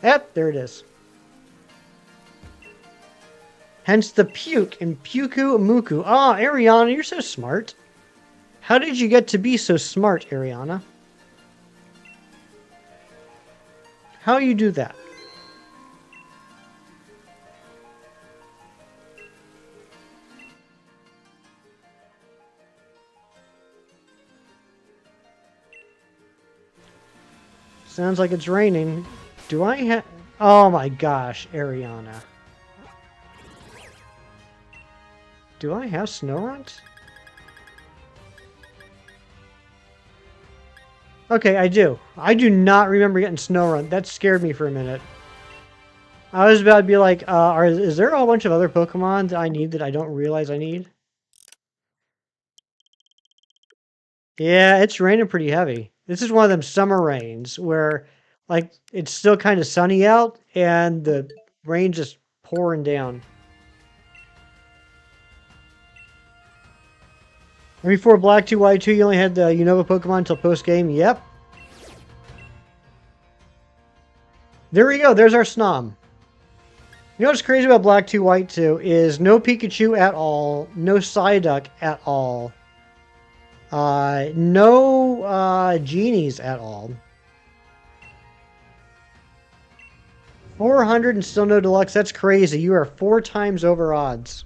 Yep, there it is. Hence the puke in Pukumuku. Ah, Ariana, you're so smart. How did you get to be so smart, Ariana? How you do that? Sounds like it's raining. Do I have... Oh my gosh, Ariana. Do I have Snorunt? Okay, I do. I do not remember getting Snorunt. That scared me for a minute. I was about to be like, is there a whole bunch of other Pokemon that I need that I don't realize I need? Yeah, it's raining pretty heavy. This is one of them summer rains where, like, it's still kind of sunny out and the rain just pouring down. And before Black 2, White 2, you only had the Unova Pokemon until post-game? Yep. There we go. There's our Snom. You know what's crazy about Black 2, White 2 is no Pikachu at all, no Psyduck at all, no Genies at all. 400 and still no Deluxe. That's crazy. You are 4 times over odds.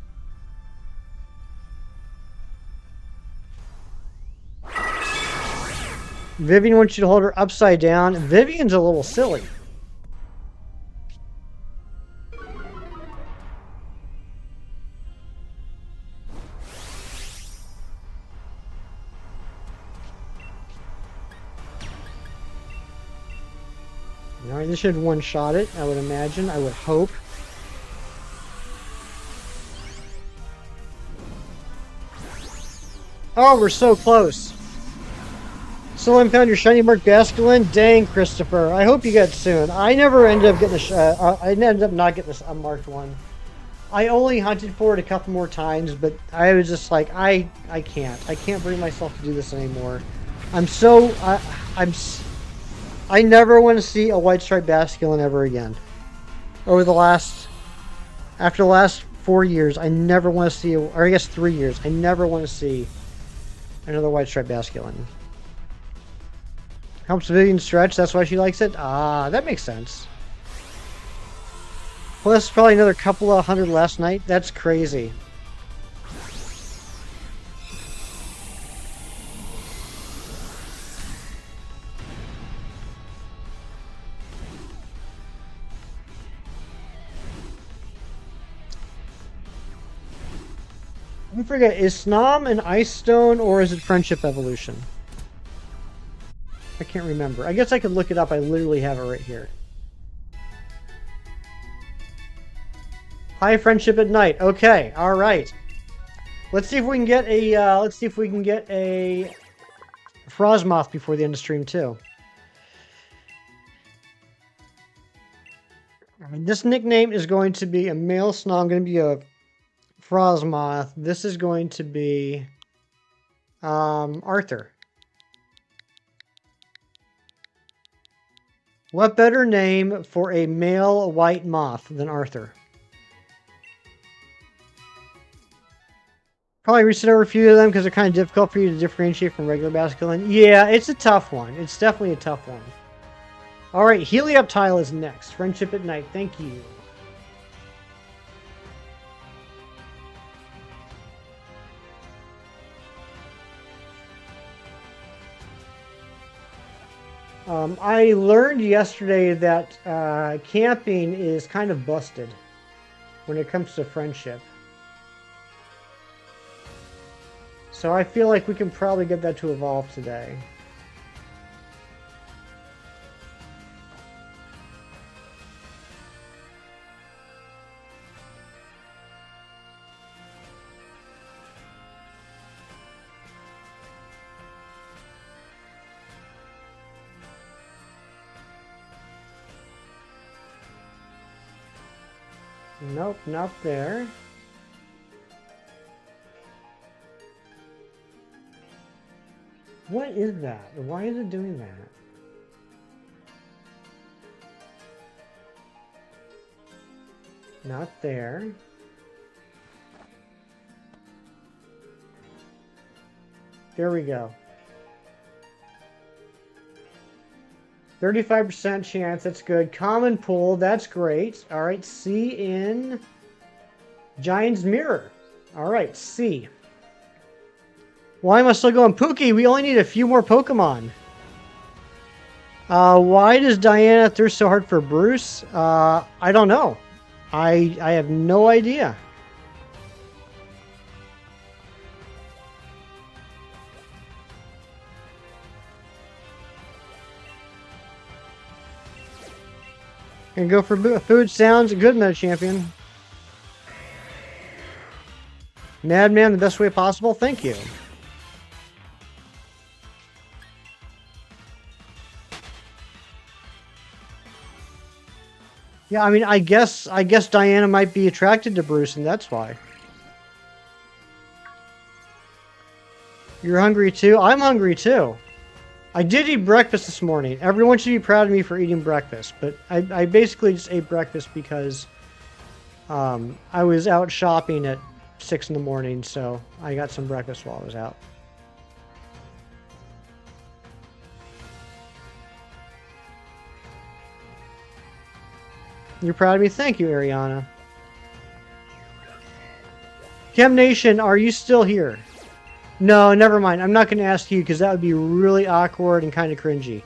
Vivian wants you to hold her upside down. Vivian's a little silly. Alright, this should one-shot it, I would imagine. I would hope. Oh, we're so close. Still haven't found your shiny marked Basculin? Dang, Christopher. I hope you get it soon. I never ended up getting I ended up not getting this unmarked one. I only hunted for it a couple more times, but I was just like, I can't. I can't bring myself to do this anymore. I never want to see a white striped Basculin ever again. After the last 4 years, I never want to see, or I guess 3 years, I never want to see another white striped Basculin. Helps Vivian stretch, that's why she likes it? Ah, that makes sense. Plus probably another couple of hundred last night. That's crazy. I forget, is Snom an Ice Stone or is it Friendship Evolution? I can't remember. I guess I could look it up. I literally have it right here. High friendship at night. Okay, all right. Let's see if we can get a. Let's see if we can get a Frostmoth before the end of stream too. This nickname is going to be a male snow. I'm going to be a Frostmoth. This is going to be Arthur. What better name for a male white moth than Arthur? Probably reset over a few of them because they're kind of difficult for you to differentiate from regular Basculin. Yeah, it's a tough one. It's definitely a tough one. All right, Helioptile is next. Friendship at night. Thank you. I learned yesterday that camping is kind of busted when it comes to friendship. So I feel like we can probably get that to evolve today. Nope, not there. What is that? Why is it doing that? Not there. There we go. 35% chance, that's good. Common pool, that's great. All right, C in Giant's Mirror. All right, C. Why am I still going Pookie? We only need a few more Pokemon. Why does Diana thirst so hard for Bruce? I don't know. I have no idea. And go for food. Sounds good, Meta Champion. Madman, the best way possible. Thank you. Yeah, I mean, I guess Diana might be attracted to Bruce, and that's why. You're hungry too? I'm hungry too. I did eat breakfast this morning. Everyone should be proud of me for eating breakfast, but I basically just ate breakfast because I was out shopping at 6 in the morning, so I got some breakfast while I was out. You're proud of me? Thank you, Ariana. Chem Nation, are you still here? No, never mind. I'm not going to ask you because that would be really awkward and kind of cringy.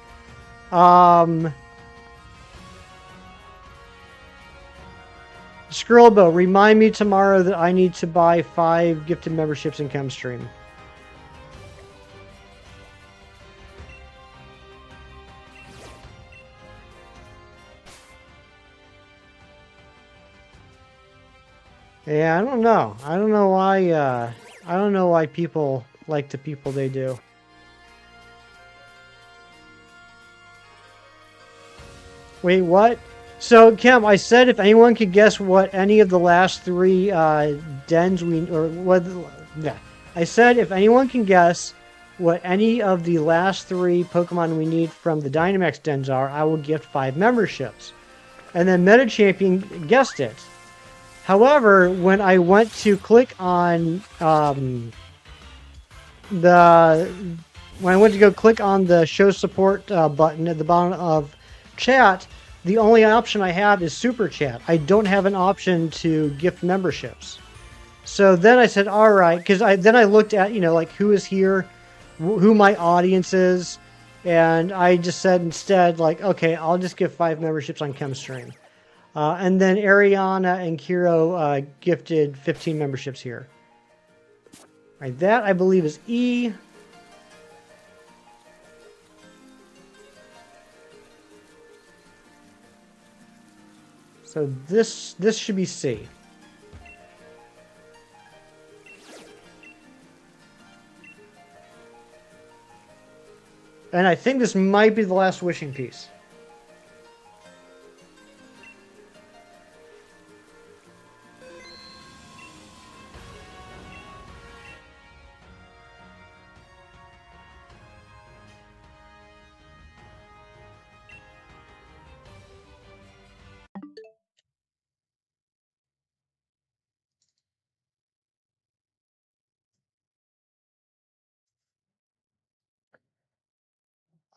Scrollbo, remind me tomorrow that I need to buy 5 gifted memberships in ChemStream. Yeah, I don't know. I don't know why. I don't know why people like the people they do. Wait, what? So, Kim, I said if anyone could guess what any of the last 3 dens I said if anyone can guess what any of the last 3 Pokemon we need from the Dynamax dens are, I will gift 5 memberships. And then Meta Champion guessed it. However, when I went to click on when I went to go click on the show support button at the bottom of chat, the only option I have is super chat. I don't have an option to gift memberships. So then I said, all right, because then I looked at, you know, like who is here, who my audience is, and I just said instead, like, okay, I'll just give 5 memberships on ChemStream. And then Ariana and Kiro gifted 15 memberships here. Right, that I believe is E. So this should be C. And I think this might be the last wishing piece.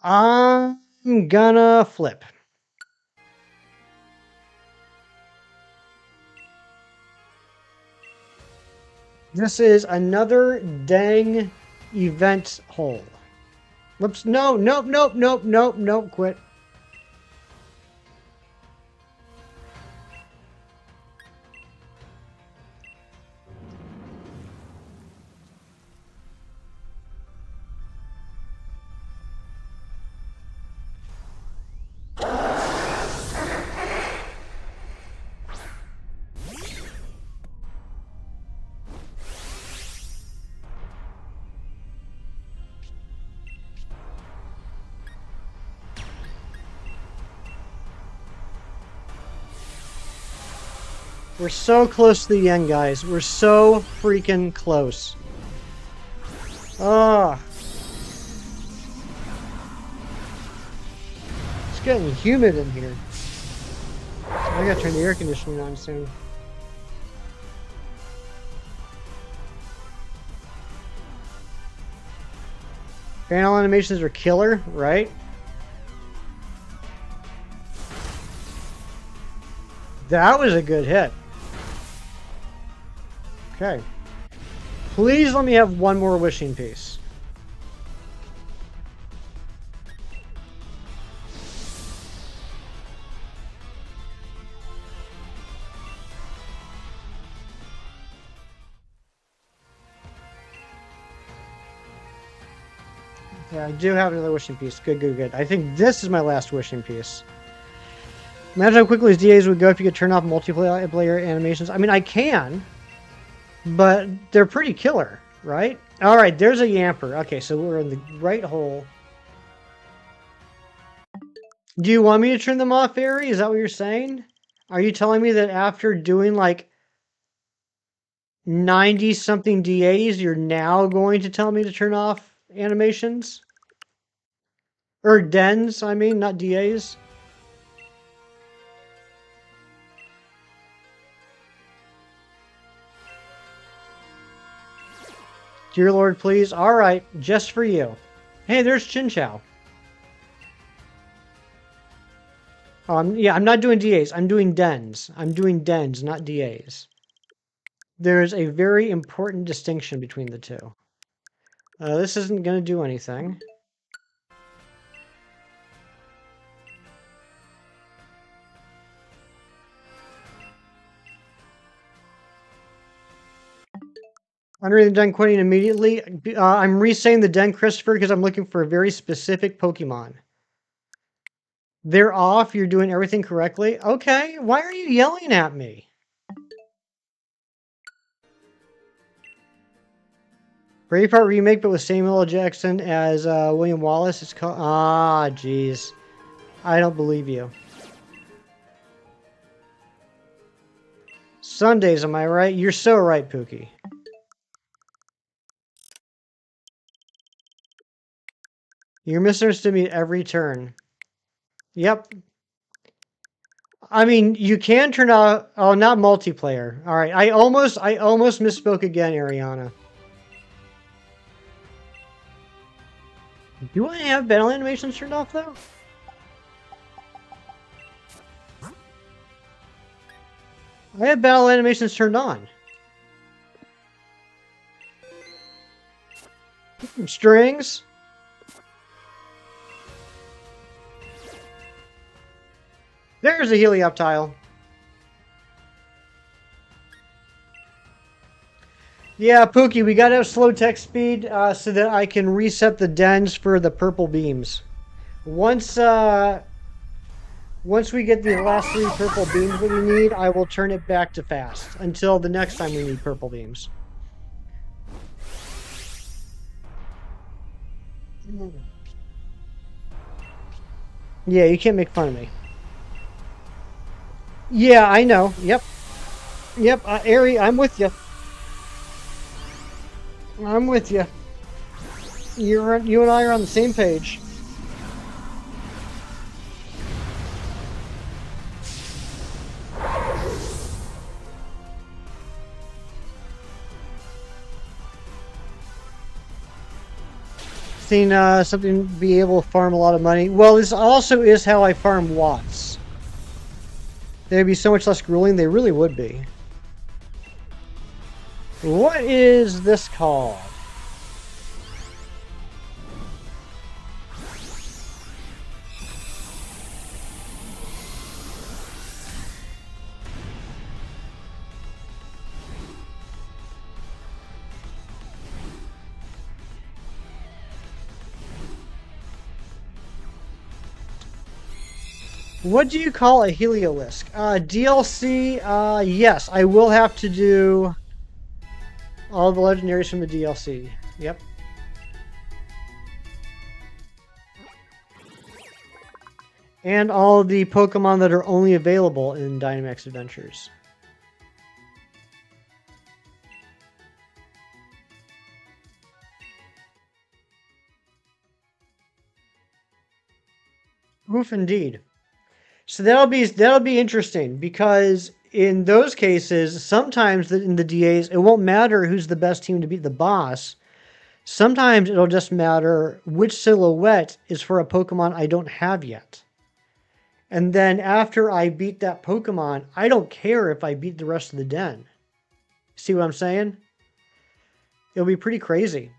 I'm gonna flip. This is another dang event hole. Whoops, no, nope, nope, nope, nope, nope, quit. We're so close to the end, guys. We're so freaking close. Ah. It's getting humid in here. I gotta turn the air conditioning on soon. Panel animations are killer, right? That was a good hit. Okay. Please let me have one more wishing piece. Yeah, I do have another wishing piece. Good, good, good. I think this is my last wishing piece. Imagine how quickly these DAs would go if you could turn off multiplayer animations. I mean, I can, but they're pretty killer, right? All right, there's a Yamper. Okay, so we're in the right hole. Do you want me to turn them off, Ari? Is that what you're saying? Are you telling me that after doing like 90-something DAs, you're now going to tell me to turn off animations? Or dens, I mean, not DAs? Dear Lord, please. All right, just for you. Hey, there's Chin Chow. Yeah, I'm not doing DAs. I'm doing dens. I'm doing dens, not DAs. There's a very important distinction between the two. This isn't going to do anything. I'm really done quitting immediately. I'm re-saying the den, Christopher, because I'm looking for a very specific Pokemon. They're off. You're doing everything correctly. Okay, why are you yelling at me? Braveheart remake, but with Samuel L. Jackson as William Wallace. It's called. Ah, jeez. I don't believe you. Sundays, am I right? You're so right, Pookie. You're misunderstood me at every turn. Yep. I mean, you can turn off. Oh, not multiplayer. All right. I almost misspoke again, Ariana. Do I have battle animations turned off though? I have battle animations turned on. Strings. There's a Helioptile. Yeah, Pookie, we gotta have slow text speed so that I can reset the dens for the purple beams. Once Once we get the last 3 purple beams that we need, I will turn it back to fast until the next time we need purple beams. Yeah, you can't make fun of me. Yeah, I know. Yep. Yep, Ari, I'm with you. I'm with you. You and I are on the same page. Seen something be able to farm a lot of money. Well, this also is how I farm watts. They'd be so much less grueling. They really would be. What is this called? What do you call a Heliolisk? DLC, yes, I will have to do all the legendaries from the DLC. Yep. And all the Pokemon that are only available in Dynamax Adventures. Oof, indeed. So that'll be interesting because in those cases, sometimes in the DAs, it won't matter who's the best team to beat the boss. Sometimes it'll just matter which silhouette is for a Pokemon I don't have yet. And then after I beat that Pokemon, I don't care if I beat the rest of the den. See what I'm saying? It'll be pretty crazy.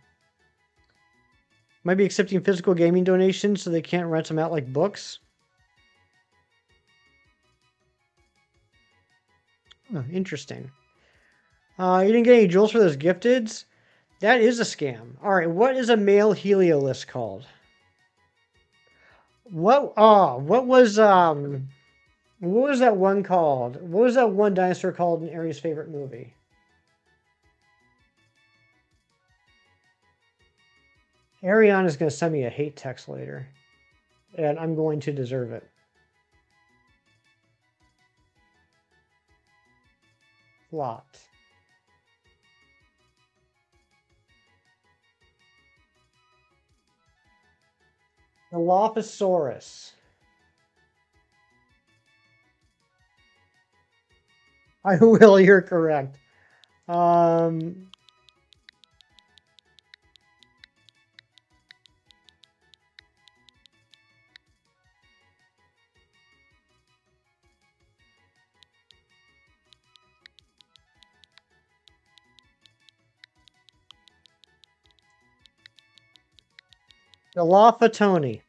Might be accepting physical gaming donations so they can't rent them out like books. Oh, interesting. You didn't get any jewels for those gifteds? That is a scam. Alright, what is a male Heliolisk called? What was that one called? What was that one dinosaur called in Aries' favorite movie? Ariana's gonna send me a hate text later. And I'm going to deserve it. Lot. The Dilophosaurus. I will, you're correct. Dilophosaurus.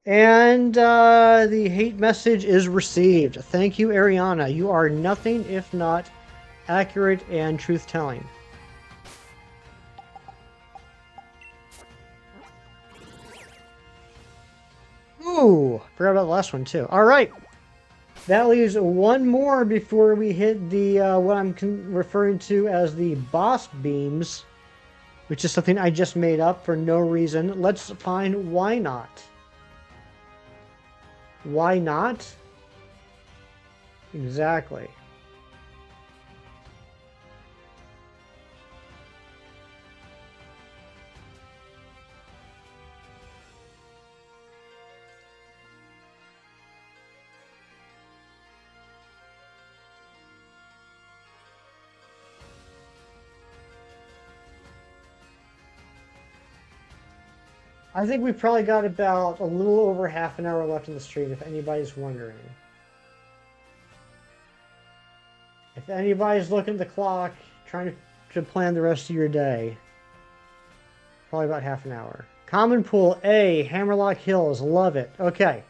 And the hate message is received. Thank you, Ariana. You are nothing if not accurate and truth-telling. Ooh, forgot about the last one too. All right, that leaves one more before we hit the what I'm referring to as the boss beams, which is something I just made up for no reason. Let's find why not. Why not? Exactly. I think we've probably got about a little over half an hour left in the stream, if anybody's wondering. If anybody's looking at the clock, trying to plan the rest of your day, probably about half an hour. Common Pool A, Hammerlock Hills, love it. Okay.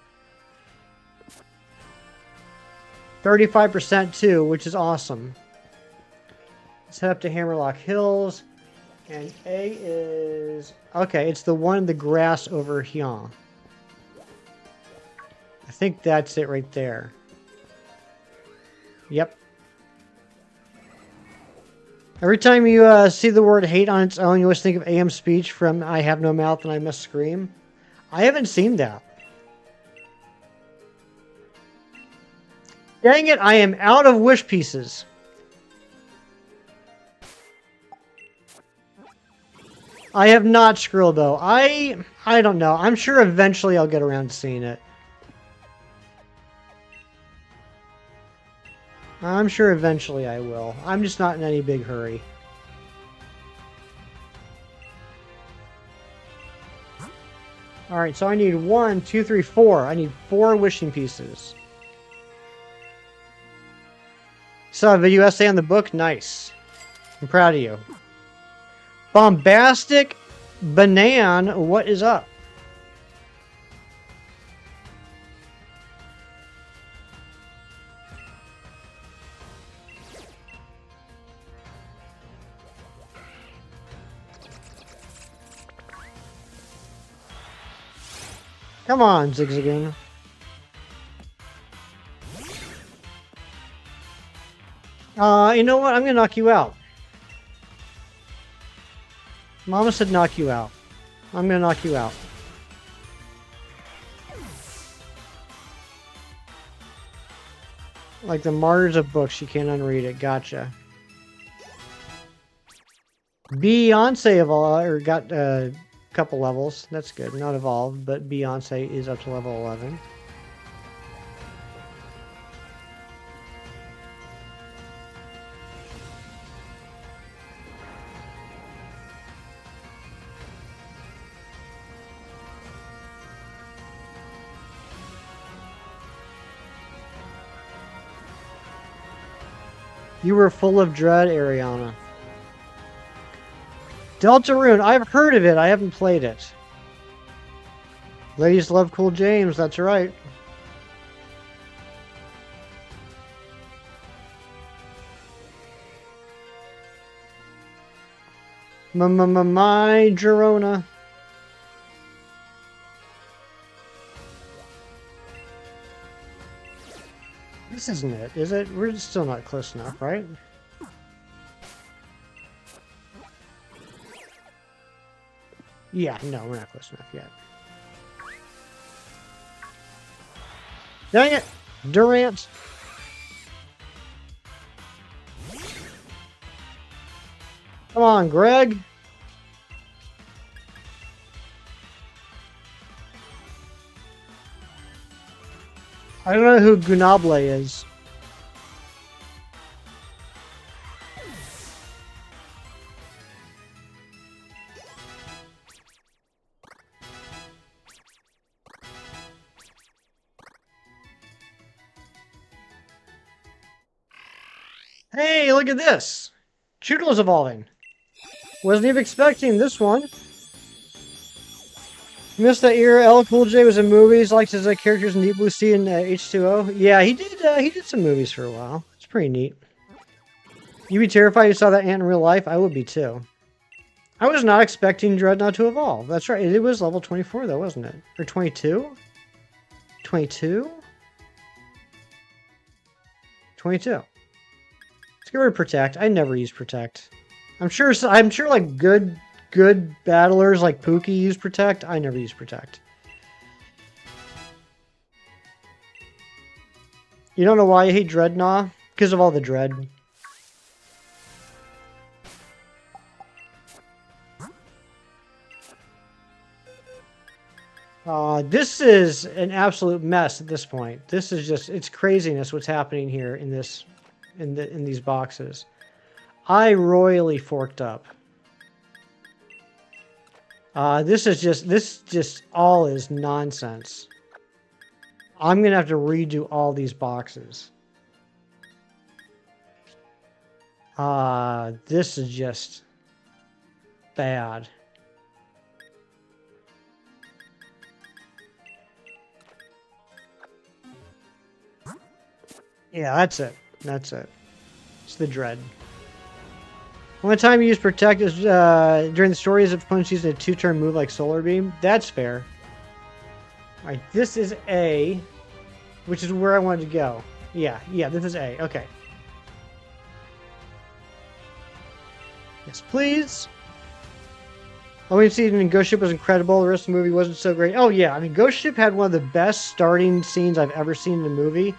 35% too, which is awesome. Let's head up to Hammerlock Hills. And A is... Okay, it's the one in the grass over here. I think that's it right there. Yep. Every time you see the word hate on its own, you always think of AM speech from I Have No Mouth and I Must Scream. I haven't seen that. Dang it, I am out of wish pieces. I have not Skrill though. I don't know. I'm sure eventually I'll get around to seeing it. I'm sure eventually I will. I'm just not in any big hurry. Alright, so I need 1, 2, 3, 4. I need 4 wishing pieces. Saw a video essay on the book? Nice. I'm proud of you. Bombastic Banan, what is up? Come on, Zigzagoon. You know what? I'm gonna knock you out. Mama said knock you out. I'm gonna knock you out. Like the martyrs of books, you can't unread it. Gotcha. Beyonce evolved, or got a couple levels. That's good. Not evolved, but Beyonce is up to level 11. You were full of dread, Ariana. Deltarune, I've heard of it. I haven't played it. Ladies love Cool James. That's right. My Girona. This isn't it, is it? We're still not close enough, right? Yeah, no, we're not close enough yet. Dang it! Durant! Come on, Greg! I don't know who Gunable is. Hey, look at this! Choodle's evolving. Wasn't even expecting this one. Missed that era. L. Cool J was in movies, liked his characters in Deep Blue Sea and H2O. Yeah, he did. He did some movies for a while. It's pretty neat. You'd be terrified you saw that ant in real life. I would be too. I was not expecting Dreadnought to evolve. That's right. It was level 24 though, wasn't it? Or 22? 22? 22. Let's get rid of Protect. I never use Protect. I'm sure like good battlers like Pookie use Protect. I never use Protect. You don't know why I hate Dreadnought? Because of all the dread. This is an absolute mess at this point. This is just, it's craziness what's happening here in this, in these boxes. I royally forked up. This just all is nonsense. I'm gonna have to redo all these boxes. This is just bad. Yeah, that's it. That's it. It's the dread. One time you use Protect is during the story as if opponents using a 2-turn move like Solar Beam. That's fair. Alright, this is A, which is where I wanted to go. Yeah, this is A. Okay. Yes, please. Oh, we see Ghost Ship was incredible. The rest of the movie wasn't so great. Oh, yeah. I mean, Ghost Ship had one of the best starting scenes I've ever seen in a movie.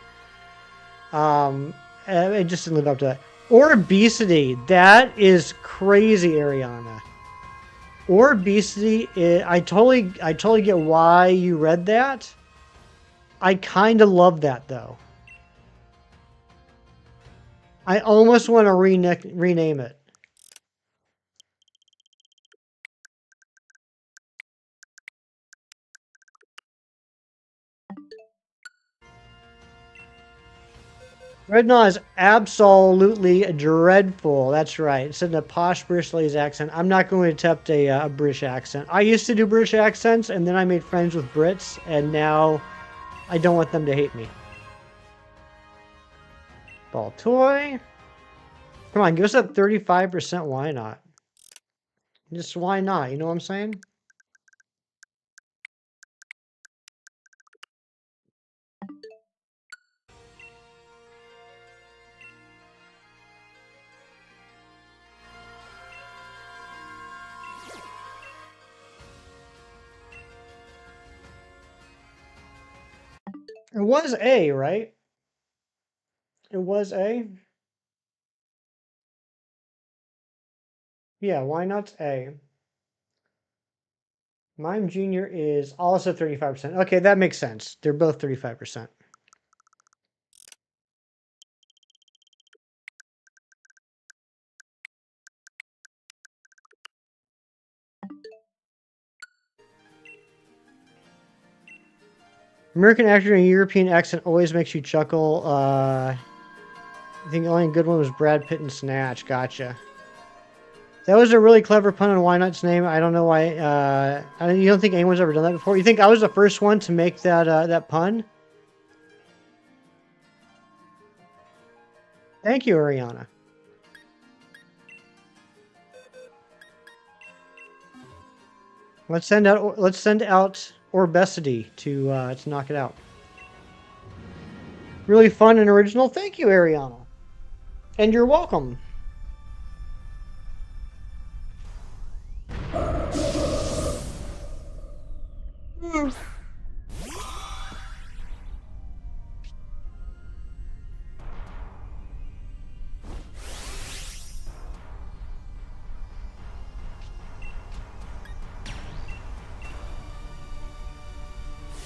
It just didn't live up to that. Or Obesity. That is crazy, Ariana. Or Obesity. I totally get why you read that. I kind of love that, though. I almost want to rename it. Rednaw is absolutely dreadful. That's right. It's in a posh British lady's accent. I'm not going to attempt a British accent. I used to do British accents, and then I made friends with Brits, and now I don't want them to hate me. Ball toy. Come on, give us up 35%. Why not? Just why not? You know what I'm saying? It was A, right? It was A? Yeah, why not A? Mime Jr. is also 35%. Okay, that makes sense. They're both 35%. American actor in a European accent always makes you chuckle. I think the only good one was Brad Pitt in Snatch. Gotcha. That was a really clever pun on Why Not's name. I don't know why. You don't think anyone's ever done that before? You think I was the first one to make that pun? Thank you, Ariana. Let's send out Orbesity to knock it out. Really fun and original. Thank you, Ariana. And you're welcome.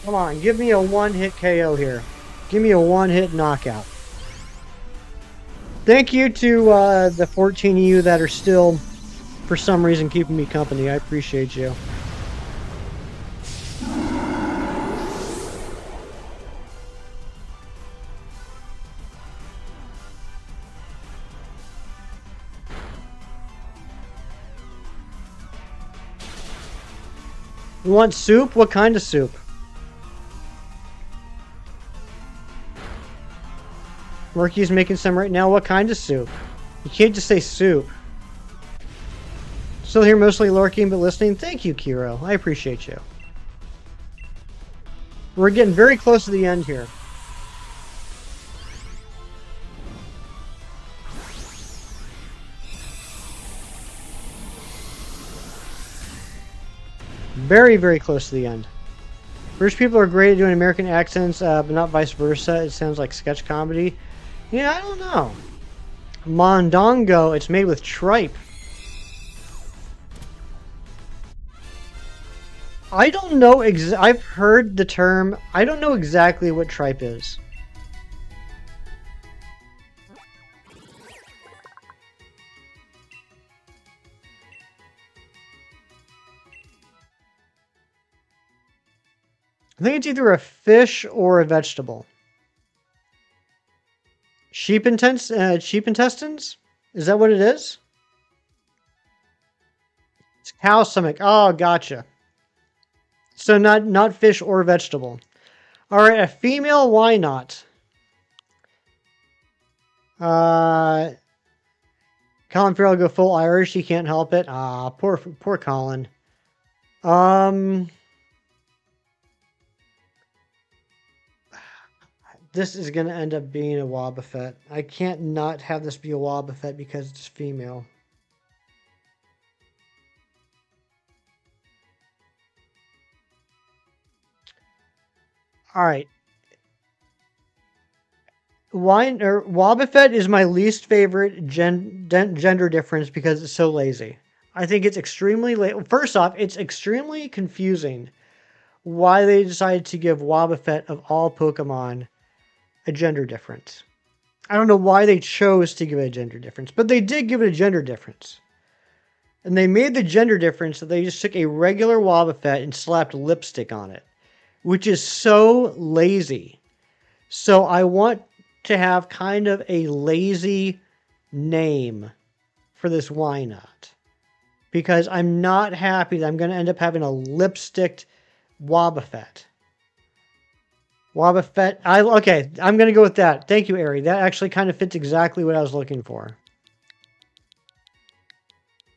Come on, give me a one-hit KO here. Give me a one-hit knockout. Thank you to the 14 of you that are still, for some reason, keeping me company. I appreciate you. You want soup? What kind of soup? Murky's making some right now. What kind of soup? You can't just say soup. Still here mostly lurking but listening. Thank you, Kiro. I appreciate you. We're getting very close to the end here. Very, very close to the end. British people are great at doing American accents, but not vice versa. It sounds like sketch comedy. Yeah, I don't know. Mondongo, it's made with tripe. I don't know I've heard the term. I don't know exactly what tripe is. I think it's either a fish or a vegetable. Sheep intestines? Is that what it is? It's cow stomach. Oh, gotcha. So not fish or vegetable. All right, a female. Why not? Come Colin Farrell go full Irish. He can't help it. Ah, poor Colin. This is going to end up being a Wobbuffet. I can't not have this be a Wobbuffet because it's female. All right. Wobbuffet is my least favorite gender difference because it's so lazy. I think it's extremely First off, it's extremely confusing why they decided to give Wobbuffet of all Pokemon a gender difference. I don't know why they chose to give it a gender difference, but they did give it a gender difference. And they made the gender difference that they just took a regular Wobbuffet and slapped lipstick on it, which is so lazy. So I want to have kind of a lazy name for this Wynot, because I'm not happy that I'm going to end up having a lipsticked Wobbuffet. Wobbuffet. Okay, I'm going to go with that. Thank you, Ari. That actually kind of fits exactly what I was looking for.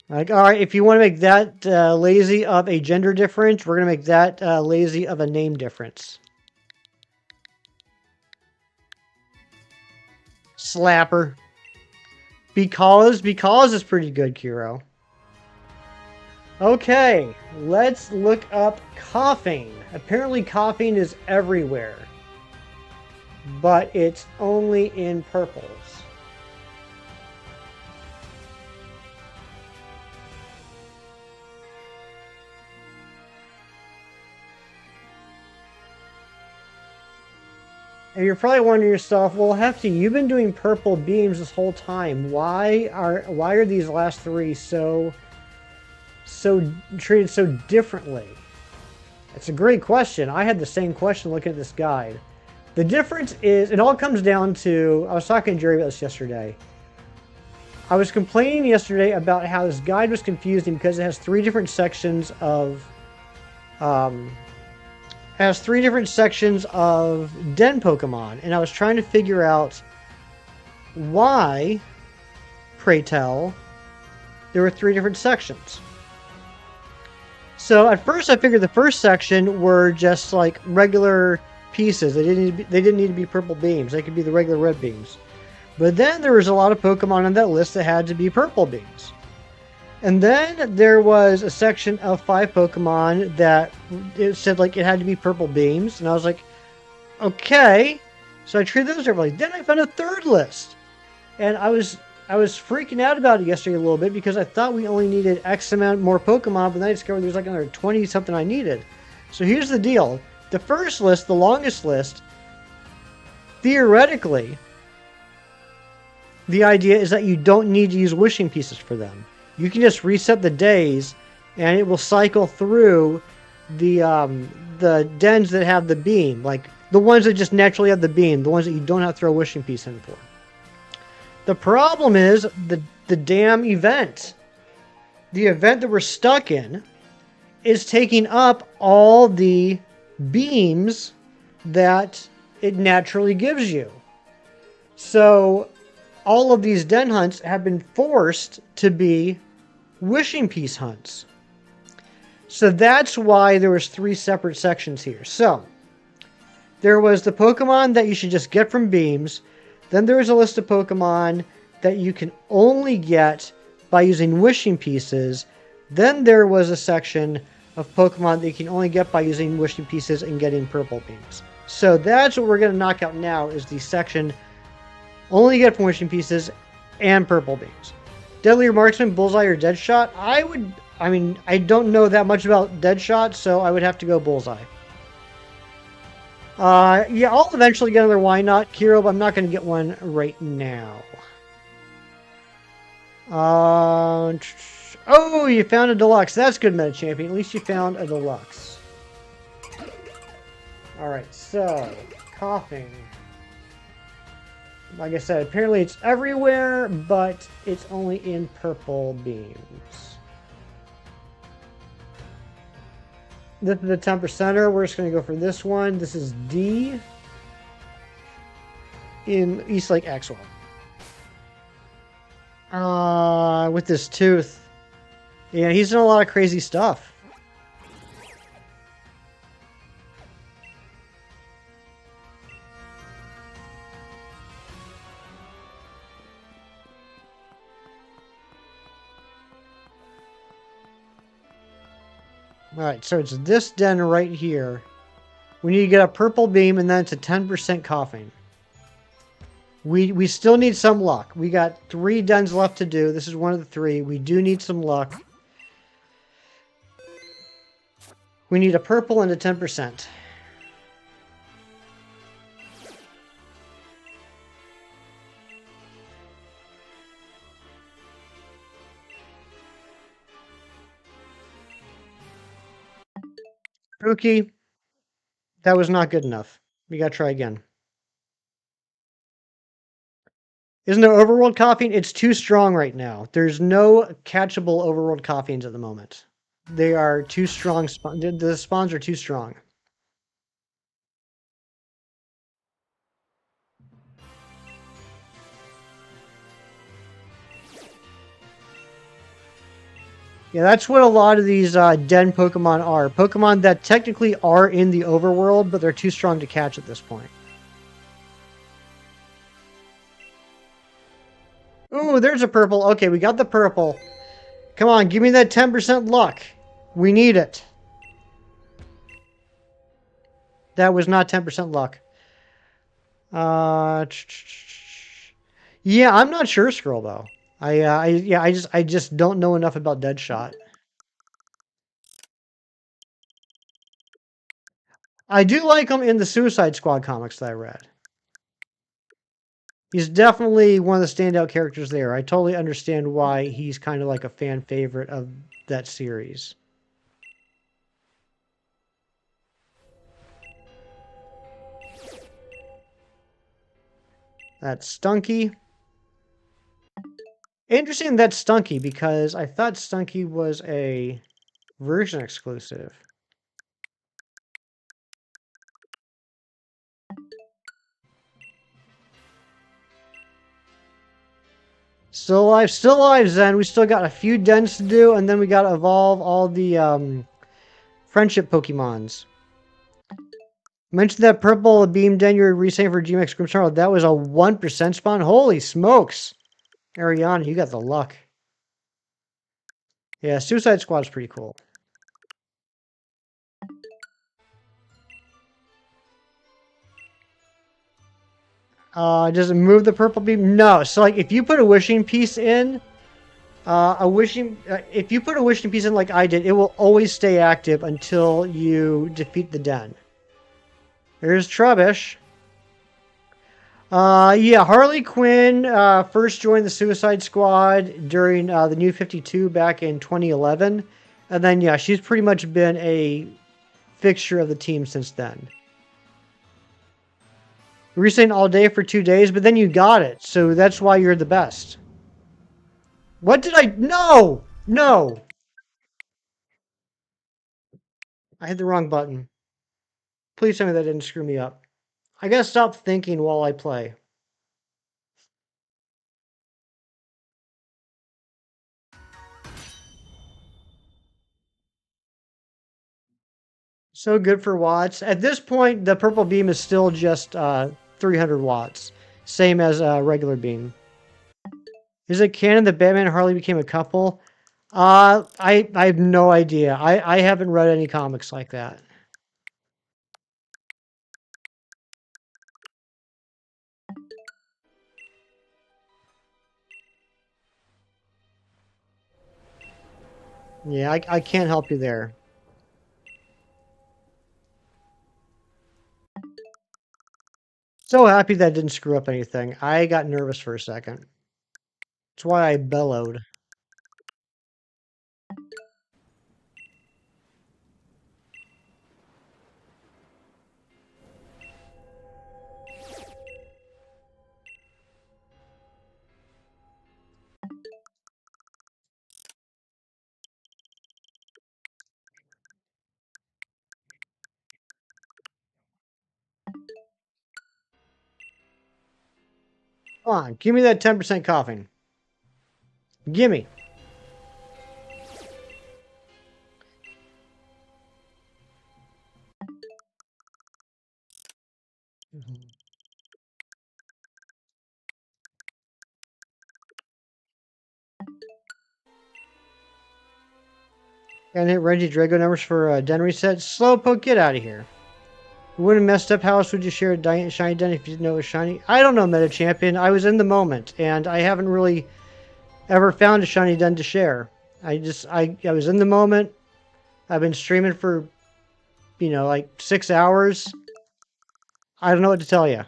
Like, all right, if you want to make that lazy of a gender difference, we're going to make that lazy of a name difference. Slapper. Because is pretty good, Kiro. Okay, let's look up coughing. Apparently coughing is everywhere, but it's only in purples. And you're probably wondering yourself, well, Hefty, you've been doing purple beams this whole time. Why are these last three so treated so differently? It's a great question. I had the same question looking at this guide. The difference is, it all comes down to, I was talking to Jerry about this yesterday. I was complaining yesterday about how this guide was confusing because it has three different sections of Den Pokemon, and I was trying to figure out why, pray tell, there were three different sections. So at first I figured the first section were just like regular pieces. They didn't need to be purple beams. They could be the regular red beams. But then there was a lot of Pokemon on that list that had to be purple beams. And then there was a section of 5 Pokemon that it said like it had to be purple beams. And I was like, okay. So I treated those differently. Then I found a third list. And I was freaking out about it yesterday a little bit because I thought we only needed X amount more Pokemon, but then I discovered there's like another 20 something I needed. So here's the deal. The first list, the longest list, theoretically, the idea is that you don't need to use wishing pieces for them. You can just reset the days, and it will cycle through the dens that have the beam, like the ones that just naturally have the beam, the ones that you don't have to throw a wishing piece in for. The problem is the damn event. The event that we're stuck in is taking up all the beams that it naturally gives you. So all of these den hunts have been forced to be wishing piece hunts. So that's why there was 3 separate sections here. So there was the Pokemon that you should just get from beams. Then there was a list of Pokemon that you can only get by using wishing pieces. Then there was a section of Pokemon that you can only get by using wishing pieces and getting purple beams. So that's what we're going to knock out now, is the section only get from wishing pieces and purple beams. Deadly Marksman, Bullseye, or Deadshot? I don't know that much about Deadshot, so I would have to go Bullseye. Yeah, I'll eventually get another Why Not Kiro, but I'm not going to get one right now. Oh, you found a deluxe. That's good, Meta Champion. At least you found a deluxe. Alright, so, coughing. Like I said, apparently it's everywhere, but it's only in purple beams. This is the 10%er. We're just going to go for this one. This is D in East Lake Axwell. With this tooth. Yeah, he's done a lot of crazy stuff. Alright, so it's this den right here. We need to get a purple beam, and then it's a 10% coughing. We still need some luck. We got 3 dens left to do. This is one of the 3. We do need some luck. We need a purple and a 10%. Pookie, that was not good enough. We gotta try again. Isn't there overworld coughing? It's too strong right now. There's no catchable overworld coughings at the moment. They are too strong. The spawns are too strong. Yeah, that's what a lot of these den Pokemon are. Pokemon that technically are in the overworld, but they're too strong to catch at this point. Ooh, there's a purple. Okay, we got the purple. Come on, give me that 10% luck. We need it. That was not 10% luck. Uh, yeah, I'm not sure, Scroll though. I just don't know enough about Deadshot. I do like him in the Suicide Squad comics that I read. He's definitely one of the standout characters there. I totally understand why he's kind of like a fan favorite of that series. That's Stunky. Interesting that's Stunky because I thought Stunky was a version exclusive. Still alive, Zen. We still got a few dens to do, and then we got to evolve all the friendship Pokemons. Mentioned that purple beam den you're resetting for GMX Grimmsnarl. That was a 1% spawn. Holy smokes. Ariana, you got the luck. Yeah, Suicide Squad's pretty cool. Does it move the purple beam? No. So, like, if you put a wishing piece in, if you put a wishing piece in like I did, it will always stay active until you defeat the den. There's Trubbish. Yeah, Harley Quinn first joined the Suicide Squad during the New 52 back in 2011. And then, yeah, she's pretty much been a fixture of the team since then. Resetting all day for 2 days, but then you got it. So that's why you're the best. What did I... No! No! I hit the wrong button. Please tell me that didn't screw me up. I gotta stop thinking while I play. So good for watts. At this point, the purple beam is still just 300 watts. Same as a regular beam. Is it canon that Batman and Harley became a couple? I have no idea. I haven't read any comics like that. Yeah, I can't help you there. So happy that didn't screw up anything. I got nervous for a second. That's why I bellowed. Come on, give me that 10% coughing. Gimme. And hit Reggie Drago numbers for den reset. Slowpoke, get out of here. You wouldn't have messed up. How else would you share a shiny den if you didn't know it was shiny? I don't know, Meta Champion. I was in the moment, and I haven't really ever found a shiny den to share. I was in the moment. I've been streaming for, like 6 hours. I don't know what to tell you.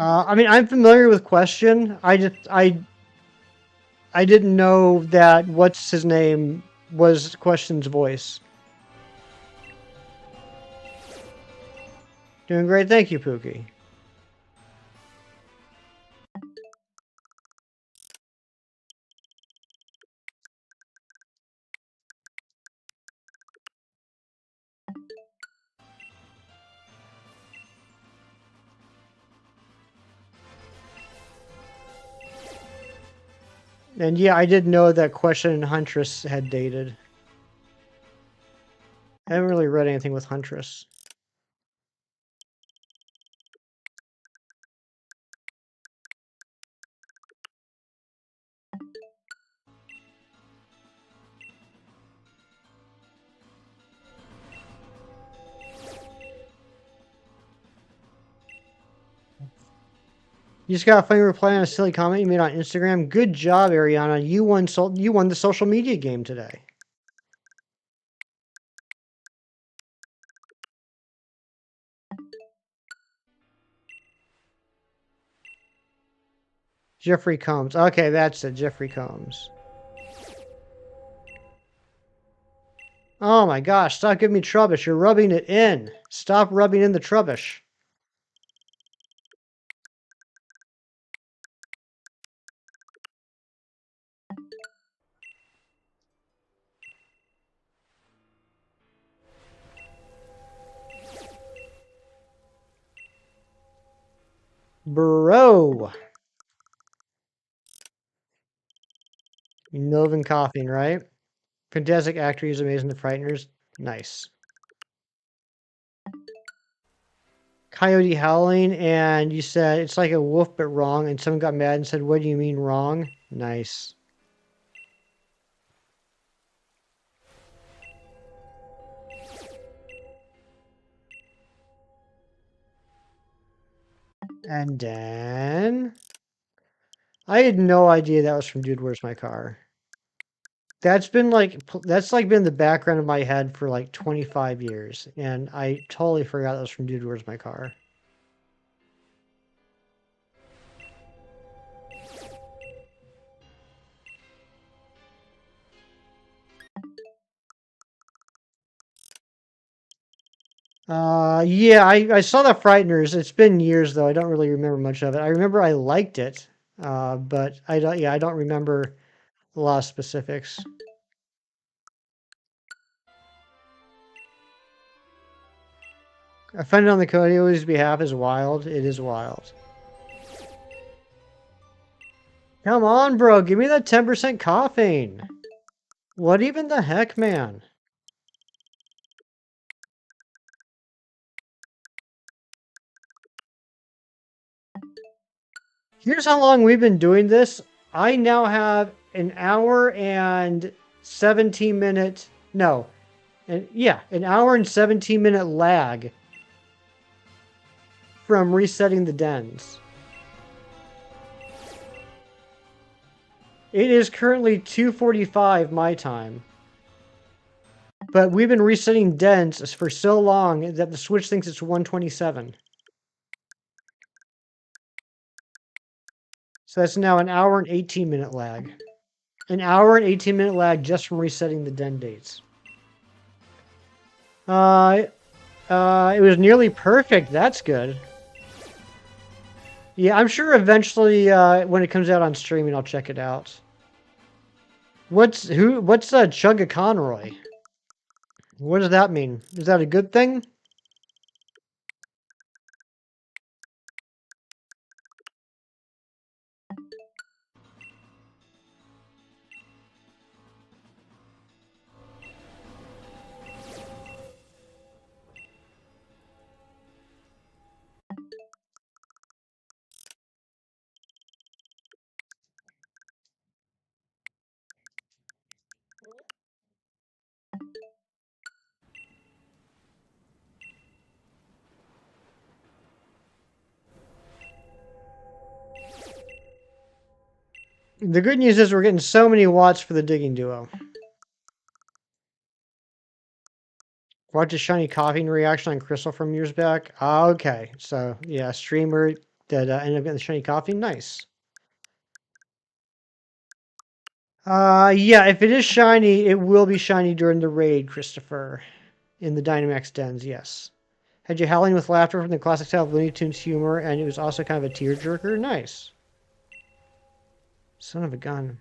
I mean, I'm familiar with Question. I didn't know that what's his name was Question's voice. Doing great, thank you, Pookie. And yeah, I did know that Question and Huntress had dated. I haven't really read anything with Huntress. You just got a funny reply on a silly comment you made on Instagram. Good job, Ariana. You won the social media game today. Jeffrey Combs. Okay, that's it. Jeffrey Combs. Oh my gosh, stop giving me Trubbish. You're rubbing it in. Stop rubbing in the Trubbish. Bro. Novin coughing, right? Fantastic actor. He's amazing. The Frighteners. Nice. Coyote howling, and you said it's like a wolf but wrong, and someone got mad and said, what do you mean wrong? Nice. And then I had no idea that was from Dude, Where's My Car? That's been been the background of my head for like 25 years, and I totally forgot that was from Dude, Where's My Car? Yeah, I saw the Frighteners. It's been years though. I don't really remember much of it. I remember I liked it, but I don't remember a lot of specifics. Offended on the Coyote's behalf is wild. It is wild. Come on, bro. Give me that 10% coughing. What even the heck, man? Here's how long we've been doing this. I now have an hour and 17 minute, no, an hour and 17-minute lag from resetting the dens. It is currently 2:45 my time. But we've been resetting dens for so long that the Switch thinks it's 127. So that's now an hour and 18-minute lag. An hour and 18-minute lag just from resetting the den dates. It was nearly perfect. That's good. Yeah, I'm sure eventually when it comes out on streaming, I'll check it out. What's Chugga Conroy? What does that mean? Is that a good thing? The good news is we're getting so many watts for the digging duo. Watch a shiny coughing reaction on Crystal from years back. Okay, so yeah, streamer that ended up getting the shiny coughing. Nice. Yeah, if it is shiny, it will be shiny during the raid, Christopher. In the Dynamax dens, yes. Had you howling with laughter from the classic style of Looney Tunes humor, and it was also kind of a tearjerker? Nice. Son of a gun.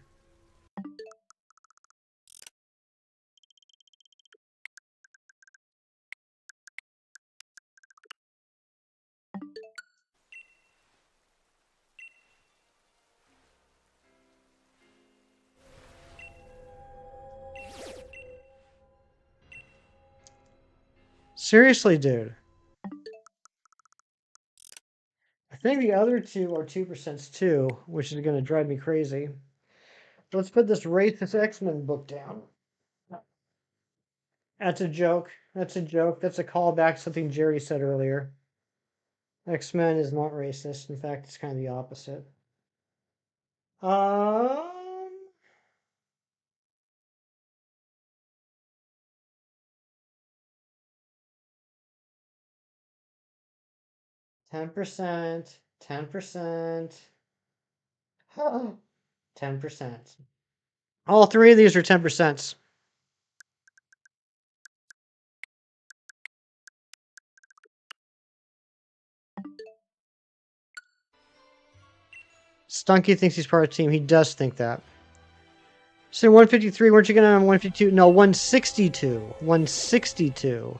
Seriously, dude. I think the other two are 2% too, which is going to drive me crazy. Let's put this Racist X-Men book down. That's a joke. That's a joke. That's a callback to something Jerry said earlier. X-Men is not racist. In fact, it's kind of the opposite. Um, 10%, 10%, 10%. All three of these are 10%. Stunky thinks he's part of the team. He does think that. So 153, weren't you going to have 152? No, 162. 162.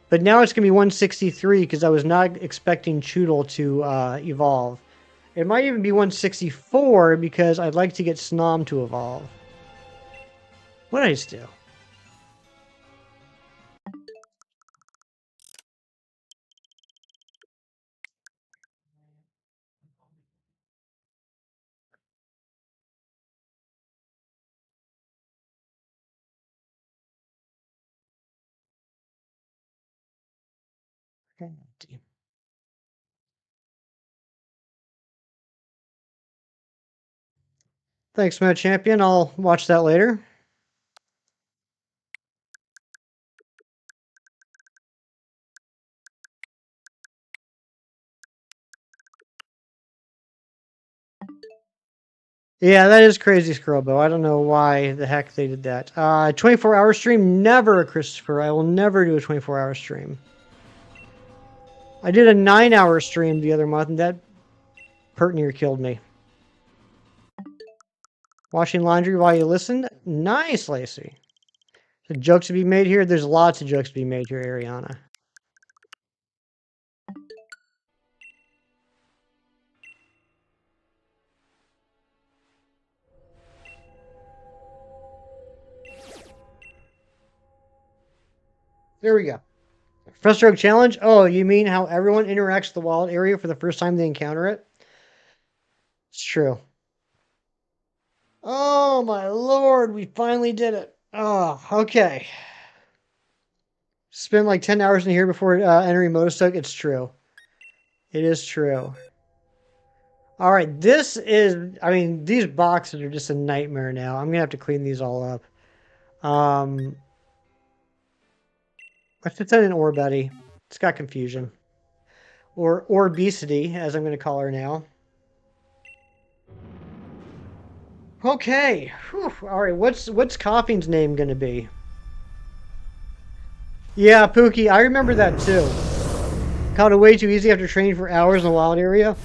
But now it's going to be 163 because I was not expecting Choodle to evolve. It might even be 164 because I'd like to get Snom to evolve. What did I just do? Thanks, Matt Champion. I'll watch that later. Yeah, that is crazy, Scrubbo. I don't know why the heck they did that. 24-hour stream? Never, Christopher. I will never do a 24-hour stream. I did a 9-hour stream the other month, and that Pertinier killed me. Washing laundry while you listen? Nice, Lacey. The jokes to be made here? There's lots of jokes to be made here, Ariana. There we go. First stroke challenge? Oh, you mean how everyone interacts with the wild area for the first time they encounter it? It's true. Oh my lord, we finally did it. Oh, okay. Spent like 10 hours in here before entering Motostoke. It's true. It is true. All right, this is, I mean, these boxes are just a nightmare now. I'm going to have to clean these all up. Let's just send an Orbetty. It's got confusion. Or Orbesity, as I'm going to call her now. Okay. Whew. All right, what's Coughing's name going to be? Yeah, Pookie, I remember that too. Caught it way too easy after training for hours in the wild area.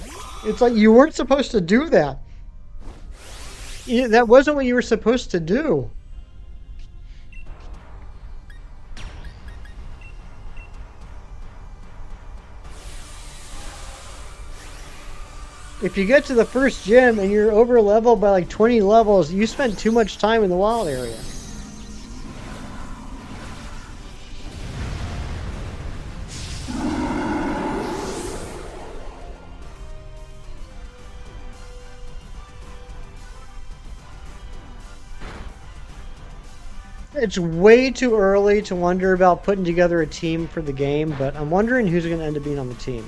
It's like you weren't supposed to do that. That wasn't what you were supposed to do. If you get to the first gym and you're over leveled by like 20 levels, you spent too much time in the wild area. It's way too early to wonder about putting together a team for the game, but I'm wondering who's going to end up being on the team.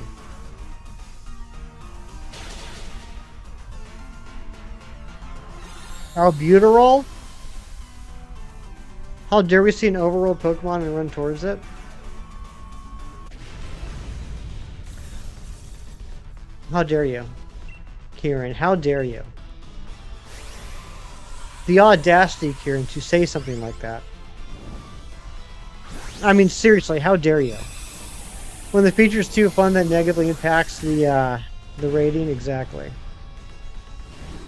Albuterol? How dare we see an overworld Pokemon and run towards it? How dare you? Kieran, how dare you? The audacity, Kieran, to say something like that. I mean, seriously, how dare you? When the feature's too fun, that negatively impacts the rating, exactly.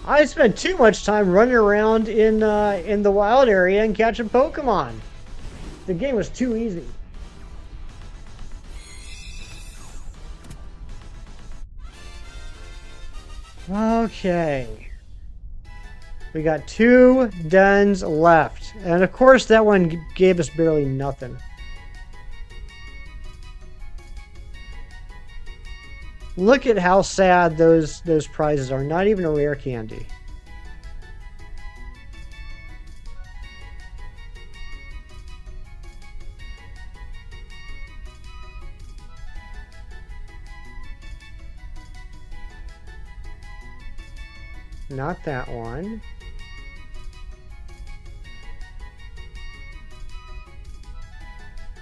I spent too much time running around in the wild area and catching Pokemon. The game was too easy. Okay. We got 2 dens left. And of course that one gave us barely nothing. Look at how sad those prizes are. Not even a rare candy. Not that one.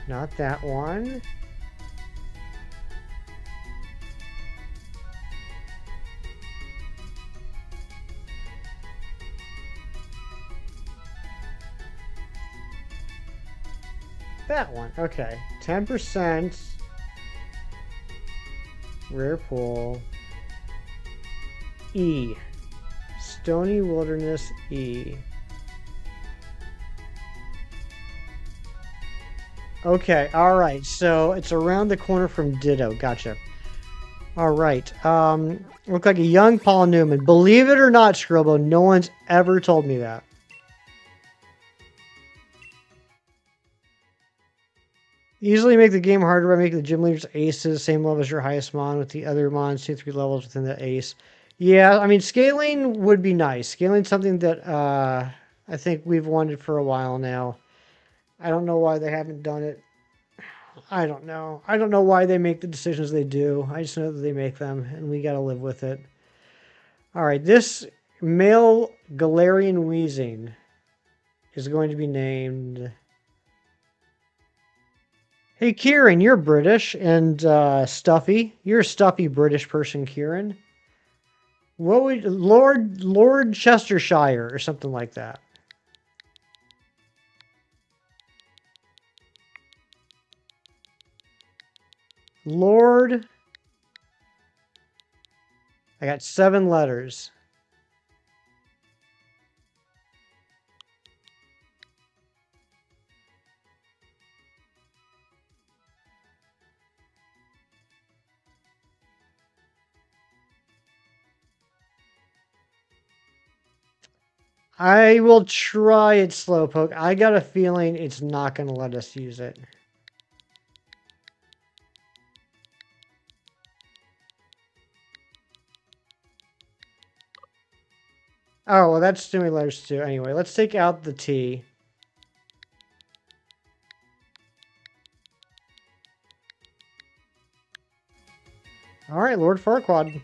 Not that one. That one. Okay. 10%. Rare pull. E. Stony Wilderness E. Okay, alright, so it's around the corner from Ditto. Gotcha. Alright, look like a young Paul Newman. Believe it or not, Scribble, no one's ever told me that. Easily make the game harder by making the gym leaders aces, same level as your highest mon, with the other mons 2-3 levels within the ace. Yeah, I mean, scaling would be nice. Scaling's something that I think we've wanted for a while now. I don't know why they haven't done it. I don't know. I don't know why they make the decisions they do. I just know that they make them, and we gotta live with it. Alright, this male Galarian Weezing is going to be named... Hey, Kieran, you're British, and Stuffy. You're a stuffy British person, Kieran. What would... Lord Chestershire, or something like that. Lord. I got 7 letters. I will try it, Slowpoke. I got a feeling it's not going to let us use it. Oh, well, that's too many letters too. Anyway, let's take out the T. Alright, Lord Farquaad.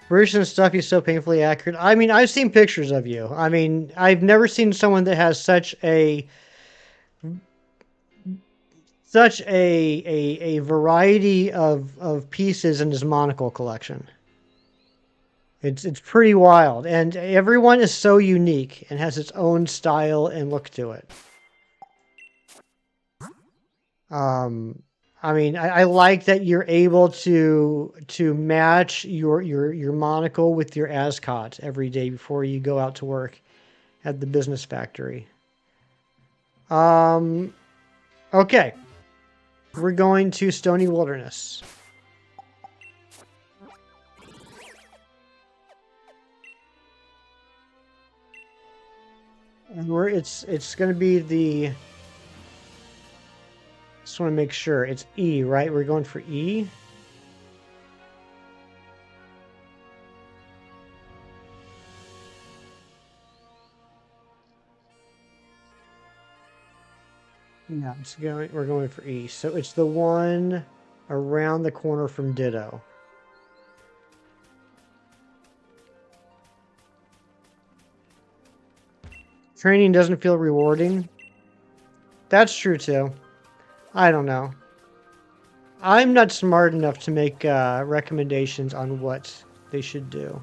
British and stuff, he's so painfully accurate. I mean, I've seen pictures of you. I mean, I've never seen someone that has such a variety of pieces in his monocle collection. It's pretty wild, and everyone is so unique and has its own style and look to it. I mean, I like that you're able to match your monocle with your Ascot every day before you go out to work at the business factory. Okay. We're going to Stony Wilderness. And it's gonna be the. Just want to make sure it's E, right? We're going for E. Yeah, we're going for E. So it's the one around the corner from Ditto. Training doesn't feel rewarding. That's true too. I don't know. I'm not smart enough to make recommendations on what they should do.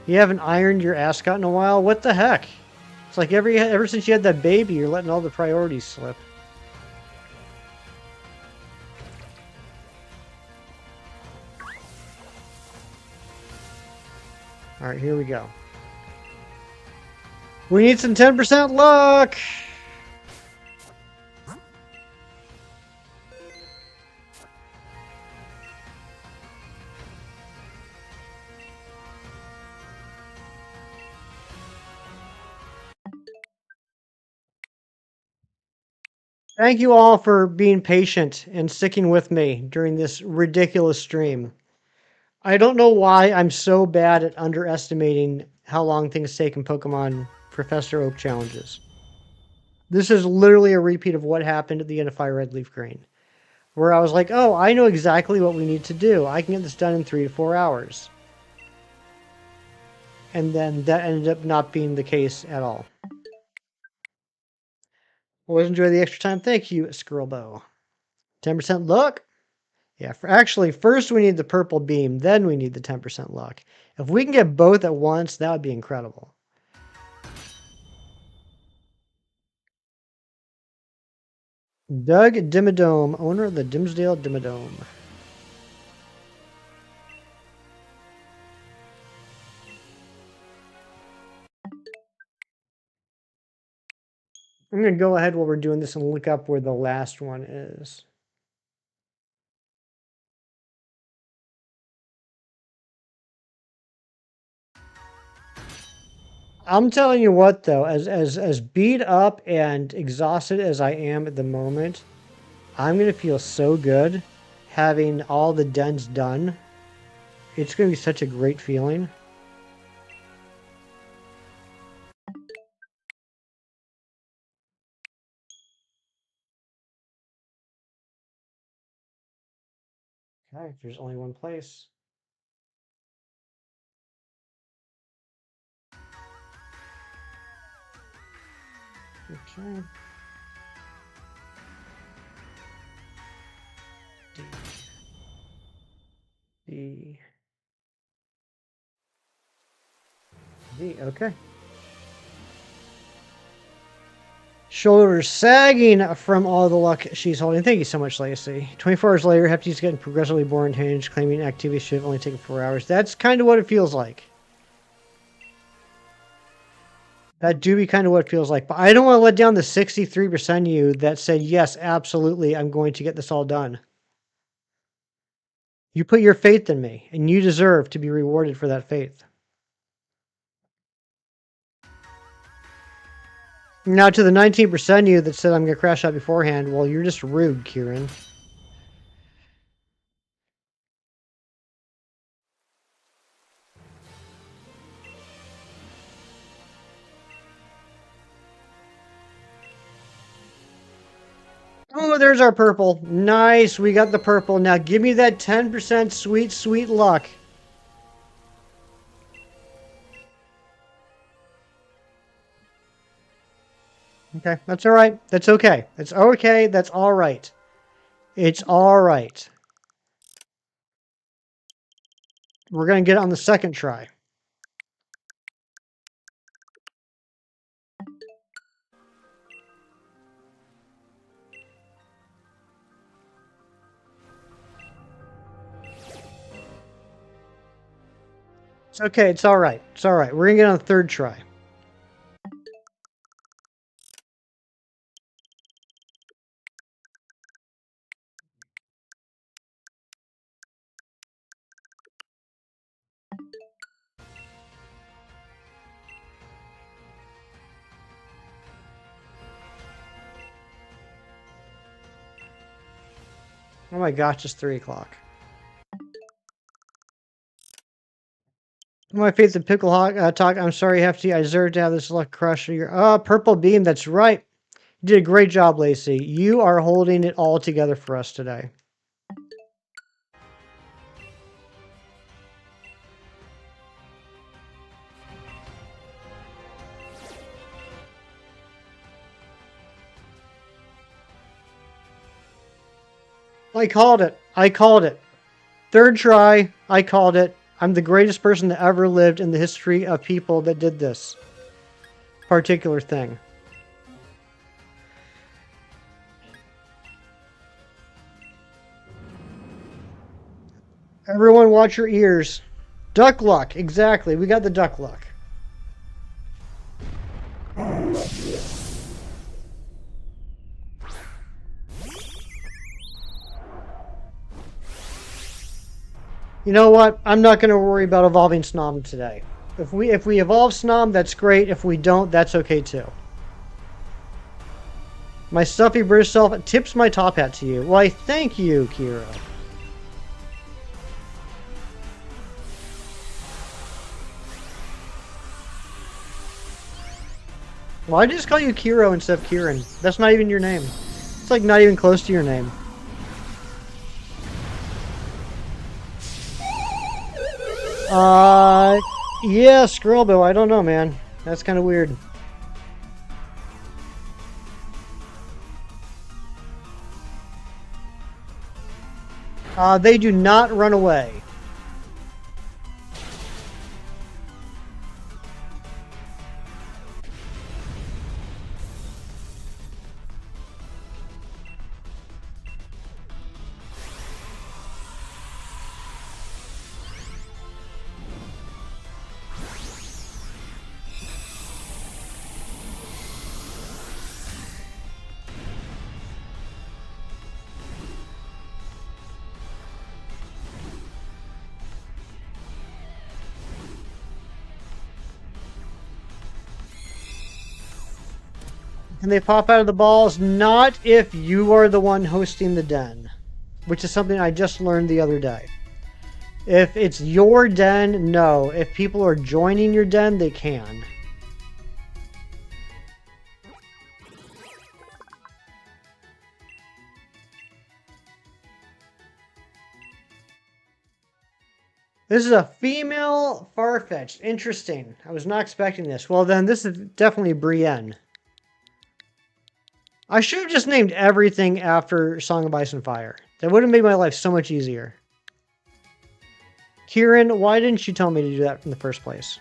You haven't ironed your ascot in a while? What the heck? It's like ever since you had that baby, you're letting all the priorities slip. All right, here we go. We need some 10% luck! Thank you all for being patient and sticking with me during this ridiculous stream. I don't know why I'm so bad at underestimating how long things take in Pokemon Professor Oak challenges. This is literally a repeat of what happened at the end of Fire Red Leaf Green, where I was like, oh, I know exactly what we need to do. I can get this done in 3 to 4 hours. And then that ended up not being the case at all. Always enjoy the extra time. Thank you, Squirrelbow. 10% luck? Yeah, actually, first we need the purple beam, then we need the 10% luck. If we can get both at once, that would be incredible. Doug Dimmadome, owner of the Dimsdale Dimmadome. I'm going to go ahead while we're doing this and look up where the last one is. I'm telling you what, though, as beat up and exhausted as I am at the moment, I'm going to feel so good having all the dens done. It's going to be such a great feeling. Okay, there's only one place. Okay. D. D. Okay. Shoulders sagging from all the luck she's holding. Thank you so much, Lacey. 24 hours later, Hefty's getting progressively bored and hinged, claiming activity should have only taken 4 hours. That's kind of what it feels like. That do be kind of what it feels like. But I don't want to let down the 63% of you that said, yes, absolutely, I'm going to get this all done. You put your faith in me, and you deserve to be rewarded for that faith. Now, to the 19% of you that said I'm going to crash out beforehand, well, you're just rude, Kieran. Oh, there's our purple. Nice, we got the purple. Now give me that 10% sweet, sweet luck. Okay, that's all right. That's okay. That's okay. That's all right. It's all right. We're going to get it on the second try. It's okay. It's all right. It's all right. We're going to get it on the third try. Oh my gosh, it's 3 o'clock. My faith in Pickle Talk. I'm sorry, Hefty. I deserve to have this luck crush. Purple Beam. That's right. You did a great job, Lacey. You are holding it all together for us today. I called it. I called it. Third try. I called it. I'm the greatest person that ever lived in the history of people that did this particular thing. Everyone watch your ears. Duck luck. Exactly. We got the duck luck. You know what? I'm not going to worry about evolving Snom today. If we evolve Snom, that's great. If we don't, that's okay too. My stuffy British self tips my top hat to you. Why, thank you, Kira. Why did I just call you Kiro instead of Kieran? That's not even your name. It's like not even close to your name. Yeah, Scrollbill. I don't know, man. That's kind of weird. They do not run away. Can they pop out of the balls? Not if you are the one hosting the den, which is something I just learned the other day. If it's your den, no. If people are joining your den, they can. This is a female Farfetch'd. Interesting. I was not expecting this. Well, then this is definitely Brienne. I should have just named everything after Song of Ice and Fire. That would have made my life so much easier. Kieran, why didn't you tell me to do that in the first place?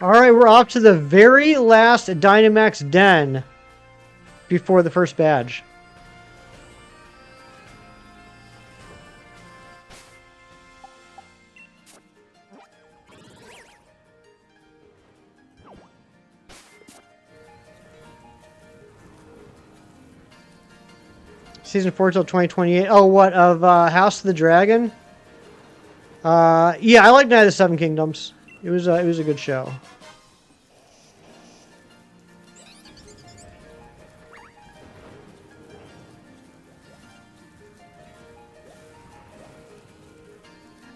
Alright, we're off to the very last Dynamax den before the first badge. Season 4 till 2028. Oh, what? Of House of the Dragon? Yeah, I like Night of the Seven Kingdoms. It was a good show.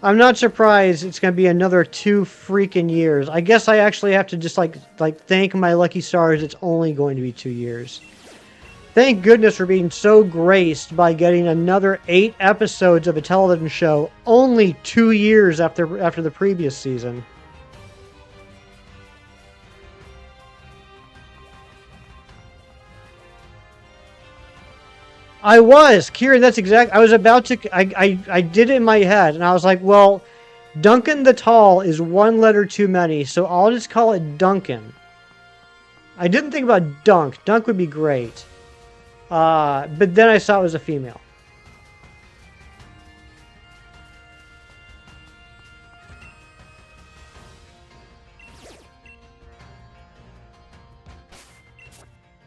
I'm not surprised it's going to be another 2 freaking years. I guess I actually have to just like thank my lucky stars it's only going to be 2 years. Thank goodness for being so graced by getting another 8 episodes of a television show only 2 years after the previous season. I was, Kieran, that's exact. I was about to, I did it in my head, and I was like, well, Duncan the Tall is 1 letter too many, so I'll just call it Duncan. I didn't think about Dunk. Dunk would be great. But then I saw it was a female.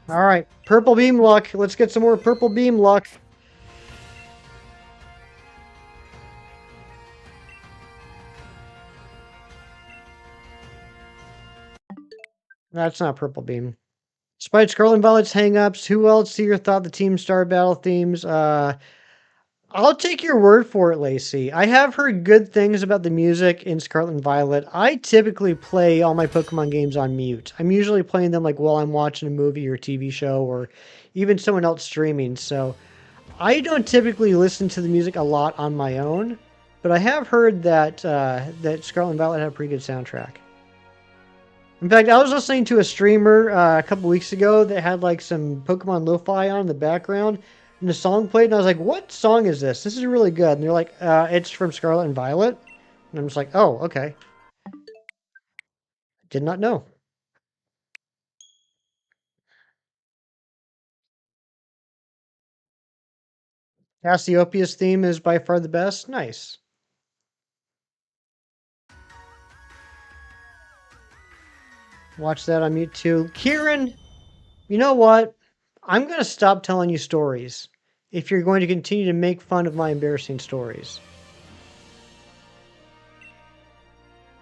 Alright, purple beam luck. Let's get some more purple beam luck. That's not purple beam. Despite Scarlet and Violet's hangups, who else here thought the Team Star battle themes? I'll take your word for it, Lacey. I have heard good things about the music in Scarlet and Violet. I typically play all my Pokemon games on mute. I'm usually playing them like while I'm watching a movie or TV show or even someone else streaming. So I don't typically listen to the music a lot on my own, but I have heard that that Scarlet and Violet had a pretty good soundtrack. In fact, I was listening to a streamer a couple weeks ago that had like some Pokemon lo-fi on in the background, and the song played, and I was like, "What song is this? This is really good." And they're like, "It's from Scarlet and Violet," and I'm just like, "Oh, okay." Did not know. Cassiopeia's theme is by far the best. Nice. Watch that on mute too. Kieran, you know what? I'm gonna stop telling you stories if you're going to continue to make fun of my embarrassing stories.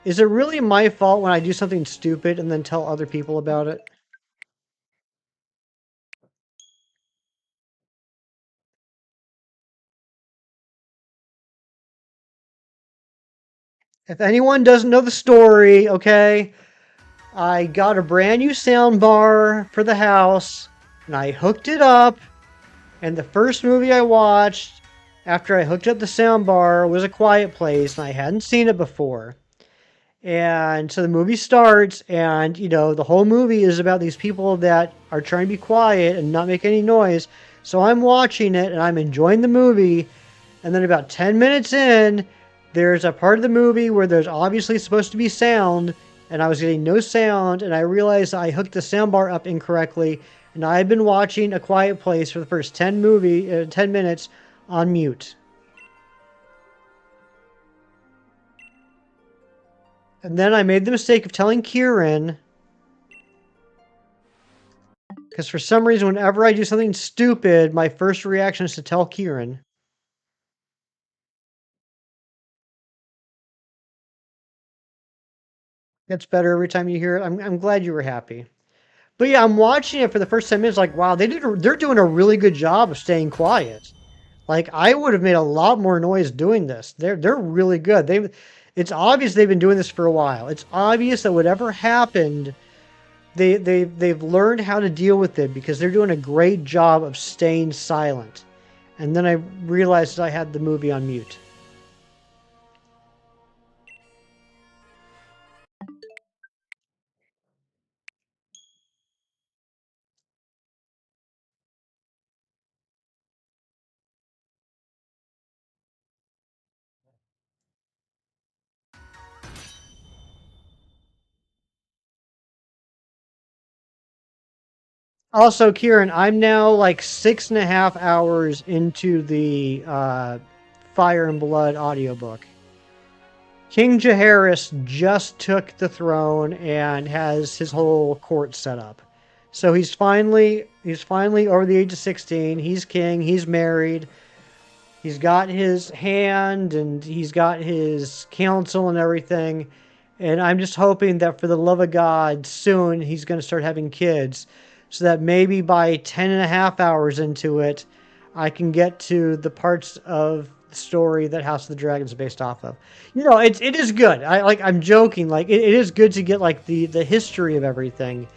Is it really my fault when I do something stupid and then tell other people about it? If anyone doesn't know the story, okay, I got a brand new sound bar for the house and I hooked it up. And the first movie I watched after I hooked up the sound bar was A Quiet Place, and I hadn't seen it before. And so the movie starts, and the whole movie is about these people that are trying to be quiet and not make any noise. So I'm watching it and I'm enjoying the movie. And then about 10 minutes in, there's a part of the movie where there's obviously supposed to be sound, and I was getting no sound, and I realized I hooked the soundbar up incorrectly, and I had been watching A Quiet Place for the first 10 minutes on mute. And then I made the mistake of telling Kieran, because for some reason, whenever I do something stupid, my first reaction is to tell Kieran. Gets better every time you hear it. I'm glad you were happy. But yeah, I'm watching it for the first 10 minutes, like, wow, they're doing a really good job of staying quiet. Like, I would have made a lot more noise doing this. They're really good. It's obvious they've been doing this for a while. It's obvious that whatever happened, they've learned how to deal with it because they're doing a great job of staying silent. And then I realized I had the movie on mute. Also, Kieran, I'm now like 6.5 hours into the Fire and Blood audiobook. King Jaehaerys just took the throne and has his whole court set up. So he's finally over the age of 16. He's king. He's married. He's got his hand and he's got his council and everything. And I'm just hoping that for the love of God, soon he's going to start having kids so that maybe by 10.5 hours into it, I can get to the parts of the story that House of the Dragon is based off of. It is good. I'm joking. Like it is good to get like the history of everything.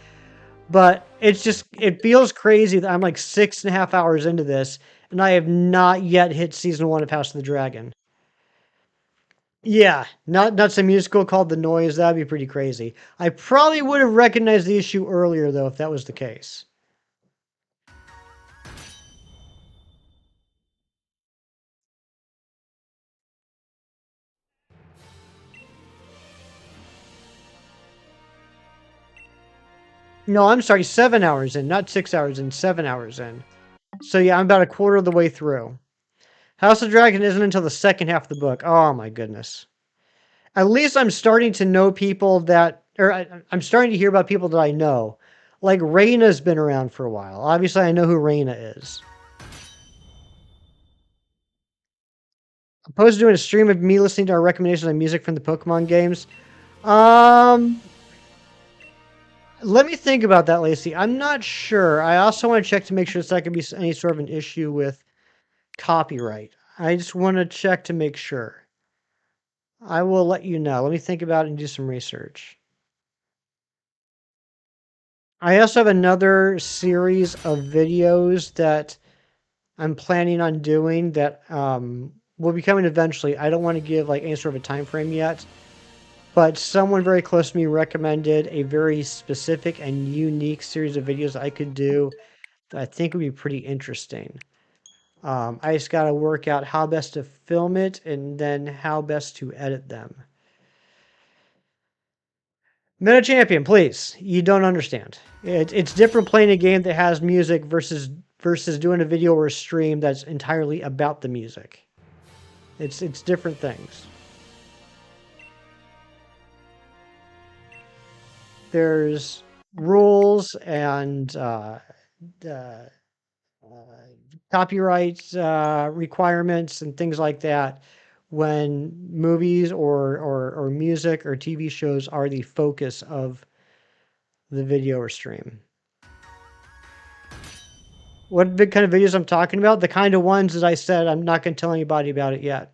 But it feels crazy that I'm like 6.5 hours into this and I have not yet hit season 1 of House of the Dragon. Yeah, not some musical called The Noise. That'd be pretty crazy. I probably would have recognized the issue earlier though if that was the case. No, I'm sorry, 7 hours in, not 6 hours in, 7 hours in. So yeah, I'm about a quarter of the way through. House of Dragon isn't until the second half of the book. Oh my goodness. At least I'm starting to know people that, or I'm starting to hear about people that I know. Like Reina's been around for a while. Obviously, I know who Reina is. Opposed to doing a stream of me listening to our recommendations on music from the Pokemon games. Um, Let me think about that, Lacey. I'm not sure. I also want to check to make sure it's not going to be any sort of an issue with copyright. I just want to check to make sure. I will let you know. Let me think about it and do some research. I also have another series of videos that I'm planning on doing that will be coming eventually. I don't want to give like any sort of a time frame yet, but someone very close to me recommended a very specific and unique series of videos I could do that I think would be pretty interesting. I just got to work out how best to film it and then how best to edit them. Meta Champion, please. You don't understand. It's different playing a game that has music versus doing a video or a stream that's entirely about the music. It's different things. There's rules and uh, copyright requirements and things like that when movies or music or TV shows are the focus of the video or stream. What big kind of videos I'm talking about? The kind of ones that I said I'm not going to tell anybody about it yet.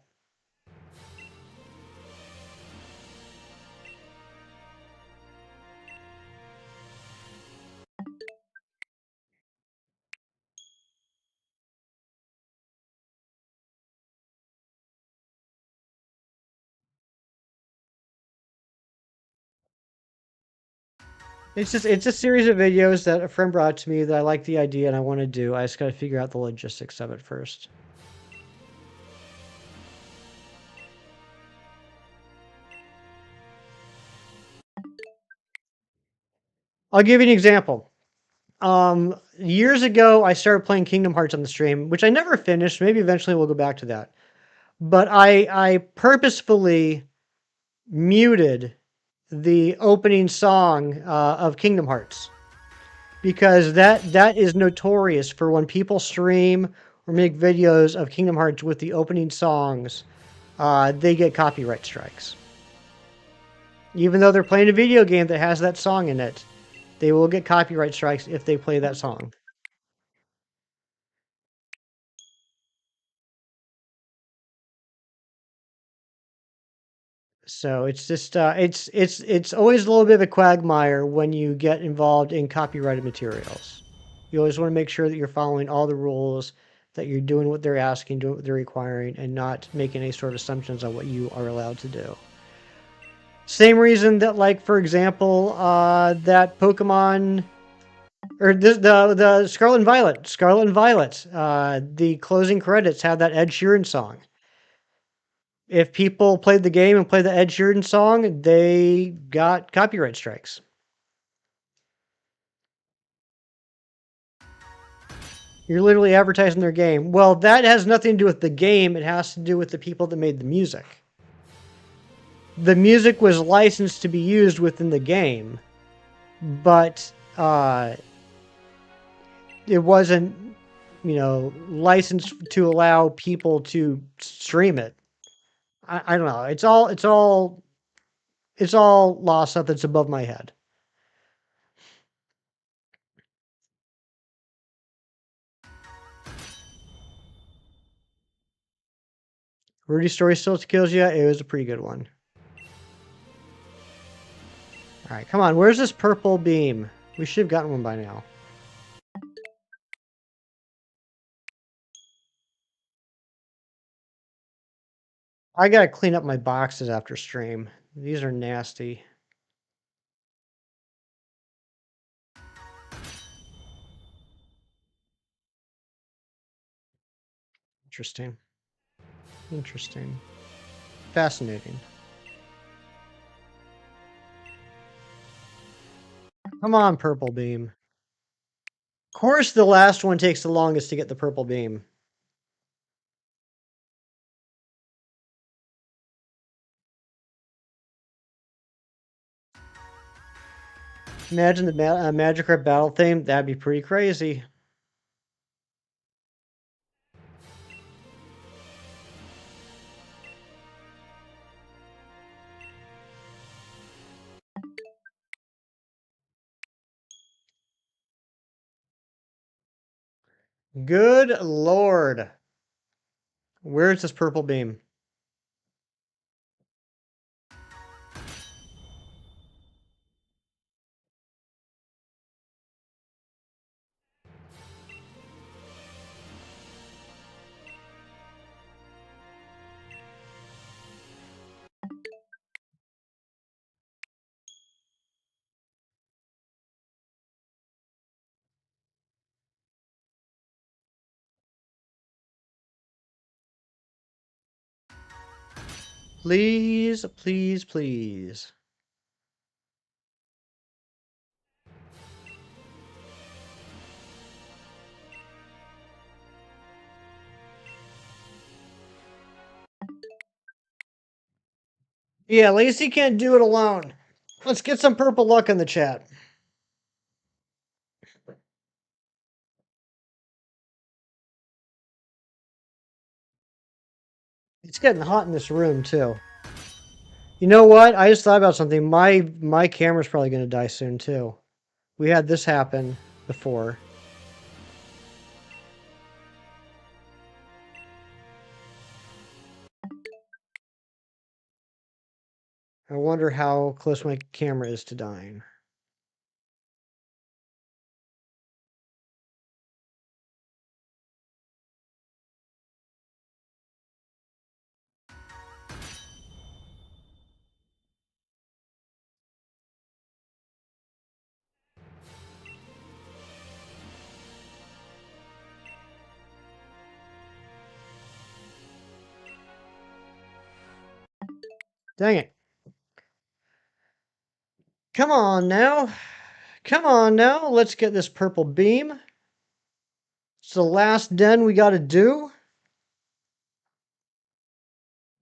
It's a series of videos that a friend brought to me that I like the idea and I want to do. I just got to figure out the logistics of it first. I'll give you an example. Years ago, I started playing Kingdom Hearts on the stream, which I never finished. Maybe eventually we'll go back to that. But I purposefully muted the opening song of Kingdom Hearts because that is notorious for when people stream or make videos of Kingdom Hearts with the opening songs, they get copyright strikes. Even though they're playing a video game that has that song in it, they will get copyright strikes if they play that song. So it's just it's always a little bit of a quagmire when you get involved in copyrighted materials. You always want to make sure that you're following all the rules, that you're doing what they're asking, doing what they're requiring, and not making any sort of assumptions on what you are allowed to do. Same reason that, like, for example, that Pokemon or the Scarlet and Violet, the closing credits have that Ed Sheeran song. If people played the game and played the Ed Sheeran song, they got copyright strikes. You're literally advertising their game. Well, that has nothing to do with the game. It has to do with the people that made the music. The music was licensed to be used within the game, but it wasn't, licensed to allow people to stream it. I don't know. It's all law stuff that's above my head. Rudy's story still kills you. It was a pretty good one. All right, come on. Where's this purple beam? We should have gotten one by now. I gotta clean up my boxes after stream. These are nasty. Interesting. Interesting. Fascinating. Come on, purple beam. Of course, the last one takes the longest to get the purple beam. Imagine the Magikarp battle theme. That'd be pretty crazy. Good Lord. Where's this purple beam? Please, please, please. Yeah, Lacey can't do it alone. Let's get some purple luck in the chat. It's getting hot in this room too. You know what? I just thought about something. My camera's probably going to die soon too. We had this happen before. I wonder how close my camera is to dying. Dang it. Come on now. Come on now. Let's get this purple beam. It's the last den we got to do.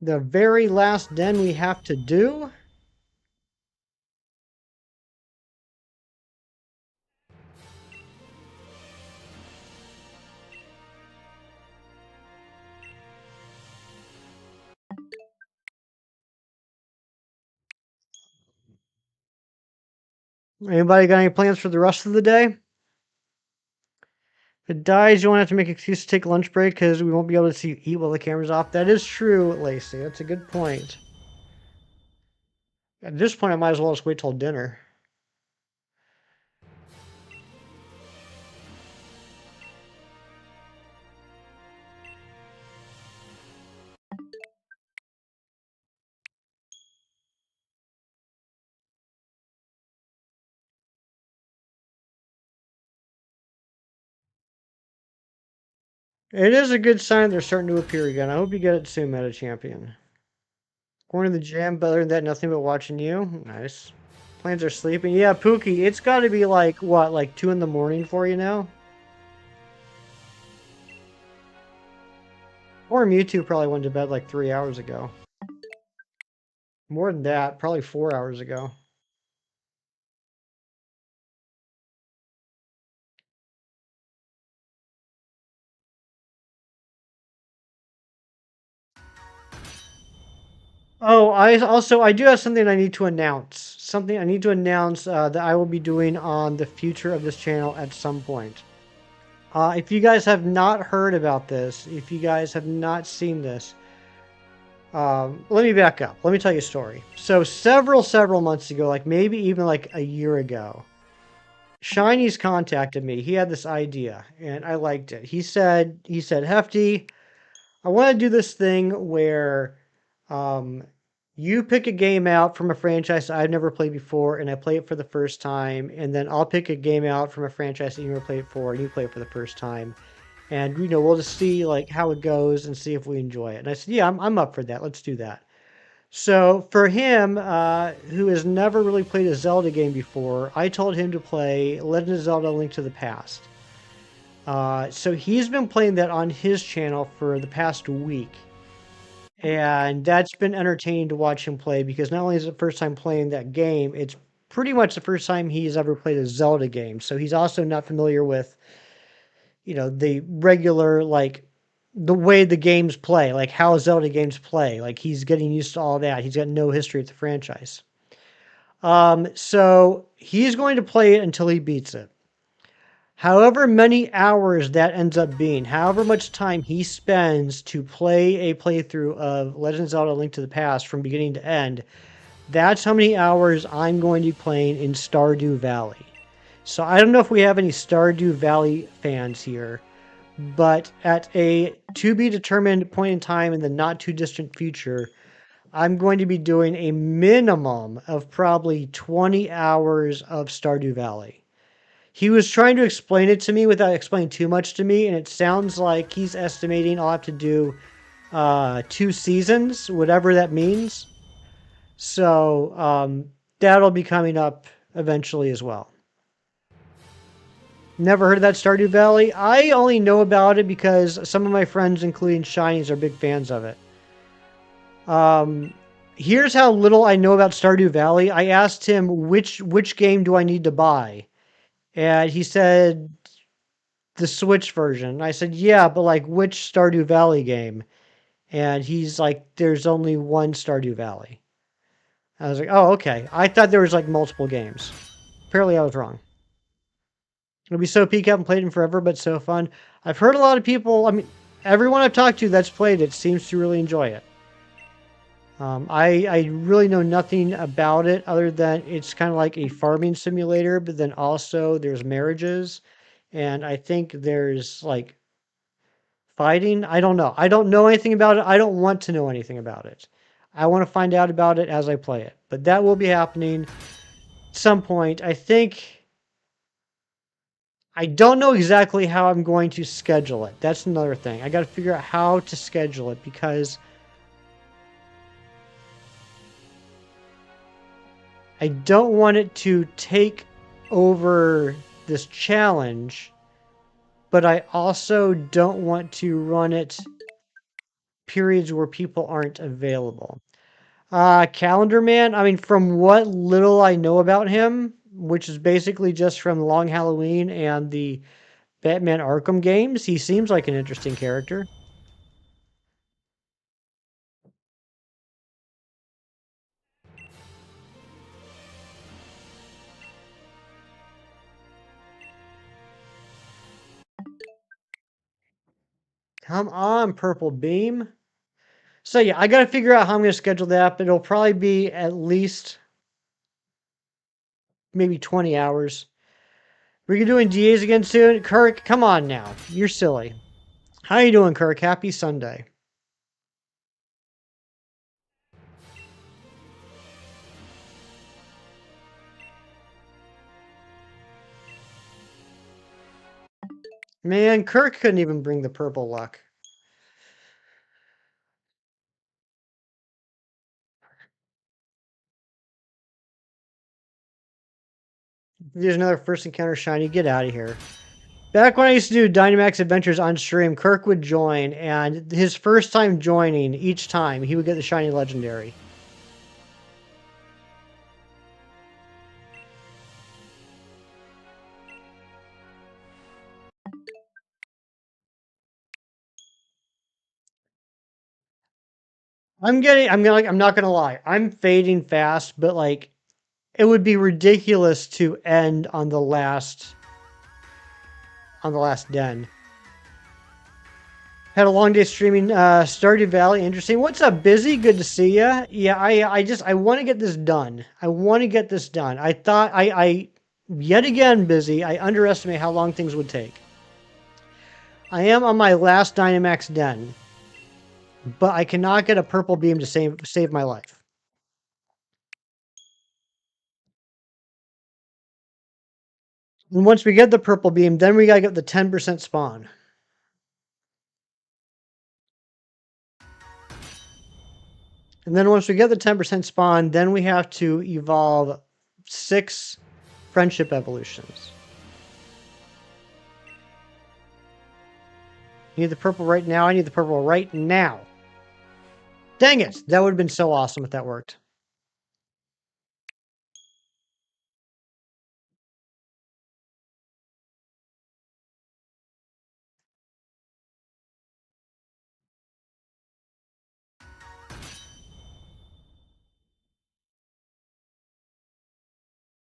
The very last den we have to do. Anybody got any plans for the rest of the day? If it dies, you won't have to make an excuse to take a lunch break because we won't be able to see you eat while the camera's off. That is true, Lacey. That's a good point. At this point, I might as well just wait till dinner. It is a good sign they're starting to appear again. I hope you get it soon, Meta Champion. Going to the gym, better than that, nothing but watching you. Nice. Plans are sleeping. Yeah, Pookie, it's got to be like, what, like 2 in the morning for you now? Or Mewtwo probably went to bed like 3 hours ago. More than that, probably 4 hours ago. Oh, I do have something I need to announce. Something I need to announce that I will be doing on the future of this channel at some point. If you guys have not heard about this, if you guys have not seen this, let me back up. Let me tell you a story. So several months ago, like maybe even like a year ago, Shiny's contacted me. He had this idea, and I liked it. He said, Hefty, I want to do this thing where you pick a game out from a franchise I've never played before, and I play it for the first time, and then I'll pick a game out from a franchise that you never played before, and you play it for the first time. And, we'll just see, like, how it goes and see if we enjoy it. And I said, yeah, I'm up for that. Let's do that. So for him, who has never really played a Zelda game before, I told him to play Legend of Zelda: Link to the Past. So he's been playing that on his channel for the past week. And that's been entertaining to watch him play because not only is it the first time playing that game, it's pretty much the first time he's ever played a Zelda game. So he's also not familiar with, the regular, like, the way the games play, like how Zelda games play. Like he's getting used to all that. He's got no history with the franchise. So he's going to play it until he beats it. However many hours that ends up being, however much time he spends to play a playthrough of Legend of Zelda: Link to the Past from beginning to end, that's how many hours I'm going to be playing in Stardew Valley. So I don't know if we have any Stardew Valley fans here, but at a to be determined point in time in the not too distant future, I'm going to be doing a minimum of probably 20 hours of Stardew Valley. He was trying to explain it to me without explaining too much to me, and it sounds like he's estimating I'll have to do 2 seasons, whatever that means. So that'll be coming up eventually as well. Never heard of that Stardew Valley. I only know about it because some of my friends, including Shinies, are big fans of it. Um, Here's how little I know about Stardew Valley. I asked him which game do I need to buy, and he said the Switch version. I said, yeah, but like which Stardew Valley game? And he's like, there's only one Stardew Valley. I was like, oh, okay. I thought there was like multiple games. Apparently I was wrong. It'll be so peak. I haven't played him forever, but so fun. I've heard a lot of people, I mean, everyone I've talked to that's played it seems to really enjoy it. I really know nothing about it other than it's kind of like a farming simulator, but then also there's marriages. And I think there's like fighting. I don't know. I don't know anything about it. I don't want to know anything about it. I want to find out about it as I play it. But that will be happening at some point. I don't know exactly how I'm going to schedule it. That's another thing. I got to figure out how to schedule it because I don't want it to take over this challenge, but I also don't want to run it periods where people aren't available. Calendar Man, I mean, from what little I know about him, which is basically just from Long Halloween and the Batman Arkham games, he seems like an interesting character. Come on, Purple Beam. So yeah, I gotta figure out how I'm gonna schedule that, but it'll probably be at least maybe 20 hours. We're doing DAs again soon. Kirk, come on now. You're silly. How you doing, Kirk? Happy Sunday. Man, Kirk couldn't even bring the purple luck. There's another first encounter shiny. Get out of here. Back when I used to do Dynamax Adventures on stream, Kirk would join, and his first time joining, each time, he would get the shiny legendary. I'm not gonna lie. I'm fading fast, but like, it would be ridiculous to end on the last den. Had a long day streaming. Stardew Valley, interesting. What's up, Busy? Good to see ya. Yeah, I want to get this done. I want to get this done. I thought I yet again Busy. I underestimate how long things would take. I am on my last Dynamax Den, but I cannot get a purple beam to save my life. And once we get the purple beam, then we gotta get the 10% spawn. And then once we get the 10% spawn, then we have to evolve 6 friendship evolutions. You need the purple right now. I need the purple right now. Dang it! That would have been so awesome if that worked.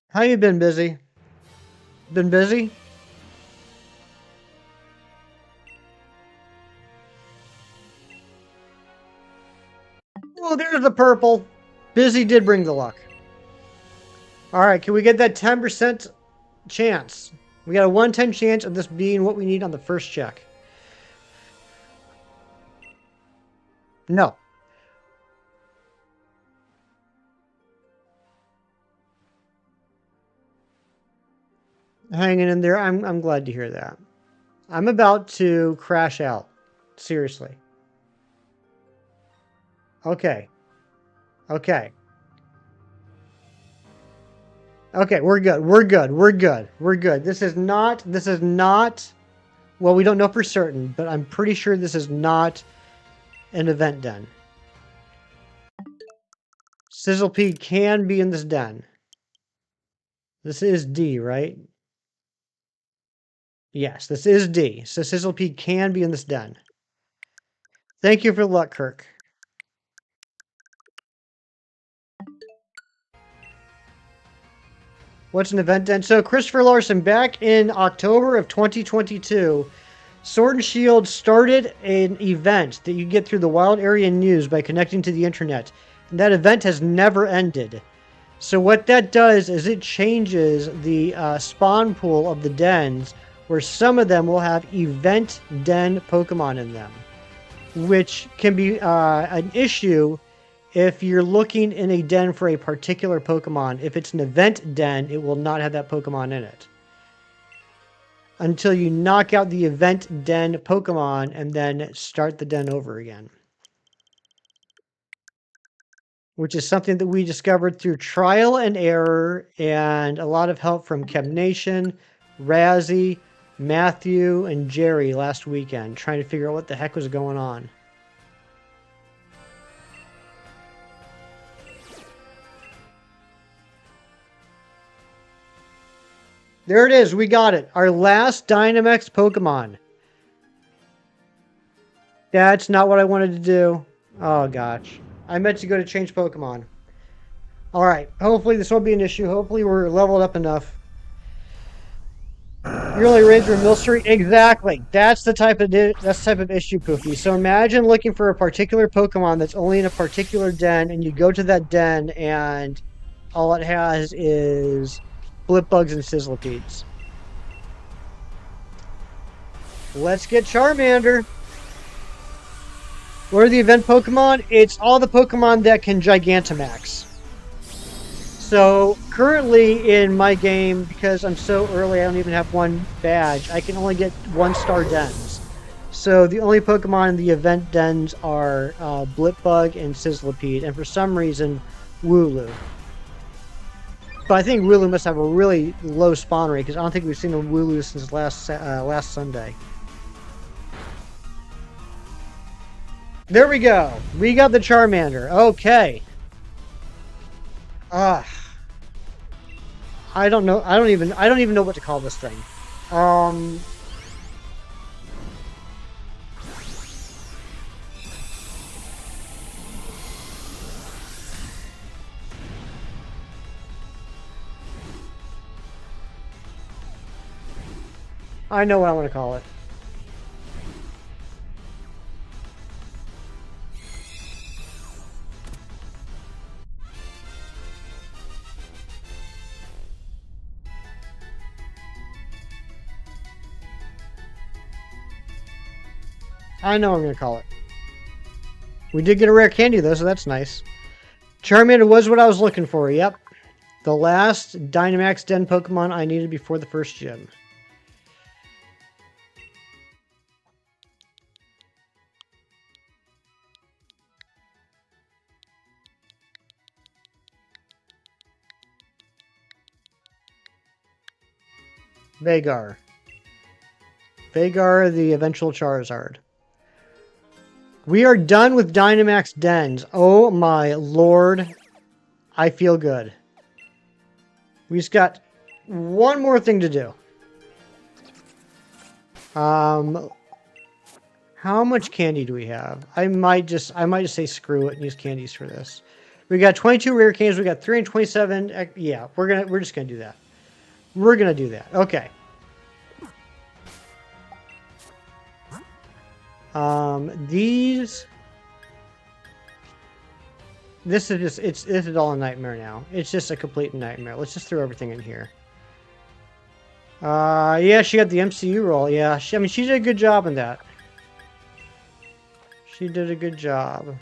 How you been, Busy? Been busy? the purple. Busy did bring the luck. All right, can we get that 10% chance? We got a 1/10 chance of this being what we need on the first check. No. Hanging in there. I'm glad to hear that. I'm about to crash out. Seriously. Okay. Okay. Okay, we're good. We're good. We're good. We're good. This is not, well, we don't know for certain, but I'm pretty sure this is not an event den. Sizzlepede can be in this den. This is D, right? Yes, this is D. So Sizzlepede can be in this den. Thank you for the luck, Kirk. What's an event den? So Christopher Larson, back in October of 2022, Sword and Shield started an event that you get through the Wild Area News by connecting to the internet. And that event has never ended. So what that does is it changes the spawn pool of the dens, where some of them will have event den Pokemon in them, which can be an issue if you're looking in a den for a particular Pokemon. If it's an event den, it will not have that Pokemon in it until you knock out the event den Pokemon and then start the den over again. Which is something that we discovered through trial and error and a lot of help from Chemnation, Razzie, Matthew, and Jerry last weekend, trying to figure out what the heck was going on. There it is. We got it. Our last Dynamax Pokemon. That's not what I wanted to do. Oh, gosh. I meant to go to change Pokemon. Alright. Hopefully this won't be an issue. Hopefully we're leveled up enough. You're only raised for Milcery? Exactly. That's the type of issue, Poofy. So imagine looking for a particular Pokemon that's only in a particular den, and you go to that den, and all it has is Blipbugs and Sizzlepedes. Let's get Charmander. What are the event Pokemon? It's all the Pokemon that can Gigantamax. So currently in my game, because I'm so early, I don't even have one badge, I can only get 1-star dens. So the only Pokemon in the event dens are Blipbug and Sizzlepede, and for some reason, Wooloo. But I think Wooloo must have a really low spawn rate, because I don't think we've seen a Wooloo since last Sunday. There we go. We got the Charmander. Okay. I don't know. I don't even know what to call this thing. I know what I want to call it. I know what I'm going to call it. We did get a rare candy, though, so that's nice. Charmander was what I was looking for, yep. The last Dynamax Den Pokemon I needed before the first gym. Vagar. Vagar, the eventual Charizard. We are done with Dynamax Dens. Oh my lord. I feel good. We just got one more thing to do. How much candy do we have? I might just say screw it and use candies for this. We got 22 rare candies. We got 327. Yeah, we're just gonna do that. We're gonna do that. Okay. This is just this is all a nightmare now. It's just a complete nightmare. Let's just throw everything in here. Yeah, she got the MCU role. Yeah, I mean, she did a good job in that. She did a good job.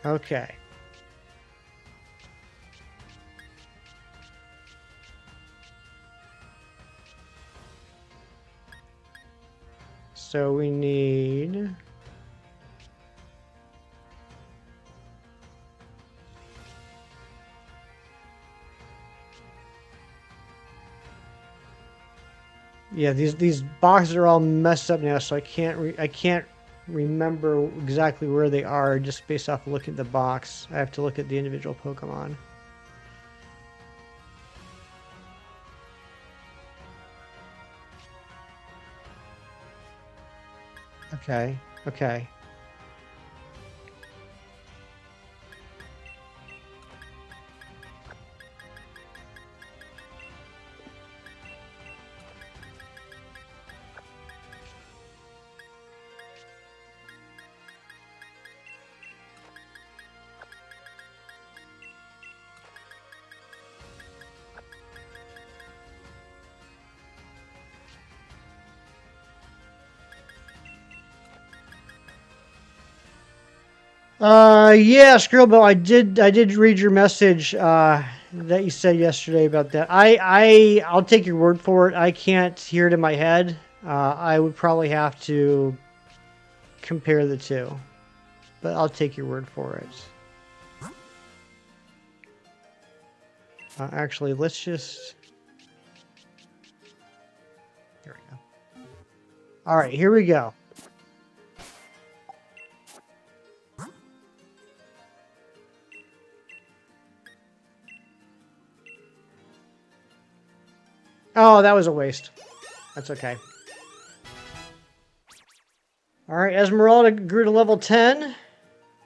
Okay. So we need... Yeah, these boxes are all messed up now, so I can't remember exactly where they are just based off looking at the box. I have to look at the individual Pokemon. Okay, okay. Yeah, Skrillbill, I did read your message that you said yesterday about that. I'll take your word for it. I can't hear it in my head. I would probably have to compare the two, but I'll take your word for it. Actually, let's just... Here we go. All right, here we go. Oh, that was a waste. That's okay. All right, Esmeralda grew to level 10.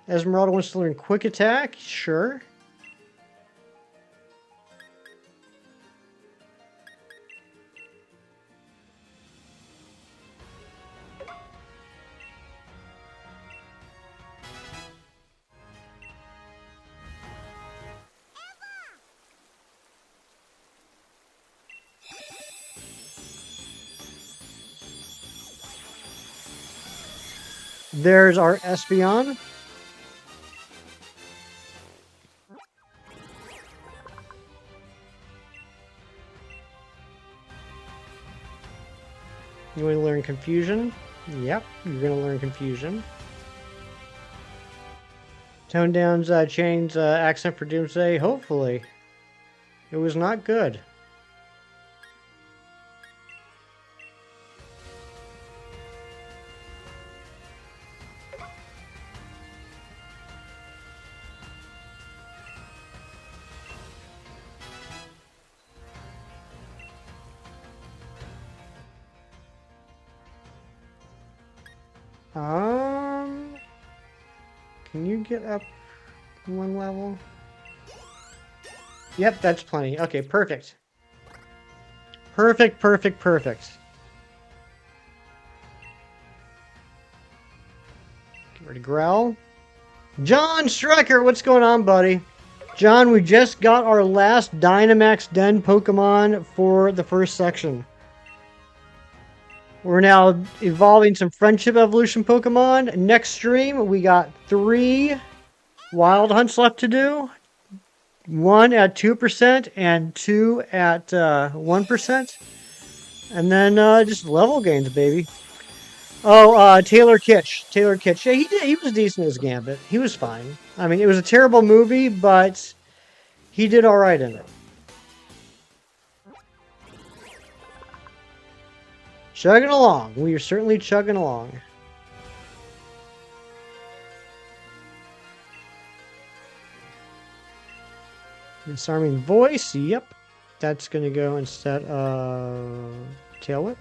Esmeralda wants to learn Quick Attack. Sure. There's our Espeon. You want to learn Confusion? Yep, you're going to learn Confusion. Tone Down's Chain's accent for Doomsday? Hopefully. It was not good. Can you get up one level? Yep, that's plenty. Okay, perfect. Perfect, perfect, perfect. Get ready to growl. John Striker, what's going on, buddy? John, we just got our last Dynamax Den Pokemon for the first section. We're now evolving some Friendship Evolution Pokemon. Next stream, we got 3 Wild Hunts left to do. 1 at 2% and 2 at 1%. And then just level gains, baby. Oh, Taylor Kitsch. Taylor Kitsch. Yeah, he was decent as Gambit. He was fine. I mean, it was a terrible movie, but he did all right in it. Chugging along. We are certainly chugging along. Disarming Voice. Yep. That's going to go instead of Tail Whip.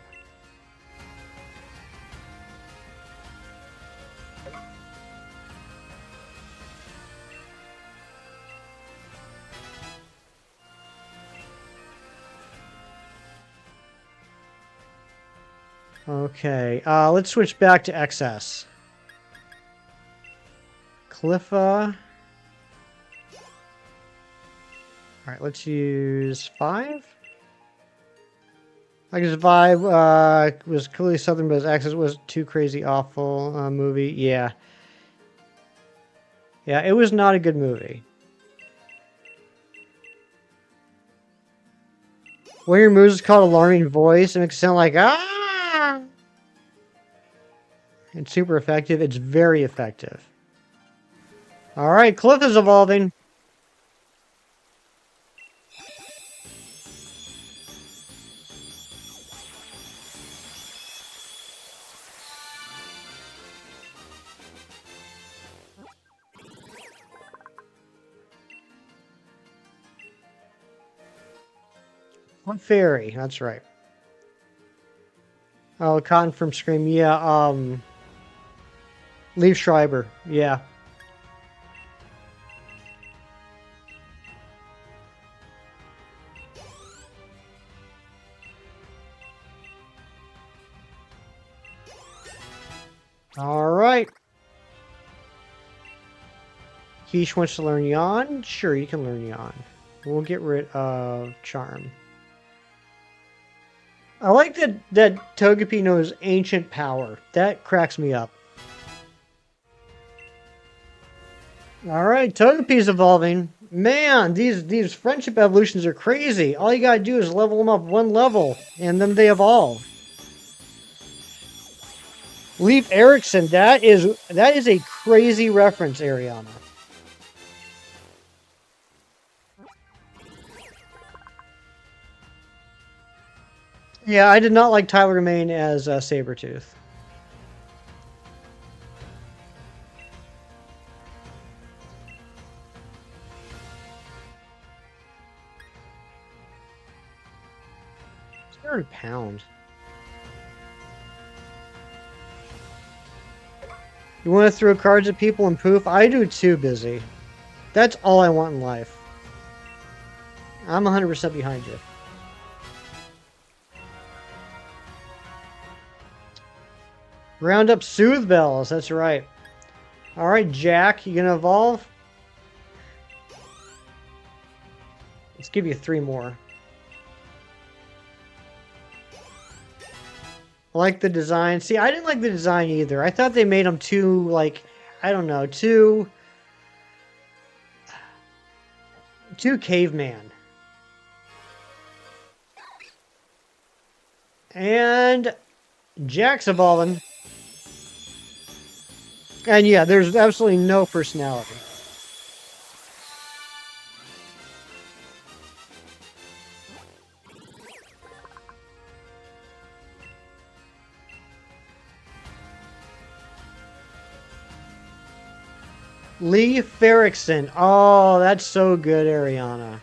Okay, let's switch back to XS. Cliffa. Alright, let's use 5. Like his vibe was clearly something, but his access was too crazy awful movie. Yeah. Yeah, it was not a good movie. One of your moves is called Alarming Voice. It makes it sound like, ah! It's super effective. It's very effective. Alright, Cliff is evolving. What fairy? That's right. Oh, Cotton from Scream. Yeah, Leaf Schreiber. Yeah. Alright. Quiche wants to learn Yawn. Sure, you can learn Yawn. We'll get rid of Charm. I like that Togepi knows Ancient Power. That cracks me up. Alright, Togepi's evolving. Man, these friendship evolutions are crazy. All you gotta do is level them up 1 level, and then they evolve. Leaf Erikson, that is a crazy reference, Ariana. Yeah, I did not like Tyler Main as Sabretooth. It's £100. You want to throw cards at people and poof? I do too, Busy. That's all I want in life. I'm 100% behind you. Round up Soothe Bells, that's right. Alright, Jack, you gonna evolve? Let's give you 3 more. I like the design. See, I didn't like the design either. I thought they made them too, like, I don't know, too caveman. And Jack's evolving. And yeah, there's absolutely no personality. Leaf Erikson. Oh, that's so good, Ariana.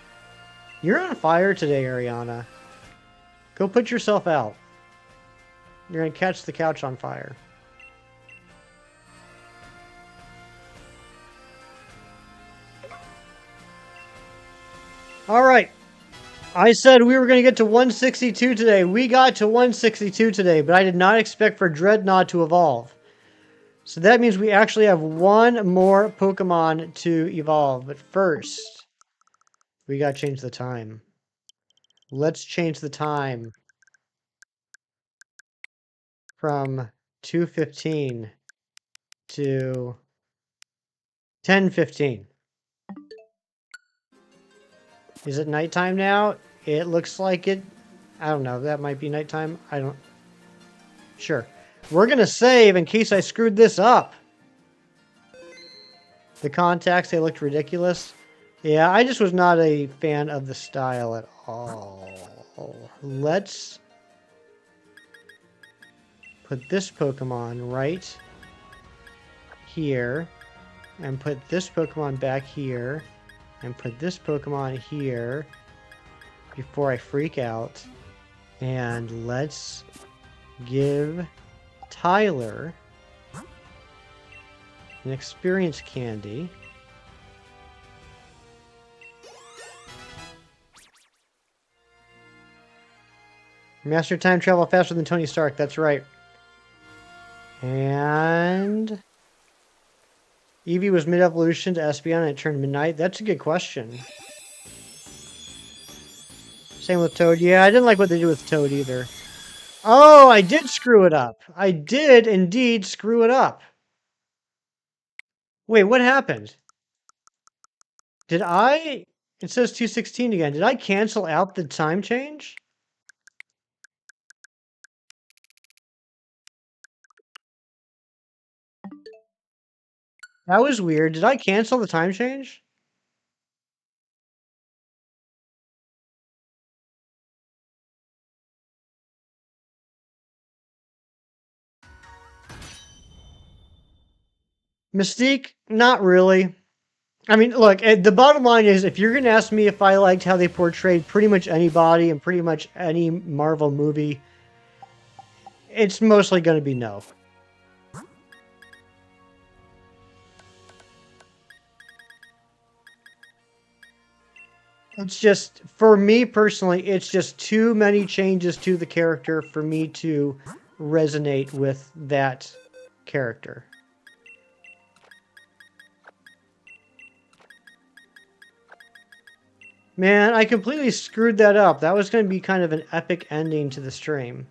You're on fire today, Ariana. Go put yourself out. You're going to catch the couch on fire. Alright. I said we were going to get to 162 today. We got to 162 today, but I did not expect for Dreadnought to evolve. So that means we actually have 1 more Pokemon to evolve. But first, we got to change the time. Let's change the time from 2:15 to 10:15. Is it nighttime now? It looks like it. I don't know. That might be nighttime. I don't. Sure. We're going to save in case I screwed this up. The contacts, they looked ridiculous. Yeah, I just was not a fan of the style at all. Let's put this Pokemon right here. And put this Pokemon back here. And put this Pokemon here. Before I freak out. And let's give Tyler an experience candy. Master time travel faster than Tony Stark, that's right. And Eevee was mid-evolution to Espeon and it turned midnight. That's a good question. Same with Toad. Yeah, I didn't like what they did with Toad either. Oh, I did screw it up. I did indeed screw it up. Wait, what happened? Did I... It says 216 again. Did I cancel out the time change? That was weird. Did I cancel the time change? Mystique? Not really. I mean, look, the bottom line is if you're going to ask me if I liked how they portrayed pretty much anybody in pretty much any Marvel movie, it's mostly going to be no. It's just, for me personally, it's just too many changes to the character for me to resonate with that character. Man, I completely screwed that up. That was going to be kind of an epic ending to the stream.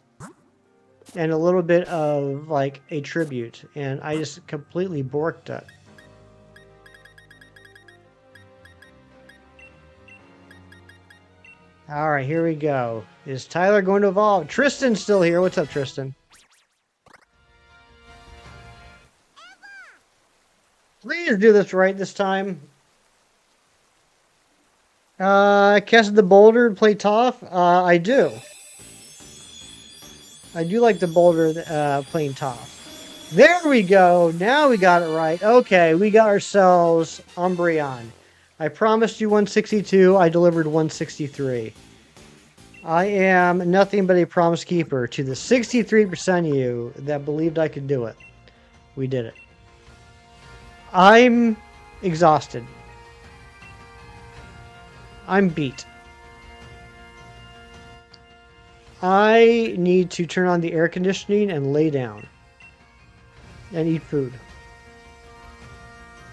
And a little bit of, like, a tribute. And I just completely borked it. Alright, here we go. Is Tyler going to evolve? Tristan's still here. What's up, Tristan? Please do this right this time. Casted the boulder and play Toph? I do. I do like the boulder playing Toph. There we go. Now we got it right. Okay, we got ourselves Umbreon. I promised you 162. I delivered 163. I am nothing but a promise keeper to the 63% of you that believed I could do it. We did it. I'm exhausted. I'm beat. I need to turn on the air conditioning and lay down. And eat food.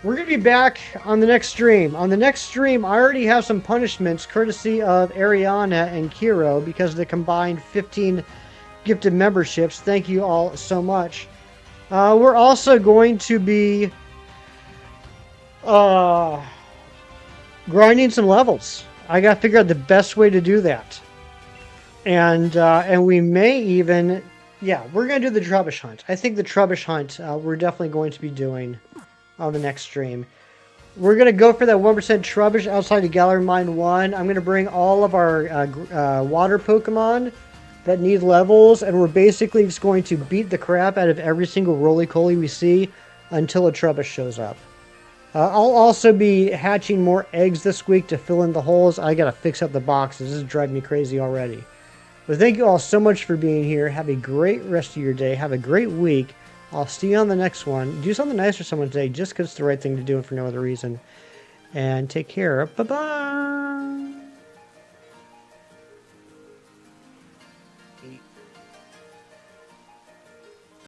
We're going to be back on the next stream. On the next stream, I already have some punishments courtesy of Ariana and Kiro because of the combined 15 gifted memberships. Thank you all so much. We're also going to be grinding some levels. I got to figure out the best way to do that. And we may even... Yeah, we're going to do the Trubbish Hunt. I think the Trubbish Hunt we're definitely going to be doing on the next stream. We're going to go for that 1% Trubbish outside of Gallery Mine 1. I'm going to bring all of our water Pokemon that need levels, and we're basically just going to beat the crap out of every single Roly-Coly we see until a Trubbish shows up. I'll also be hatching more eggs this week to fill in the holes. I got to fix up the boxes. This is driving me crazy already. But thank you all so much for being here. Have a great rest of your day. Have a great week. I'll see you on the next one. Do something nice for someone today just because it's the right thing to do and for no other reason. And take care. Bye-bye.